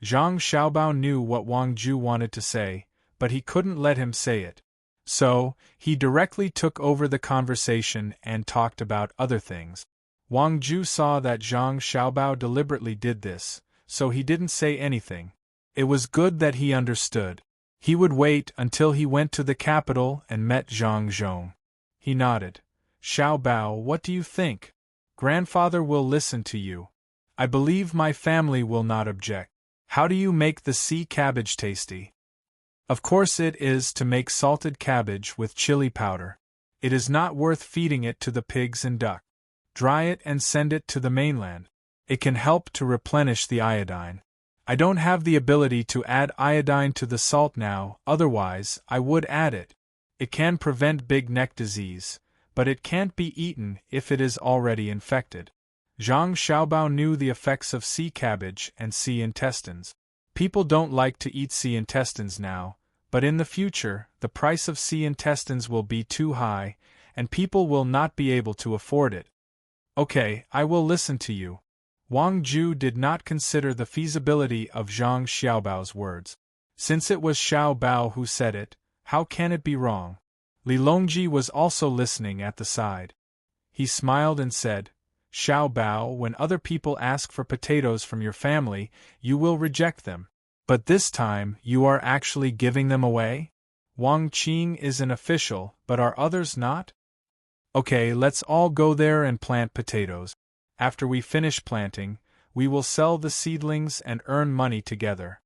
Zhang Xiaobao knew what Wang Ju wanted to say, but he couldn't let him say it. So, he directly took over the conversation and talked about other things. Wang Ju saw that Zhang Xiaobao deliberately did this, so he didn't say anything. It was good that he understood. He would wait until he went to the capital and met Zhang Zhong. He nodded. "Xiaobao, what do you think? Grandfather will listen to you. I believe my family will not object. How do you make the sea cabbage tasty?" "Of course it is to make salted cabbage with chili powder. It is not worth feeding it to the pigs and duck. Dry it and send it to the mainland. It can help to replenish the iodine. I don't have the ability to add iodine to the salt now, otherwise I would add it. It can prevent big neck disease, but it can't be eaten if it is already infected. Zhang Xiaobao knew the effects of sea cabbage and sea intestines. People don't like to eat sea intestines now, but in the future, the price of sea intestines will be too high, and people will not be able to afford it. Okay, I will listen to you. Wang Ju did not consider the feasibility of Zhang Xiaobao's words. Since it was Xiaobao who said it, how can it be wrong? Li Longji was also listening at the side. He smiled and said, Xiaobao, when other people ask for potatoes from your family, you will reject them. But this time, you are actually giving them away? Wang Qing is an official, but are others not? Okay, let's all go there and plant potatoes. After we finish planting, we will sell the seedlings and earn money together.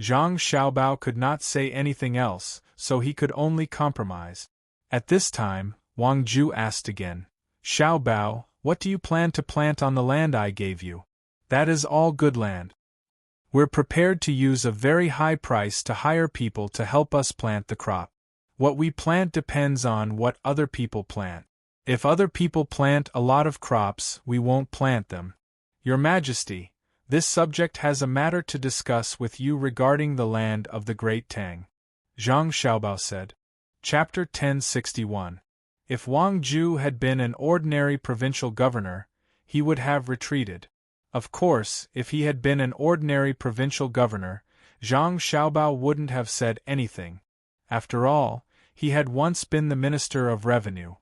Zhang Xiaobao could not say anything else, so he could only compromise. At this time, Wang Ju asked again, Xiaobao, what do you plan to plant on the land I gave you? That is all good land. We're prepared to use a very high price to hire people to help us plant the crop. What we plant depends on what other people plant. If other people plant a lot of crops, we won't plant them. Your Majesty, this subject has a matter to discuss with you regarding the land of the great Tang. Zhang Xiaobao said. Chapter 1061. If Wang Ju had been an ordinary provincial governor, he would have retreated. Of course, if he had been an ordinary provincial governor, Zhang Xiaobao wouldn't have said anything. After all, he had once been the Minister of Revenue.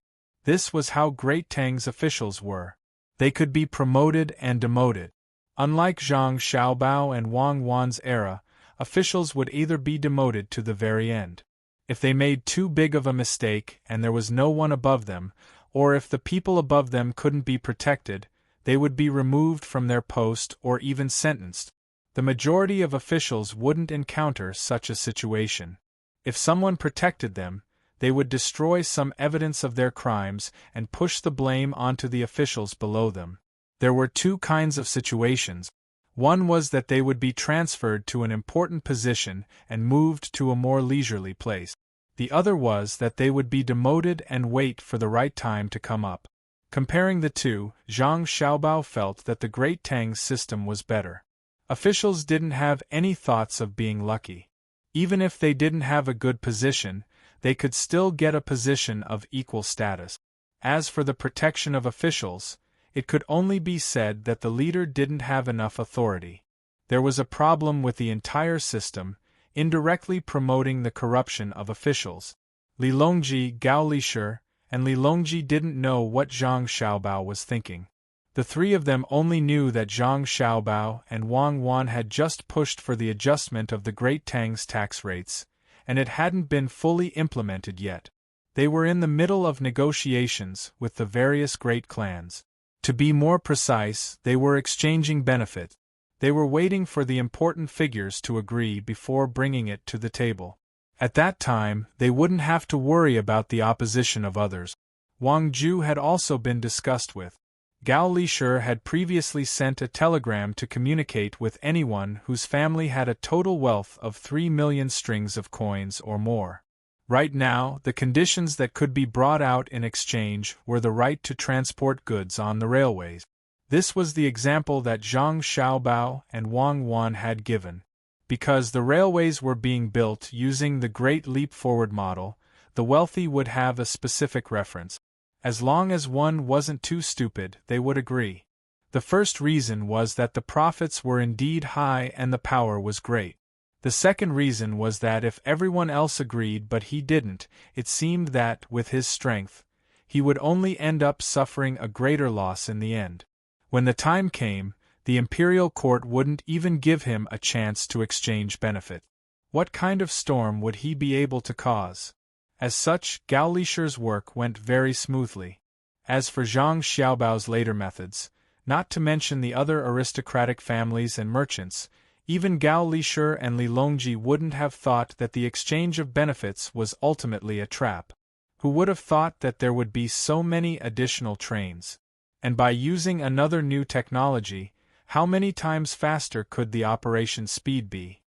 This was how Great Tang's officials were. They could be promoted and demoted. Unlike Zhang Xiaobao and Wang Wan's era, officials would either be demoted to the very end. If they made too big of a mistake and there was no one above them, or if the people above them couldn't be protected, they would be removed from their post or even sentenced. The majority of officials wouldn't encounter such a situation. If someone protected them, they would destroy some evidence of their crimes and push the blame onto the officials below them. There were two kinds of situations. One was that they would be transferred to an important position and moved to a more leisurely place. The other was that they would be demoted and wait for the right time to come up. Comparing the two, Zhang Xiaobao felt that the Great Tang's system was better. Officials didn't have any thoughts of being lucky. Even if they didn't have a good position, they could still get a position of equal status. As for the protection of officials, it could only be said that the leader didn't have enough authority. There was a problem with the entire system, indirectly promoting the corruption of officials. Li Longji, Gao Lishur, and Li Longji didn't know what Zhang Xiaobao was thinking. The three of them only knew that Zhang Xiaobao and Wang Wan had just pushed for the adjustment of the Great Tang's tax rates, and it hadn't been fully implemented yet. They were in the middle of negotiations with the various great clans. To be more precise, they were exchanging benefits. They were waiting for the important figures to agree before bringing it to the table. At that time, they wouldn't have to worry about the opposition of others. Wang Ju had also been discussed with. Gao Lishur had previously sent a telegram to communicate with anyone whose family had a total wealth of 3 million strings of coins or more. Right now, the conditions that could be brought out in exchange were the right to transport goods on the railways. This was the example that Zhang Xiaobao and Wang Wan had given. Because the railways were being built using the Great Leap Forward model, the wealthy would have a specific reference. As long as one wasn't too stupid, they would agree. The first reason was that the profits were indeed high and the power was great. The second reason was that if everyone else agreed but he didn't, it seemed that, with his strength, he would only end up suffering a greater loss in the end. When the time came, the imperial court wouldn't even give him a chance to exchange benefit. What kind of storm would he be able to cause? As such, Gao Lishur's work went very smoothly. As for Zhang Xiaobao's later methods, not to mention the other aristocratic families and merchants, even Gao Lishur and Li Longji wouldn't have thought that the exchange of benefits was ultimately a trap. Who would have thought that there would be so many additional trains? And by using another new technology, how many times faster could the operation speed be?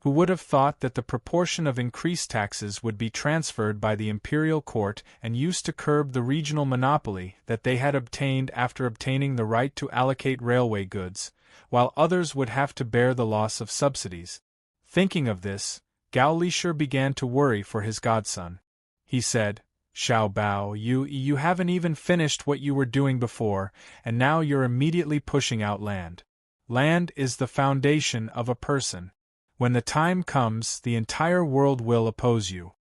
Who would have thought that the proportion of increased taxes would be transferred by the imperial court and used to curb the regional monopoly that they had obtained after obtaining the right to allocate railway goods, while others would have to bear the loss of subsidies. Thinking of this, Gao Lisher began to worry for his godson. He said, "Xiao Bao, you haven't even finished what you were doing before, and now you're immediately pushing out land. Land is the foundation of a person. When the time comes, the entire world will oppose you.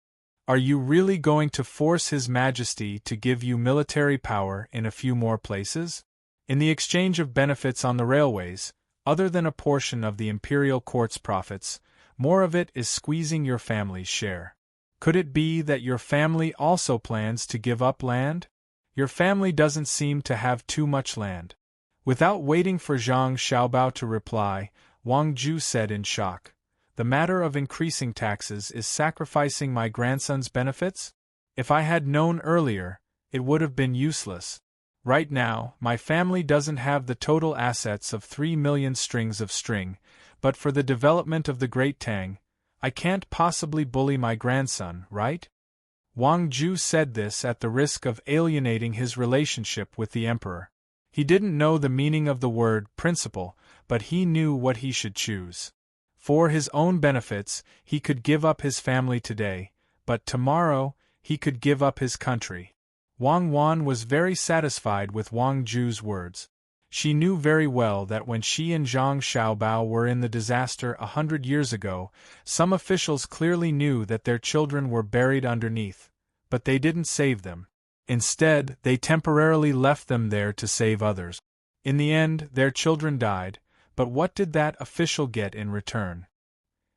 Are you really going to force His Majesty to give you military power in a few more places? In the exchange of benefits on the railways, other than a portion of the imperial court's profits, more of it is squeezing your family's share. Could it be that your family also plans to give up land? Your family doesn't seem to have too much land." Without waiting for Zhang Xiaobao to reply, Wang Ju said in shock, "The matter of increasing taxes is sacrificing my grandson's benefits? If I had known earlier, it would have been useless. Right now, my family doesn't have the total assets of 3 million strings of string, but for the development of the Great Tang, I can't possibly bully my grandson, right?" Wang Ju said this at the risk of alienating his relationship with the emperor. He didn't know the meaning of the word principle, but he knew what he should choose. For his own benefits, he could give up his family today, but tomorrow, he could give up his country. Wang Wan was very satisfied with Wang Ju's words. She knew very well that when she and Zhang Xiaobao were in the disaster 100 years ago, some officials clearly knew that their children were buried underneath, but they didn't save them. Instead, they temporarily left them there to save others. In the end, their children died, but what did that official get in return?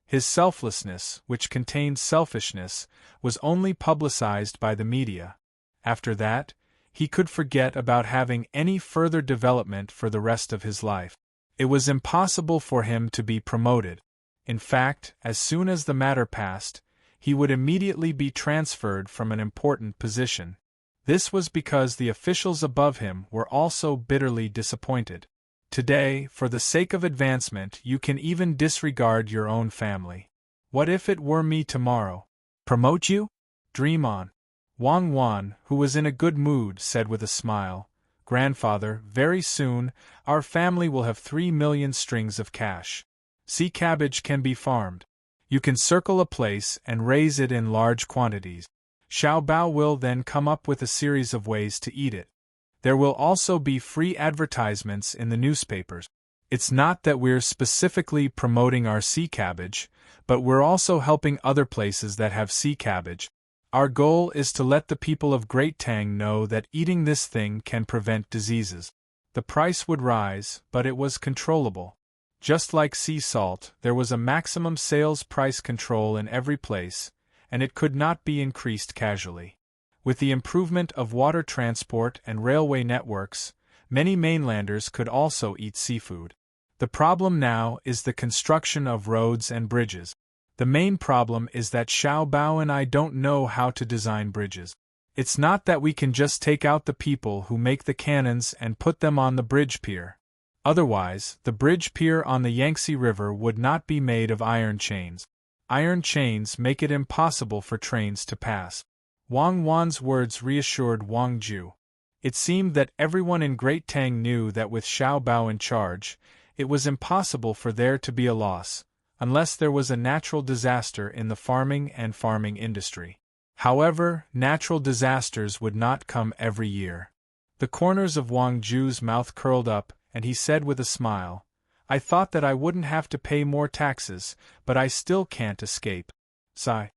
His selflessness, which contained selfishness, was only publicized by the media. After that, he could forget about having any further development for the rest of his life. It was impossible for him to be promoted. In fact, as soon as the matter passed, he would immediately be transferred from an important position. This was because the officials above him were also bitterly disappointed. Today, for the sake of advancement, you can even disregard your own family. What if it were me tomorrow? Promote you? Dream on. Wang Wan, who was in a good mood, said with a smile, "Grandfather, very soon, our family will have 3 million strings of cash. Sea cabbage can be farmed. You can circle a place and raise it in large quantities. Xiao Bao will then come up with a series of ways to eat it. There will also be free advertisements in the newspapers. It's not that we're specifically promoting our sea cabbage, but we're also helping other places that have sea cabbage. Our goal is to let the people of Great Tang know that eating this thing can prevent diseases. The price would rise, but it was controllable. Just like sea salt, there was a maximum sales price control in every place, and it could not be increased casually. With the improvement of water transport and railway networks, many mainlanders could also eat seafood. The problem now is the construction of roads and bridges. The main problem is that Xiao Bao and I don't know how to design bridges. It's not that we can just take out the people who make the cannons and put them on the bridge pier. Otherwise, the bridge pier on the Yangtze River would not be made of iron chains. Iron chains make it impossible for trains to pass." Wang Wan's words reassured Wang Ju. It seemed that everyone in Great Tang knew that with Xiao Bao in charge, it was impossible for there to be a loss, unless there was a natural disaster in the farming industry. However, natural disasters would not come every year. The corners of Wang Ju's mouth curled up, and he said with a smile, "I thought that I wouldn't have to pay more taxes, but I still can't escape." Sigh.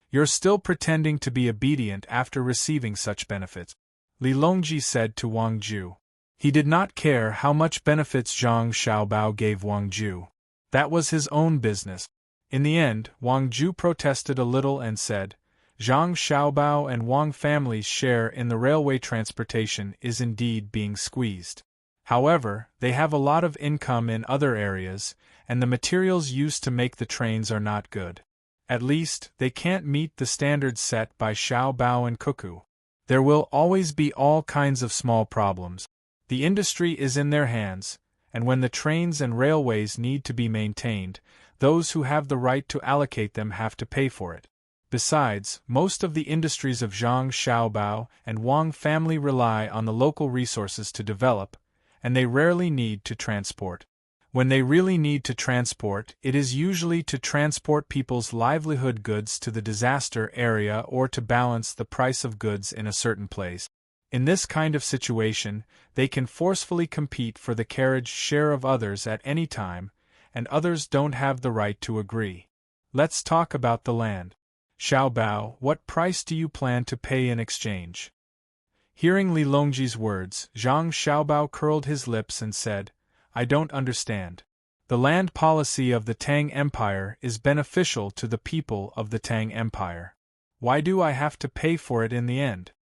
"You're still pretending to be obedient after receiving such benefits," Li Longji said to Wang Ju. He did not care how much benefits Zhang Xiaobao gave Wang Ju. That was his own business. In the end, Wang Ju protested a little and said, "Zhang Xiaobao and Wang family's share in the railway transportation is indeed being squeezed. However, they have a lot of income in other areas, and the materials used to make the trains are not good. At least, they can't meet the standards set by Xiao Bao and Cuckoo. There will always be all kinds of small problems. The industry is in their hands, and when the trains and railways need to be maintained, those who have the right to allocate them have to pay for it. Besides, most of the industries of Zhang Xiaobao and Wang family rely on the local resources to develop, and they rarely need to transport. When they really need to transport, it is usually to transport people's livelihood goods to the disaster area or to balance the price of goods in a certain place. In this kind of situation, they can forcefully compete for the carriage share of others at any time, and others don't have the right to agree. Let's talk about the land. Xiaobao, what price do you plan to pay in exchange? Hearing Li Longji's words, Zhang Xiaobao curled his lips and said, I don't understand. The land policy of the Tang Empire is beneficial to the people of the Tang Empire. Why do I have to pay for it in the end?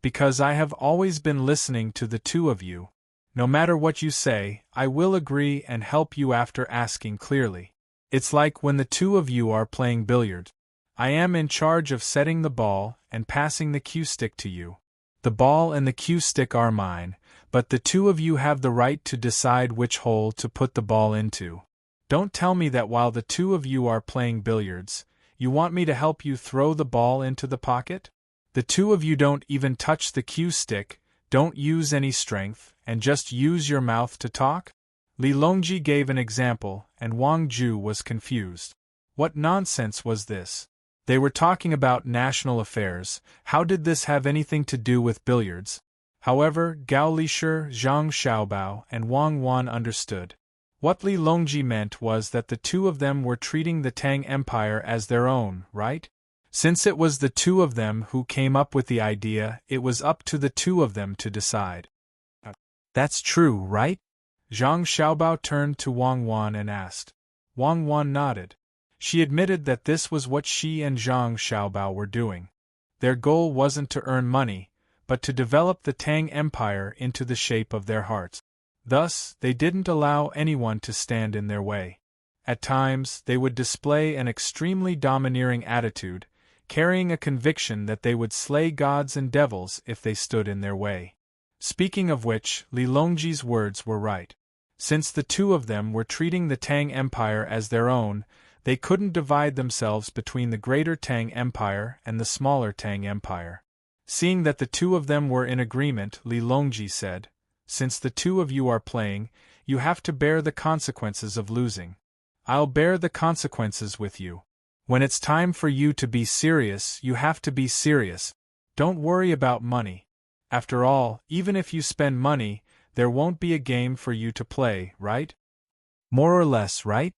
Because I have always been listening to the two of you. No matter what you say, I will agree and help you after asking clearly. It's like when the two of you are playing billiards. I am in charge of setting the ball and passing the cue stick to you. The ball and the cue stick are mine, but the two of you have the right to decide which hole to put the ball into. Don't tell me that while the two of you are playing billiards, you want me to help you throw the ball into the pocket? The two of you don't even touch the cue stick, don't use any strength, and just use your mouth to talk? Li Longji gave an example, and Wang Ju was confused. What nonsense was this? They were talking about national affairs. How did this have anything to do with billiards? However, Gao Lishir, Zhang Xiaobao, and Wang Wan understood. What Li Longji meant was that the two of them were treating the Tang Empire as their own, right? Since it was the two of them who came up with the idea, it was up to the two of them to decide. That's true, right? Zhang Xiaobao turned to Wang Wan and asked. Wang Wan nodded. She admitted that this was what she and Zhang Xiaobao were doing. Their goal wasn't to earn money, but to develop the Tang Empire into the shape of their hearts. Thus, they didn't allow anyone to stand in their way. At times, they would display an extremely domineering attitude, carrying a conviction that they would slay gods and devils if they stood in their way. Speaking of which, Li Longji's words were right. Since the two of them were treating the Tang Empire as their own, they couldn't divide themselves between the greater Tang Empire and the smaller Tang Empire. Seeing that the two of them were in agreement, Li Longji said, Since the two of you are playing, you have to bear the consequences of losing. I'll bear the consequences with you. When it's time for you to be serious, you have to be serious. Don't worry about money. After all, even if you spend money, there won't be a game for you to play, right? More or less, right?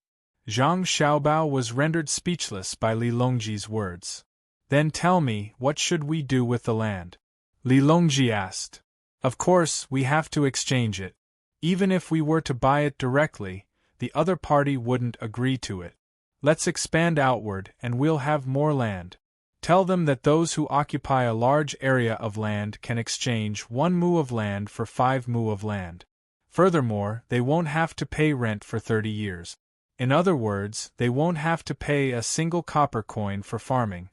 Zhang Xiaobao was rendered speechless by Li Longji's words. Then tell me, what should we do with the land? Li Longji asked. Of course, we have to exchange it. Even if we were to buy it directly, the other party wouldn't agree to it. Let's expand outward and we'll have more land. Tell them that those who occupy a large area of land can exchange 1 mu of land for 5 mu of land. Furthermore, they won't have to pay rent for 30 years. In other words, they won't have to pay a single copper coin for farming.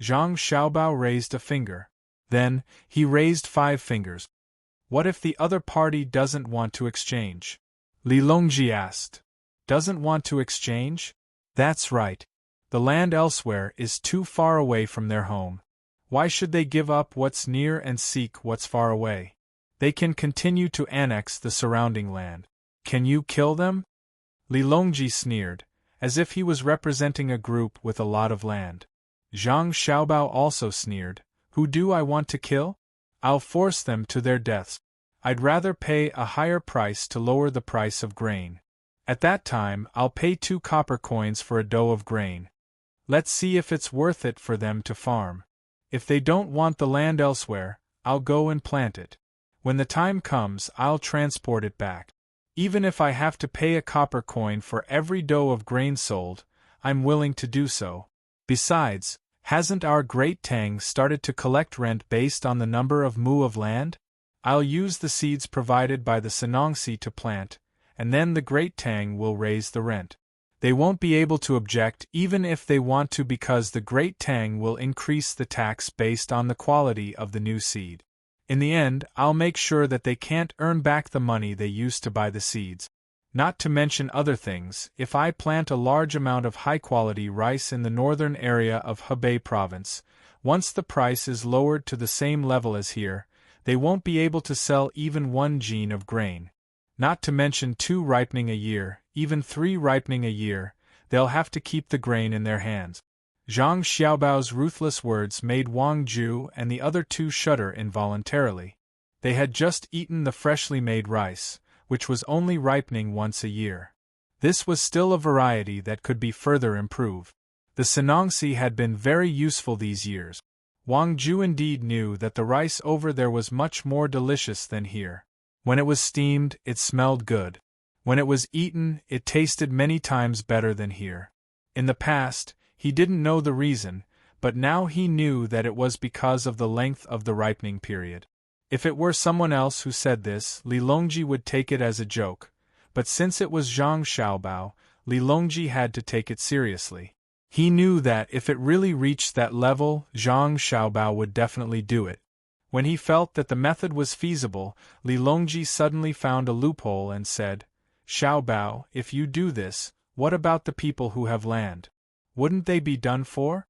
Zhang Xiaobao raised a finger. Then, he raised 5 fingers. What if the other party doesn't want to exchange? Li Longji asked. Doesn't want to exchange? That's right. The land elsewhere is too far away from their home. Why should they give up what's near and seek what's far away? They can continue to annex the surrounding land. Can you kill them? Li Longji sneered, as if he was representing a group with a lot of land. Zhang Xiaobao also sneered. Who do I want to kill? I'll force them to their deaths. I'd rather pay a higher price to lower the price of grain. At that time, I'll pay 2 copper coins for a dough of grain. Let's see if it's worth it for them to farm. If they don't want the land elsewhere, I'll go and plant it. When the time comes, I'll transport it back. Even if I have to pay a copper coin for every dough of grain sold, I'm willing to do so. Besides, hasn't our great Tang started to collect rent based on the number of mu of land? I'll use the seeds provided by the Senongsi to plant, and then the great Tang will raise the rent. They won't be able to object even if they want to because the great Tang will increase the tax based on the quality of the new seed. In the end, I'll make sure that they can't earn back the money they used to buy the seeds. Not to mention other things, if I plant a large amount of high-quality rice in the northern area of Hebei province, once the price is lowered to the same level as here, they won't be able to sell even 1 gene of grain. Not to mention 2 ripening a year, even 3 ripening a year, they'll have to keep the grain in their hands. Zhang Xiaobao's ruthless words made Wang Ju and the other 2 shudder involuntarily. They had just eaten the freshly made rice, which was only ripening once a year. This was still a variety that could be further improved. The Sinangsi had been very useful these years. Wang Ju indeed knew that the rice over there was much more delicious than here. When it was steamed, it smelled good. When it was eaten, it tasted many times better than here. In the past, he didn't know the reason, but now he knew that it was because of the length of the ripening period. If it were someone else who said this, Li Longji would take it as a joke, but since it was Zhang Xiaobao, Li Longji had to take it seriously. He knew that if it really reached that level, Zhang Xiaobao would definitely do it. When he felt that the method was feasible, Li Longji suddenly found a loophole and said, "Xiaobao, if you do this, what about the people who have land? Wouldn't they be done for?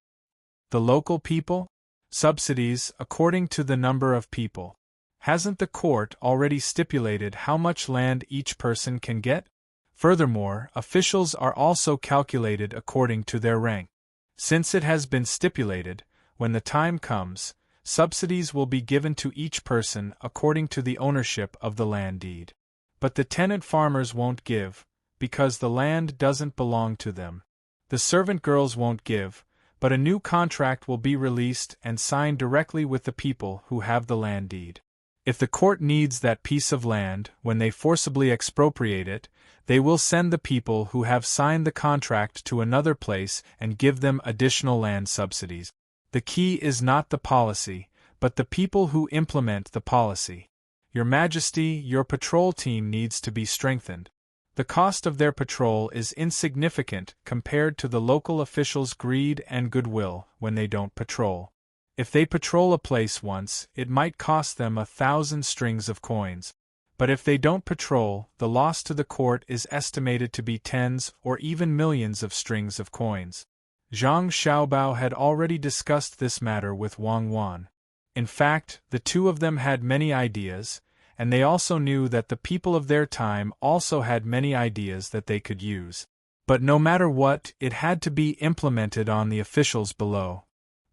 The local people? Subsidies according to the number of people. Hasn't the court already stipulated how much land each person can get? Furthermore, officials are also calculated according to their rank. Since it has been stipulated, when the time comes, subsidies will be given to each person according to the ownership of the land deed. But the tenant farmers won't give, because the land doesn't belong to them. The servant girls won't give, but a new contract will be released and signed directly with the people who have the land deed. If the court needs that piece of land, when they forcibly expropriate it, they will send the people who have signed the contract to another place and give them additional land subsidies. The key is not the policy, but the people who implement the policy. Your Majesty, your patrol team needs to be strengthened. The cost of their patrol is insignificant compared to the local officials' greed and goodwill when they don't patrol. If they patrol a place once, it might cost them 1,000 strings of coins. But if they don't patrol, the loss to the court is estimated to be tens or even millions of strings of coins. Zhang Xiaobao had already discussed this matter with Wang Wan. In fact, the two of them had many ideas, and they also knew that the people of their time also had many ideas that they could use. But no matter what, it had to be implemented on the officials below.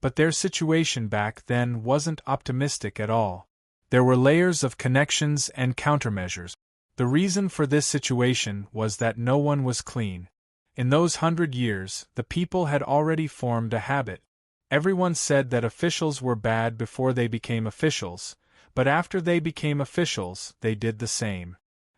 But their situation back then wasn't optimistic at all. There were layers of connections and countermeasures. The reason for this situation was that no one was clean. In those 100 years, the people had already formed a habit. Everyone said that officials were bad before they became officials, but after they became officials, they did the same.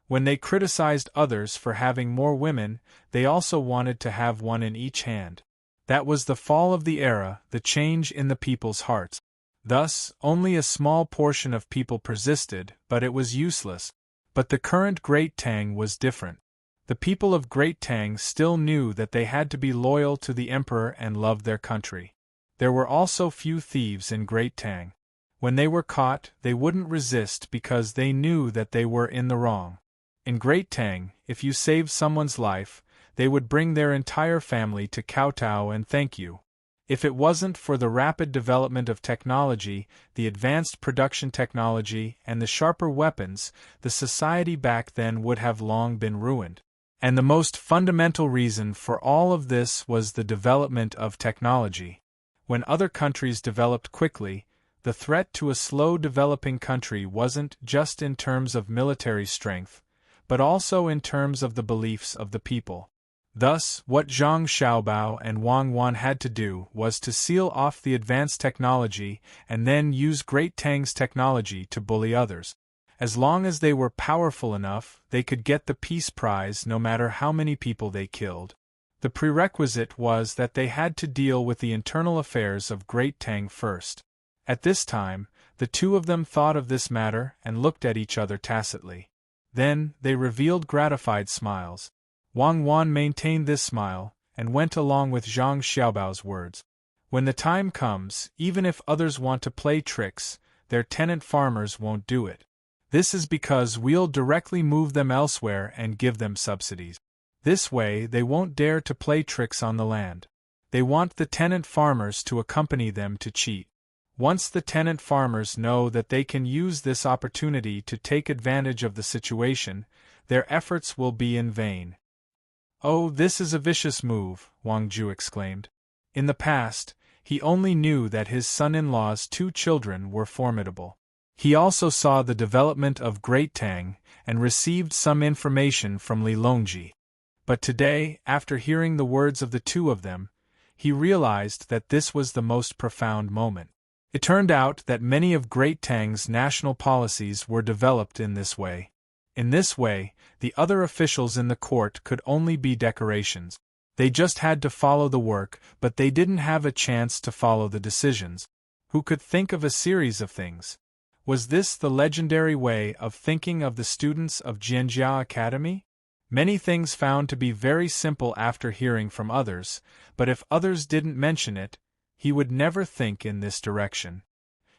When they criticized others for having more women, they also wanted to have one in each hand. That was the fall of the era, the change in the people's hearts. Thus, only a small portion of people persisted, but it was useless. But the current Great Tang was different. The people of Great Tang still knew that they had to be loyal to the emperor and love their country. There were also few thieves in Great Tang. When they were caught, they wouldn't resist because they knew that they were in the wrong. In Great Tang, if you saved someone's life, they would bring their entire family to kowtow and thank you. If it wasn't for the rapid development of technology, the advanced production technology, and the sharper weapons, the society back then would have long been ruined. And the most fundamental reason for all of this was the development of technology. When other countries developed quickly, the threat to a slow-developing country wasn't just in terms of military strength, but also in terms of the beliefs of the people. Thus, what Zhang Xiaobao and Wang Wan had to do was to seal off the advanced technology and then use Great Tang's technology to bully others. As long as they were powerful enough, they could get the peace prize no matter how many people they killed. The prerequisite was that they had to deal with the internal affairs of Great Tang first. At this time, the two of them thought of this matter and looked at each other tacitly. Then, they revealed gratified smiles. Wang Wan maintained this smile, and went along with Zhang Xiaobao's words. When the time comes, even if others want to play tricks, their tenant farmers won't do it. This is because we'll directly move them elsewhere and give them subsidies. This way they won't dare to play tricks on the land. They want the tenant farmers to accompany them to cheat. Once the tenant farmers know that they can use this opportunity to take advantage of the situation, their efforts will be in vain. "Oh, this is a vicious move," Wang Ju exclaimed. In the past, he only knew that his son-in-law's 2 children were formidable. He also saw the development of Great Tang and received some information from Li Longji. But today, after hearing the words of the 2 of them, he realized that this was the most profound moment. It turned out that many of Great Tang's national policies were developed in this way. In this way, the other officials in the court could only be decorations. They just had to follow the work, but they didn't have a chance to follow the decisions. Who could think of a series of things? Was this the legendary way of thinking of the students of Jianjia Academy? Many things found to be very simple after hearing from others, but if others didn't mention it, he would never think in this direction.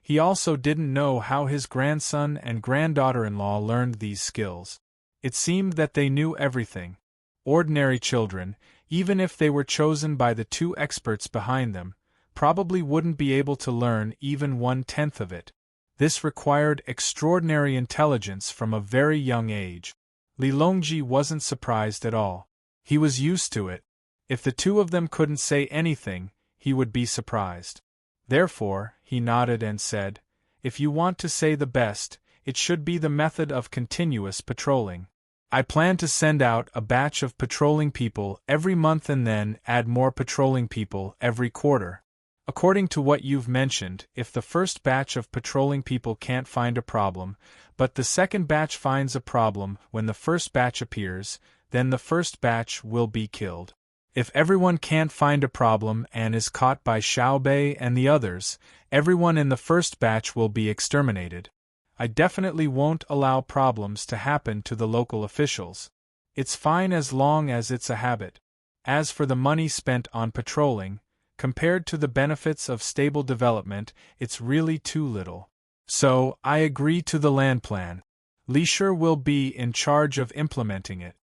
He also didn't know how his grandson and granddaughter-in-law learned these skills. It seemed that they knew everything. Ordinary children, even if they were chosen by the 2 experts behind them, probably wouldn't be able to learn even 1/10 of it. This required extraordinary intelligence from a very young age. Li Longji wasn't surprised at all. He was used to it. If the 2 of them couldn't say anything, he would be surprised. Therefore, he nodded and said, "If you want to say the best, it should be the method of continuous patrolling. I plan to send out a batch of patrolling people every month and then add more patrolling people every quarter. According to what you've mentioned, if the first batch of patrolling people can't find a problem, but the second batch finds a problem when the first batch appears, then the first batch will be killed. If everyone can't find a problem and is caught by Xiaobei and the others, everyone in the first batch will be exterminated. I definitely won't allow problems to happen to the local officials. It's fine as long as it's a habit. As for the money spent on patrolling, compared to the benefits of stable development, it's really too little. So, I agree to the land plan. Li Shi will be in charge of implementing it."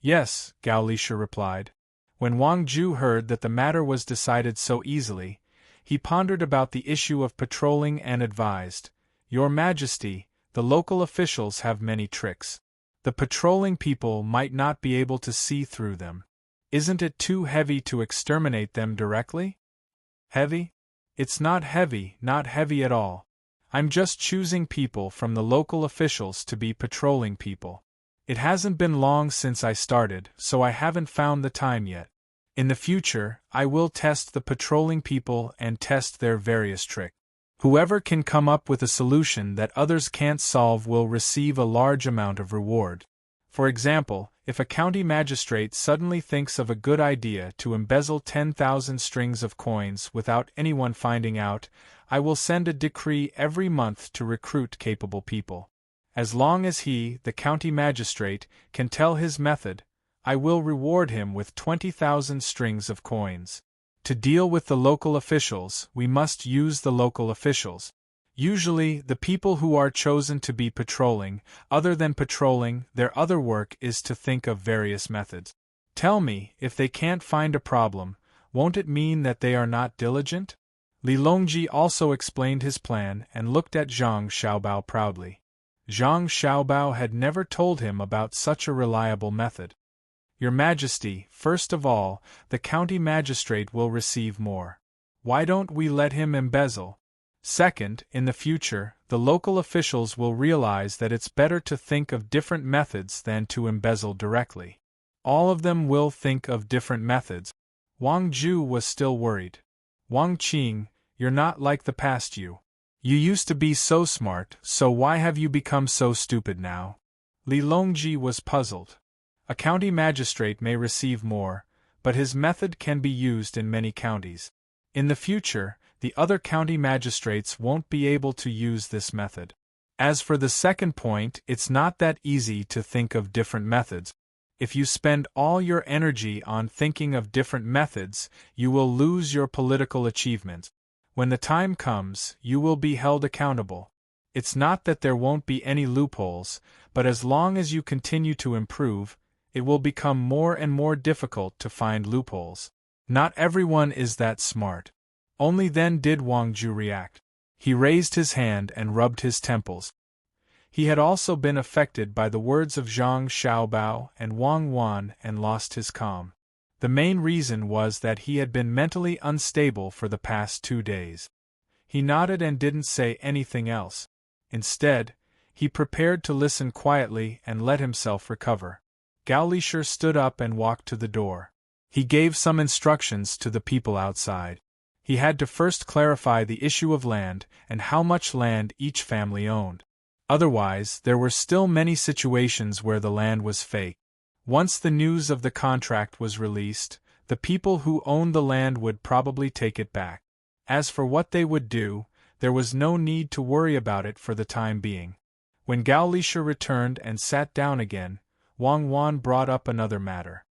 "Yes," Gao Li replied. When Wang Ju heard that the matter was decided so easily, he pondered about the issue of patrolling and advised, "Your Majesty, the local officials have many tricks. The patrolling people might not be able to see through them. Isn't it too heavy to exterminate them directly?" "Heavy? It's not heavy at all. I'm just choosing people from the local officials to be patrolling people. It hasn't been long since I started, so I haven't found the time yet. In the future, I will test the patrolling people and test their various tricks. Whoever can come up with a solution that others can't solve will receive a large amount of reward. For example, if a county magistrate suddenly thinks of a good idea to embezzle 10,000 strings of coins without anyone finding out, I will send a decree every month to recruit capable people. As long as he, the county magistrate, can tell his method, I will reward him with 20,000 strings of coins. To deal with the local officials, we must use the local officials. Usually, the people who are chosen to be patrolling, other than patrolling, their other work is to think of various methods. Tell me, if they can't find a problem, won't it mean that they are not diligent?" Li Longji also explained his plan and looked at Zhang Xiaobao proudly. Zhang Xiaobao had never told him about such a reliable method. "Your Majesty, first of all, the county magistrate will receive more. Why don't we let him embezzle? Second, in the future, the local officials will realize that it's better to think of different methods than to embezzle directly. All of them will think of different methods." Wang Ju was still worried. "Wang Qing, you're not like the past you. You used to be so smart, so why have you become so stupid now?" Li Longji was puzzled. A county magistrate may receive more, but his method can be used in many counties. In the future, the other county magistrates won't be able to use this method. As for the second point, it's not that easy to think of different methods. If you spend all your energy on thinking of different methods, you will lose your political achievements. When the time comes, you will be held accountable. It's not that there won't be any loopholes, but as long as you continue to improve, it will become more and more difficult to find loopholes. Not everyone is that smart. Only then did Wang Ju react. He raised his hand and rubbed his temples. He had also been affected by the words of Zhang Xiaobao and Wang Wan and lost his calm. The main reason was that he had been mentally unstable for the past 2 days. He nodded and didn't say anything else. Instead, he prepared to listen quietly and let himself recover. Gao Lisher stood up and walked to the door. He gave some instructions to the people outside. He had to first clarify the issue of land and how much land each family owned. Otherwise, there were still many situations where the land was fake. Once the news of the contract was released, the people who owned the land would probably take it back. As for what they would do, there was no need to worry about it for the time being. When Gao Lisher returned and sat down again, Wang Wan brought up another matter.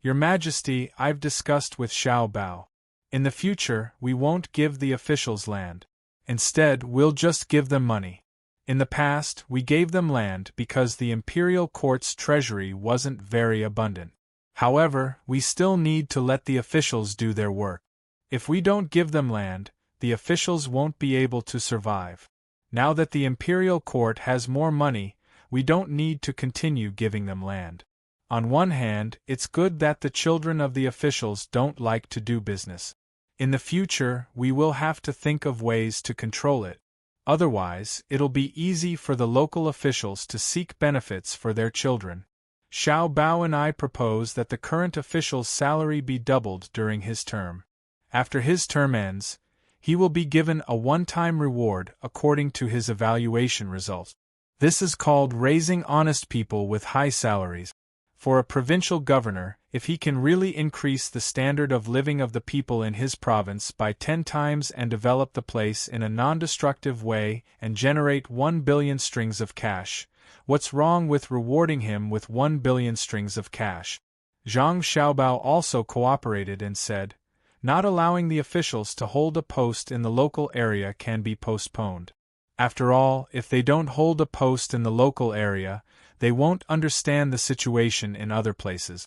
Your Majesty, I've discussed with Xiao Bao. In the future, we won't give the officials land. Instead, we'll just give them money. In the past, we gave them land because the imperial court's treasury wasn't very abundant. However, we still need to let the officials do their work. If we don't give them land, the officials won't be able to survive. Now that the imperial court has more money, we don't need to continue giving them land. On one hand, it's good that the children of the officials don't like to do business. In the future, we will have to think of ways to control it. Otherwise, it'll be easy for the local officials to seek benefits for their children. Xiao Bao and I propose that the current official's salary be doubled during his term. After his term ends, he will be given a one-time reward according to his evaluation results. This is called raising honest people with high salaries. For a provincial governor, if he can really increase the standard of living of the people in his province by 10 times and develop the place in a non-destructive way and generate 1 billion strings of cash, what's wrong with rewarding him with 1 billion strings of cash? Zhang Xiaobao also cooperated and said, not allowing the officials to hold a post in the local area can be postponed. After all, if they don't hold a post in the local area, they won't understand the situation in other places.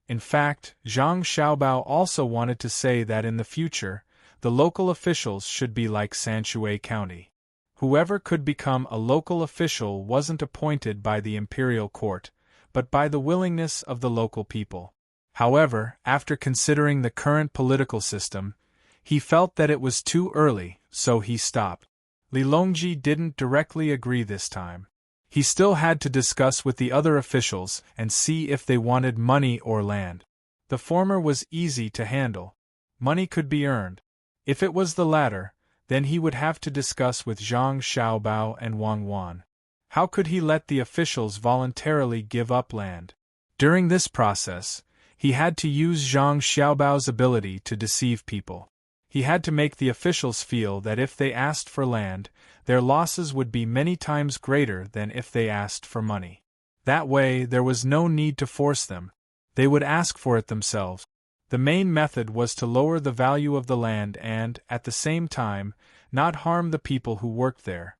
In fact, Zhang Xiaobao also wanted to say that in the future, the local officials should be like Sanshui County. Whoever could become a local official wasn't appointed by the imperial court, but by the willingness of the local people. However, after considering the current political system, he felt that it was too early, so he stopped. Li Longji didn't directly agree this time. He still had to discuss with the other officials and see if they wanted money or land. The former was easy to handle. Money could be earned. If it was the latter, then he would have to discuss with Zhang Xiaobao and Wang Wan. How could he let the officials voluntarily give up land? During this process, he had to use Zhang Xiaobao's ability to deceive people. He had to make the officials feel that if they asked for land, their losses would be many times greater than if they asked for money. That way, there was no need to force them. They would ask for it themselves. The main method was to lower the value of the land and, at the same time, not harm the people who worked there.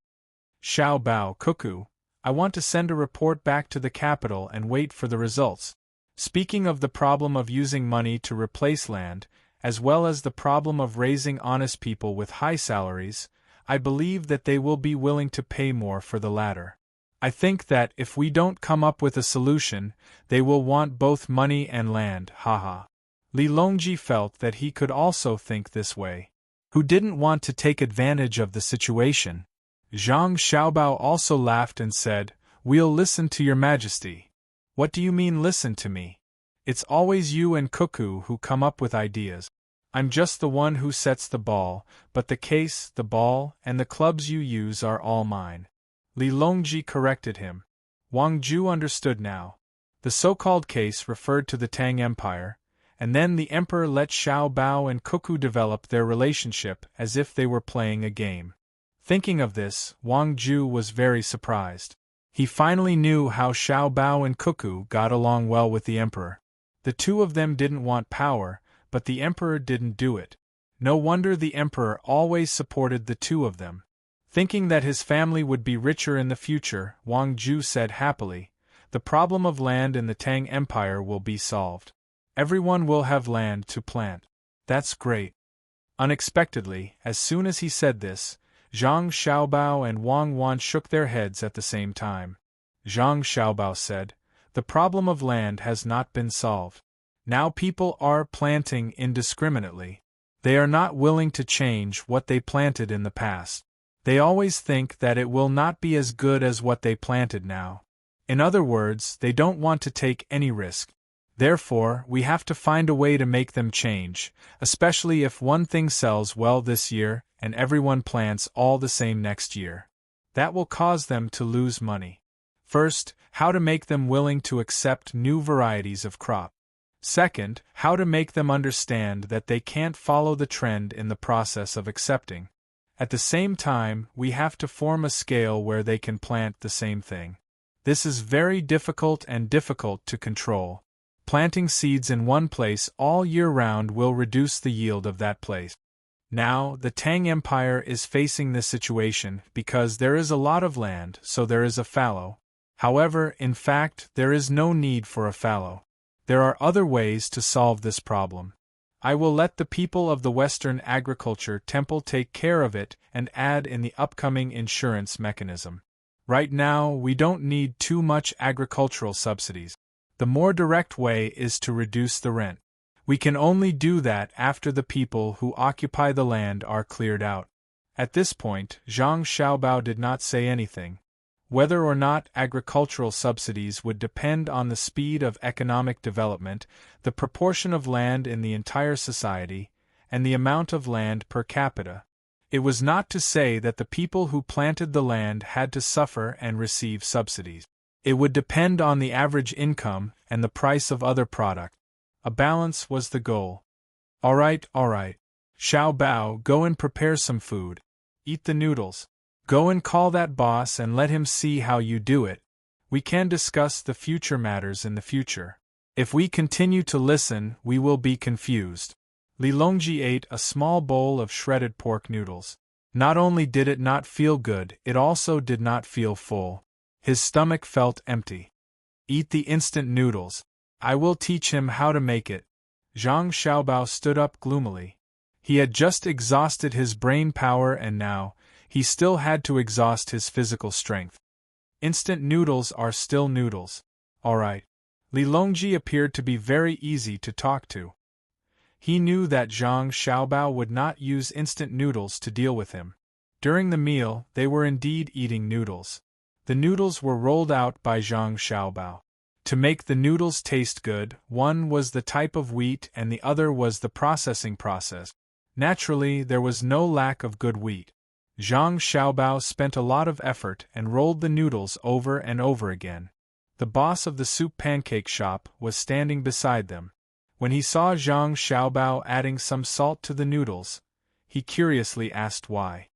Xiao Bao, Cuckoo, I want to send a report back to the capital and wait for the results. Speaking of the problem of using money to replace land, as well as the problem of raising honest people with high salaries, I believe that they will be willing to pay more for the latter. I think that if we don't come up with a solution, they will want both money and land, haha. Li Longji felt that he could also think this way. Who didn't want to take advantage of the situation? Zhang Xiaobao also laughed and said, we'll listen to your majesty. What do you mean listen to me? It's always you and Cuckoo who come up with ideas. I'm just the one who sets the ball, but the case, the ball, and the clubs you use are all mine. Li Longji corrected him. Wang Ju understood now. The so-called case referred to the Tang Empire, and then the emperor let Xiao Bao and Cuckoo develop their relationship as if they were playing a game. Thinking of this, Wang Ju was very surprised. He finally knew how Xiao Bao and Cuckoo got along well with the emperor. The two of them didn't want power, but the emperor didn't do it. No wonder the emperor always supported the two of them. Thinking that his family would be richer in the future, Wang Ju said happily, "The problem of land in the Tang Empire will be solved. Everyone will have land to plant." "That's great." Unexpectedly, as soon as he said this, Zhang Xiaobao and Wang Wan shook their heads at the same time. Zhang Xiaobao said, "The problem of land has not been solved. Now people are planting indiscriminately. They are not willing to change what they planted in the past. They always think that it will not be as good as what they planted now. In other words, they don't want to take any risk. Therefore, we have to find a way to make them change, especially if one thing sells well this year and everyone plants all the same next year. That will cause them to lose money. First, how to make them willing to accept new varieties of crop. Second, how to make them understand that they can't follow the trend in the process of accepting. At the same time, we have to form a scale where they can plant the same thing. This is very difficult and difficult to control. Planting seeds in one place all year round will reduce the yield of that place. Now, the Tang Empire is facing this situation because there is a lot of land, so there is a fallow. However, in fact, there is no need for a fallow. There are other ways to solve this problem. I will let the people of the Western Agriculture Temple take care of it and add in the upcoming insurance mechanism. Right now, we don't need too much agricultural subsidies. The more direct way is to reduce the rent. We can only do that after the people who occupy the land are cleared out." At this point, Zhang Xiaobao did not say anything. Whether or not agricultural subsidies would depend on the speed of economic development, the proportion of land in the entire society, and the amount of land per capita. It was not to say that the people who planted the land had to suffer and receive subsidies. It would depend on the average income and the price of other products. A balance was the goal. All right. Xiao Bao, go and prepare some food. Eat the noodles. Go and call that boss and let him see how you do it. We can discuss the future matters in the future. If we continue to listen, we will be confused." Li Longji ate a small bowl of shredded pork noodles. Not only did it not feel good, it also did not feel full. His stomach felt empty. "Eat the instant noodles. I will teach him how to make it." Zhang Xiaobao stood up gloomily. He had just exhausted his brain power and now, he still had to exhaust his physical strength. Instant noodles are still noodles. All right. Li Longji appeared to be very easy to talk to. He knew that Zhang Xiaobao would not use instant noodles to deal with him. During the meal, they were indeed eating noodles. The noodles were rolled out by Zhang Xiaobao. To make the noodles taste good, one was the type of wheat and the other was the processing process. Naturally, there was no lack of good wheat. Zhang Xiaobao spent a lot of effort and rolled the noodles over and over again. The boss of the soup pancake shop was standing beside them. When he saw Zhang Xiaobao adding some salt to the noodles, he curiously asked why.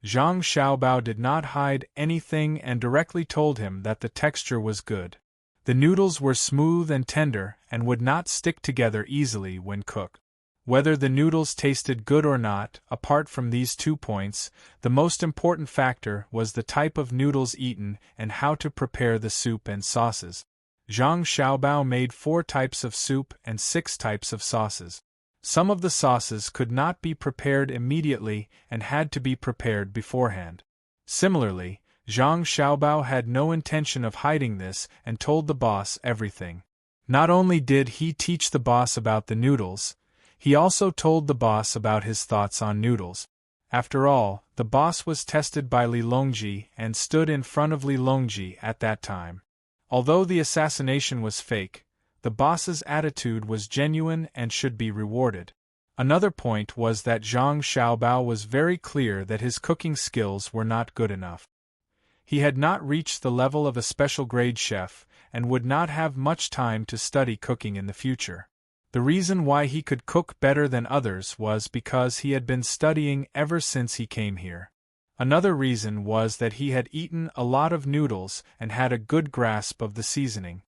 Zhang Xiaobao did not hide anything and directly told him that the texture was good. The noodles were smooth and tender and would not stick together easily when cooked. Whether the noodles tasted good or not, apart from these 2 points, the most important factor was the type of noodles eaten and how to prepare the soup and sauces. Zhang Xiaobao made 4 types of soup and 6 types of sauces. Some of the sauces could not be prepared immediately and had to be prepared beforehand. Similarly, Zhang Xiaobao had no intention of hiding this and told the boss everything. Not only did he teach the boss about the noodles, he also told the boss about his thoughts on noodles. After all, the boss was tested by Li Longji and stood in front of Li Longji at that time. Although the assassination was fake, the boss's attitude was genuine and should be rewarded. Another point was that Zhang Xiaobao was very clear that his cooking skills were not good enough. He had not reached the level of a special grade chef and would not have much time to study cooking in the future. The reason why he could cook better than others was because he had been studying ever since he came here. Another reason was that he had eaten a lot of noodles and had a good grasp of the seasoning.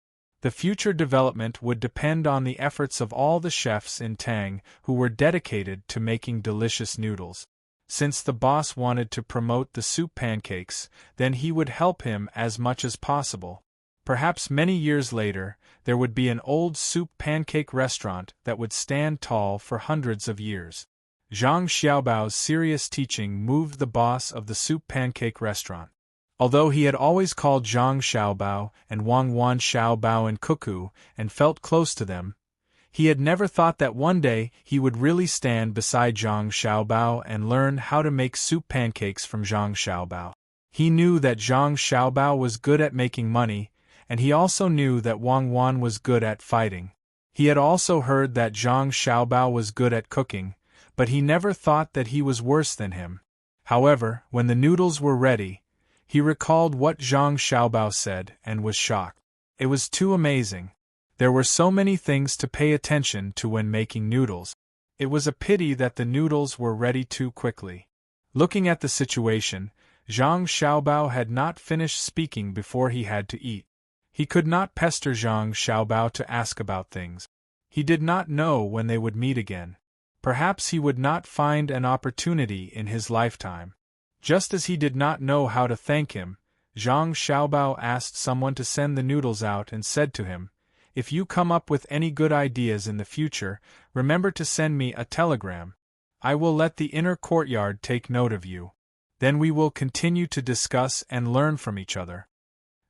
The future development would depend on the efforts of all the chefs in Tang who were dedicated to making delicious noodles. Since the boss wanted to promote the soup pancakes, then he would help him as much as possible. Perhaps many years later, there would be an old soup pancake restaurant that would stand tall for hundreds of years. Zhang Xiaobao's serious teaching moved the boss of the soup pancake restaurant. Although he had always called Zhang Xiaobao and Wang Wan Xiaobao and Cuckoo and felt close to them, he had never thought that one day he would really stand beside Zhang Xiaobao and learn how to make soup pancakes from Zhang Xiaobao. He knew that Zhang Xiaobao was good at making money, and he also knew that Wang Wan was good at fighting. He had also heard that Zhang Xiaobao was good at cooking, but he never thought that he was worse than him. However, when the noodles were ready, he recalled what Zhang Xiaobao said and was shocked. It was too amazing. There were so many things to pay attention to when making noodles. It was a pity that the noodles were ready too quickly. Looking at the situation, Zhang Xiaobao had not finished speaking before he had to eat. He could not pester Zhang Xiaobao to ask about things. He did not know when they would meet again. Perhaps he would not find an opportunity in his lifetime. Just as he did not know how to thank him, Zhang Xiaobao asked someone to send the noodles out and said to him, "If you come up with any good ideas in the future, remember to send me a telegram. I will let the inner courtyard take note of you. Then we will continue to discuss and learn from each other."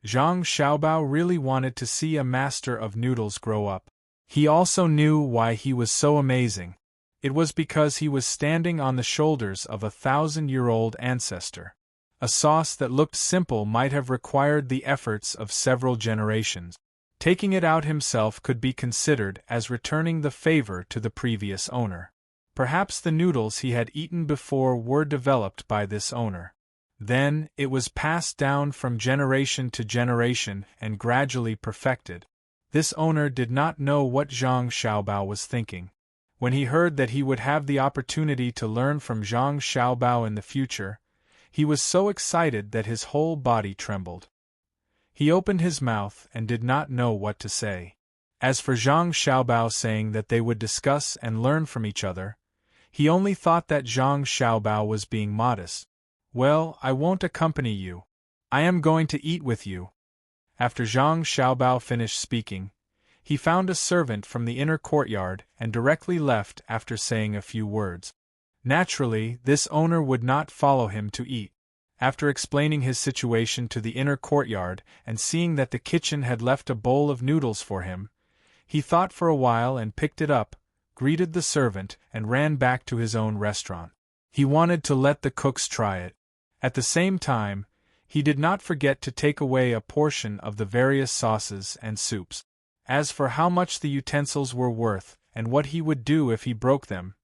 Zhang Xiaobao really wanted to see a master of noodles grow up. He also knew why he was so amazing. It was because he was standing on the shoulders of a 1,000-year-old ancestor. A sauce that looked simple might have required the efforts of several generations. Taking it out himself could be considered as returning the favor to the previous owner. Perhaps the noodles he had eaten before were developed by this owner. Then, it was passed down from generation to generation and gradually perfected. This owner did not know what Zhang Xiaobao was thinking. When he heard that he would have the opportunity to learn from Zhang Xiaobao in the future, he was so excited that his whole body trembled. He opened his mouth and did not know what to say. As for Zhang Xiaobao saying that they would discuss and learn from each other, he only thought that Zhang Xiaobao was being modest. "Well, I won't accompany you. I am going to eat with you." After Zhang Xiaobao finished speaking, he found a servant from the inner courtyard and directly left after saying a few words. Naturally, this owner would not follow him to eat. After explaining his situation to the inner courtyard and seeing that the kitchen had left a bowl of noodles for him, he thought for a while and picked it up, greeted the servant, and ran back to his own restaurant. He wanted to let the cooks try it. At the same time, he did not forget to take away a portion of the various sauces and soups. As for how much the utensils were worth and what he would do if he broke them,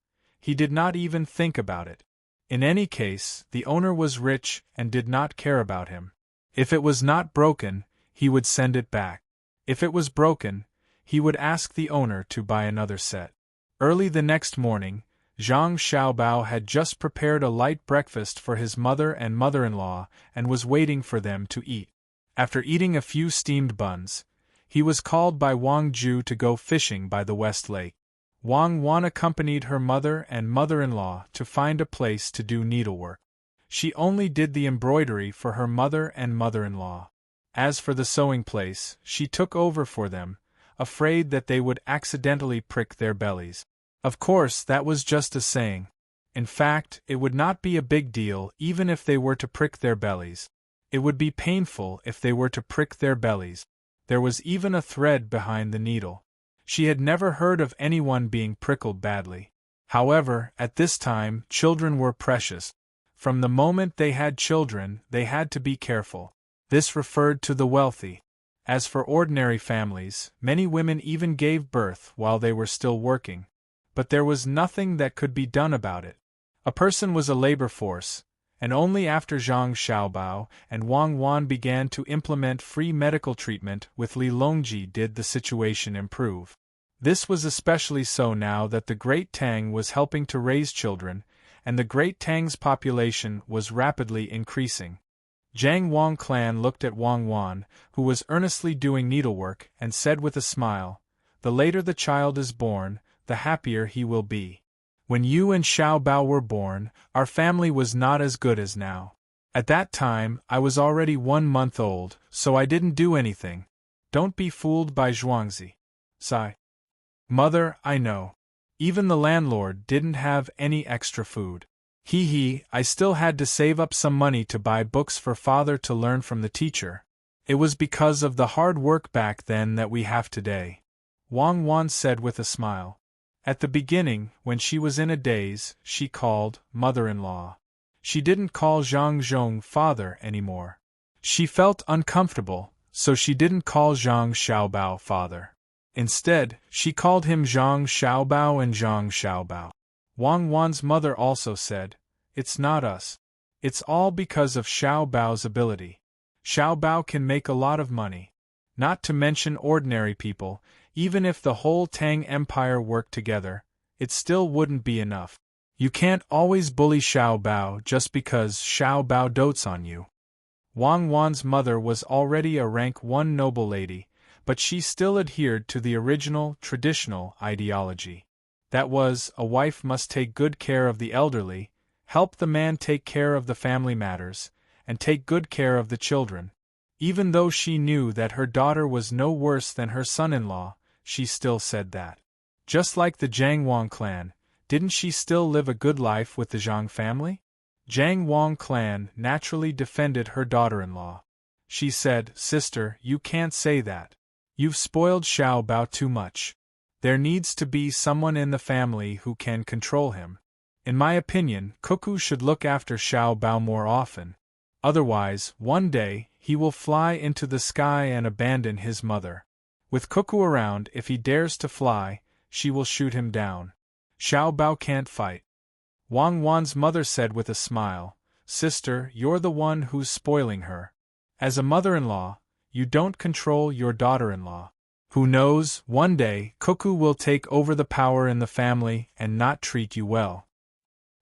he did not even think about it. In any case, the owner was rich and did not care about him. If it was not broken, he would send it back. If it was broken, he would ask the owner to buy another set. Early the next morning, Zhang Xiaobao had just prepared a light breakfast for his mother and mother-in-law and was waiting for them to eat. After eating a few steamed buns, he was called by Wang Ju to go fishing by the West Lake. Wang Wan accompanied her mother and mother-in-law to find a place to do needlework. She only did the embroidery for her mother and mother-in-law. As for the sewing place, she took over for them, afraid that they would accidentally prick their bellies. Of course, that was just a saying. In fact, it would not be a big deal even if they were to prick their bellies. It would be painful if they were to prick their bellies. There was even a thread behind the needle. She had never heard of anyone being prickled badly. However, at this time, children were precious. From the moment they had children, they had to be careful. This referred to the wealthy. As for ordinary families, many women even gave birth while they were still working. But there was nothing that could be done about it. A person was a labor force, and only after Zhang Xiaobao and Wang Wan began to implement free medical treatment with Li Longji did the situation improve. This was especially so now that the Great Tang was helping to raise children, and the Great Tang's population was rapidly increasing. Jiang Wang clan looked at Wang Wan, who was earnestly doing needlework, and said with a smile, "The later the child is born, the happier he will be. When you and Xiao Bao were born, our family was not as good as now. At that time, I was already 1 month old, so I didn't do anything. Don't be fooled by Zhuangzi. Sigh. Mother, I know. Even the landlord didn't have any extra food. I still had to save up some money to buy books for father to learn from the teacher. It was because of the hard work back then that we have today," Wang Wan said with a smile. At the beginning, when she was in a daze, she called mother-in-law. She didn't call Zhang Zhong father anymore. She felt uncomfortable, so she didn't call Zhang Xiaobao father. Instead, she called him Zhang Xiaobao and Zhang Xiaobao. Wang Wan's mother also said, "It's not us. It's all because of Xiao Bao's ability. Xiao Bao can make a lot of money. Not to mention ordinary people, even if the whole Tang Empire worked together, it still wouldn't be enough. You can't always bully Xiao Bao just because Xiao Bao dotes on you." Wang Wan's mother was already a rank 1 noble lady, but she still adhered to the original, traditional ideology. That was, a wife must take good care of the elderly, help the man take care of the family matters, and take good care of the children. Even though she knew that her daughter was no worse than her son-in-law, she still said that. Just like the Jiang Wang clan, didn't she still live a good life with the Zhang family? Jiang Wang clan naturally defended her daughter-in-law. She said, "Sister, you can't say that. You've spoiled Xiao Bao too much. There needs to be someone in the family who can control him. In my opinion, Cuckoo should look after Xiao Bao more often. Otherwise, one day, he will fly into the sky and abandon his mother. With Cuckoo around, if he dares to fly, she will shoot him down. Xiao Bao can't fight." Wang Wan's mother said with a smile, "Sister, you're the one who's spoiling her. As a mother-in-law, you don't control your daughter-in-law. Who knows, one day, Cuckoo will take over the power in the family and not treat you well.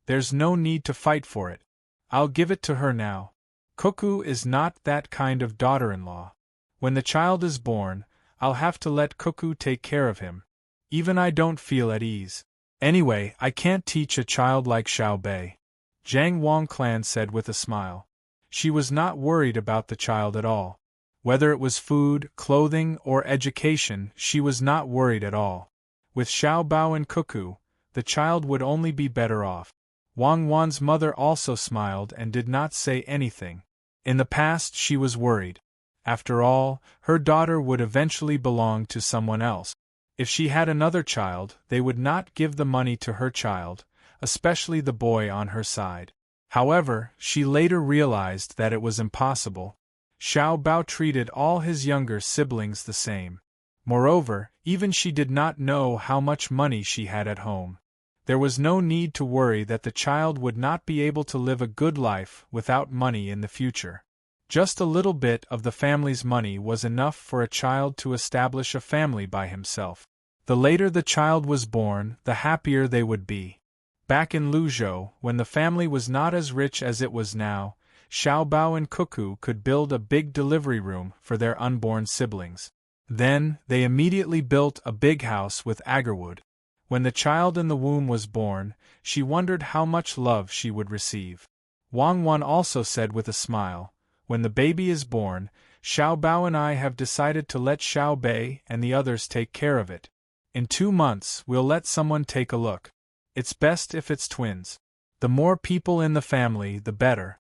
There's no need to fight for it. I'll give it to her now. Cuckoo is not that kind of daughter-in-law. When the child is born, I'll have to let Cuckoo take care of him. Even I don't feel at ease. Anyway, I can't teach a child like Xiao Bei," Jiang Wang clan said with a smile. She was not worried about the child at all. Whether it was food, clothing, or education, she was not worried at all. With Xiao Bao and Cuckoo, the child would only be better off. Wang Wan's mother also smiled and did not say anything. In the past she was worried. After all, her daughter would eventually belong to someone else. If she had another child, they would not give the money to her child, especially the boy on her side. However, she later realized that it was impossible. Xiao Bao treated all his younger siblings the same. Moreover, even she did not know how much money she had at home. There was no need to worry that the child would not be able to live a good life without money in the future. Just a little bit of the family's money was enough for a child to establish a family by himself. The later the child was born, the happier they would be. Back in Luzhou, when the family was not as rich as it was now, Xiao Bao and Cuckoo could build a big delivery room for their unborn siblings. Then, they immediately built a big house with agarwood. When the child in the womb was born, she wondered how much love she would receive. Wang Wan also said with a smile, "When the baby is born, Xiao Bao and I have decided to let Xiao Bei and the others take care of it. In 2 months, we'll let someone take a look. It's best if it's twins. The more people in the family, the better."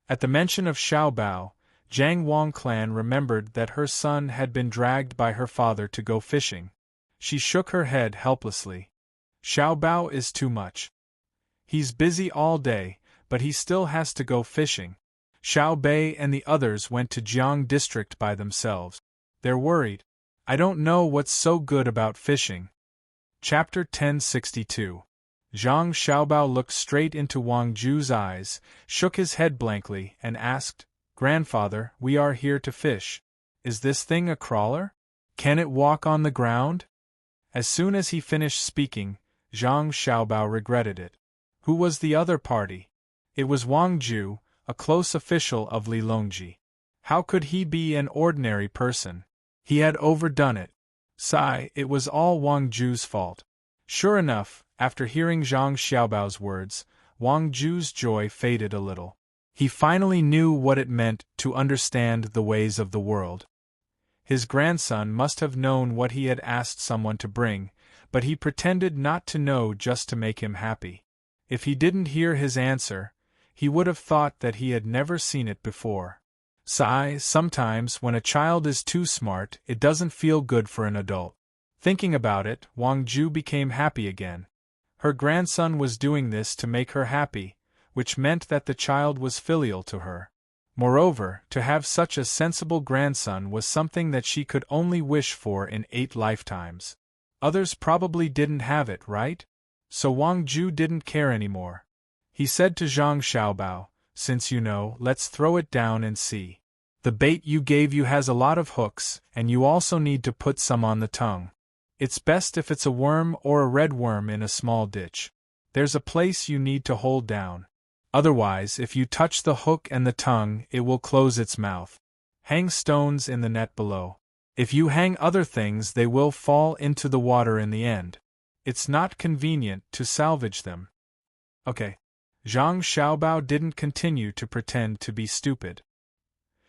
At the mention of Xiao Bao, Jiang Wang clan remembered that her son had been dragged by her father to go fishing. She shook her head helplessly. "Xiao Bao is too much. He's busy all day, but he still has to go fishing." Xiao Bei and the others went to Jiang district by themselves. They're worried. I don't know what's so good about fishing. Chapter 1062. Zhang Xiaobao looked straight into Wang Ju's eyes, shook his head blankly, and asked, "Grandfather, we are here to fish. Is this thing a crawler? Can it walk on the ground?" As soon as he finished speaking, Zhang Xiaobao regretted it. Who was the other party? It was Wang Ju, a close official of Lilongji. How could he be an ordinary person? He had overdone it. Sigh, it was all Wang Ju's fault. Sure enough, after hearing Zhang Xiaobao's words, Wang Ju's joy faded a little. He finally knew what it meant to understand the ways of the world. His grandson must have known what he had asked someone to bring, but he pretended not to know just to make him happy. If he didn't hear his answer, he would have thought that he had never seen it before. Sigh, sometimes when a child is too smart, it doesn't feel good for an adult. Thinking about it, Wang Ju became happy again. Her grandson was doing this to make her happy, which meant that the child was filial to her. Moreover, to have such a sensible grandson was something that she could only wish for in 8 lifetimes. Others probably didn't have it, right? So Wang Ju didn't care anymore. He said to Zhang Xiaobao, "Since you know, let's throw it down and see. The bait you gave you has a lot of hooks, and you also need to put some on the tongue. It's best if it's a worm or a red worm in a small ditch. There's a place you need to hold down. Otherwise, if you touch the hook and the tongue, it will close its mouth. Hang stones in the net below. If you hang other things, they will fall into the water in the end. It's not convenient to salvage them." Okay. Zhang Xiaobao didn't continue to pretend to be stupid.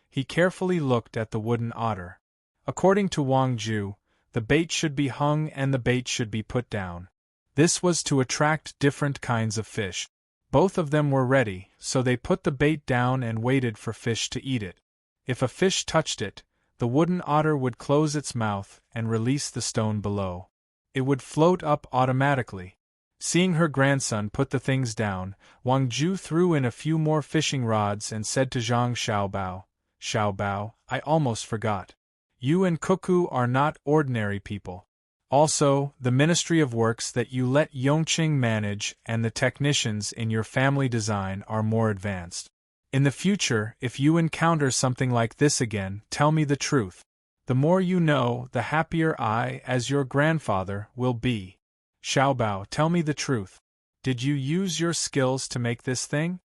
He carefully looked at the wooden otter. According to Wang Ju, the bait should be hung and the bait should be put down. This was to attract different kinds of fish. Both of them were ready, so they put the bait down and waited for fish to eat it. If a fish touched it, the wooden otter would close its mouth and release the stone below. It would float up automatically. Seeing her grandson put the things down, Wang Ju threw in a few more fishing rods and said to Zhang Xiaobao, "Xiaobao, I almost forgot. You and Cuckoo are not ordinary people. Also, the Ministry of Works that you let Yongqing manage and the technicians in your family design are more advanced. In the future, if you encounter something like this again, tell me the truth. The more you know, the happier I, as your grandfather, will be. Xiaobao, tell me the truth. Did you use your skills to make this thing?"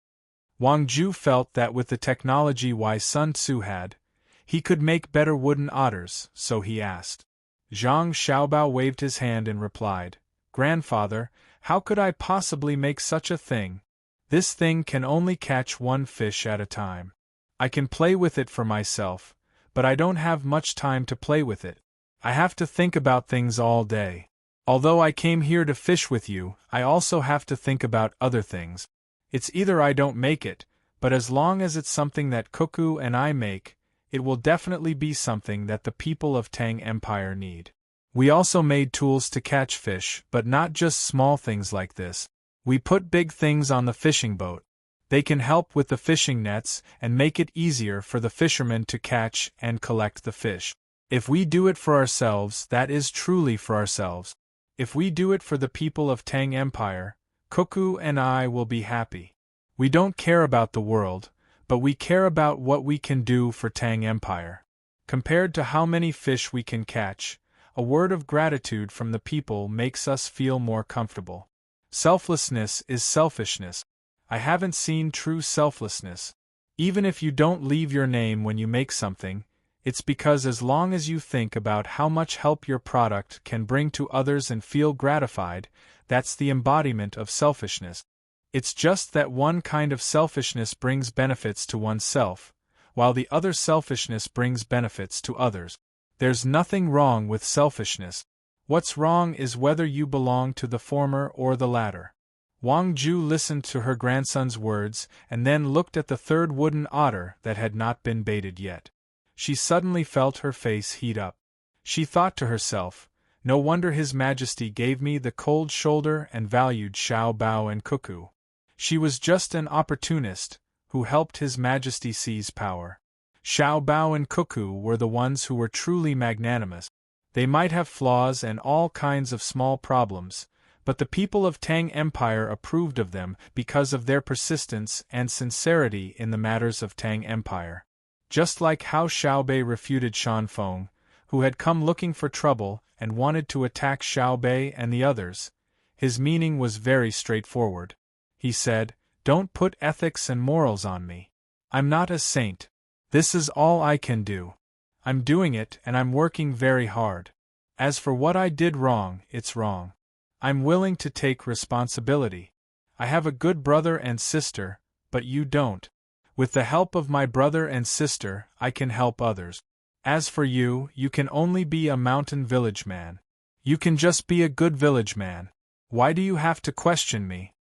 Wang Ju felt that with the technology Sun Tzu had, he could make better wooden otters, so he asked. Zhang Xiaobao waved his hand and replied, "Grandfather, how could I possibly make such a thing? This thing can only catch one fish at a time. I can play with it for myself, but I don't have much time to play with it. I have to think about things all day. Although I came here to fish with you, I also have to think about other things. It's either I don't make it, but as long as it's something that Cuckoo and I make, it will definitely be something that the people of Tang Empire need. We also made tools to catch fish, but not just small things like this. We put big things on the fishing boat. They can help with the fishing nets and make it easier for the fishermen to catch and collect the fish. If we do it for ourselves, that is truly for ourselves. If we do it for the people of Tang Empire, Cuckoo and I will be happy. We don't care about the world, but we care about what we can do for Tang Empire. Compared to how many fish we can catch, a word of gratitude from the people makes us feel more comfortable. Selflessness is selfishness. I haven't seen true selflessness. Even if you don't leave your name when you make something, it's because as long as you think about how much help your product can bring to others and feel gratified, that's the embodiment of selfishness. It's just that one kind of selfishness brings benefits to oneself, while the other selfishness brings benefits to others. There's nothing wrong with selfishness. What's wrong is whether you belong to the former or the latter. Wang Ju listened to her grandson's words and then looked at the third wooden otter that had not been baited yet. She suddenly felt her face heat up. She thought to herself, "No wonder His Majesty gave me the cold shoulder and valued Xiaobao and Cuckoo. She was just an opportunist, who helped His Majesty seize power." Xiaobao and Cuckoo were the ones who were truly magnanimous. They might have flaws and all kinds of small problems, but the people of Tang Empire approved of them because of their persistence and sincerity in the matters of Tang Empire. Just like how Xiaobei refuted Shanfeng, who had come looking for trouble and wanted to attack Xiaobei and the others, his meaning was very straightforward. He said, "Don't put ethics and morals on me. I'm not a saint. This is all I can do. I'm doing it and I'm working very hard. As for what I did wrong, it's wrong. I'm willing to take responsibility. I have a good brother and sister, but you don't. With the help of my brother and sister, I can help others. As for you, you can only be a mountain village man. You can just be a good village man. Why do you have to question me?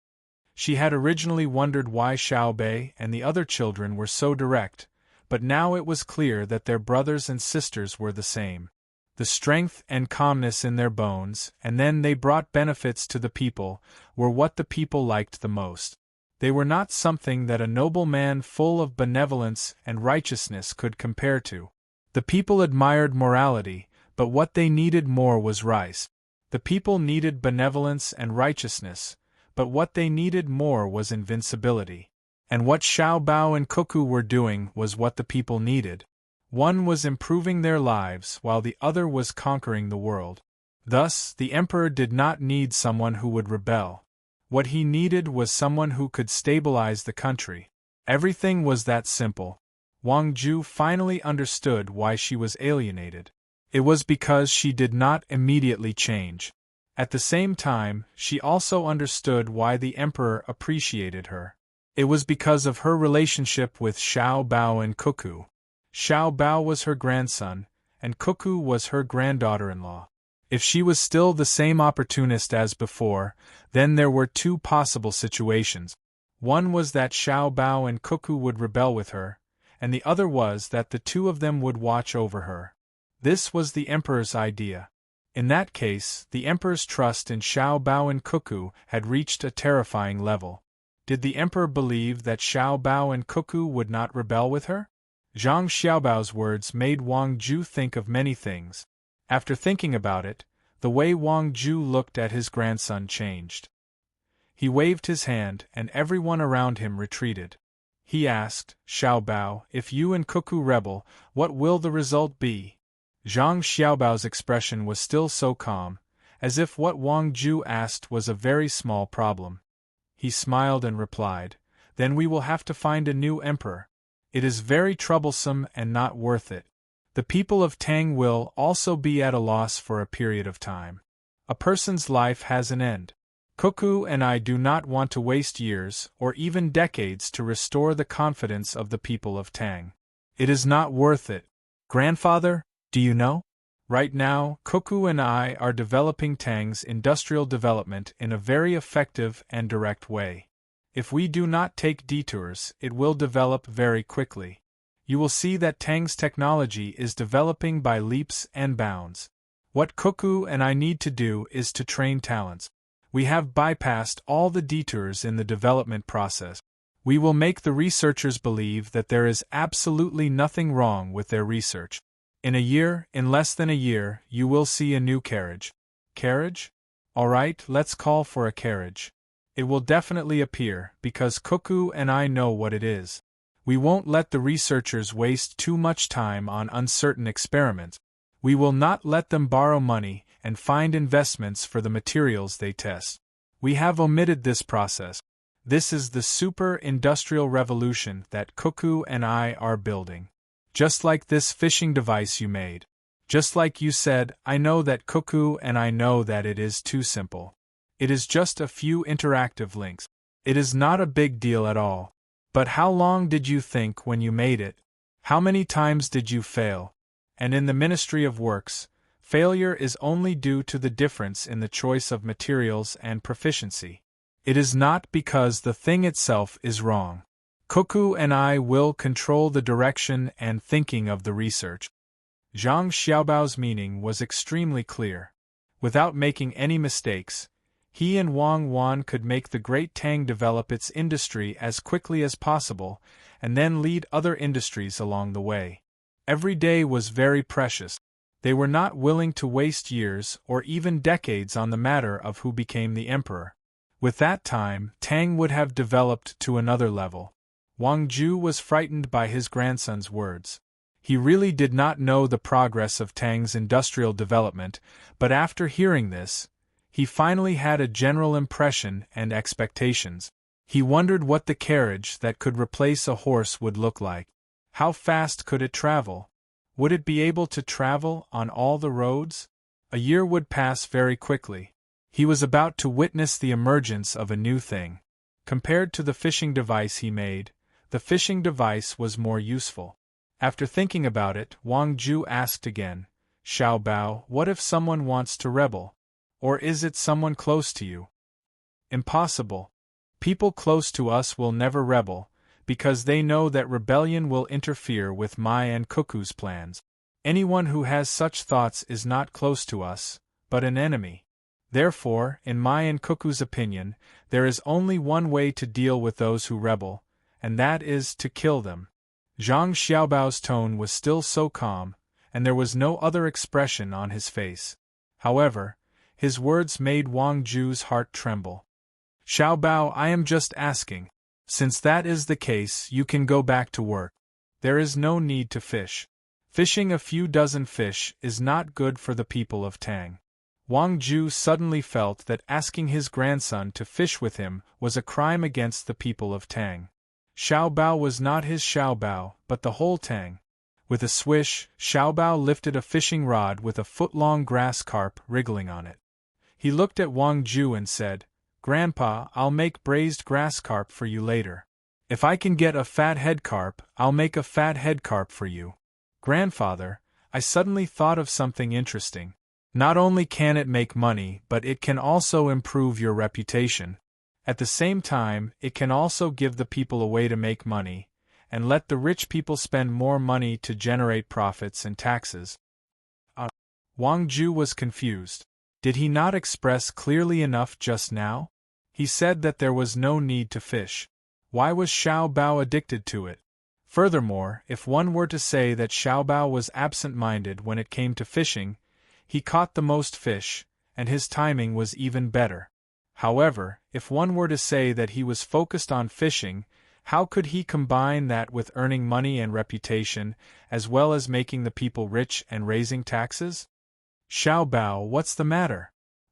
She had originally wondered why Xiao Bei and the other children were so direct, but now it was clear that their brothers and sisters were the same. The strength and calmness in their bones, and then they brought benefits to the people, were what the people liked the most. They were not something that a noble man full of benevolence and righteousness could compare to. The people admired morality, but what they needed more was rice. The people needed benevolence and righteousness, but what they needed more was invincibility. And what Xiao Bao and Cuckoo were doing was what the people needed. One was improving their lives while the other was conquering the world. Thus, the emperor did not need someone who would rebel. What he needed was someone who could stabilize the country. Everything was that simple. Wang Ju finally understood why she was alienated. It was because she did not immediately change. At the same time, she also understood why the emperor appreciated her. It was because of her relationship with Xiao Bao and Cuckoo. Xiao Bao was her grandson, and Cuckoo was her granddaughter-in-law. If she was still the same opportunist as before, then there were two possible situations. One was that Xiao Bao and Cuckoo would rebel with her, and the other was that the two of them would watch over her. This was the emperor's idea. In that case, the emperor's trust in Xiao Bao and Cuckoo had reached a terrifying level. Did the emperor believe that Xiao Bao and Cuckoo would not rebel with her? Zhang Xiaobao's words made Wang Ju think of many things. After thinking about it, the way Wang Ju looked at his grandson changed. He waved his hand and everyone around him retreated. He asked, Xiao Bao, if you and Cuckoo rebel, what will the result be? Zhang Xiaobao's expression was still so calm, as if what Wang Ju asked was a very small problem. He smiled and replied, then we will have to find a new emperor. It is very troublesome and not worth it. The people of Tang will also be at a loss for a period of time. A person's life has an end. Cuckoo and I do not want to waste years or even decades to restore the confidence of the people of Tang. It is not worth it. Grandfather, do you know? Right now, Cuckoo and I are developing Tang's industrial development in a very effective and direct way. If we do not take detours, it will develop very quickly. You will see that Tang's technology is developing by leaps and bounds. What Cuckoo and I need to do is to train talents. We have bypassed all the detours in the development process. We will make the researchers believe that there is absolutely nothing wrong with their research. In a year, in less than a year, you will see a new carriage. Carriage? All right, let's call for a carriage. It will definitely appear, because Cuckoo and I know what it is. We won't let the researchers waste too much time on uncertain experiments. We will not let them borrow money and find investments for the materials they test. We have omitted this process. This is the super-industrial revolution that Cuckoo and I are building. Just like this fishing device you made. Just like you said, I know that Cuckoo and I know that it is too simple. It is just a few interactive links. It is not a big deal at all. But how long did you think when you made it? How many times did you fail? And in the Ministry of Works, failure is only due to the difference in the choice of materials and proficiency. It is not because the thing itself is wrong. Cuckoo and I will control the direction and thinking of the research. Zhang Xiaobao's meaning was extremely clear. Without making any mistakes, he and Wang Wan could make the Great Tang develop its industry as quickly as possible, and then lead other industries along the way. Every day was very precious. They were not willing to waste years or even decades on the matter of who became the emperor. With that time, Tang would have developed to another level. Wang Ju was frightened by his grandson's words. He really did not know the progress of Tang's industrial development, but after hearing this, he finally had a general impression and expectations. He wondered what the carriage that could replace a horse would look like. How fast could it travel? Would it be able to travel on all the roads? A year would pass very quickly. He was about to witness the emergence of a new thing. Compared to the fishing device he made, the fishing device was more useful. After thinking about it, Wang Ju asked again, Xiao Bao, what if someone wants to rebel? Or is it someone close to you? Impossible. People close to us will never rebel, because they know that rebellion will interfere with Mai and Cuckoo's plans. Anyone who has such thoughts is not close to us, but an enemy. Therefore, in Mai and Cuckoo's opinion, there is only one way to deal with those who rebel, and that is to kill them. Zhang Xiaobao's tone was still so calm, and there was no other expression on his face. However, his words made Wang Ju's heart tremble. Xiaobao, I am just asking. Since that is the case, you can go back to work. There is no need to fish. Fishing a few dozen fish is not good for the people of Tang. Wang Ju suddenly felt that asking his grandson to fish with him was a crime against the people of Tang. Xiaobao was not his Xiaobao, but the whole Tang. With a swish, Xiaobao lifted a fishing rod with a foot-long grass carp wriggling on it. He looked at Wang Ju and said, Grandpa, I'll make braised grass carp for you later. If I can get a fat head carp, I'll make a fat head carp for you. Grandfather, I suddenly thought of something interesting. Not only can it make money, but it can also improve your reputation. At the same time, it can also give the people a way to make money, and let the rich people spend more money to generate profits and taxes. Wang Ju was confused. Did he not express clearly enough just now? He said that there was no need to fish. Why was Xiao Bao addicted to it? Furthermore, if one were to say that Xiao Bao was absent-minded when it came to fishing, he caught the most fish, and his timing was even better. However, if one were to say that he was focused on fishing, how could he combine that with earning money and reputation, as well as making the people rich and raising taxes? Xiao Bao, what's the matter?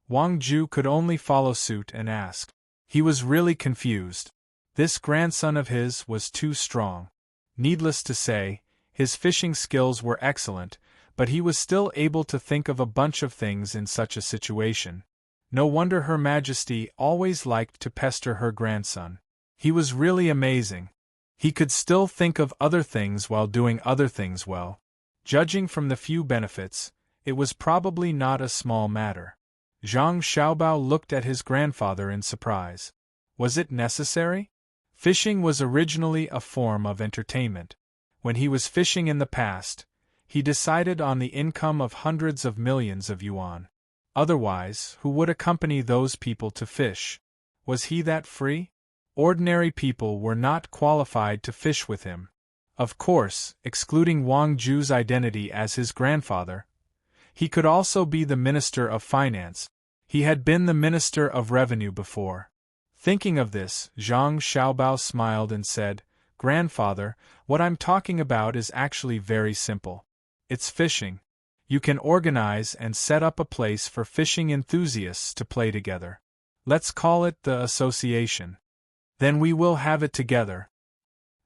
Wang Ju could only follow suit and ask. He was really confused. This grandson of his was too strong. Needless to say, his fishing skills were excellent, but he was still able to think of a bunch of things in such a situation. No wonder Her Majesty always liked to pester her grandson. He was really amazing. He could still think of other things while doing other things well. Judging from the few benefits, it was probably not a small matter. Zhang Xiaobao looked at his grandfather in surprise. Was it necessary? Fishing was originally a form of entertainment. When he was fishing in the past, he decided on the income of hundreds of millions of yuan. Otherwise, who would accompany those people to fish? Was he that free? Ordinary people were not qualified to fish with him. Of course, excluding Wang Ju's identity as his grandfather, he could also be the Minister of Finance. He had been the Minister of Revenue before. Thinking of this, Zhang Xiaobao smiled and said, Grandfather, what I'm talking about is actually very simple. It's fishing. You can organize and set up a place for fishing enthusiasts to play together. Let's call it the association. Then we will have it together.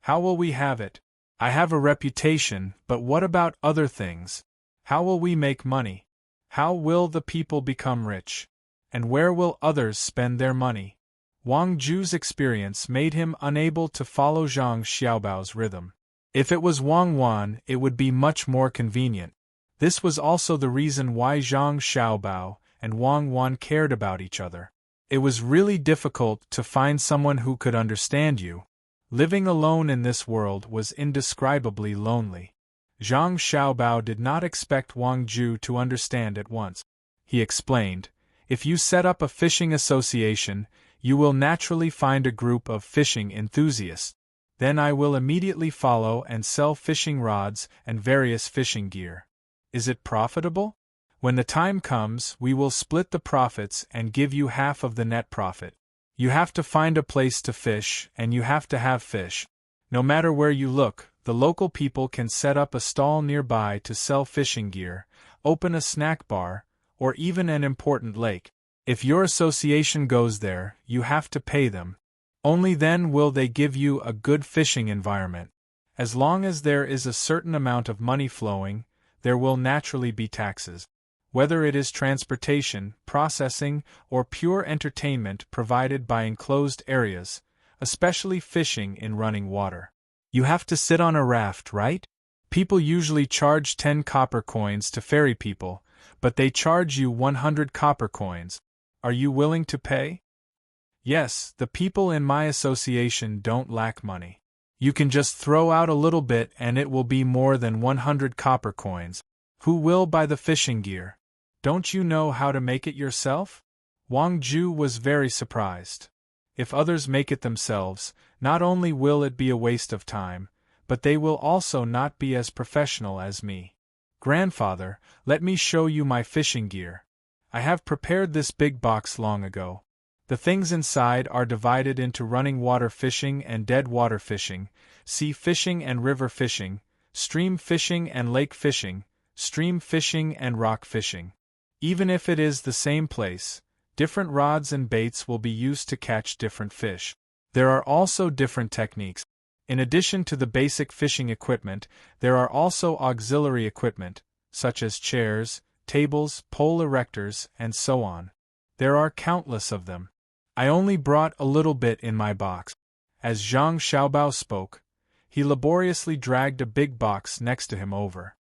How will we have it? I have a reputation, but what about other things? How will we make money? How will the people become rich? And where will others spend their money? Wang Ju's experience made him unable to follow Zhang Xiaobao's rhythm. If it was Wang Wan, it would be much more convenient. This was also the reason why Zhang Xiaobao and Wang Wan cared about each other. It was really difficult to find someone who could understand you. Living alone in this world was indescribably lonely. Zhang Xiaobao did not expect Wang Ju to understand at once. He explained, if you set up a fishing association, you will naturally find a group of fishing enthusiasts. Then I will immediately follow and sell fishing rods and various fishing gear. Is it profitable? When the time comes, we will split the profits and give you half of the net profit. You have to find a place to fish, and you have to have fish. No matter where you look, the local people can set up a stall nearby to sell fishing gear, open a snack bar, or even an important lake. If your association goes there, you have to pay them. Only then will they give you a good fishing environment. As long as there is a certain amount of money flowing, there will naturally be taxes. Whether it is transportation, processing, or pure entertainment provided by enclosed areas, especially fishing in running water. You have to sit on a raft, right? People usually charge 10 copper coins to ferry people, but they charge you 100 copper coins. Are you willing to pay? Yes, the people in my association don't lack money. You can just throw out a little bit and it will be more than 100 copper coins. Who will buy the fishing gear? Don't you know how to make it yourself? Wang Ju was very surprised. If others make it themselves, not only will it be a waste of time, but they will also not be as professional as me. Grandfather, let me show you my fishing gear. I have prepared this big box long ago. The things inside are divided into running water fishing and dead water fishing, sea fishing and river fishing, stream fishing and lake fishing, stream fishing and rock fishing. Even if it is the same place, different rods and baits will be used to catch different fish. There are also different techniques. In addition to the basic fishing equipment, there are also auxiliary equipment, such as chairs, tables, pole erectors, and so on. There are countless of them. I only brought a little bit in my box. As Zhang Xiaobao spoke, he laboriously dragged a big box next to him over.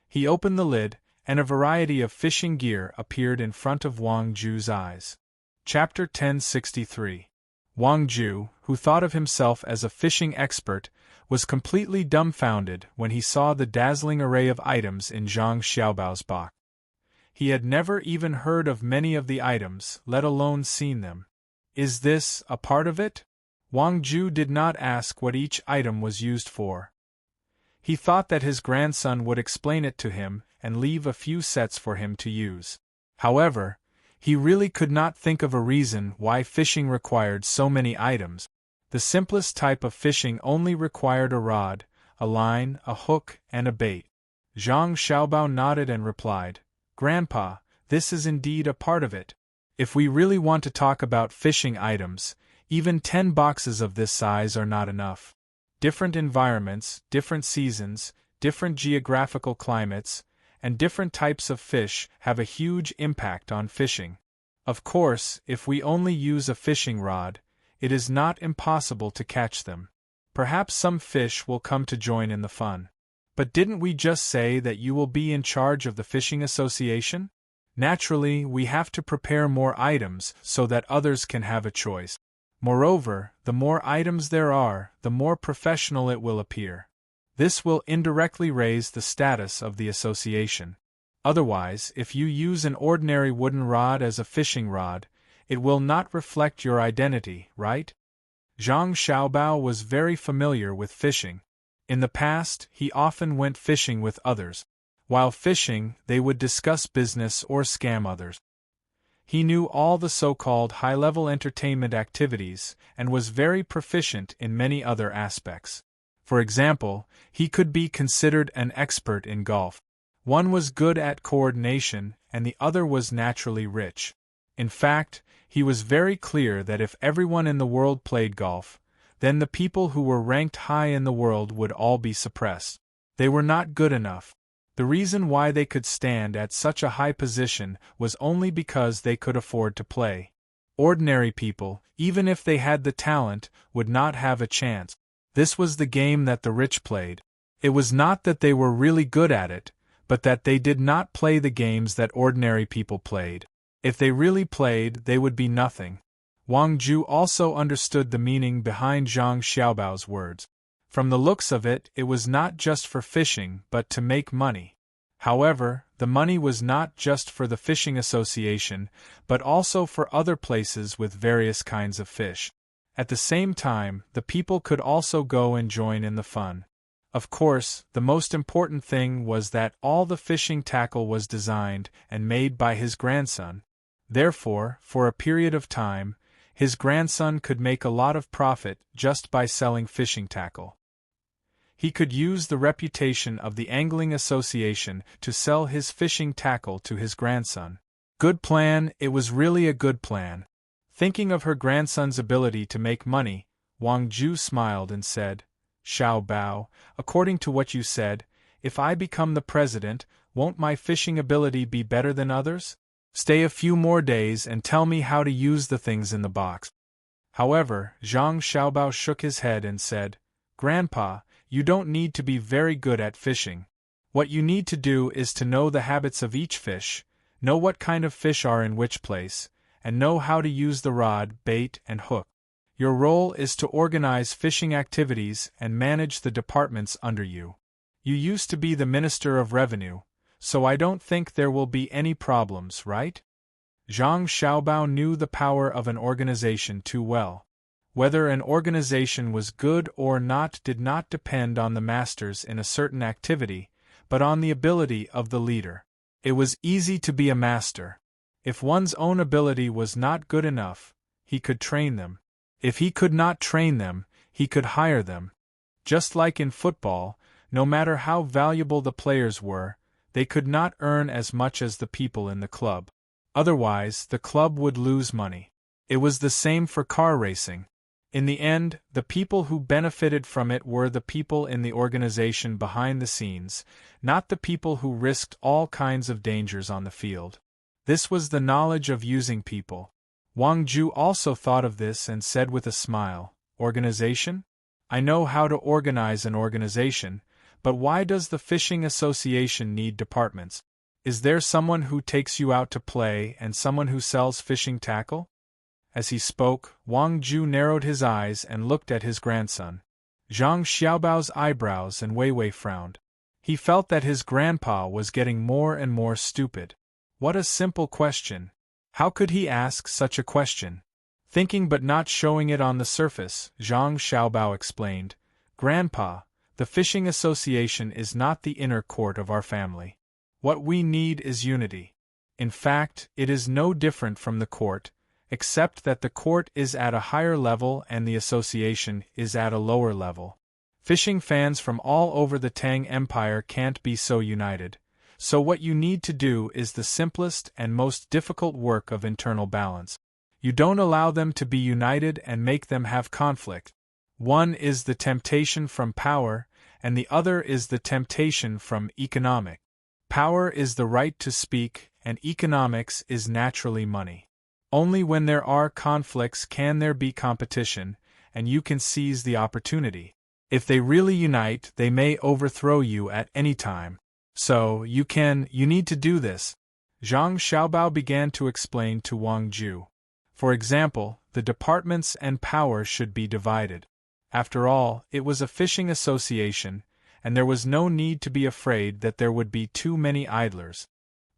He opened the lid, and a variety of fishing gear appeared in front of Wang Ju's eyes. Chapter 1063. Wang Ju, who thought of himself as a fishing expert, was completely dumbfounded when he saw the dazzling array of items in Zhang Xiaobao's box. He had never even heard of many of the items, let alone seen them. Is this a part of it? Wang Ju did not ask what each item was used for. He thought that his grandson would explain it to him and leave a few sets for him to use. However, he really could not think of a reason why fishing required so many items. The simplest type of fishing only required a rod, a line, a hook, and a bait. Zhang Xiaobao nodded and replied, "Grandpa, this is indeed a part of it. If we really want to talk about fishing items, even 10 boxes of this size are not enough. Different environments, different seasons, different geographical climates, and different types of fish have a huge impact on fishing. Of course, if we only use a fishing rod, it is not impossible to catch them. Perhaps some fish will come to join in the fun. But didn't we just say that you will be in charge of the fishing association? Naturally, we have to prepare more items so that others can have a choice. Moreover, the more items there are, the more professional it will appear. This will indirectly raise the status of the association. Otherwise, if you use an ordinary wooden rod as a fishing rod, it will not reflect your identity, right?" Zhang Xiaobao was very familiar with fishing. In the past, he often went fishing with others. While fishing, they would discuss business or scam others. He knew all the so-called high-level entertainment activities and was very proficient in many other aspects. For example, he could be considered an expert in golf. One was good at coordination and the other was naturally rich. In fact, he was very clear that if everyone in the world played golf, then the people who were ranked high in the world would all be suppressed. They were not good enough. The reason why they could stand at such a high position was only because they could afford to play. Ordinary people, even if they had the talent, would not have a chance. This was the game that the rich played. It was not that they were really good at it, but that they did not play the games that ordinary people played. If they really played, they would be nothing. Wang Ju also understood the meaning behind Zhang Xiaobao's words. From the looks of it, it was not just for fishing, but to make money. However, the money was not just for the fishing association, but also for other places with various kinds of fish. At the same time, the people could also go and join in the fun. Of course, the most important thing was that all the fishing tackle was designed and made by his grandson. Therefore, for a period of time, his grandson could make a lot of profit just by selling fishing tackle. He could use the reputation of the Angling Association to sell his fishing tackle to his grandson. Good plan, it was really a good plan. Thinking of her grandson's ability to make money, Wang Ju smiled and said, Xiao Bao, according to what you said, if I become the president, won't my fishing ability be better than others? Stay a few more days and tell me how to use the things in the box. However, Zhang Xiaobao shook his head and said, Grandpa, you don't need to be very good at fishing. What you need to do is to know the habits of each fish, know what kind of fish are in which place, and know how to use the rod, bait, and hook. Your role is to organize fishing activities and manage the departments under you. You used to be the Minister of Revenue, so I don't think there will be any problems, right? Zhang Xiaobao knew the power of an organization too well. Whether an organization was good or not did not depend on the masters in a certain activity, but on the ability of the leader. It was easy to be a master. If one's own ability was not good enough, he could train them. If he could not train them, he could hire them. Just like in football, no matter how valuable the players were, they could not earn as much as the people in the club. Otherwise, the club would lose money. It was the same for car racing. In the end, the people who benefited from it were the people in the organization behind the scenes, not the people who risked all kinds of dangers on the field. This was the knowledge of using people. Wang Ju also thought of this and said with a smile, Organization? I know how to organize an organization, but why does the Fishing Association need departments? Is there someone who takes you out to play and someone who sells fishing tackle? As he spoke, Wang Ju narrowed his eyes and looked at his grandson. Zhang Xiaobao's eyebrows and Wei frowned. He felt that his grandpa was getting more and more stupid. What a simple question. How could he ask such a question? Thinking but not showing it on the surface, Zhang Xiaobao explained, Grandpa, the Fishing Association is not the inner court of our family. What we need is unity. In fact, it is no different from the court, except that the court is at a higher level and the association is at a lower level. Fishing fans from all over the Tang Empire can't be so united. So what you need to do is the simplest and most difficult work of internal balance. You don't allow them to be united and make them have conflict. One is the temptation from power, and the other is the temptation from economic. Power is the right to speak, and economics is naturally money. Only when there are conflicts can there be competition, and you can seize the opportunity. If they really unite, they may overthrow you at any time. So, you need to do this. Zhang Xiaobao began to explain to Wang Ju. For example, the departments and power should be divided. After all, it was a fishing association, and there was no need to be afraid that there would be too many idlers.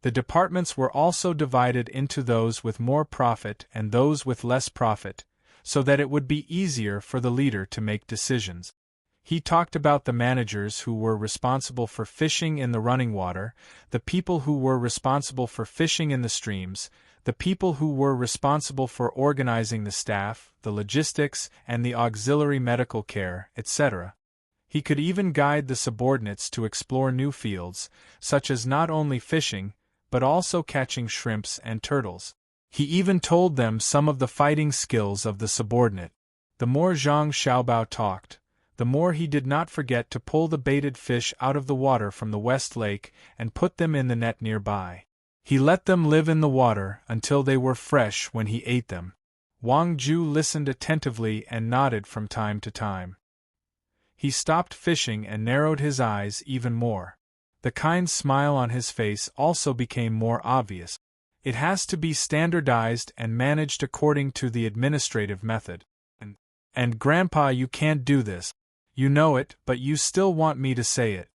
The departments were also divided into those with more profit and those with less profit, so that it would be easier for the leader to make decisions. He talked about the managers who were responsible for fishing in the running water, the people who were responsible for fishing in the streams, the people who were responsible for organizing the staff, the logistics, and the auxiliary medical care, etc. He could even guide the subordinates to explore new fields, such as not only fishing, but also catching shrimps and turtles. He even told them some of the fighting skills of the subordinate. The more Zhang Xiaobao talked, the more he did not forget to pull the baited fish out of the water from the West Lake and put them in the net nearby. He let them live in the water until they were fresh when he ate them. Wang Ju listened attentively and nodded from time to time. He stopped fishing and narrowed his eyes even more. The kind smile on his face also became more obvious. It has to be standardized and managed according to the administrative method. And Grandpa, you can't do this. You know it, but you still want me to say it.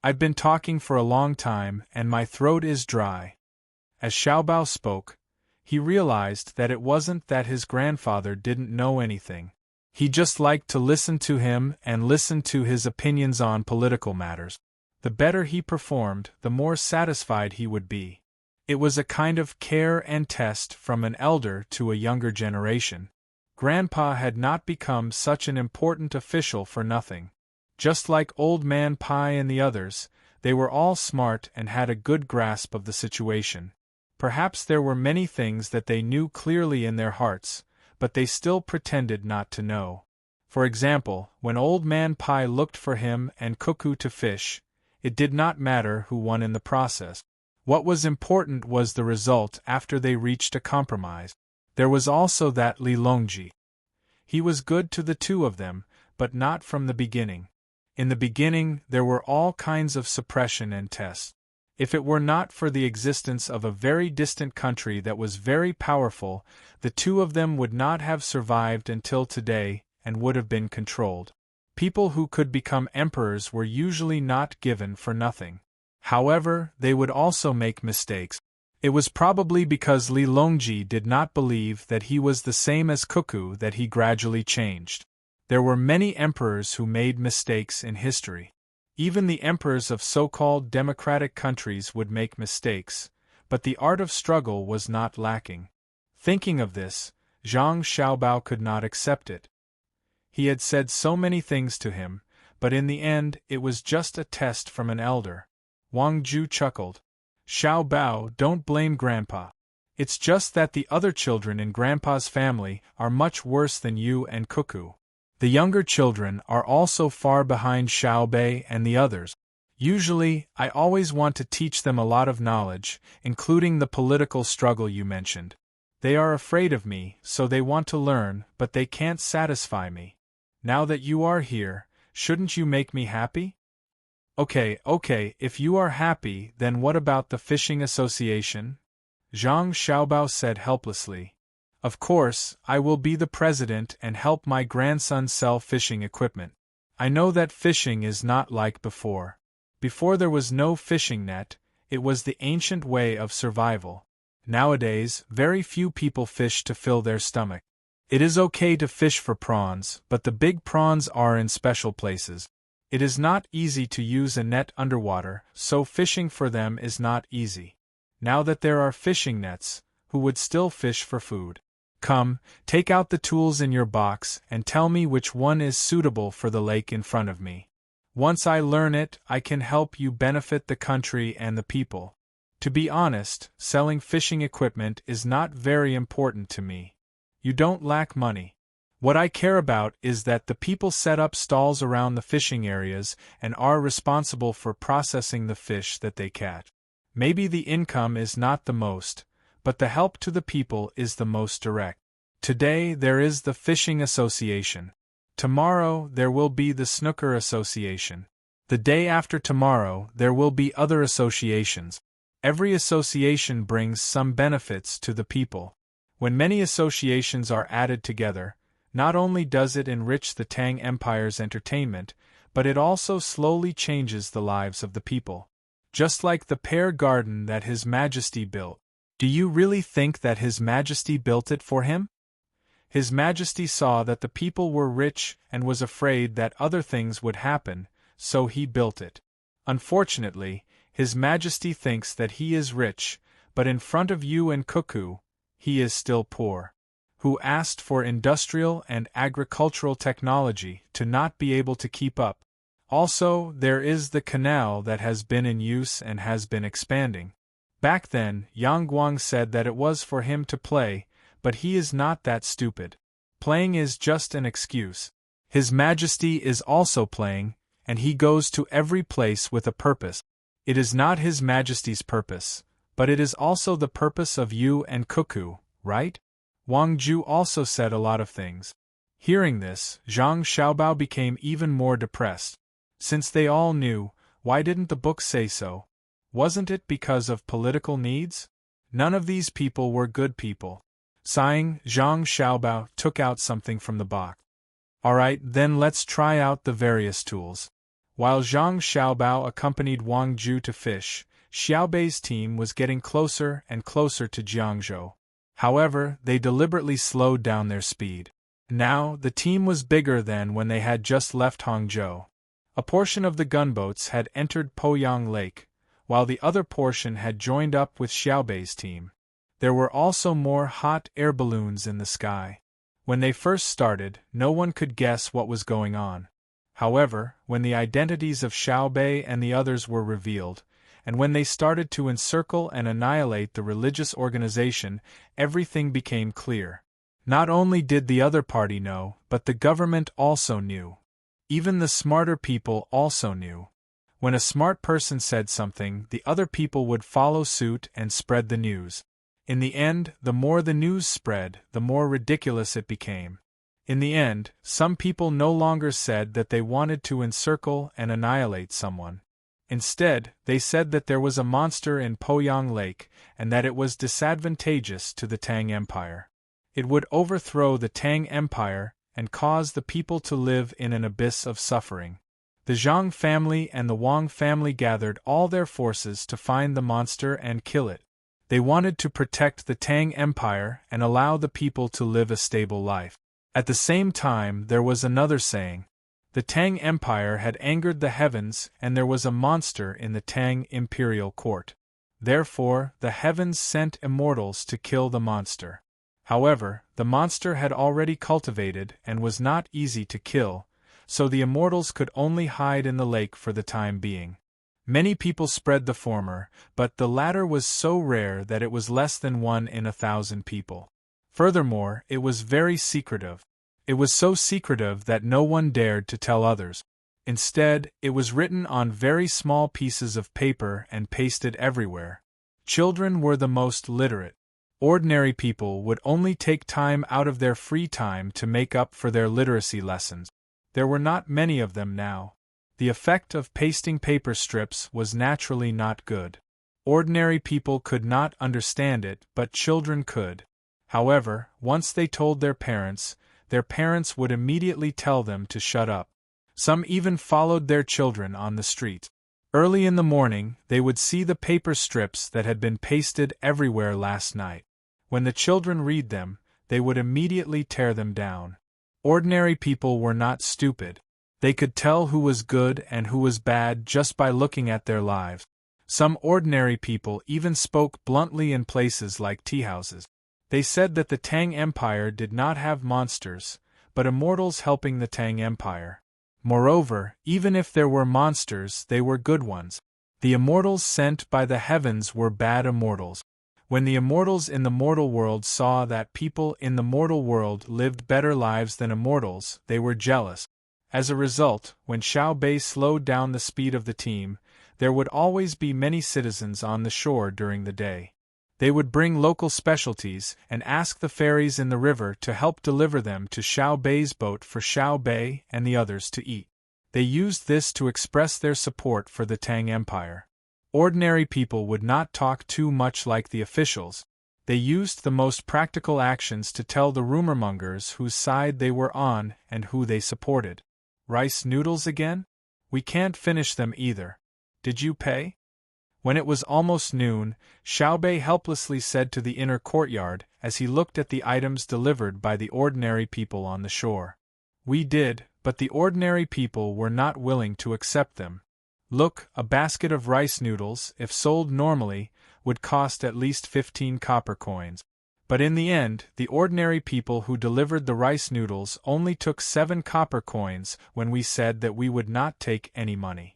I've been talking for a long time, and my throat is dry. As Xiaobao spoke, he realized that it wasn't that his grandfather didn't know anything. He just liked to listen to him and listen to his opinions on political matters. The better he performed, the more satisfied he would be. It was a kind of care and test from an elder to a younger generation. Grandpa had not become such an important official for nothing. Just like Old Man Pai and the others, they were all smart and had a good grasp of the situation. Perhaps there were many things that they knew clearly in their hearts, but they still pretended not to know. For example, when Old Man Pai looked for him and Cuckoo to fish, it did not matter who won in the process. What was important was the result after they reached a compromise. There was also that Li Longji. He was good to the two of them, but not from the beginning. In the beginning, there were all kinds of suppression and tests. If it were not for the existence of a very distant country that was very powerful, the two of them would not have survived until today and would have been controlled. People who could become emperors were usually not given for nothing. However, they would also make mistakes. It was probably because Li Longji did not believe that he was the same as Cuckoo that he gradually changed. There were many emperors who made mistakes in history. Even the emperors of so-called democratic countries would make mistakes, but the art of struggle was not lacking. Thinking of this, Zhang Xiaobao could not accept it. He had said so many things to him, but in the end it was just a test from an elder. Wang Ju chuckled. Xiaobao, don't blame Grandpa. It's just that the other children in Grandpa's family are much worse than you and Cuckoo. The younger children are also far behind Xiaobei and the others. Usually, I always want to teach them a lot of knowledge, including the political struggle you mentioned. They are afraid of me, so they want to learn, but they can't satisfy me. Now that you are here, shouldn't you make me happy? Okay, if you are happy, then what about the fishing association? Zhang Xiaobao said helplessly. Of course, I will be the president and help my grandson sell fishing equipment. I know that fishing is not like before. Before there was no fishing net, it was the ancient way of survival. Nowadays, very few people fish to fill their stomach. It is okay to fish for prawns, but the big prawns are in special places. It is not easy to use a net underwater, so fishing for them is not easy. Now that there are fishing nets, who would still fish for food? Come, take out the tools in your box and tell me which one is suitable for the lake in front of me. Once I learn it, I can help you benefit the country and the people. To be honest, selling fishing equipment is not very important to me. You don't lack money. What I care about is that the people set up stalls around the fishing areas and are responsible for processing the fish that they catch. Maybe the income is not the most, but the help to the people is the most direct. Today there is the Fishing Association. Tomorrow there will be the Snooker Association. The day after tomorrow there will be other associations. Every association brings some benefits to the people. When many associations are added together, not only does it enrich the Tang Empire's entertainment, but it also slowly changes the lives of the people. Just like the pear garden that His Majesty built. Do you really think that His Majesty built it for him? His Majesty saw that the people were rich and was afraid that other things would happen, so he built it. Unfortunately, His Majesty thinks that he is rich, but in front of you and Cuckoo, he is still poor. Who asked for industrial and agricultural technology to not be able to keep up. Also, there is the canal that has been in use and has been expanding. Back then, Yang Guang said that it was for him to play, but he is not that stupid. Playing is just an excuse. His Majesty is also playing, and he goes to every place with a purpose. It is not His Majesty's purpose, but it is also the purpose of you and Cuckoo, right? Wang Ju also said a lot of things. Hearing this, Zhang Xiaobao became even more depressed. Since they all knew, why didn't the book say so? Wasn't it because of political needs? None of these people were good people. Sighing, Zhang Xiaobao took out something from the box. Alright, then let's try out the various tools. While Zhang Xiaobao accompanied Wang Ju to fish, Xiaobei's team was getting closer and closer to Jiangzhou. However, they deliberately slowed down their speed. Now, the team was bigger than when they had just left Hangzhou. A portion of the gunboats had entered Poyang Lake, while the other portion had joined up with Xiaobei's team. There were also more hot air balloons in the sky. When they first started, no one could guess what was going on. However, when the identities of Xiaobei and the others were revealed, and when they started to encircle and annihilate the religious organization, everything became clear. Not only did the other party know, but the government also knew. Even the smarter people also knew. When a smart person said something, the other people would follow suit and spread the news. In the end, the more the news spread, the more ridiculous it became. In the end, some people no longer said that they wanted to encircle and annihilate someone. Instead, they said that there was a monster in Poyang Lake, and that it was disadvantageous to the Tang Empire. It would overthrow the Tang Empire and cause the people to live in an abyss of suffering. The Zhang family and the Wang family gathered all their forces to find the monster and kill it. They wanted to protect the Tang Empire and allow the people to live a stable life. At the same time, there was another saying. The Tang Empire had angered the heavens, and there was a monster in the Tang imperial court. Therefore, the heavens sent immortals to kill the monster. However, the monster had already cultivated and was not easy to kill, so the immortals could only hide in the lake for the time being. Many people spread the former, but the latter was so rare that it was less than 1 in 1,000 people. Furthermore, it was very secretive. It was so secretive that no one dared to tell others. Instead, it was written on very small pieces of paper and pasted everywhere. Children were the most literate. Ordinary people would only take time out of their free time to make up for their literacy lessons. There were not many of them now. The effect of pasting paper strips was naturally not good. Ordinary people could not understand it, but children could. However, once they told their parents would immediately tell them to shut up. Some even followed their children on the street. Early in the morning, they would see the paper strips that had been pasted everywhere last night. When the children read them, they would immediately tear them down. Ordinary people were not stupid. They could tell who was good and who was bad just by looking at their lives. Some ordinary people even spoke bluntly in places like teahouses. They said that the Tang Empire did not have monsters, but immortals helping the Tang Empire. Moreover, even if there were monsters, they were good ones. The immortals sent by the heavens were bad immortals. When the immortals in the mortal world saw that people in the mortal world lived better lives than immortals, they were jealous. As a result, when Xiao Bei slowed down the speed of the team, there would always be many citizens on the shore during the day. They would bring local specialties and ask the fairies in the river to help deliver them to Xiao Bei's boat for Xiao Bei and the others to eat. They used this to express their support for the Tang Empire. Ordinary people would not talk too much like the officials. They used the most practical actions to tell the rumormongers whose side they were on and who they supported. Rice noodles again? We can't finish them either. Did you pay? When it was almost noon, Xiao Bei helplessly said to the inner courtyard as he looked at the items delivered by the ordinary people on the shore. We did, but the ordinary people were not willing to accept them. Look, a basket of rice noodles, if sold normally, would cost at least 15 copper coins. But in the end, the ordinary people who delivered the rice noodles only took 7 copper coins when we said that we would not take any money.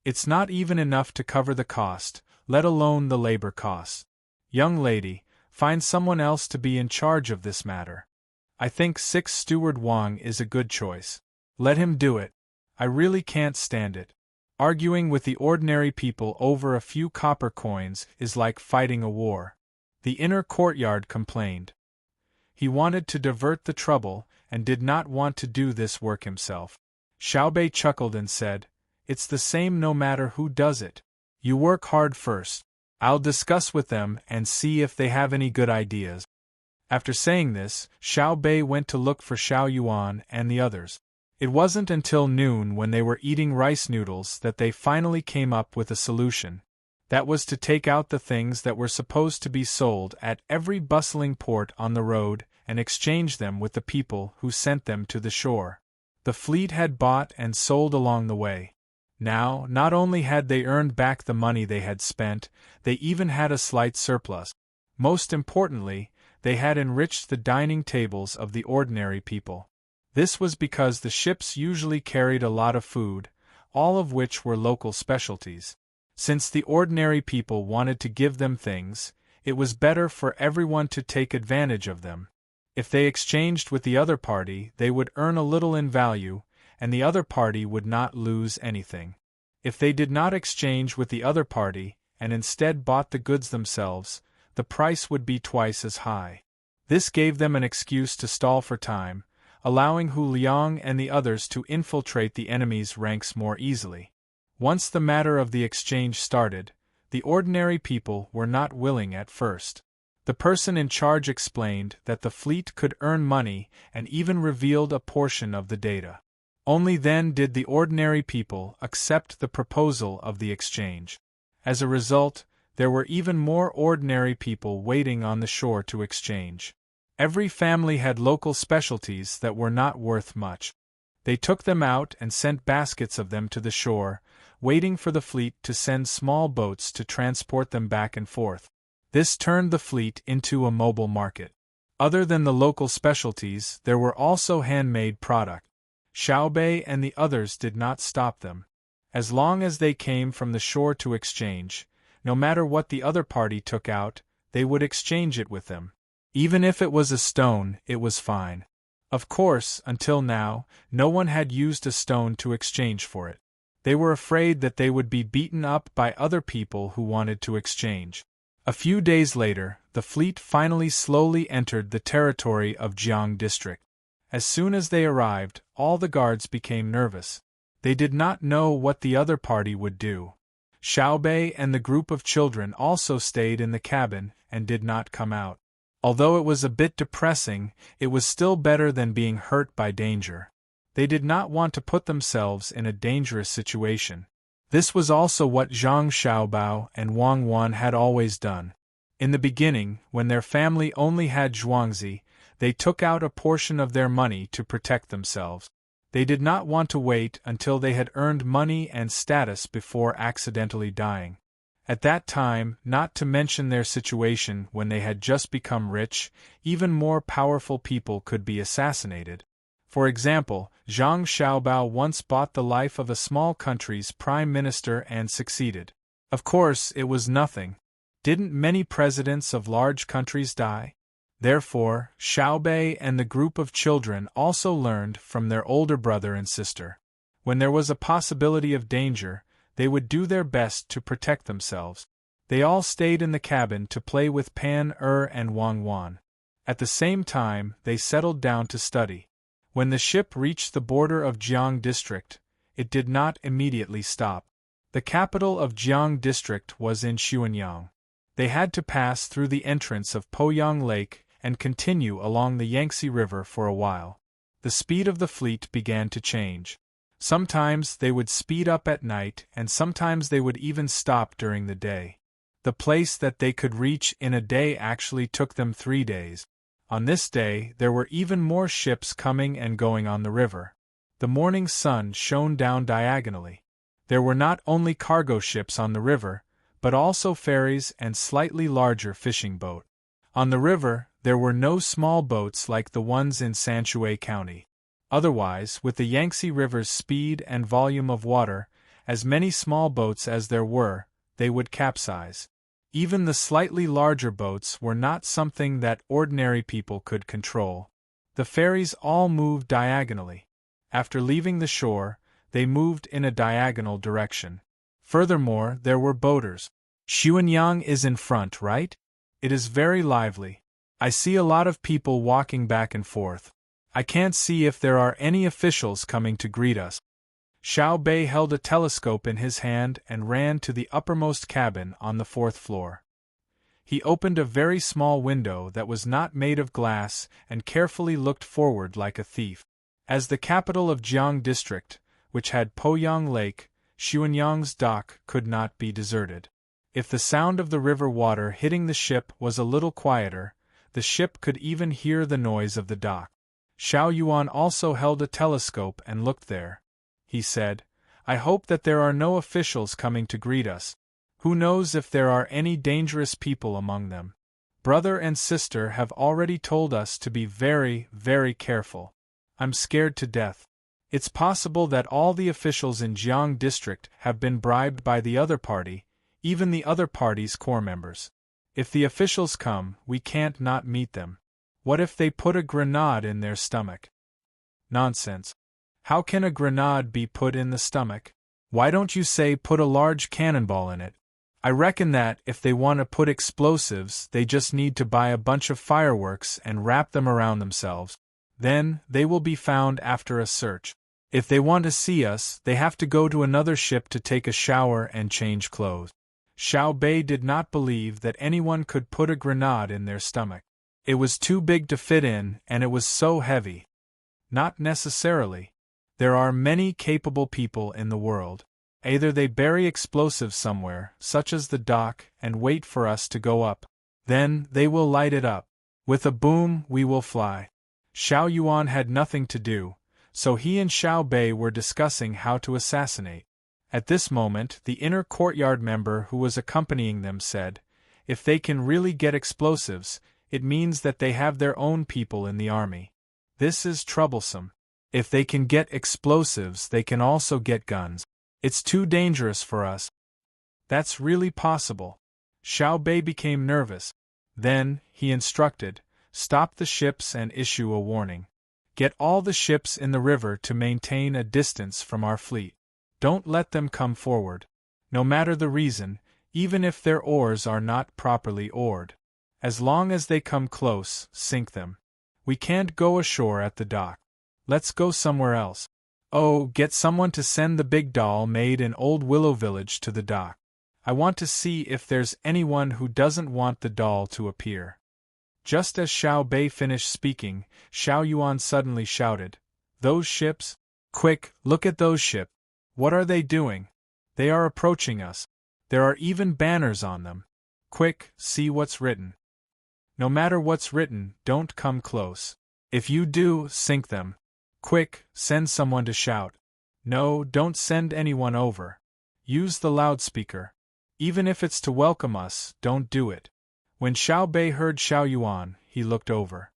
It's not even enough to cover the cost, let alone the labor costs. Young lady, find someone else to be in charge of this matter. I think 6 Steward Wang is a good choice. Let him do it. I really can't stand it. Arguing with the ordinary people over a few copper coins is like fighting a war. The inner courtyard complained. He wanted to divert the trouble and did not want to do this work himself. Xiao Bei chuckled and said, "It's the same no matter who does it. You work hard first. I'll discuss with them and see if they have any good ideas." After saying this, Xiao Bei went to look for Xiao Yuan and the others. It wasn't until noon when they were eating rice noodles that they finally came up with a solution. That was to take out the things that were supposed to be sold at every bustling port on the road and exchange them with the people who sent them to the shore. The fleet had bought and sold along the way. Now, not only had they earned back the money they had spent, they even had a slight surplus. Most importantly, they had enriched the dining tables of the ordinary people. This was because the ships usually carried a lot of food, all of which were local specialties. Since the ordinary people wanted to give them things, it was better for everyone to take advantage of them. If they exchanged with the other party, they would earn a little in value, and the other party would not lose anything. If they did not exchange with the other party, and instead bought the goods themselves, the price would be twice as high. This gave them an excuse to stall for time, allowing Hu Liang and the others to infiltrate the enemy's ranks more easily. Once the matter of the exchange started, the ordinary people were not willing at first. The person in charge explained that the fleet could earn money and even revealed a portion of the data. Only then did the ordinary people accept the proposal of the exchange. As a result, there were even more ordinary people waiting on the shore to exchange. Every family had local specialties that were not worth much. They took them out and sent baskets of them to the shore, waiting for the fleet to send small boats to transport them back and forth. This turned the fleet into a mobile market. Other than the local specialties, there were also handmade products. Xiaobei and the others did not stop them. As long as they came from the shore to exchange, no matter what the other party took out, they would exchange it with them. Even if it was a stone, it was fine. Of course, until now, no one had used a stone to exchange for it. They were afraid that they would be beaten up by other people who wanted to exchange. A few days later, the fleet finally slowly entered the territory of Jiang District. As soon as they arrived, all the guards became nervous. They did not know what the other party would do. Xiaobei and the group of children also stayed in the cabin and did not come out. Although it was a bit depressing, it was still better than being hurt by danger. They did not want to put themselves in a dangerous situation. This was also what Zhang Xiaobao and Wang Wan had always done. In the beginning, when their family only had Zhuangzi, they took out a portion of their money to protect themselves. They did not want to wait until they had earned money and status before accidentally dying. At that time, not to mention their situation when they had just become rich, even more powerful people could be assassinated. For example, Zhang Xiaobao once bought the life of a small country's prime minister and succeeded. Of course, it was nothing. Didn't many presidents of large countries die? Therefore, Xiaobei and the group of children also learned from their older brother and sister. When there was a possibility of danger, they would do their best to protect themselves. They all stayed in the cabin to play with Pan and Wang Wan. At the same time, they settled down to study. When the ship reached the border of Jiang District, it did not immediately stop. The capital of Jiang District was in Xuanyang. They had to pass through the entrance of Poyang Lake and continue along the Yangtze River for a while. The speed of the fleet began to change. Sometimes they would speed up at night and sometimes they would even stop during the day. The place that they could reach in a day actually took them 3 days. On this day, there were even more ships coming and going on the river. The morning sun shone down diagonally. There were not only cargo ships on the river, but also ferries and slightly larger fishing boats. On the river, there were no small boats like the ones in Sanshui County. Otherwise, with the Yangtze River's speed and volume of water, as many small boats as there were, they would capsize. Even the slightly larger boats were not something that ordinary people could control. The ferries all moved diagonally. After leaving the shore, they moved in a diagonal direction. Furthermore, there were boaters. Xuanyang is in front, right? It is very lively. I see a lot of people walking back and forth. I can't see if there are any officials coming to greet us. Xiaobei held a telescope in his hand and ran to the uppermost cabin on the 4th floor. He opened a very small window that was not made of glass and carefully looked forward like a thief. As the capital of Jiang District, which had Poyang Lake, Xuanyang's dock could not be deserted. If the sound of the river water hitting the ship was a little quieter, the ship could even hear the noise of the dock. Xiao Yuan also held a telescope and looked there. He said, "I hope that there are no officials coming to greet us. Who knows if there are any dangerous people among them? Brother and sister have already told us to be very, very careful. I'm scared to death. It's possible that all the officials in Jiang District have been bribed by the other party, even the other party's core members. If the officials come, we can't not meet them. What if they put a grenade in their stomach? Nonsense. How can a grenade be put in the stomach? Why don't you say put a large cannonball in it? I reckon that, if they want to put explosives, they just need to buy a bunch of fireworks and wrap them around themselves. Then, they will be found after a search. If they want to see us, they have to go to another ship to take a shower and change clothes. Xiao Bei did not believe that anyone could put a grenade in their stomach. It was too big to fit in, and it was so heavy. Not necessarily. There are many capable people in the world. Either they bury explosives somewhere, such as the dock, and wait for us to go up. Then, they will light it up. With a boom, we will fly. Xiao Yuan had nothing to do, so he and Xiao Bei were discussing how to assassinate. At this moment, the inner courtyard member who was accompanying them said, "If they can really get explosives, it means that they have their own people in the army. This is troublesome. If they can get explosives, they can also get guns. It's too dangerous for us." That's really possible. Xiao Bei became nervous. Then, he instructed, "Stop the ships and issue a warning. Get all the ships in the river to maintain a distance from our fleet. Don't let them come forward. No matter the reason, even if their oars are not properly oared. As long as they come close, sink them. We can't go ashore at the dock. Let's go somewhere else. Oh, get someone to send the big doll made in Old Willow Village to the dock. I want to see if there's anyone who doesn't want the doll to appear." Just as Xiao Bei finished speaking, Xiao Yuan suddenly shouted, "Those ships? Quick, look at those ships. What are they doing? They are approaching us. There are even banners on them. Quick, see what's written. No matter what's written, don't come close. If you do, sink them. Quick, send someone to shout. No, don't send anyone over. Use the loudspeaker. Even if it's to welcome us, don't do it." When Xiao Bei heard Xiao Yuan, he looked over.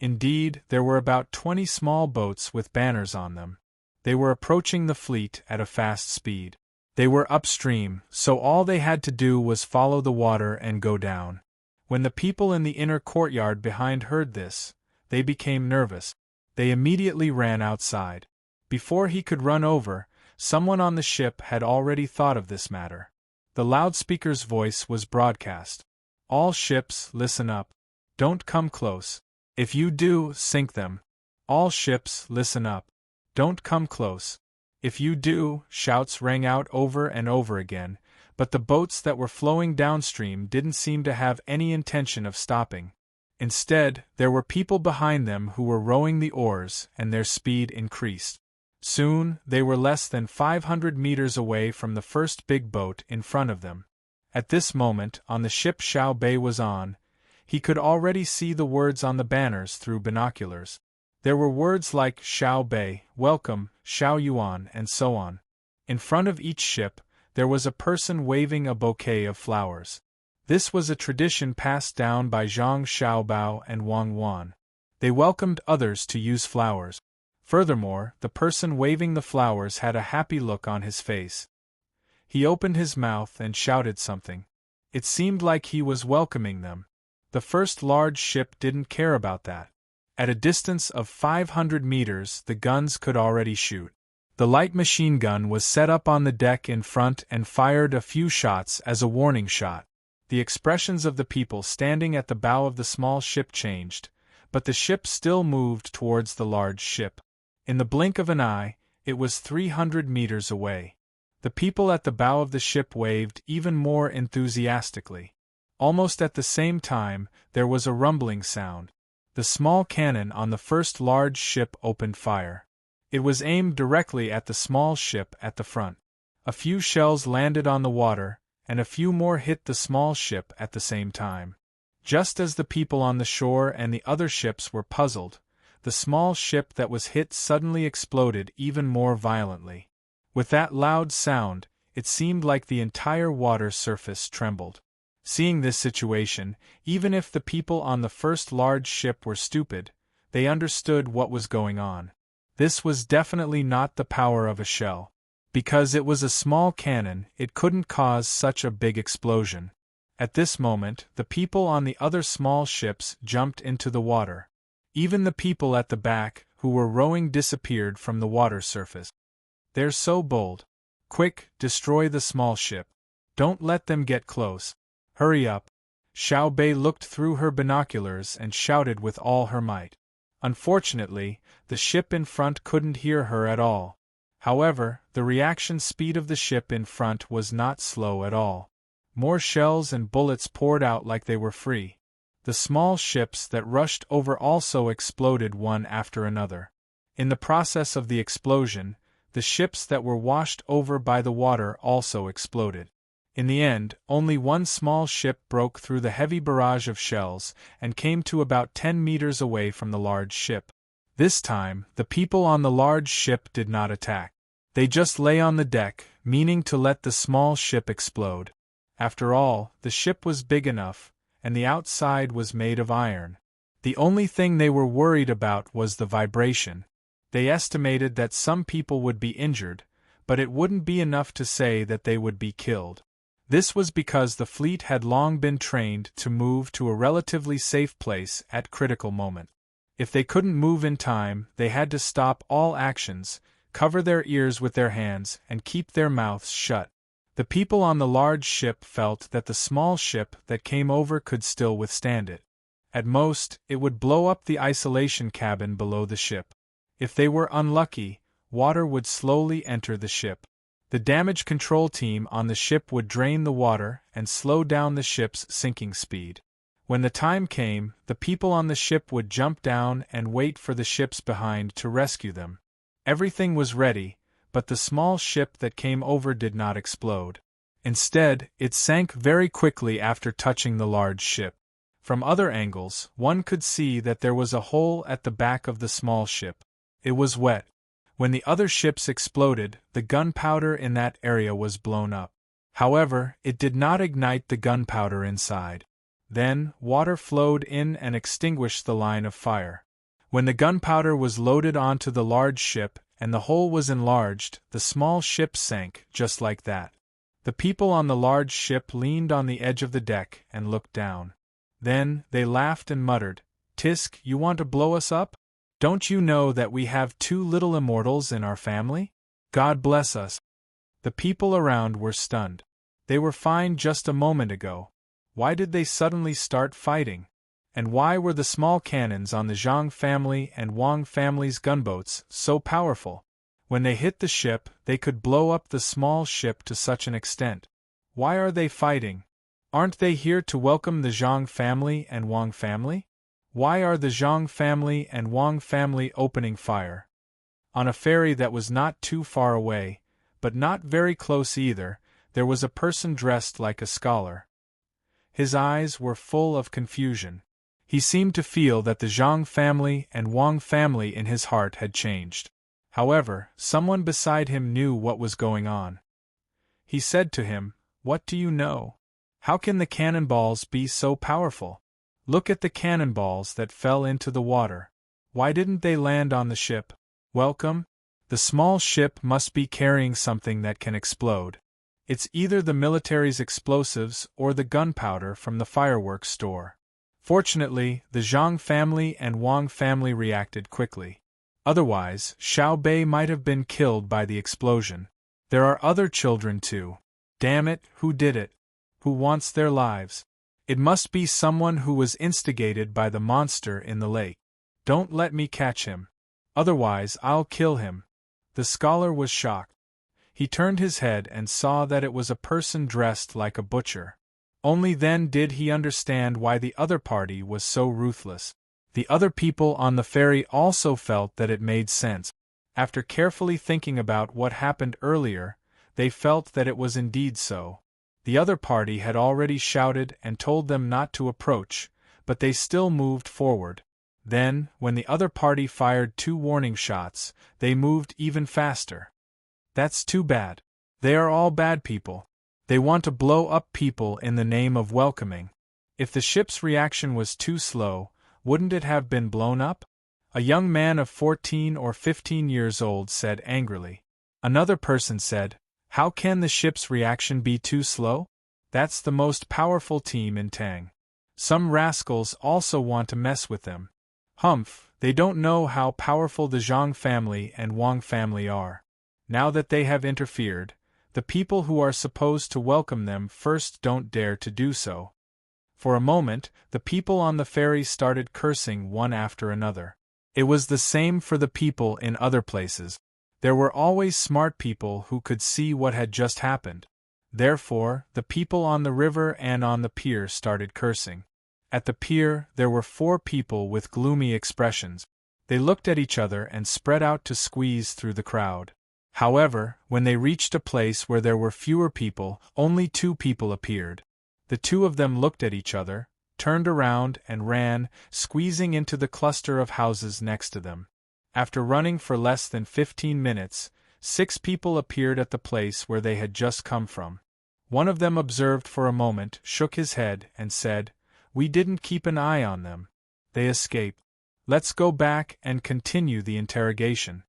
Indeed, there were about 20 small boats with banners on them. They were approaching the fleet at a fast speed. They were upstream, so all they had to do was follow the water and go down. When the people in the inner courtyard behind heard this, they became nervous. They immediately ran outside. Before he could run over, someone on the ship had already thought of this matter. The loudspeaker's voice was broadcast. "All ships, listen up. Don't come close. If you do, sink them. All ships, listen up. Don't come close. If you do," shouts rang out over and over again, but the boats that were flowing downstream didn't seem to have any intention of stopping. Instead, there were people behind them who were rowing the oars, and their speed increased. Soon, they were less than 500 meters away from the first big boat in front of them. At this moment, on the ship Xiao Bei was on, he could already see the words on the banners through binoculars. There were words like Xiao Bei, welcome, Xiao Yuan, and so on. In front of each ship, there was a person waving a bouquet of flowers. This was a tradition passed down by Zhang Xiaobao and Wang Wan. They welcomed others to use flowers. Furthermore, the person waving the flowers had a happy look on his face. He opened his mouth and shouted something. It seemed like he was welcoming them. The first large ship didn't care about that. At a distance of 500 meters, the guns could already shoot. The light machine gun was set up on the deck in front and fired a few shots as a warning shot. The expressions of the people standing at the bow of the small ship changed, but the ship still moved towards the large ship. In the blink of an eye, it was 300 meters away. The people at the bow of the ship waved even more enthusiastically. Almost at the same time, there was a rumbling sound. The small cannon on the first large ship opened fire. It was aimed directly at the small ship at the front. A few shells landed on the water, and a few more hit the small ship at the same time. Just as the people on the shore and the other ships were puzzled, the small ship that was hit suddenly exploded even more violently. With that loud sound, it seemed like the entire water surface trembled. Seeing this situation, even if the people on the first large ship were stupid, they understood what was going on. This was definitely not the power of a shell. Because it was a small cannon, it couldn't cause such a big explosion. At this moment, the people on the other small ships jumped into the water. Even the people at the back, who were rowing, disappeared from the water surface. They're so bold. Quick, destroy the small ship. Don't let them get close. Hurry up. Xiao Bei looked through her binoculars and shouted with all her might. Unfortunately, the ship in front couldn't hear her at all. However, the reaction speed of the ship in front was not slow at all. More shells and bullets poured out like they were free. The small ships that rushed over also exploded one after another. In the process of the explosion, the ships that were washed over by the water also exploded. In the end, only one small ship broke through the heavy barrage of shells and came to about 10 meters away from the large ship. This time, the people on the large ship did not attack. They just lay on the deck, meaning to let the small ship explode. After all, the ship was big enough, and the outside was made of iron. The only thing they were worried about was the vibration. They estimated that some people would be injured, but it wouldn't be enough to say that they would be killed. This was because the fleet had long been trained to move to a relatively safe place at critical moment. If they couldn't move in time, they had to stop all actions, cover their ears with their hands, and keep their mouths shut. The people on the large ship felt that the small ship that came over could still withstand it. At most, it would blow up the isolation cabin below the ship. If they were unlucky, water would slowly enter the ship. The damage control team on the ship would drain the water and slow down the ship's sinking speed. When the time came, the people on the ship would jump down and wait for the ships behind to rescue them. Everything was ready, but the small ship that came over did not explode. Instead, it sank very quickly after touching the large ship. From other angles, one could see that there was a hole at the back of the small ship. It was wet. When the other ships exploded, the gunpowder in that area was blown up. However, it did not ignite the gunpowder inside. Then, water flowed in and extinguished the line of fire. When the gunpowder was loaded onto the large ship, and the hole was enlarged, the small ship sank, just like that. The people on the large ship leaned on the edge of the deck and looked down. Then, they laughed and muttered, "Tisk, you want to blow us up? Don't you know that we have 2 little immortals in our family? God bless us." The people around were stunned. They were fine just a moment ago. Why did they suddenly start fighting? And why were the small cannons on the Zhang family and Wang family's gunboats so powerful? When they hit the ship, they could blow up the small ship to such an extent. Why are they fighting? Aren't they here to welcome the Zhang family and Wang family? Why are the Zhang family and Wang family opening fire? On a ferry that was not too far away, but not very close either, there was a person dressed like a scholar. His eyes were full of confusion. He seemed to feel that the Zhang family and Wang family in his heart had changed. However, someone beside him knew what was going on. He said to him, "What do you know? How can the cannonballs be so powerful? Look at the cannonballs that fell into the water. Why didn't they land on the ship? Welcome? The small ship must be carrying something that can explode. It's either the military's explosives or the gunpowder from the fireworks store." Fortunately, the Zhang family and Wang family reacted quickly. Otherwise, Xiao Bei might have been killed by the explosion. There are other children too. Damn it, who did it? Who wants their lives? It must be someone who was instigated by the monster in the lake. Don't let me catch him. Otherwise, I'll kill him. The scholar was shocked. He turned his head and saw that it was a person dressed like a butcher. Only then did he understand why the other party was so ruthless. The other people on the ferry also felt that it made sense. After carefully thinking about what happened earlier, they felt that it was indeed so. The other party had already shouted and told them not to approach, but they still moved forward. Then, when the other party fired 2 warning shots, they moved even faster. That's too bad. They are all bad people. They want to blow up people in the name of welcoming. If the ship's reaction was too slow, wouldn't it have been blown up? A young man of 14 or 15 years old said angrily. Another person said, "How can the ship's reaction be too slow? That's the most powerful team in Tang. Some rascals also want to mess with them. Humph, they don't know how powerful the Zhang family and Wang family are. Now that they have interfered, the people who are supposed to welcome them first don't dare to do so. For a moment, the people on the ferry started cursing one after another. It was the same for the people in other places. There were always smart people who could see what had just happened. Therefore, the people on the river and on the pier started cursing. At the pier, there were 4 people with gloomy expressions. They looked at each other and spread out to squeeze through the crowd. However, when they reached a place where there were fewer people, only 2 people appeared. The 2 of them looked at each other, turned around and ran, squeezing into the cluster of houses next to them. After running for less than 15 minutes, 6 people appeared at the place where they had just come from. One of them observed for a moment, shook his head, and said, "We didn't keep an eye on them. They escaped. Let's go back and continue the interrogation."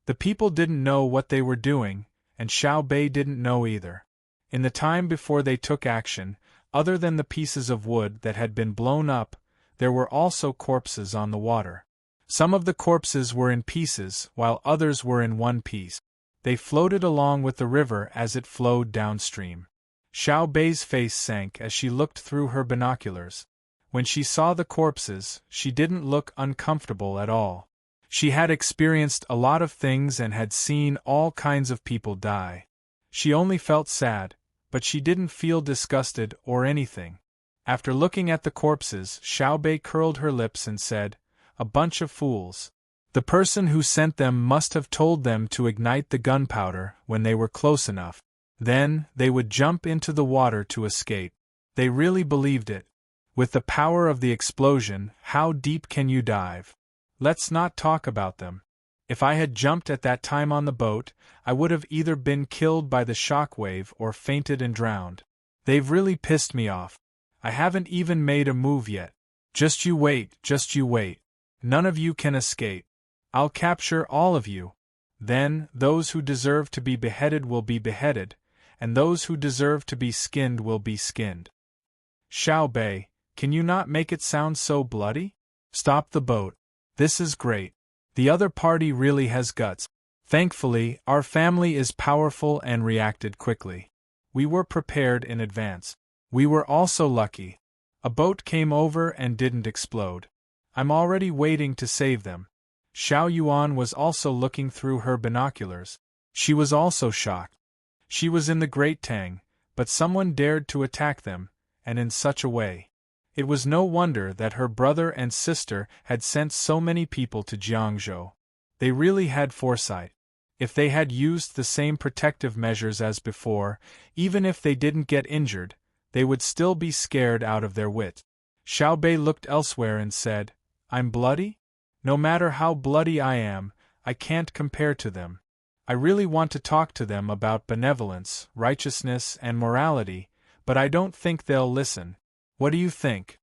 The people didn't know what they were doing, and Xiao Bei didn't know either. In the time before they took action, other than the pieces of wood that had been blown up, there were also corpses on the water. Some of the corpses were in pieces, while others were in one piece. They floated along with the river as it flowed downstream. Xiao Bei's face sank as she looked through her binoculars. When she saw the corpses, she didn't look uncomfortable at all. She had experienced a lot of things and had seen all kinds of people die. She only felt sad, but she didn't feel disgusted or anything. After looking at the corpses, Xiao Bei curled her lips and said, "A bunch of fools. The person who sent them must have told them to ignite the gunpowder when they were close enough. Then, they would jump into the water to escape. They really believed it. With the power of the explosion, how deep can you dive? Let's not talk about them. If I had jumped at that time on the boat, I would have either been killed by the shockwave or fainted and drowned. They've really pissed me off. I haven't even made a move yet. Just you wait, just you wait. None of you can escape. I'll capture all of you. Then, those who deserve to be beheaded will be beheaded, and those who deserve to be skinned will be skinned." "Xiao Bei, can you not make it sound so bloody? Stop the boat. This is great. The other party really has guts. Thankfully, our family is powerful and reacted quickly. We were prepared in advance. We were also lucky. A boat came over and didn't explode. I'm already waiting to save them." Xiao Yuan was also looking through her binoculars. She was also shocked. She was in the Great Tang, but someone dared to attack them, and in such a way. It was no wonder that her brother and sister had sent so many people to Jiangzhou. They really had foresight. If they had used the same protective measures as before, even if they didn't get injured, they would still be scared out of their wit. Xiao Bei looked elsewhere and said, "I'm bloody? No matter how bloody I am, I can't compare to them. I really want to talk to them about benevolence, righteousness, and morality, but I don't think they'll listen. What do you think?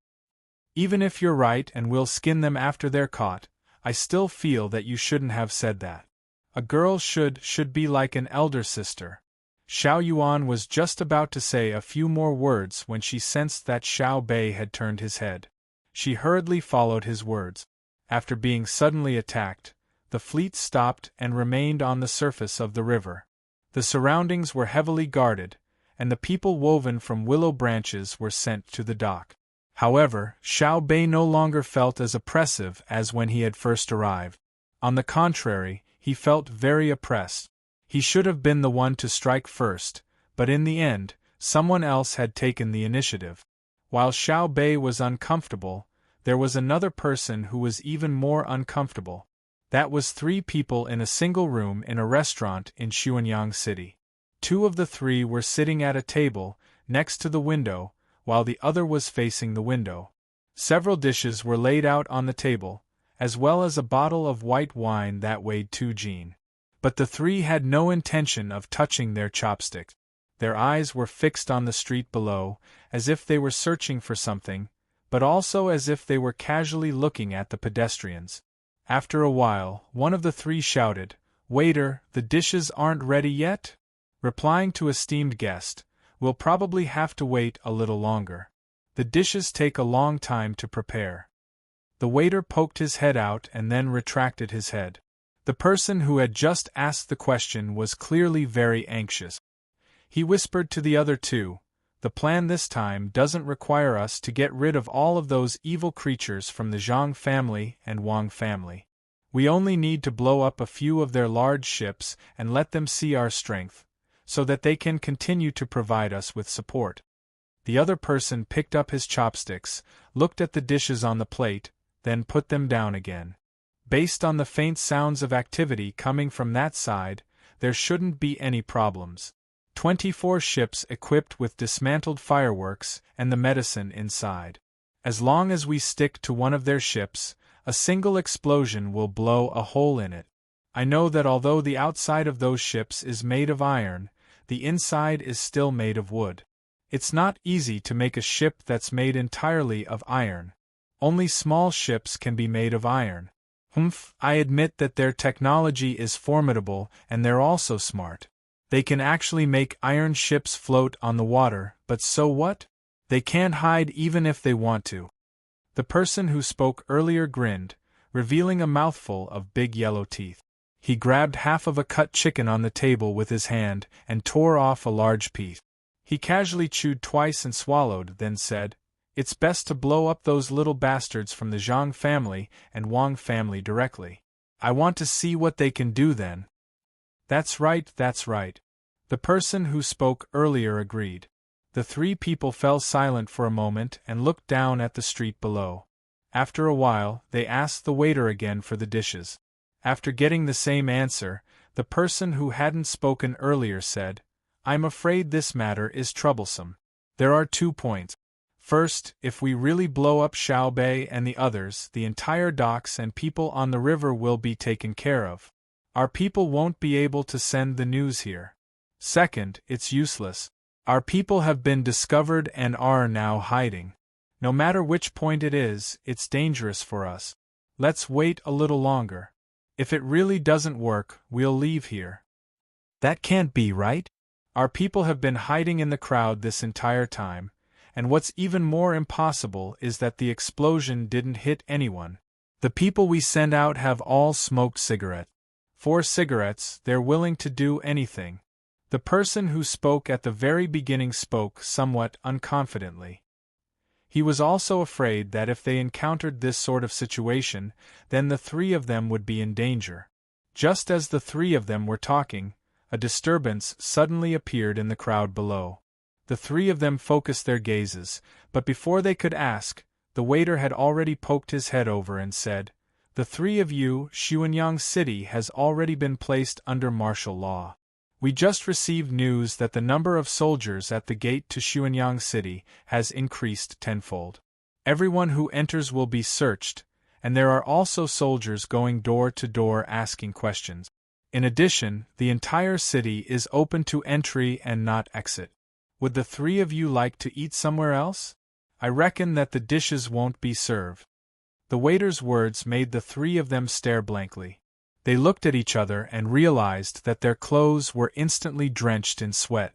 Even if you're right and we'll skin them after they're caught, I still feel that you shouldn't have said that. A girl should be like an elder sister." Xiao Yuan was just about to say a few more words when she sensed that Xiao Bei had turned his head. She hurriedly followed his words. After being suddenly attacked, the fleet stopped and remained on the surface of the river. The surroundings were heavily guarded, and the people woven from willow branches were sent to the dock. However, Xiao Bei no longer felt as oppressive as when he had first arrived. On the contrary, he felt very oppressed. He should have been the one to strike first, but in the end, someone else had taken the initiative. While Xiao Bei was uncomfortable, there was another person who was even more uncomfortable. That was 3 people in a single room in a restaurant in Xuanyang City. 2 of the 3 were sitting at a table, next to the window, while the other was facing the window. Several dishes were laid out on the table, as well as a bottle of white wine that weighed 2 jin. But the 3 had no intention of touching their chopsticks. Their eyes were fixed on the street below, as if they were searching for something, but also as if they were casually looking at the pedestrians. After a while, one of the 3 shouted, "Waiter, the dishes aren't ready yet?" Replying to esteemed guest, we'll probably have to wait a little longer. The dishes take a long time to prepare." The waiter poked his head out and then retracted his head. The person who had just asked the question was clearly very anxious. He whispered to the other two, "The plan this time doesn't require us to get rid of all of those evil creatures from the Zhang family and Wang family. We only need to blow up a few of their large ships and let them see our strength, so that they can continue to provide us with support." The other person picked up his chopsticks, looked at the dishes on the plate, then put them down again. Based on the faint sounds of activity coming from that side, there shouldn't be any problems. 24 ships equipped with dismantled fireworks and the medicine inside. As long as we stick to one of their ships, a single explosion will blow a hole in it. I know that although the outside of those ships is made of iron, the inside is still made of wood. It's not easy to make a ship that's made entirely of iron. Only small ships can be made of iron. I admit that their technology is formidable and they're also smart. They can actually make iron ships float on the water, but so what? They can't hide even if they want to. The person who spoke earlier grinned, revealing a mouthful of big yellow teeth. He grabbed half of a cut chicken on the table with his hand and tore off a large piece. He casually chewed twice and swallowed, then said, "It's best to blow up those little bastards from the Zhang family and Wang family directly. I want to see what they can do then." That's right. The person who spoke earlier agreed. The three people fell silent for a moment and looked down at the street below. After a while, they asked the waiter again for the dishes. After getting the same answer, the person who hadn't spoken earlier said, "I'm afraid this matter is troublesome. There are 2 points. First, if we really blow up Xiaobei and the others, the entire docks and people on the river will be taken care of. Our people won't be able to send the news here. Second, it's useless. Our people have been discovered and are now hiding. No matter which point it is, it's dangerous for us. Let's wait a little longer. If it really doesn't work, we'll leave here." "That can't be right. Our people have been hiding in the crowd this entire time, and what's even more impossible is that the explosion didn't hit anyone. The people we send out have all smoked cigarettes. For cigarettes, they're willing to do anything." The person who spoke at the very beginning spoke somewhat unconfidently. He was also afraid that if they encountered this sort of situation, then the three of them would be in danger. Just as the three of them were talking, a disturbance suddenly appeared in the crowd below. The three of them focused their gazes, but before they could ask, the waiter had already poked his head over and said, "The three of you, Xuanyang City has already been placed under martial law. We just received news that the number of soldiers at the gate to Xuanyang City has increased tenfold. Everyone who enters will be searched, and there are also soldiers going door to door asking questions. In addition, the entire city is open to entry and not exit. Would the three of you like to eat somewhere else? I reckon that the dishes won't be served." The waiter's words made the three of them stare blankly. They looked at each other and realized that their clothes were instantly drenched in sweat.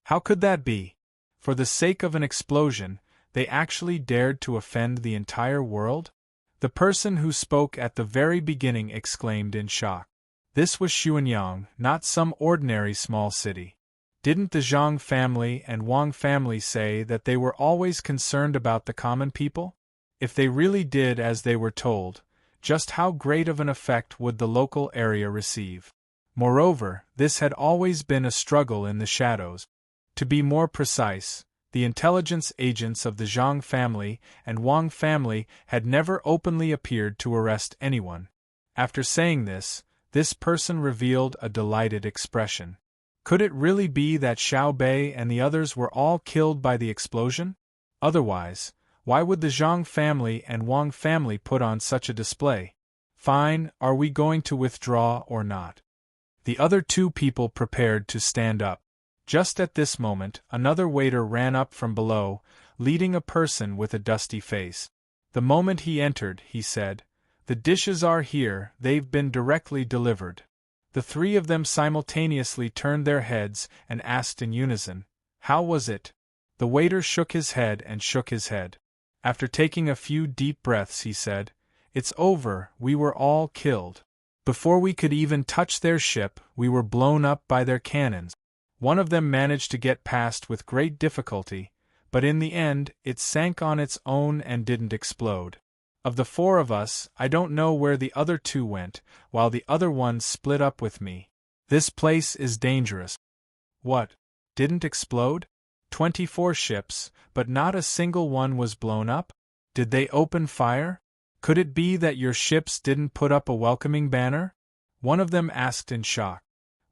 How could that be? For the sake of an explosion, they actually dared to offend the entire world? The person who spoke at the very beginning exclaimed in shock. This was Xuanyang, not some ordinary small city. Didn't the Zhang family and Wang family say that they were always concerned about the common people? If they really did as they were told, just how great of an effect would the local area receive? Moreover, this had always been a struggle in the shadows. To be more precise, the intelligence agents of the Zhang family and Wang family had never openly appeared to arrest anyone. After saying this person revealed a delighted expression. Could it really be that Xiaobei and the others were all killed by the explosion? Otherwise, why would the Zhang family and Wang family put on such a display? Fine, are we going to withdraw or not? The other two people prepared to stand up. Just at this moment, another waiter ran up from below, leading a person with a dusty face. The moment he entered, he said, "The dishes are here, they've been directly delivered." The three of them simultaneously turned their heads and asked in unison, How was it? The waiter shook his head and shook his head. After taking a few deep breaths, he said, "It's over, we were all killed. Before we could even touch their ship, we were blown up by their cannons. One of them managed to get past with great difficulty, but in the end, it sank on its own and didn't explode. Of the 4 of us, I don't know where the other 2 went, while the other one split up with me. This place is dangerous." "What? Didn't explode?" 24 ships, but not a single one was blown up? Did they open fire? Could it be that your ships didn't put up a welcoming banner? One of them asked in shock.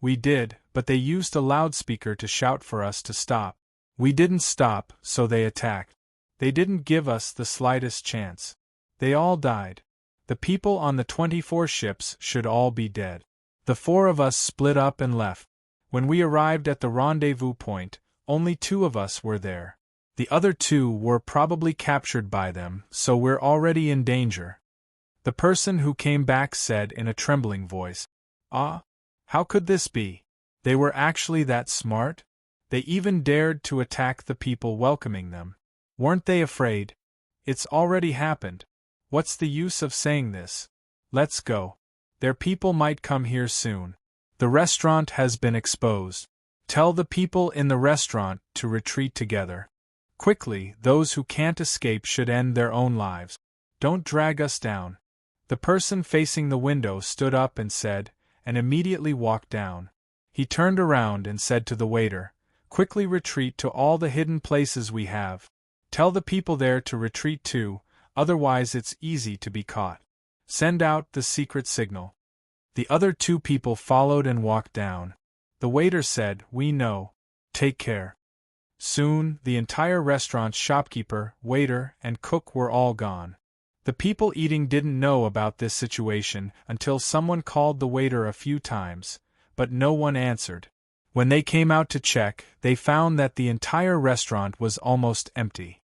"We did, but they used a loudspeaker to shout for us to stop. We didn't stop, so they attacked. They didn't give us the slightest chance. They all died. The people on the 24 ships should all be dead. The 4 of us split up and left. When we arrived at the rendezvous point, only 2 of us were there. The other 2 were probably captured by them, so we're already in danger." The person who came back said in a trembling voice, "Ah, how could this be? They were actually that smart? They even dared to attack the people welcoming them. Weren't they afraid? It's already happened. What's the use of saying this? Let's go. Their people might come here soon. The restaurant has been exposed. Tell the people in the restaurant to retreat together. Quickly, those who can't escape should end their own lives. Don't drag us down." The person facing the window stood up and said, and immediately walked down. He turned around and said to the waiter, "Quickly retreat to all the hidden places we have. Tell the people there to retreat too, otherwise it's easy to be caught. Send out the secret signal." The other 2 people followed and walked down. The waiter said, "We know. Take care." Soon, the entire restaurant's shopkeeper, waiter, and cook were all gone. The people eating didn't know about this situation until someone called the waiter a few times, but no one answered. When they came out to check, they found that the entire restaurant was almost empty.